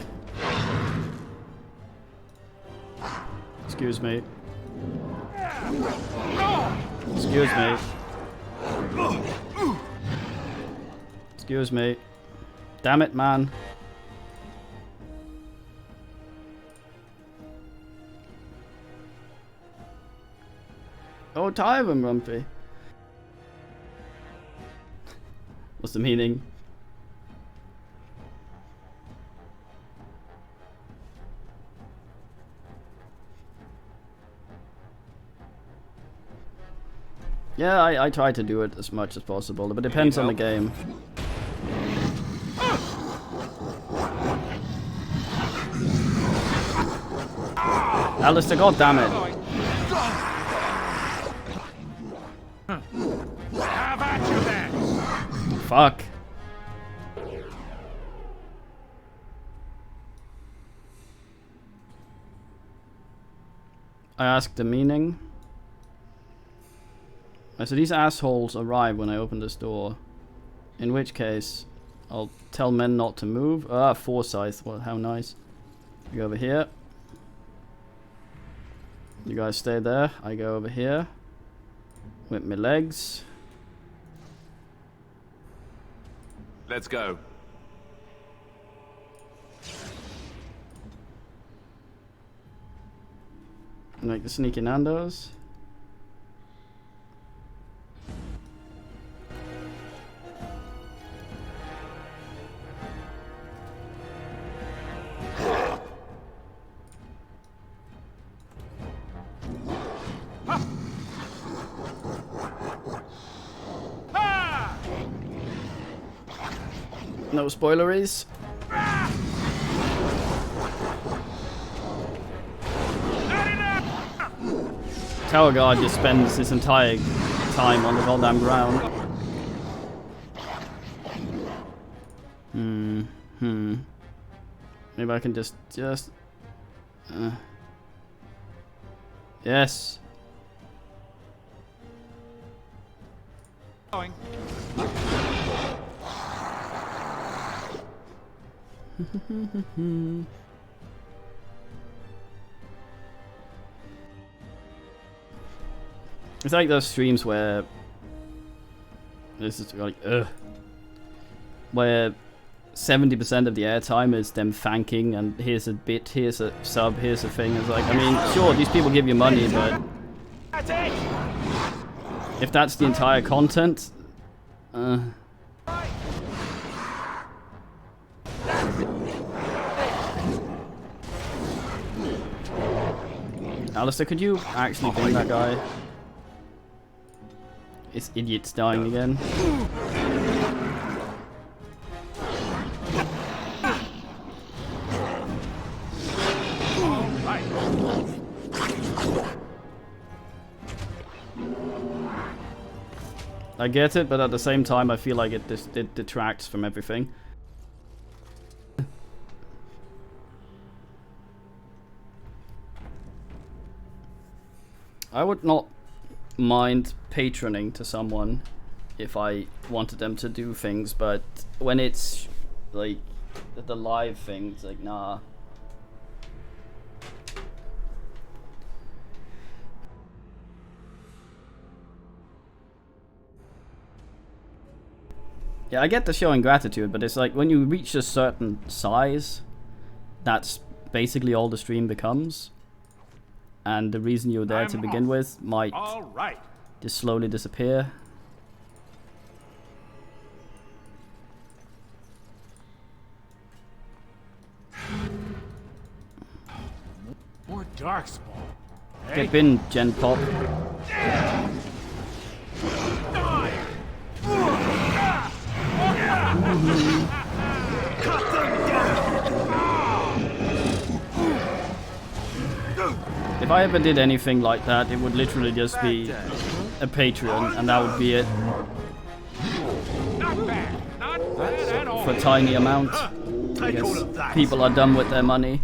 Speaker 1: Excuse me. Excuse me. Excuse me. Damn it, man. Oh, Tywin Rumpy. What's the meaning? Yeah, I try to do it as much as possible, but it depends on the game. Alistair, god damn it.
Speaker 14: Have at you then!
Speaker 1: Fuck. I asked the meaning. So these assholes arrive when I open this door. In which case, I'll tell men not to move. Ah, Forsyth. Well, how nice. You go over here. You guys stay there. I go over here. With my legs.
Speaker 3: Let's go.
Speaker 1: Like the sneaky Nandos. No spoileries. Tower Guard just spends his entire time on the goddamn ground. Maybe I can just yes.
Speaker 14: Going.
Speaker 1: It's like those streams where this is like where 70% of the airtime is them thanking, and here's a bit, here's a sub, here's a thing. It's like, I mean, sure, these people give you money, but if that's the entire content, Alistair, could you actually bring that guy? This idiot's dying again. I get it, but at the same time I feel like it detracts from everything. I would not mind patroning to someone if I wanted them to do things, but when it's like the live things, like nah. Yeah, I get the showing gratitude, but it's like when you reach a certain size, that's basically all the stream becomes. And the reason you're there to begin with might just slowly disappear.
Speaker 14: More darkspawn. Hey?
Speaker 1: Get bin, Gen Pop. If I ever did anything like that, it would literally just be a Patreon, and that would be it. For a tiny amount. I guess people are done with their money.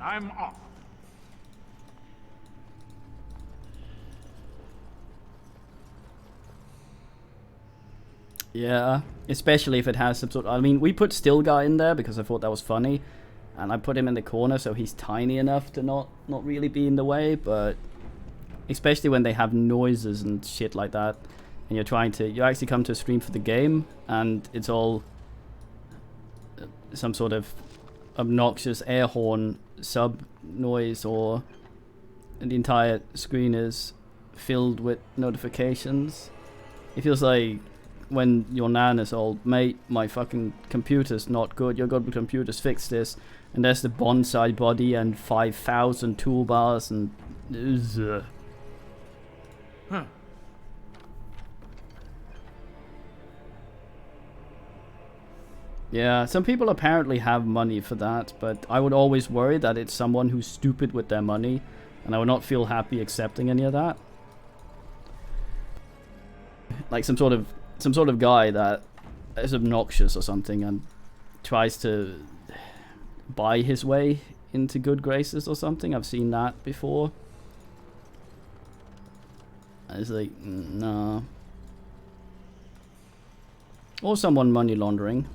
Speaker 14: I'm off.
Speaker 1: Yeah, especially if it has some sort of, I mean, we put Still Guy in there because I thought that was funny, and I put him in the corner so he's tiny enough to not really be in the way, but especially when they have noises and shit like that, and you actually come to a stream for the game, and it's all some sort of obnoxious air horn sub noise, or the entire screen is filled with notifications. It feels like when your nan is old, mate, my fucking computer's not good, your good computer's fix this, and there's the bonsai body and 5,000 toolbars and
Speaker 14: Huh.
Speaker 1: Yeah, some people apparently have money for that, but I would always worry that it's someone who's stupid with their money, and I would not feel happy accepting any of that. Like some sort of guy that is obnoxious or something and tries to buy his way into good graces or something. I've seen that before. It's like, nah. Or someone money laundering.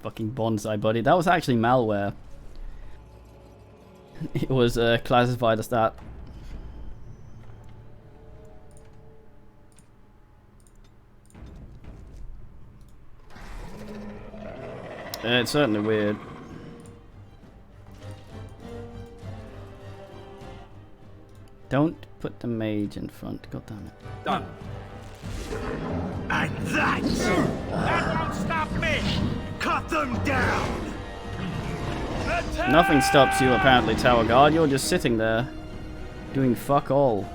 Speaker 1: Fucking bonsai buddy. That was actually malware. It was classified as that. It's certainly weird. Don't put the mage in front. God damn it.
Speaker 14: Done.
Speaker 5: And that
Speaker 14: won't stop me.
Speaker 5: Cut them down.
Speaker 1: Nothing stops you apparently, Tower Guard. You're just sitting there doing fuck all.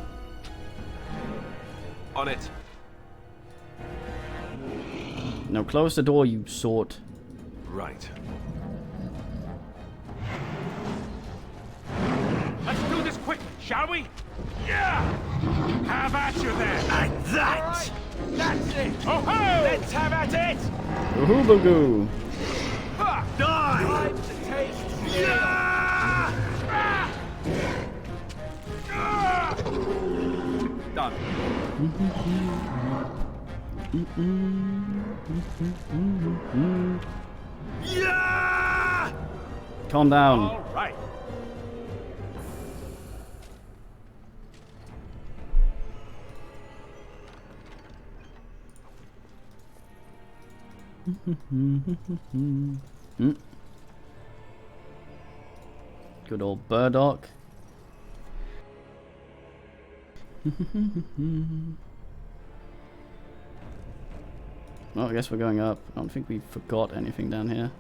Speaker 3: On it.
Speaker 1: Now close the door, you sort.
Speaker 3: Right.
Speaker 14: Let's do this quickly, shall we? Yeah! Have at you then!
Speaker 5: And that!
Speaker 14: All right, that's it! Oh ho! Let's have at it!
Speaker 1: Ooh-hoo-boo-goo.
Speaker 14: Ha!
Speaker 5: Die!
Speaker 14: Time to taste skill!
Speaker 5: Yeah!
Speaker 14: Done.
Speaker 5: Yeah!
Speaker 1: Calm down.
Speaker 14: All right.
Speaker 1: Good old Burdock. Well, I guess we're going up. I don't think we forgot anything down here.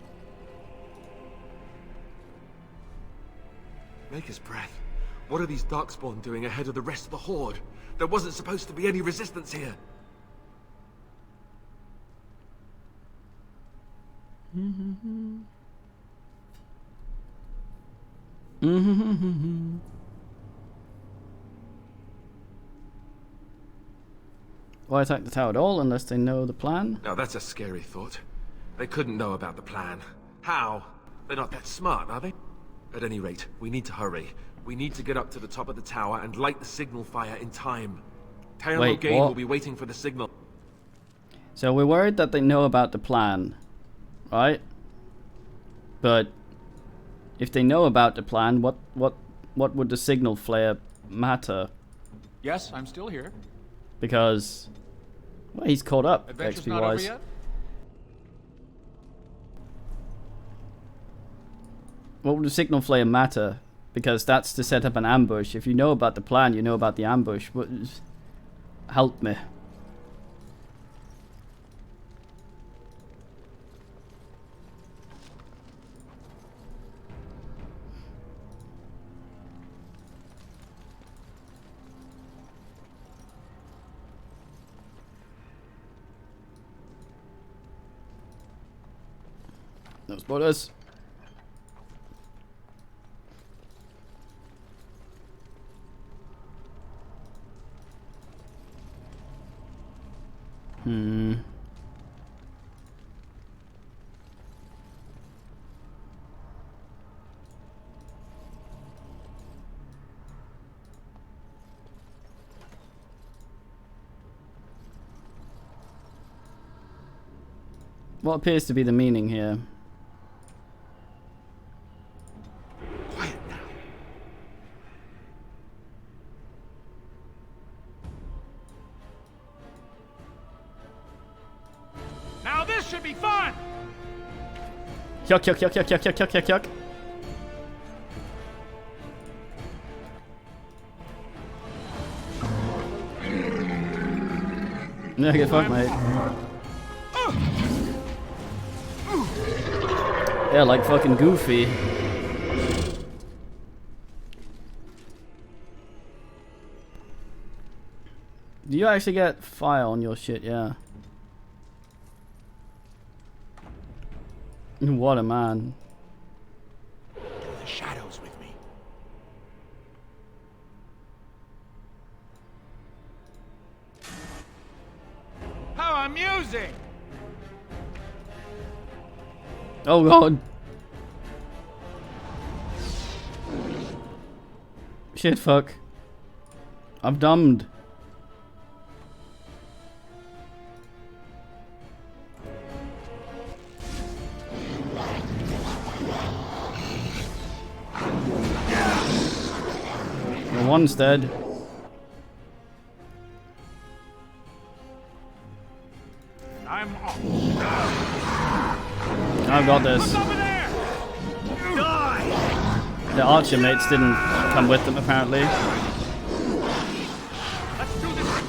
Speaker 3: Maker's breath. What are these Darkspawn doing ahead of the rest of the Horde? There wasn't supposed to be any resistance here.
Speaker 1: Why attack the tower at all unless they know the plan?
Speaker 3: Now that's a scary thought. They couldn't know about the plan. How? They're not that smart, are they? At any rate, we need to hurry. We need to get up to the top of the tower and light the signal fire in time. Taylor
Speaker 1: Wait,
Speaker 3: Logain
Speaker 1: what?
Speaker 3: will be waiting for the signal.
Speaker 1: So we're worried that they know about the plan, right? But if they know about the plan, what would the signal flare matter?
Speaker 14: Yes, I'm still here.
Speaker 1: Because, well, he's caught up
Speaker 14: Adventure's
Speaker 1: XP
Speaker 14: not over
Speaker 1: wise.
Speaker 14: yet?
Speaker 1: What would the signal flare matter? Because that's to set up an ambush. If you know about the plan, you know about the ambush. Help me. No spoilers. What appears to be the meaning here?
Speaker 3: Quiet now.
Speaker 14: Now this should be fun!
Speaker 1: Yuck, yuck, yuck, yuck, yuck, yuck, yuck, yuck, yuck. Yeah, get fucked, mate. Yeah, like fucking Goofy. Do you actually get fire on your shit? Yeah. What a man.
Speaker 14: The shadows with me. amusing!
Speaker 1: Oh god. Shit, fuck. I'm dumbed. Well, one's dead.
Speaker 14: I'm off.
Speaker 1: I've got this. The archer mates didn't come with them, apparently.
Speaker 14: Let's do this.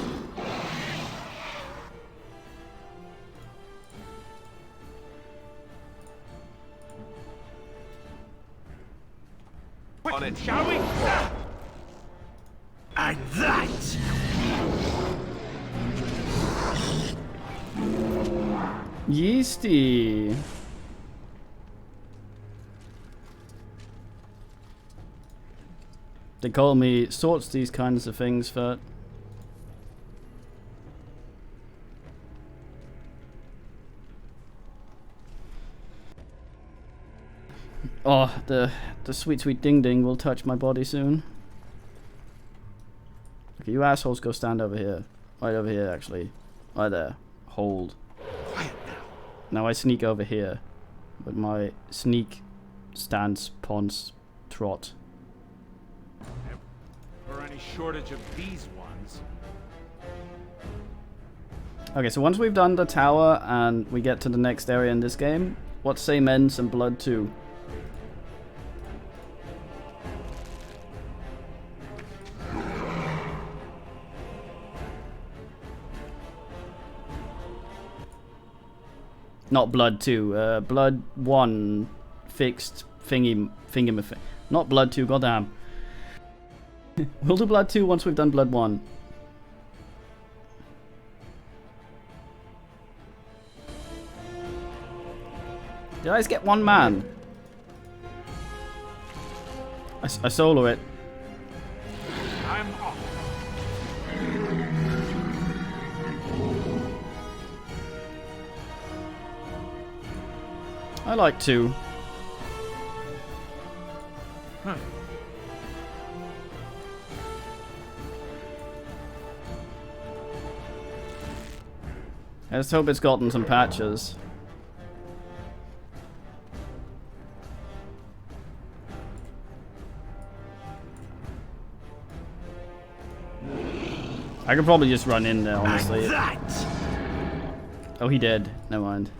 Speaker 14: On it, shall we?
Speaker 16: And that!
Speaker 1: Yeasty. They call me sorts these kinds of things for. Oh, the sweet sweet ding ding will touch my body soon. Okay, you assholes go stand over here. Right over here, actually. Right there. Hold.
Speaker 16: Quiet
Speaker 1: now I sneak over here. With my sneak stance ponce trot.
Speaker 14: Never any shortage of these ones.
Speaker 1: Okay, so once we've done the tower and we get to the next area in this game, what say men some blood 2? Not blood 2, blood 1 fixed thingy. Not blood 2, goddamn. We'll do blood 2 once we've done blood 1. Did I just get one man? I solo it.
Speaker 14: I'm off.
Speaker 1: I like 2. I just hope it's gotten some patches. I could probably just run in there, honestly. Oh, he did. Never mind.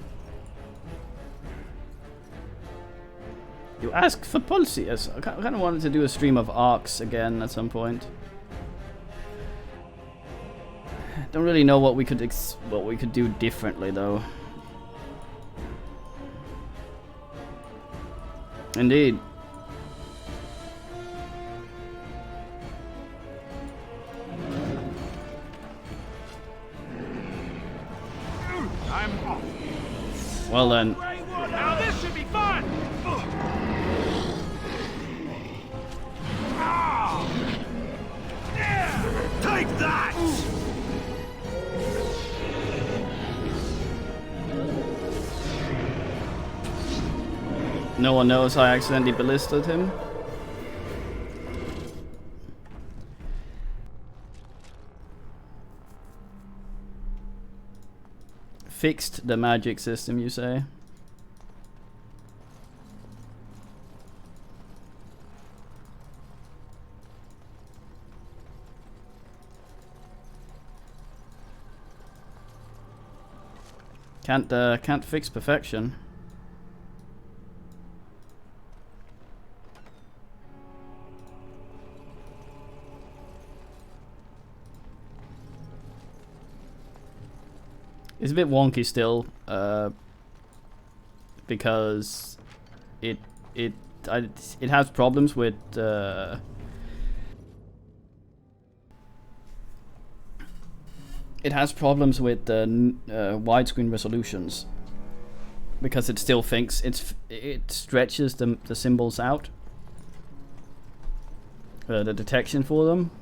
Speaker 1: You ask for Pulsius. I kind of wanted to do a stream of arcs again at some point. Don't really know what we could do differently though. Indeed.
Speaker 14: I'm off.
Speaker 1: Well then.
Speaker 14: Now this should be fun.
Speaker 16: Take that!
Speaker 1: No one knows I accidentally ballisted him. Fixed the magic system, you say? Can't fix perfection. It's a bit wonky still, because it has problems with widescreen resolutions, because it still thinks it stretches the symbols out, the detection for them,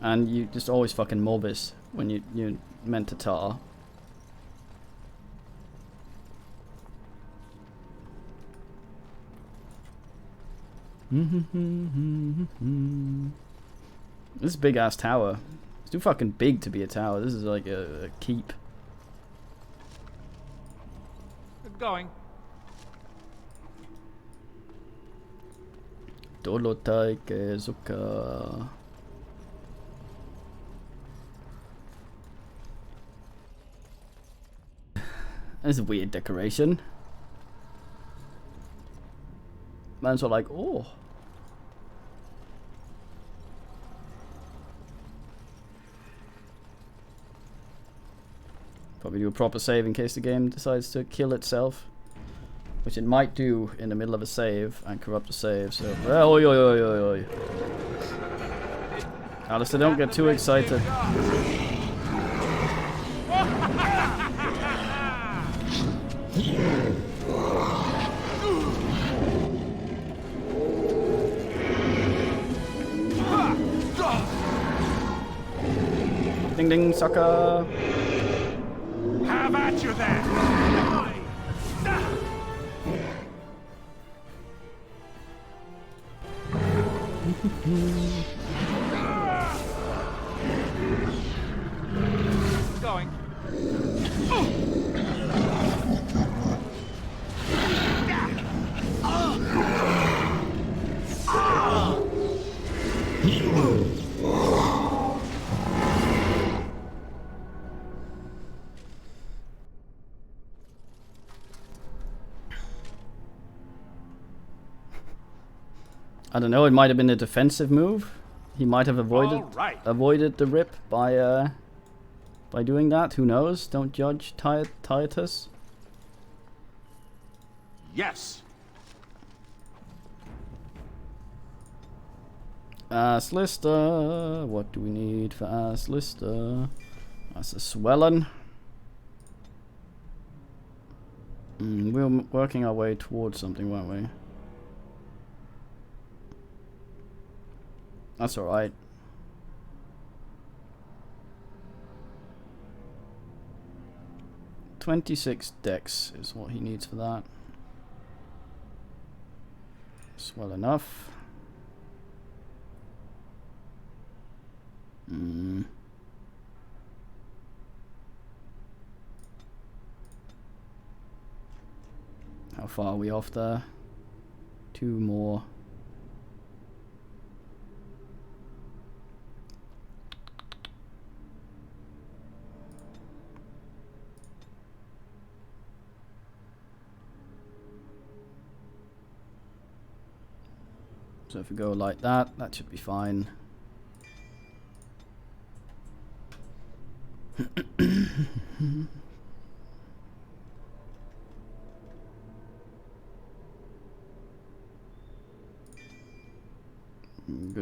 Speaker 1: and you just always fucking Morbis when you're meant to tar. This is a big ass tower. It's too fucking big to be a tower. This is like a keep.
Speaker 14: Good going.
Speaker 1: Dolotai Kezuka. That's a weird decoration. Man's all like, oh. Probably do a proper save in case the game decides to kill itself. Which it might do in the middle of a save and corrupt the save, so... Oi, oi, oi, oi, oi. Alistair, don't get too excited. Ding ding, sucker!
Speaker 14: Have at you there! Going.
Speaker 1: I don't know, it might have been a defensive move. He might have avoided the rip by doing that. Who knows? Don't judge Titus.
Speaker 14: Yes.
Speaker 1: Aslister. What do we need for Aslister? That's a swelling. We're working our way towards something, weren't we? That's alright. $26 dex is what he needs for that. Swell enough. How far are we off there? 2 more. So if we go like that, that should be fine. Good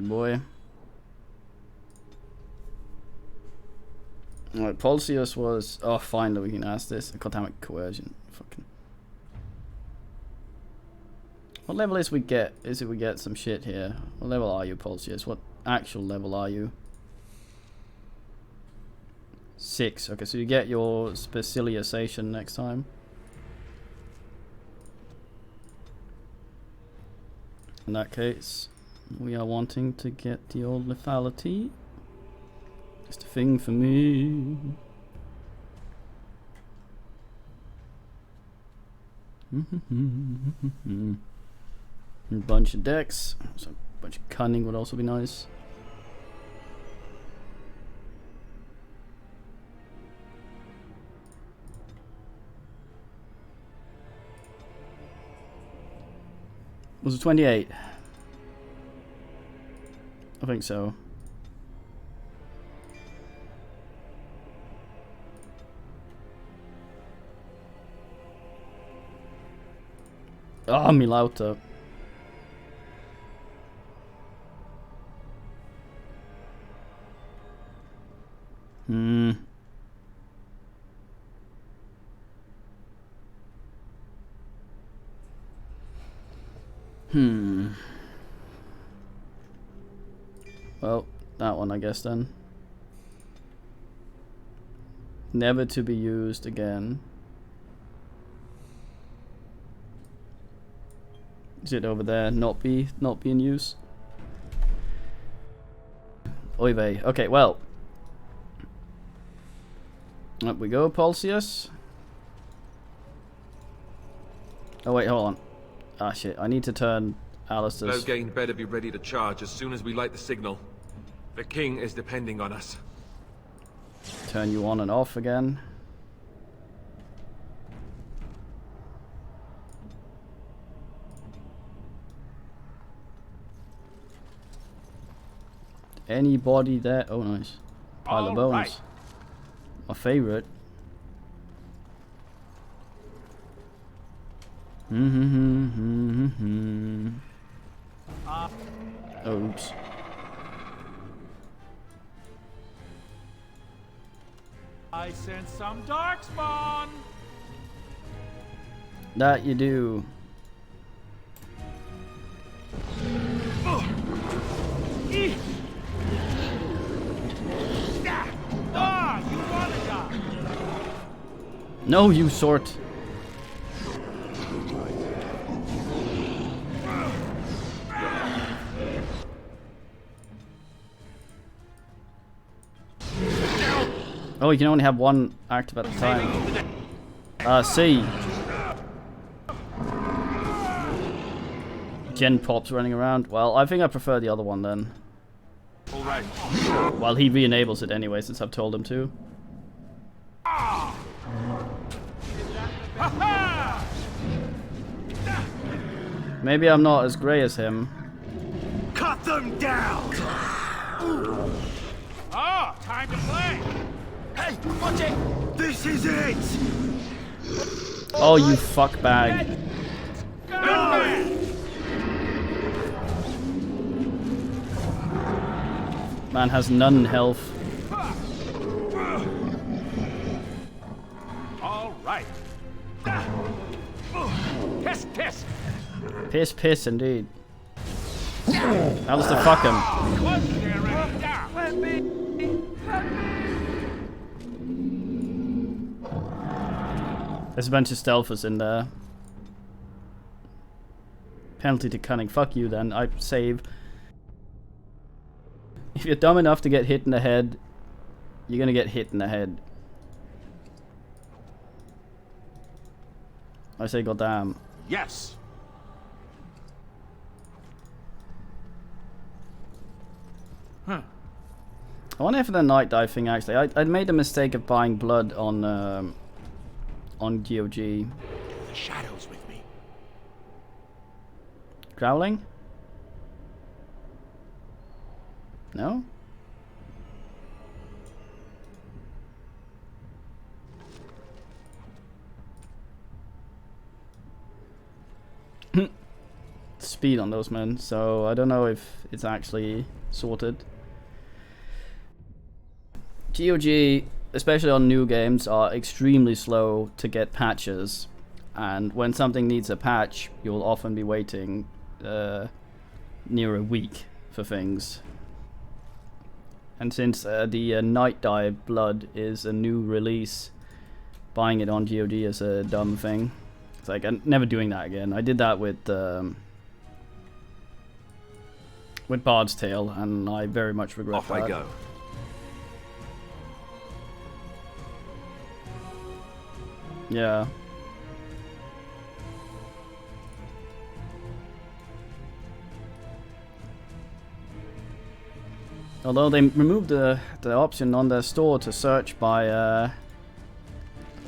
Speaker 1: boy. Alright, Pulsius was... Oh, finally we can ask this. Academic coercion. Fucking... What level is we get? Is it we get some shit here? What level are you, Pulsius? What actual level are you? 6. Okay, so you get your specialization next time. In that case, we are wanting to get the old lethality. Just a thing for me. A bunch of decks. So a bunch of cunning would also be nice. Was it 28? I think so. Ah, oh, Milauta. Well, that one I guess then. Never to be used again. Is it over there not be in use? Oy vey. Okay, well. Up we go, Pulsius. Oh wait, hold on. Ah shit, I need to turn Alistair's...
Speaker 3: Loghain better be ready to charge as soon as we light the signal. The king is depending on us.
Speaker 1: Turn you on and off again. Anybody there? Oh, nice. Pile of bones. Right. My favorite. Oops.
Speaker 14: I sense some darkspawn.
Speaker 1: That you do.
Speaker 14: You wanna die?
Speaker 1: No, you sort. Oh, you can only have one active at a time. C. Gen Pop's running around. Well, I think I prefer the other one then.
Speaker 14: Alright.
Speaker 1: Well, he re-enables it anyway since I've told him to. Maybe I'm not as grey as him.
Speaker 14: Cut them down! Oh, time to play! Hey, watch it! This is it!
Speaker 1: Oh, you fuck bag. Man has none health.
Speaker 14: All right. Piss, piss.
Speaker 1: Piss, piss, indeed. Alistair, fuck him. There's a bunch of stealthers in there. Penalty to cunning. Fuck you then. I save. If you're dumb enough to get hit in the head, you're gonna get hit in the head. I say goddamn.
Speaker 14: Yes.
Speaker 1: I wonder if the night dive thing actually. I made the mistake of buying blood on GOG.
Speaker 14: The shadows with me.
Speaker 1: Growling? No? Speed on those men, so I don't know if it's actually sorted. GOG, especially on new games, are extremely slow to get patches, and when something needs a patch, you'll often be waiting near a week for things. And since the Night Dive Blood is a new release, buying it on GOG is a dumb thing. It's like, I'm never doing that again. I did that with Bard's Tale, and I very much regret that.
Speaker 3: Off I go.
Speaker 1: Yeah. Although they removed the option on their store to search by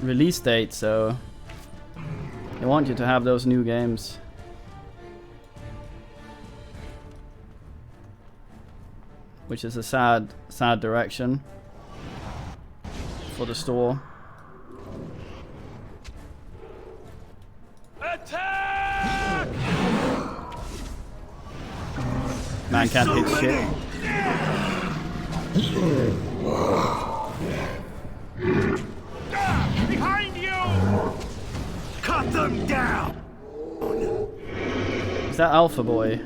Speaker 1: release date, so they want you to have those new games. Which is a sad direction for the store.
Speaker 14: Attack!
Speaker 1: Man can't hit shit.
Speaker 14: Behind you! Cut them down!
Speaker 1: Is that Alpha Boy?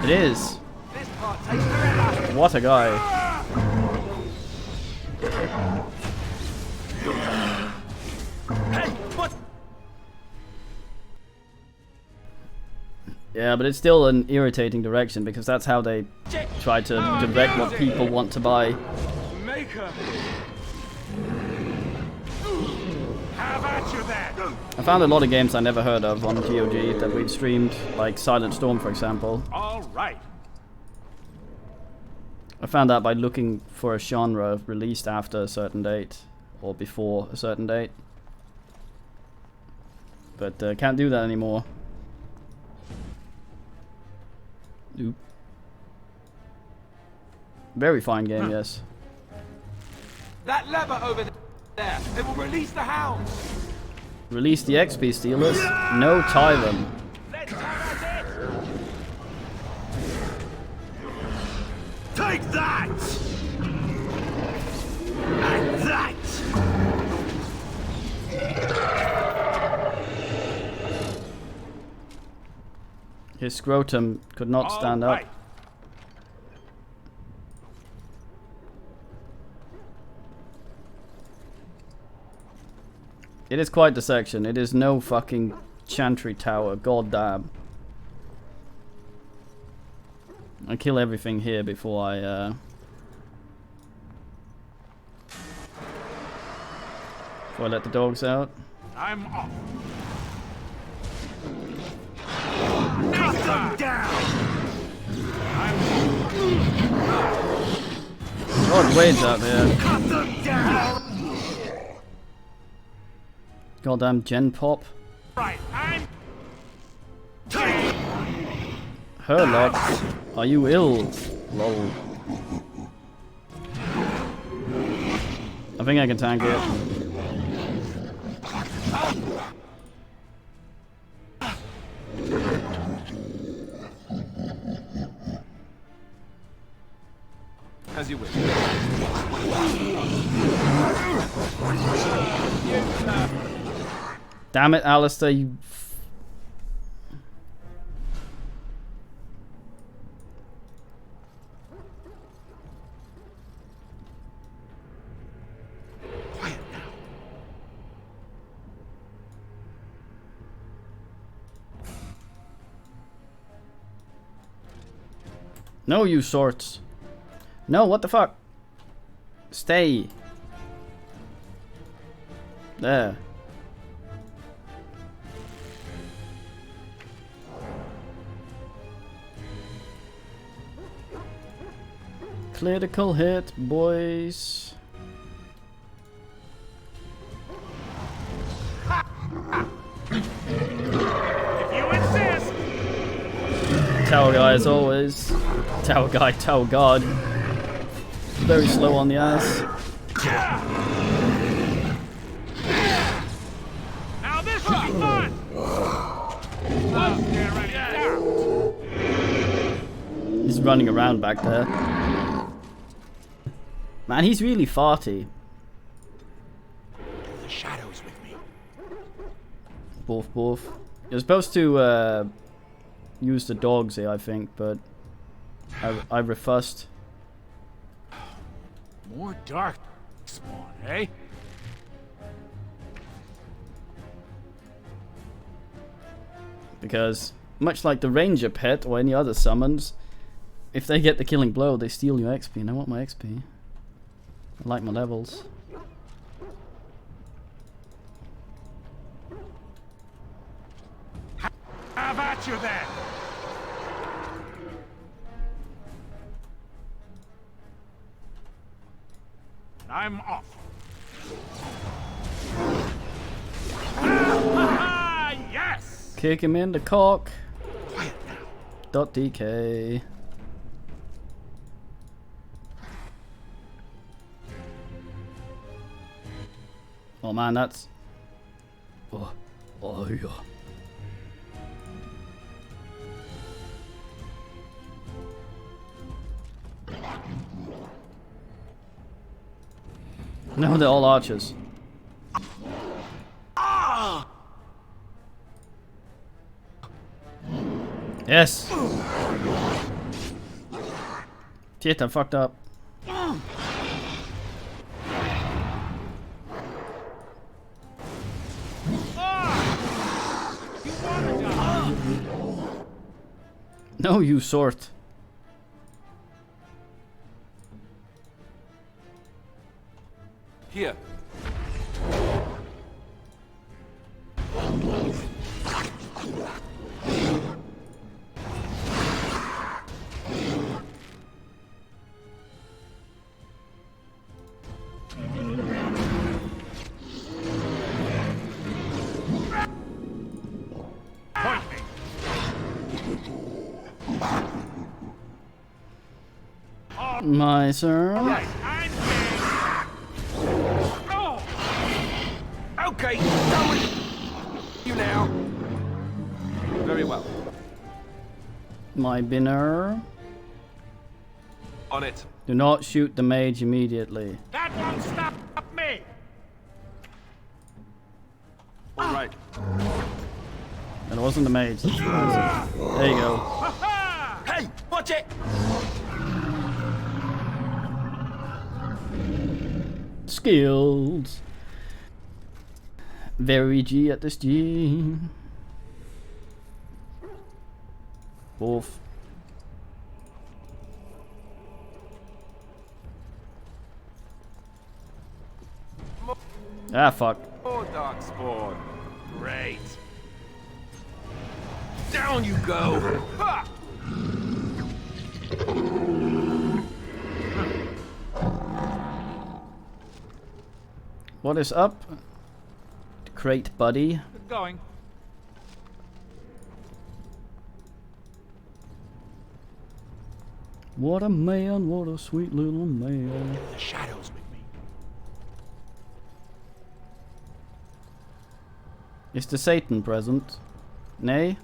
Speaker 1: It is. What a guy.
Speaker 14: Hey, what?
Speaker 1: Yeah, but it's still an irritating direction because that's how they try to direct what people want to buy.
Speaker 14: Maker. Have at you then.
Speaker 1: I found a lot of games I never heard of on GOG that we've streamed, like Silent Storm, for example.
Speaker 14: All right.
Speaker 1: I found that by looking for a genre released after a certain date or before a certain date. But can't do that anymore. Oop. Very fine game, yes.
Speaker 14: That lever over there, it will release the hounds.
Speaker 1: Release the XP stealers? No, tie them.
Speaker 14: Let's have at it.
Speaker 19: Take that! And that!
Speaker 1: His scrotum could not stand up. It is quite the section. It is no fucking Chantry Tower. God damn. I kill everything here before I let the dogs out.
Speaker 14: I'm off.
Speaker 19: Cut them down!
Speaker 1: God, Wade's out there.
Speaker 19: Cut them down!
Speaker 1: Goddamn Gen Pop.
Speaker 14: Right, I'm...
Speaker 1: Herlock, are you ill? Lol. I think I can tank it.
Speaker 3: As you wish.
Speaker 1: Damn it, Alistair, you...
Speaker 19: Quiet now.
Speaker 1: No, you sorts. No, what the fuck? Stay. There. Critical hit, boys.
Speaker 14: If you insist.
Speaker 1: Tower guy as always. Tower guy, tower god. Very slow on the ass.
Speaker 14: Now this should be fun.
Speaker 1: He's running around back there. Man, he's really farty.
Speaker 19: The shadows with me.
Speaker 1: Boof, boof. You're supposed to use the dogs here, I think, but I refused.
Speaker 14: More dark spawn, eh?
Speaker 1: Because, much like the ranger pet or any other summons, if they get the killing blow, they steal your XP, and I want my XP. I like my levels.
Speaker 14: Have at you then! I'm off. Yes!
Speaker 1: Kick him in the cock.
Speaker 19: Quiet now.
Speaker 1: .dk. Oh man, that's... Oh, oh yeah. No, they're all archers.
Speaker 19: Ah!
Speaker 1: Yes! Shit, I fucked up. No, you sort.
Speaker 3: Here.
Speaker 1: My sir.
Speaker 14: Okay, done with you now. Very well.
Speaker 1: My binner.
Speaker 3: On it.
Speaker 1: Do not shoot the mage immediately.
Speaker 14: That won't stop me.
Speaker 3: All right.
Speaker 1: And it wasn't the mage. There you go.
Speaker 14: Hey, watch it.
Speaker 1: Skills. Very G at this G. Wolf. Ah, fuck.
Speaker 3: More darkspawn. Great. Down you go. Ha!
Speaker 1: What is up? Crate buddy.
Speaker 14: Good going.
Speaker 1: What a man, what a sweet little man.
Speaker 19: The shadows with me.
Speaker 1: Is the Satan present? Nay?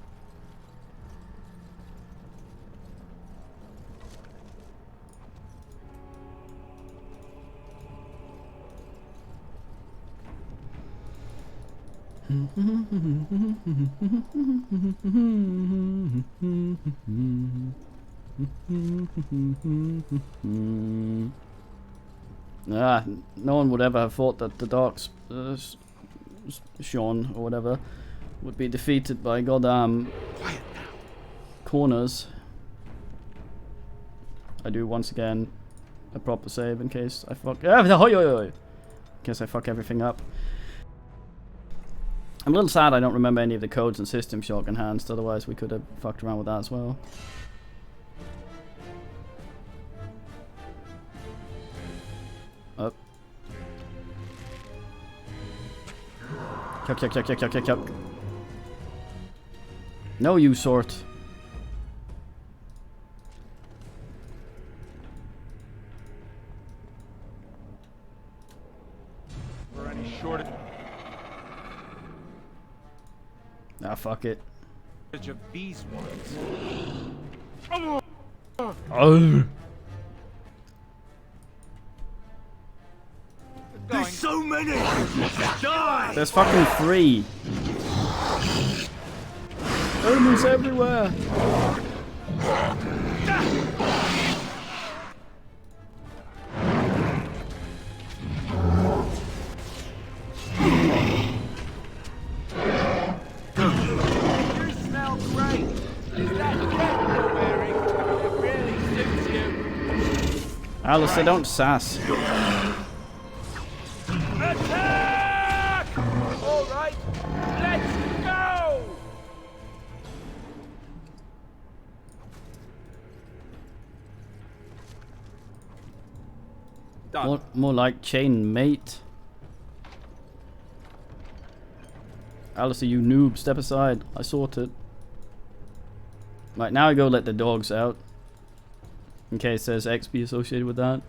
Speaker 1: Ah, no one would ever have thought that the Dark Sean or whatever would be defeated by goddamn corners. I do once again a proper save in case I fuck. In case I fuck everything up. I'm a little sad I don't remember any of the codes and system shotgun hands, otherwise we could have fucked around with that as well. Up. Chuck. No, you sort.
Speaker 14: For any shortage
Speaker 1: Ah, fuck it.
Speaker 14: of these ones.
Speaker 1: Oh.
Speaker 19: There's so many! Die!
Speaker 1: There's fucking 3. Enemies everywhere.
Speaker 14: You smell great. Is that cat you're wearing? It really suits you.
Speaker 1: Alistair, don't sass.
Speaker 14: Attack! All right, let's go.
Speaker 1: More like chain mate. Alistair, you noob, step aside. I sorted. Right, now I go let the dogs out. In case there's XP associated with that.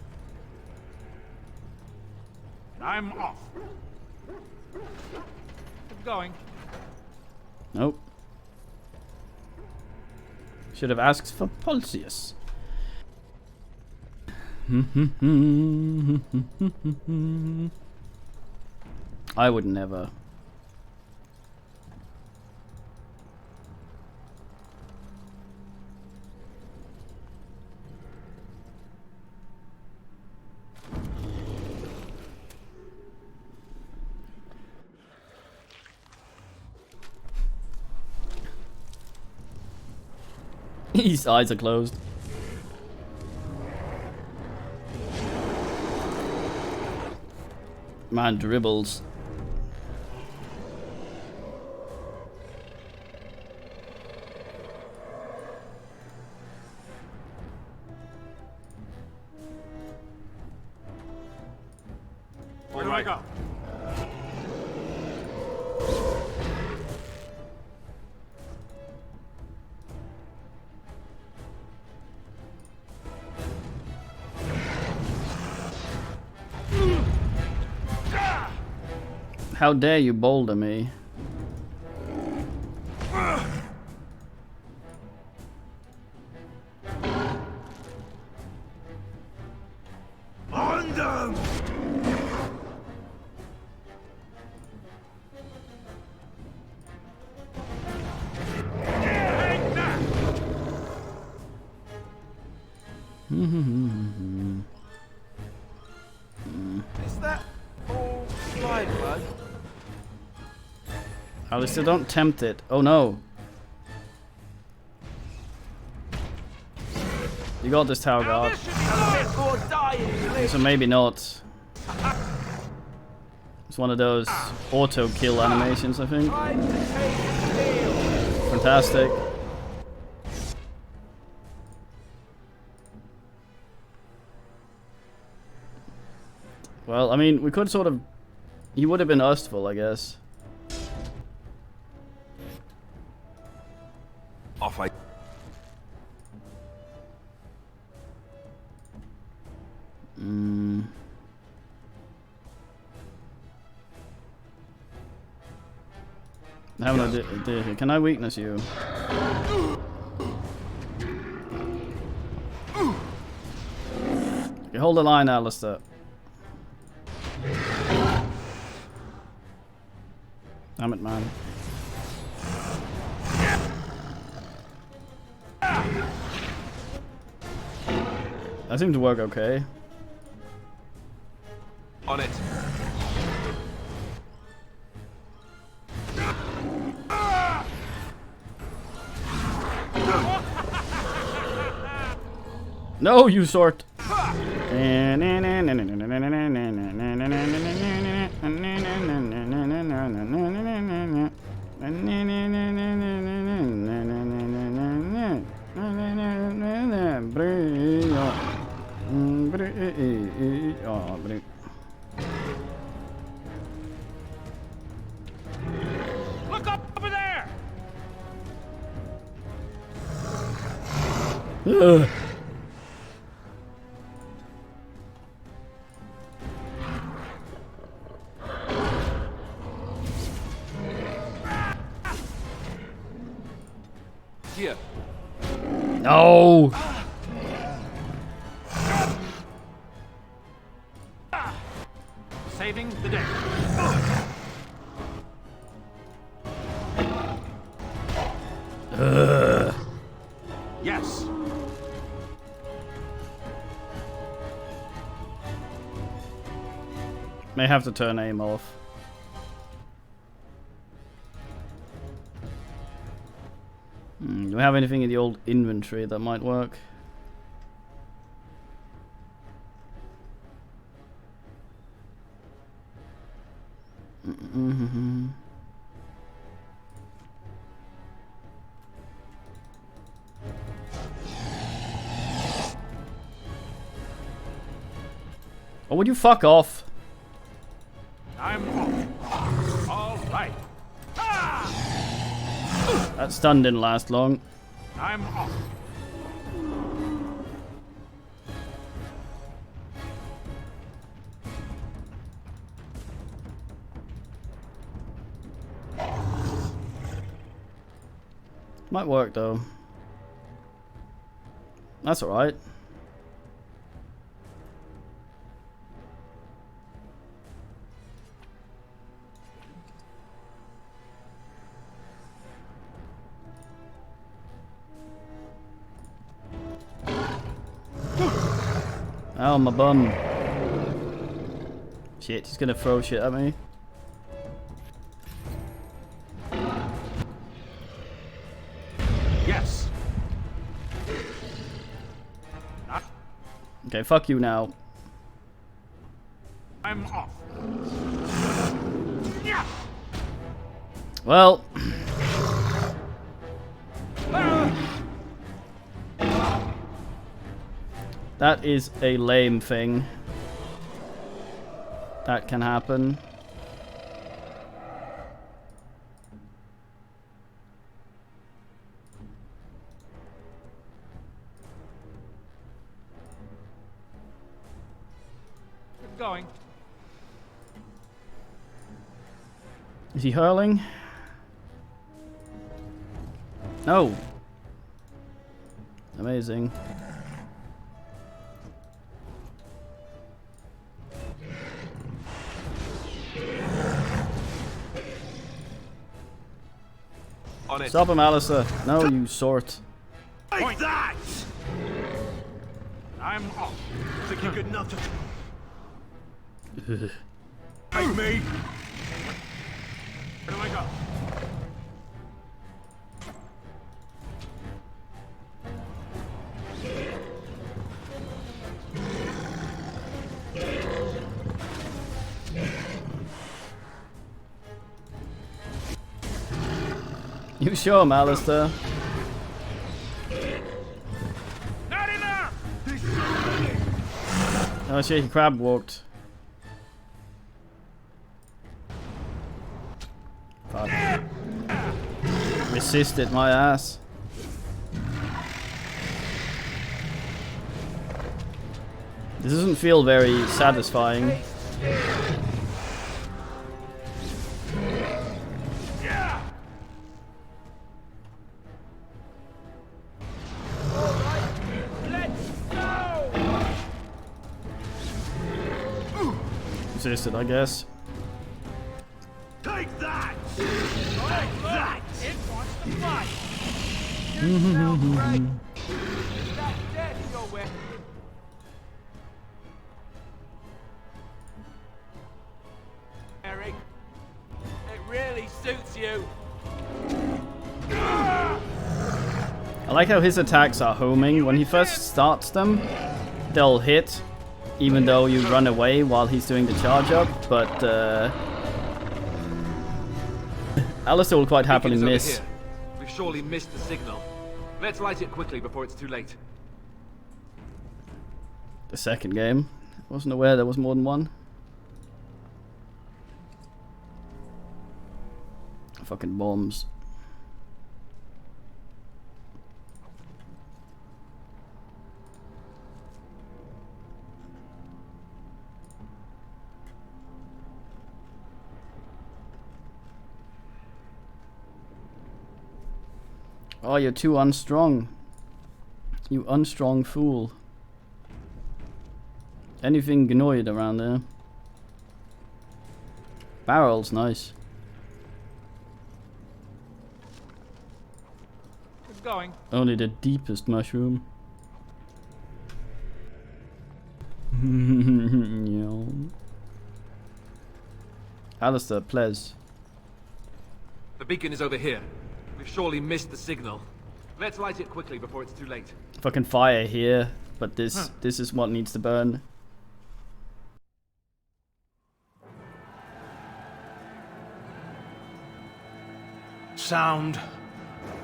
Speaker 14: I'm off. Keep going.
Speaker 1: Nope. Should have asked for Pulsius. I would never. His eyes are closed. Man dribbles.
Speaker 14: Where do I go?
Speaker 1: How dare you boulder me?
Speaker 19: On them!
Speaker 5: Is that all slide bug?
Speaker 1: Alistair, don't tempt it. Oh no. You got this, Tower Guard. So maybe not. It's one of those auto kill animations, I think. Fantastic. Well, I mean, we could sort of... He would have been Ustful, I guess.
Speaker 3: Off I...
Speaker 1: How would I do here? Can I weakness you? You hold the line, Alistair. Damn it, man. That seemed to work okay.
Speaker 3: On it.
Speaker 1: No, you sort.
Speaker 14: Look up over there!
Speaker 1: Ugh.
Speaker 3: Here.
Speaker 1: No.
Speaker 14: Saving the day. Yes.
Speaker 1: May have to turn aim off. Do we have anything in the old inventory that might work? Oh, would you fuck off?
Speaker 14: I'm off. All right.
Speaker 1: That stun didn't last long.
Speaker 14: I'm off.
Speaker 1: Might work though. That's alright. Oh, my bum. Shit, he's gonna throw shit at me.
Speaker 14: Yes.
Speaker 1: Okay, fuck you now.
Speaker 14: I'm off.
Speaker 1: Well. That is a lame thing. That can happen.
Speaker 14: Keep going.
Speaker 1: Is he hurling? No. Amazing. Stop him, Alistair. No, you sort.
Speaker 19: Like that!
Speaker 14: I'm off.
Speaker 19: Think you're good enough to... Take me!
Speaker 14: Where do I go?
Speaker 1: You show him, Alistair.
Speaker 14: Not enough!
Speaker 1: Oh shit, he crab walked. Fuck. Resisted my ass. This doesn't feel very satisfying. Resisted, I guess.
Speaker 19: Take that! Take that!
Speaker 14: It wants to fight. You smell great. That dead in your way. Eric, it really suits you.
Speaker 1: I like how his attacks are homing. When he first starts them, they'll hit, even though you run away while he's doing the charge up, but Alistair will quite happily miss.
Speaker 3: We've surely missed the signal. Let's light it quickly before it's too late.
Speaker 1: The second game. I wasn't aware there was more than one. Fucking bombs. Oh, you're too unstrong. You unstrong fool. Anything gnoid around there? Barrel's nice.
Speaker 14: Keep going.
Speaker 1: Only the deepest mushroom. Yeah. Alistair, please.
Speaker 3: The beacon is over here. We've surely missed the signal. Let's light it quickly before it's too late.
Speaker 1: Fucking fire here, but this is what needs to burn.
Speaker 19: Sound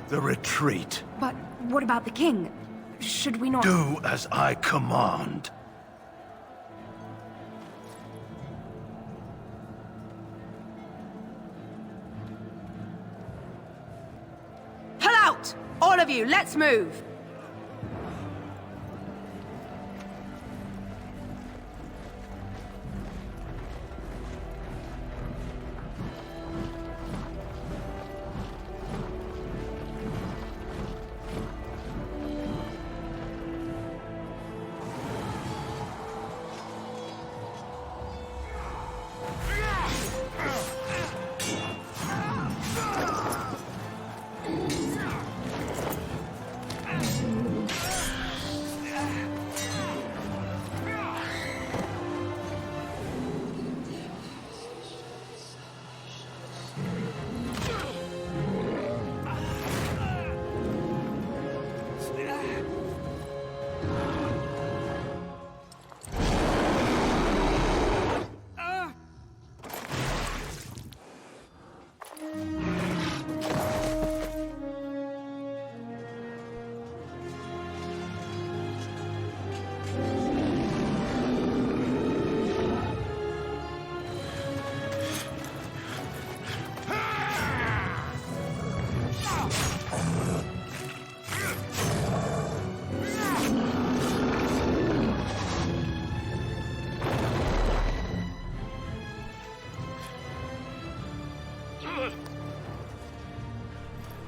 Speaker 19: the retreat.
Speaker 4: But what about the king? Should we not...
Speaker 19: Do as I command.
Speaker 4: Pull out! All of you, let's move!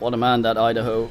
Speaker 1: What a man, that Idaho.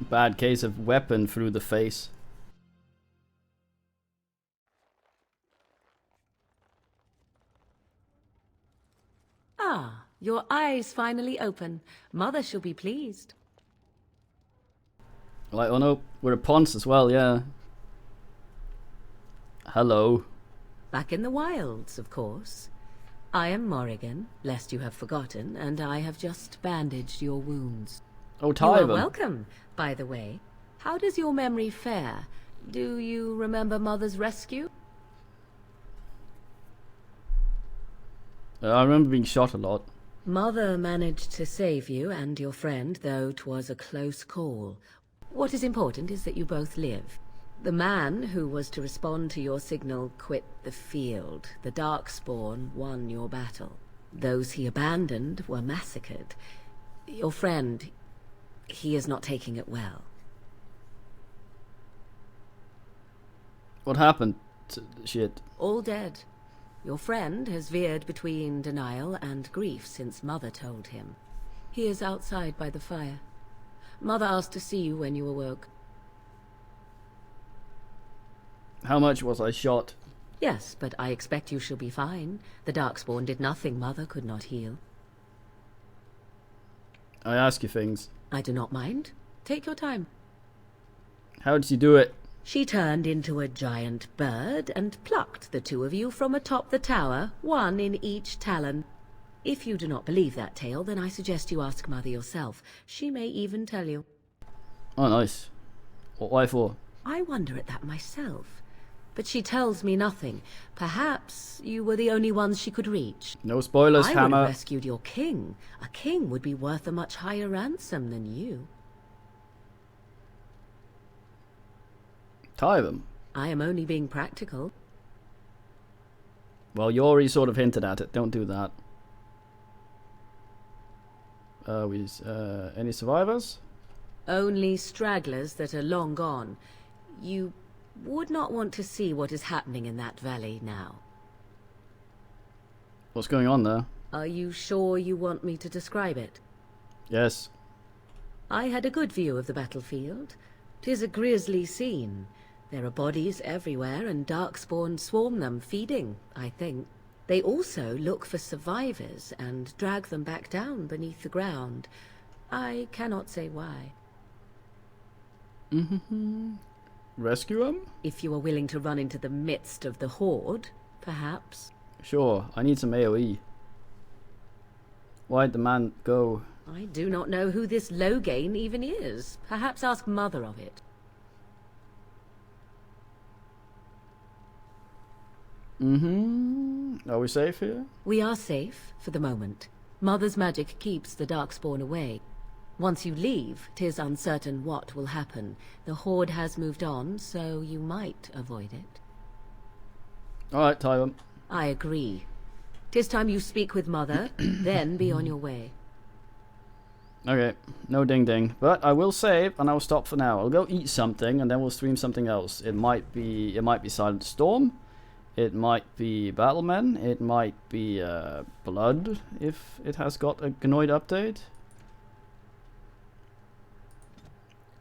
Speaker 1: Bad case of weapon through the face.
Speaker 13: Ah, your eyes finally open. Mother shall be pleased.
Speaker 1: Like, oh no, we're a Ponce as well, yeah. Hello.
Speaker 13: Back in the wilds, of course. I am Morrigan, lest you have forgotten, and I have just bandaged your wounds.
Speaker 1: Oh,
Speaker 13: You
Speaker 1: Tyven.
Speaker 13: are welcome, by the way. How does your memory fare? Do you remember Mother's rescue?
Speaker 1: I remember being shot a lot.
Speaker 13: Mother managed to save you and your friend, though 'twas a close call. What is important is that you both live. The man who was to respond to your signal quit the field. The Darkspawn won your battle. Those he abandoned were massacred. Your friend, he is not taking it well.
Speaker 1: What happened to shit?
Speaker 13: All dead. Your friend has veered between denial and grief since Mother told him. He is outside by the fire. Mother asked to see you when you awoke.
Speaker 1: How much was I shot?
Speaker 13: Yes, but I expect you shall be fine. The Darkspawn did nothing Mother could not heal.
Speaker 1: I ask you things.
Speaker 13: I do not mind. Take your time.
Speaker 1: How did you do it?
Speaker 13: She turned into a giant bird and plucked the two of you from atop the tower, one in each talon. If you do not believe that tale, then I suggest you ask Mother yourself. She may even tell you.
Speaker 1: Oh, nice. Why for?
Speaker 13: I wonder at that myself. But she tells me nothing. Perhaps you were the only ones she could reach.
Speaker 1: No spoilers,
Speaker 13: I would
Speaker 1: Hammer.
Speaker 13: have rescued your king. A king would be worth a much higher ransom than you.
Speaker 1: Tyven.
Speaker 13: I am only being practical.
Speaker 1: Well, you already sort of hinted at it. Don't do that. Any survivors?
Speaker 13: Only stragglers that are long gone. You would not want to see what is happening in that valley now.
Speaker 1: What's going on there?
Speaker 13: Are you sure you want me to describe it?
Speaker 1: Yes.
Speaker 13: I had a good view of the battlefield. 'Tis a grisly scene. There are bodies everywhere, and Darkspawn swarm them, feeding, I think. They also look for survivors and drag them back down beneath the ground. I cannot say why.
Speaker 1: Rescue them?
Speaker 13: If you are willing to run into the midst of the horde, perhaps.
Speaker 1: Sure, I need some AoE. Why'd the man go?
Speaker 13: I do not know who this Loghain even is. Perhaps ask Mother of it.
Speaker 1: Are we safe here?
Speaker 13: We are safe, for the moment. Mother's magic keeps the Darkspawn away. Once you leave, 'tis uncertain what will happen. The Horde has moved on, so you might avoid it.
Speaker 1: Alright, Tyven.
Speaker 13: I agree. 'Tis time you speak with Mother, then be on your way.
Speaker 1: Okay, no ding ding. But I will save and I'll stop for now. I'll go eat something and then we'll stream something else. It might be Silent Storm. It might be Battlemen. It might be Blood if it has got a Gnoid update.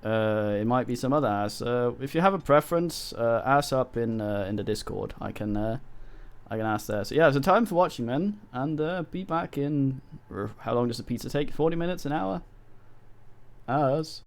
Speaker 1: It might be some other ass. If you have a preference, ask up in the Discord. I can ask there. So yeah, so time for watching, man, and be back in. How long does the pizza take? 40 minutes, an hour? Hours.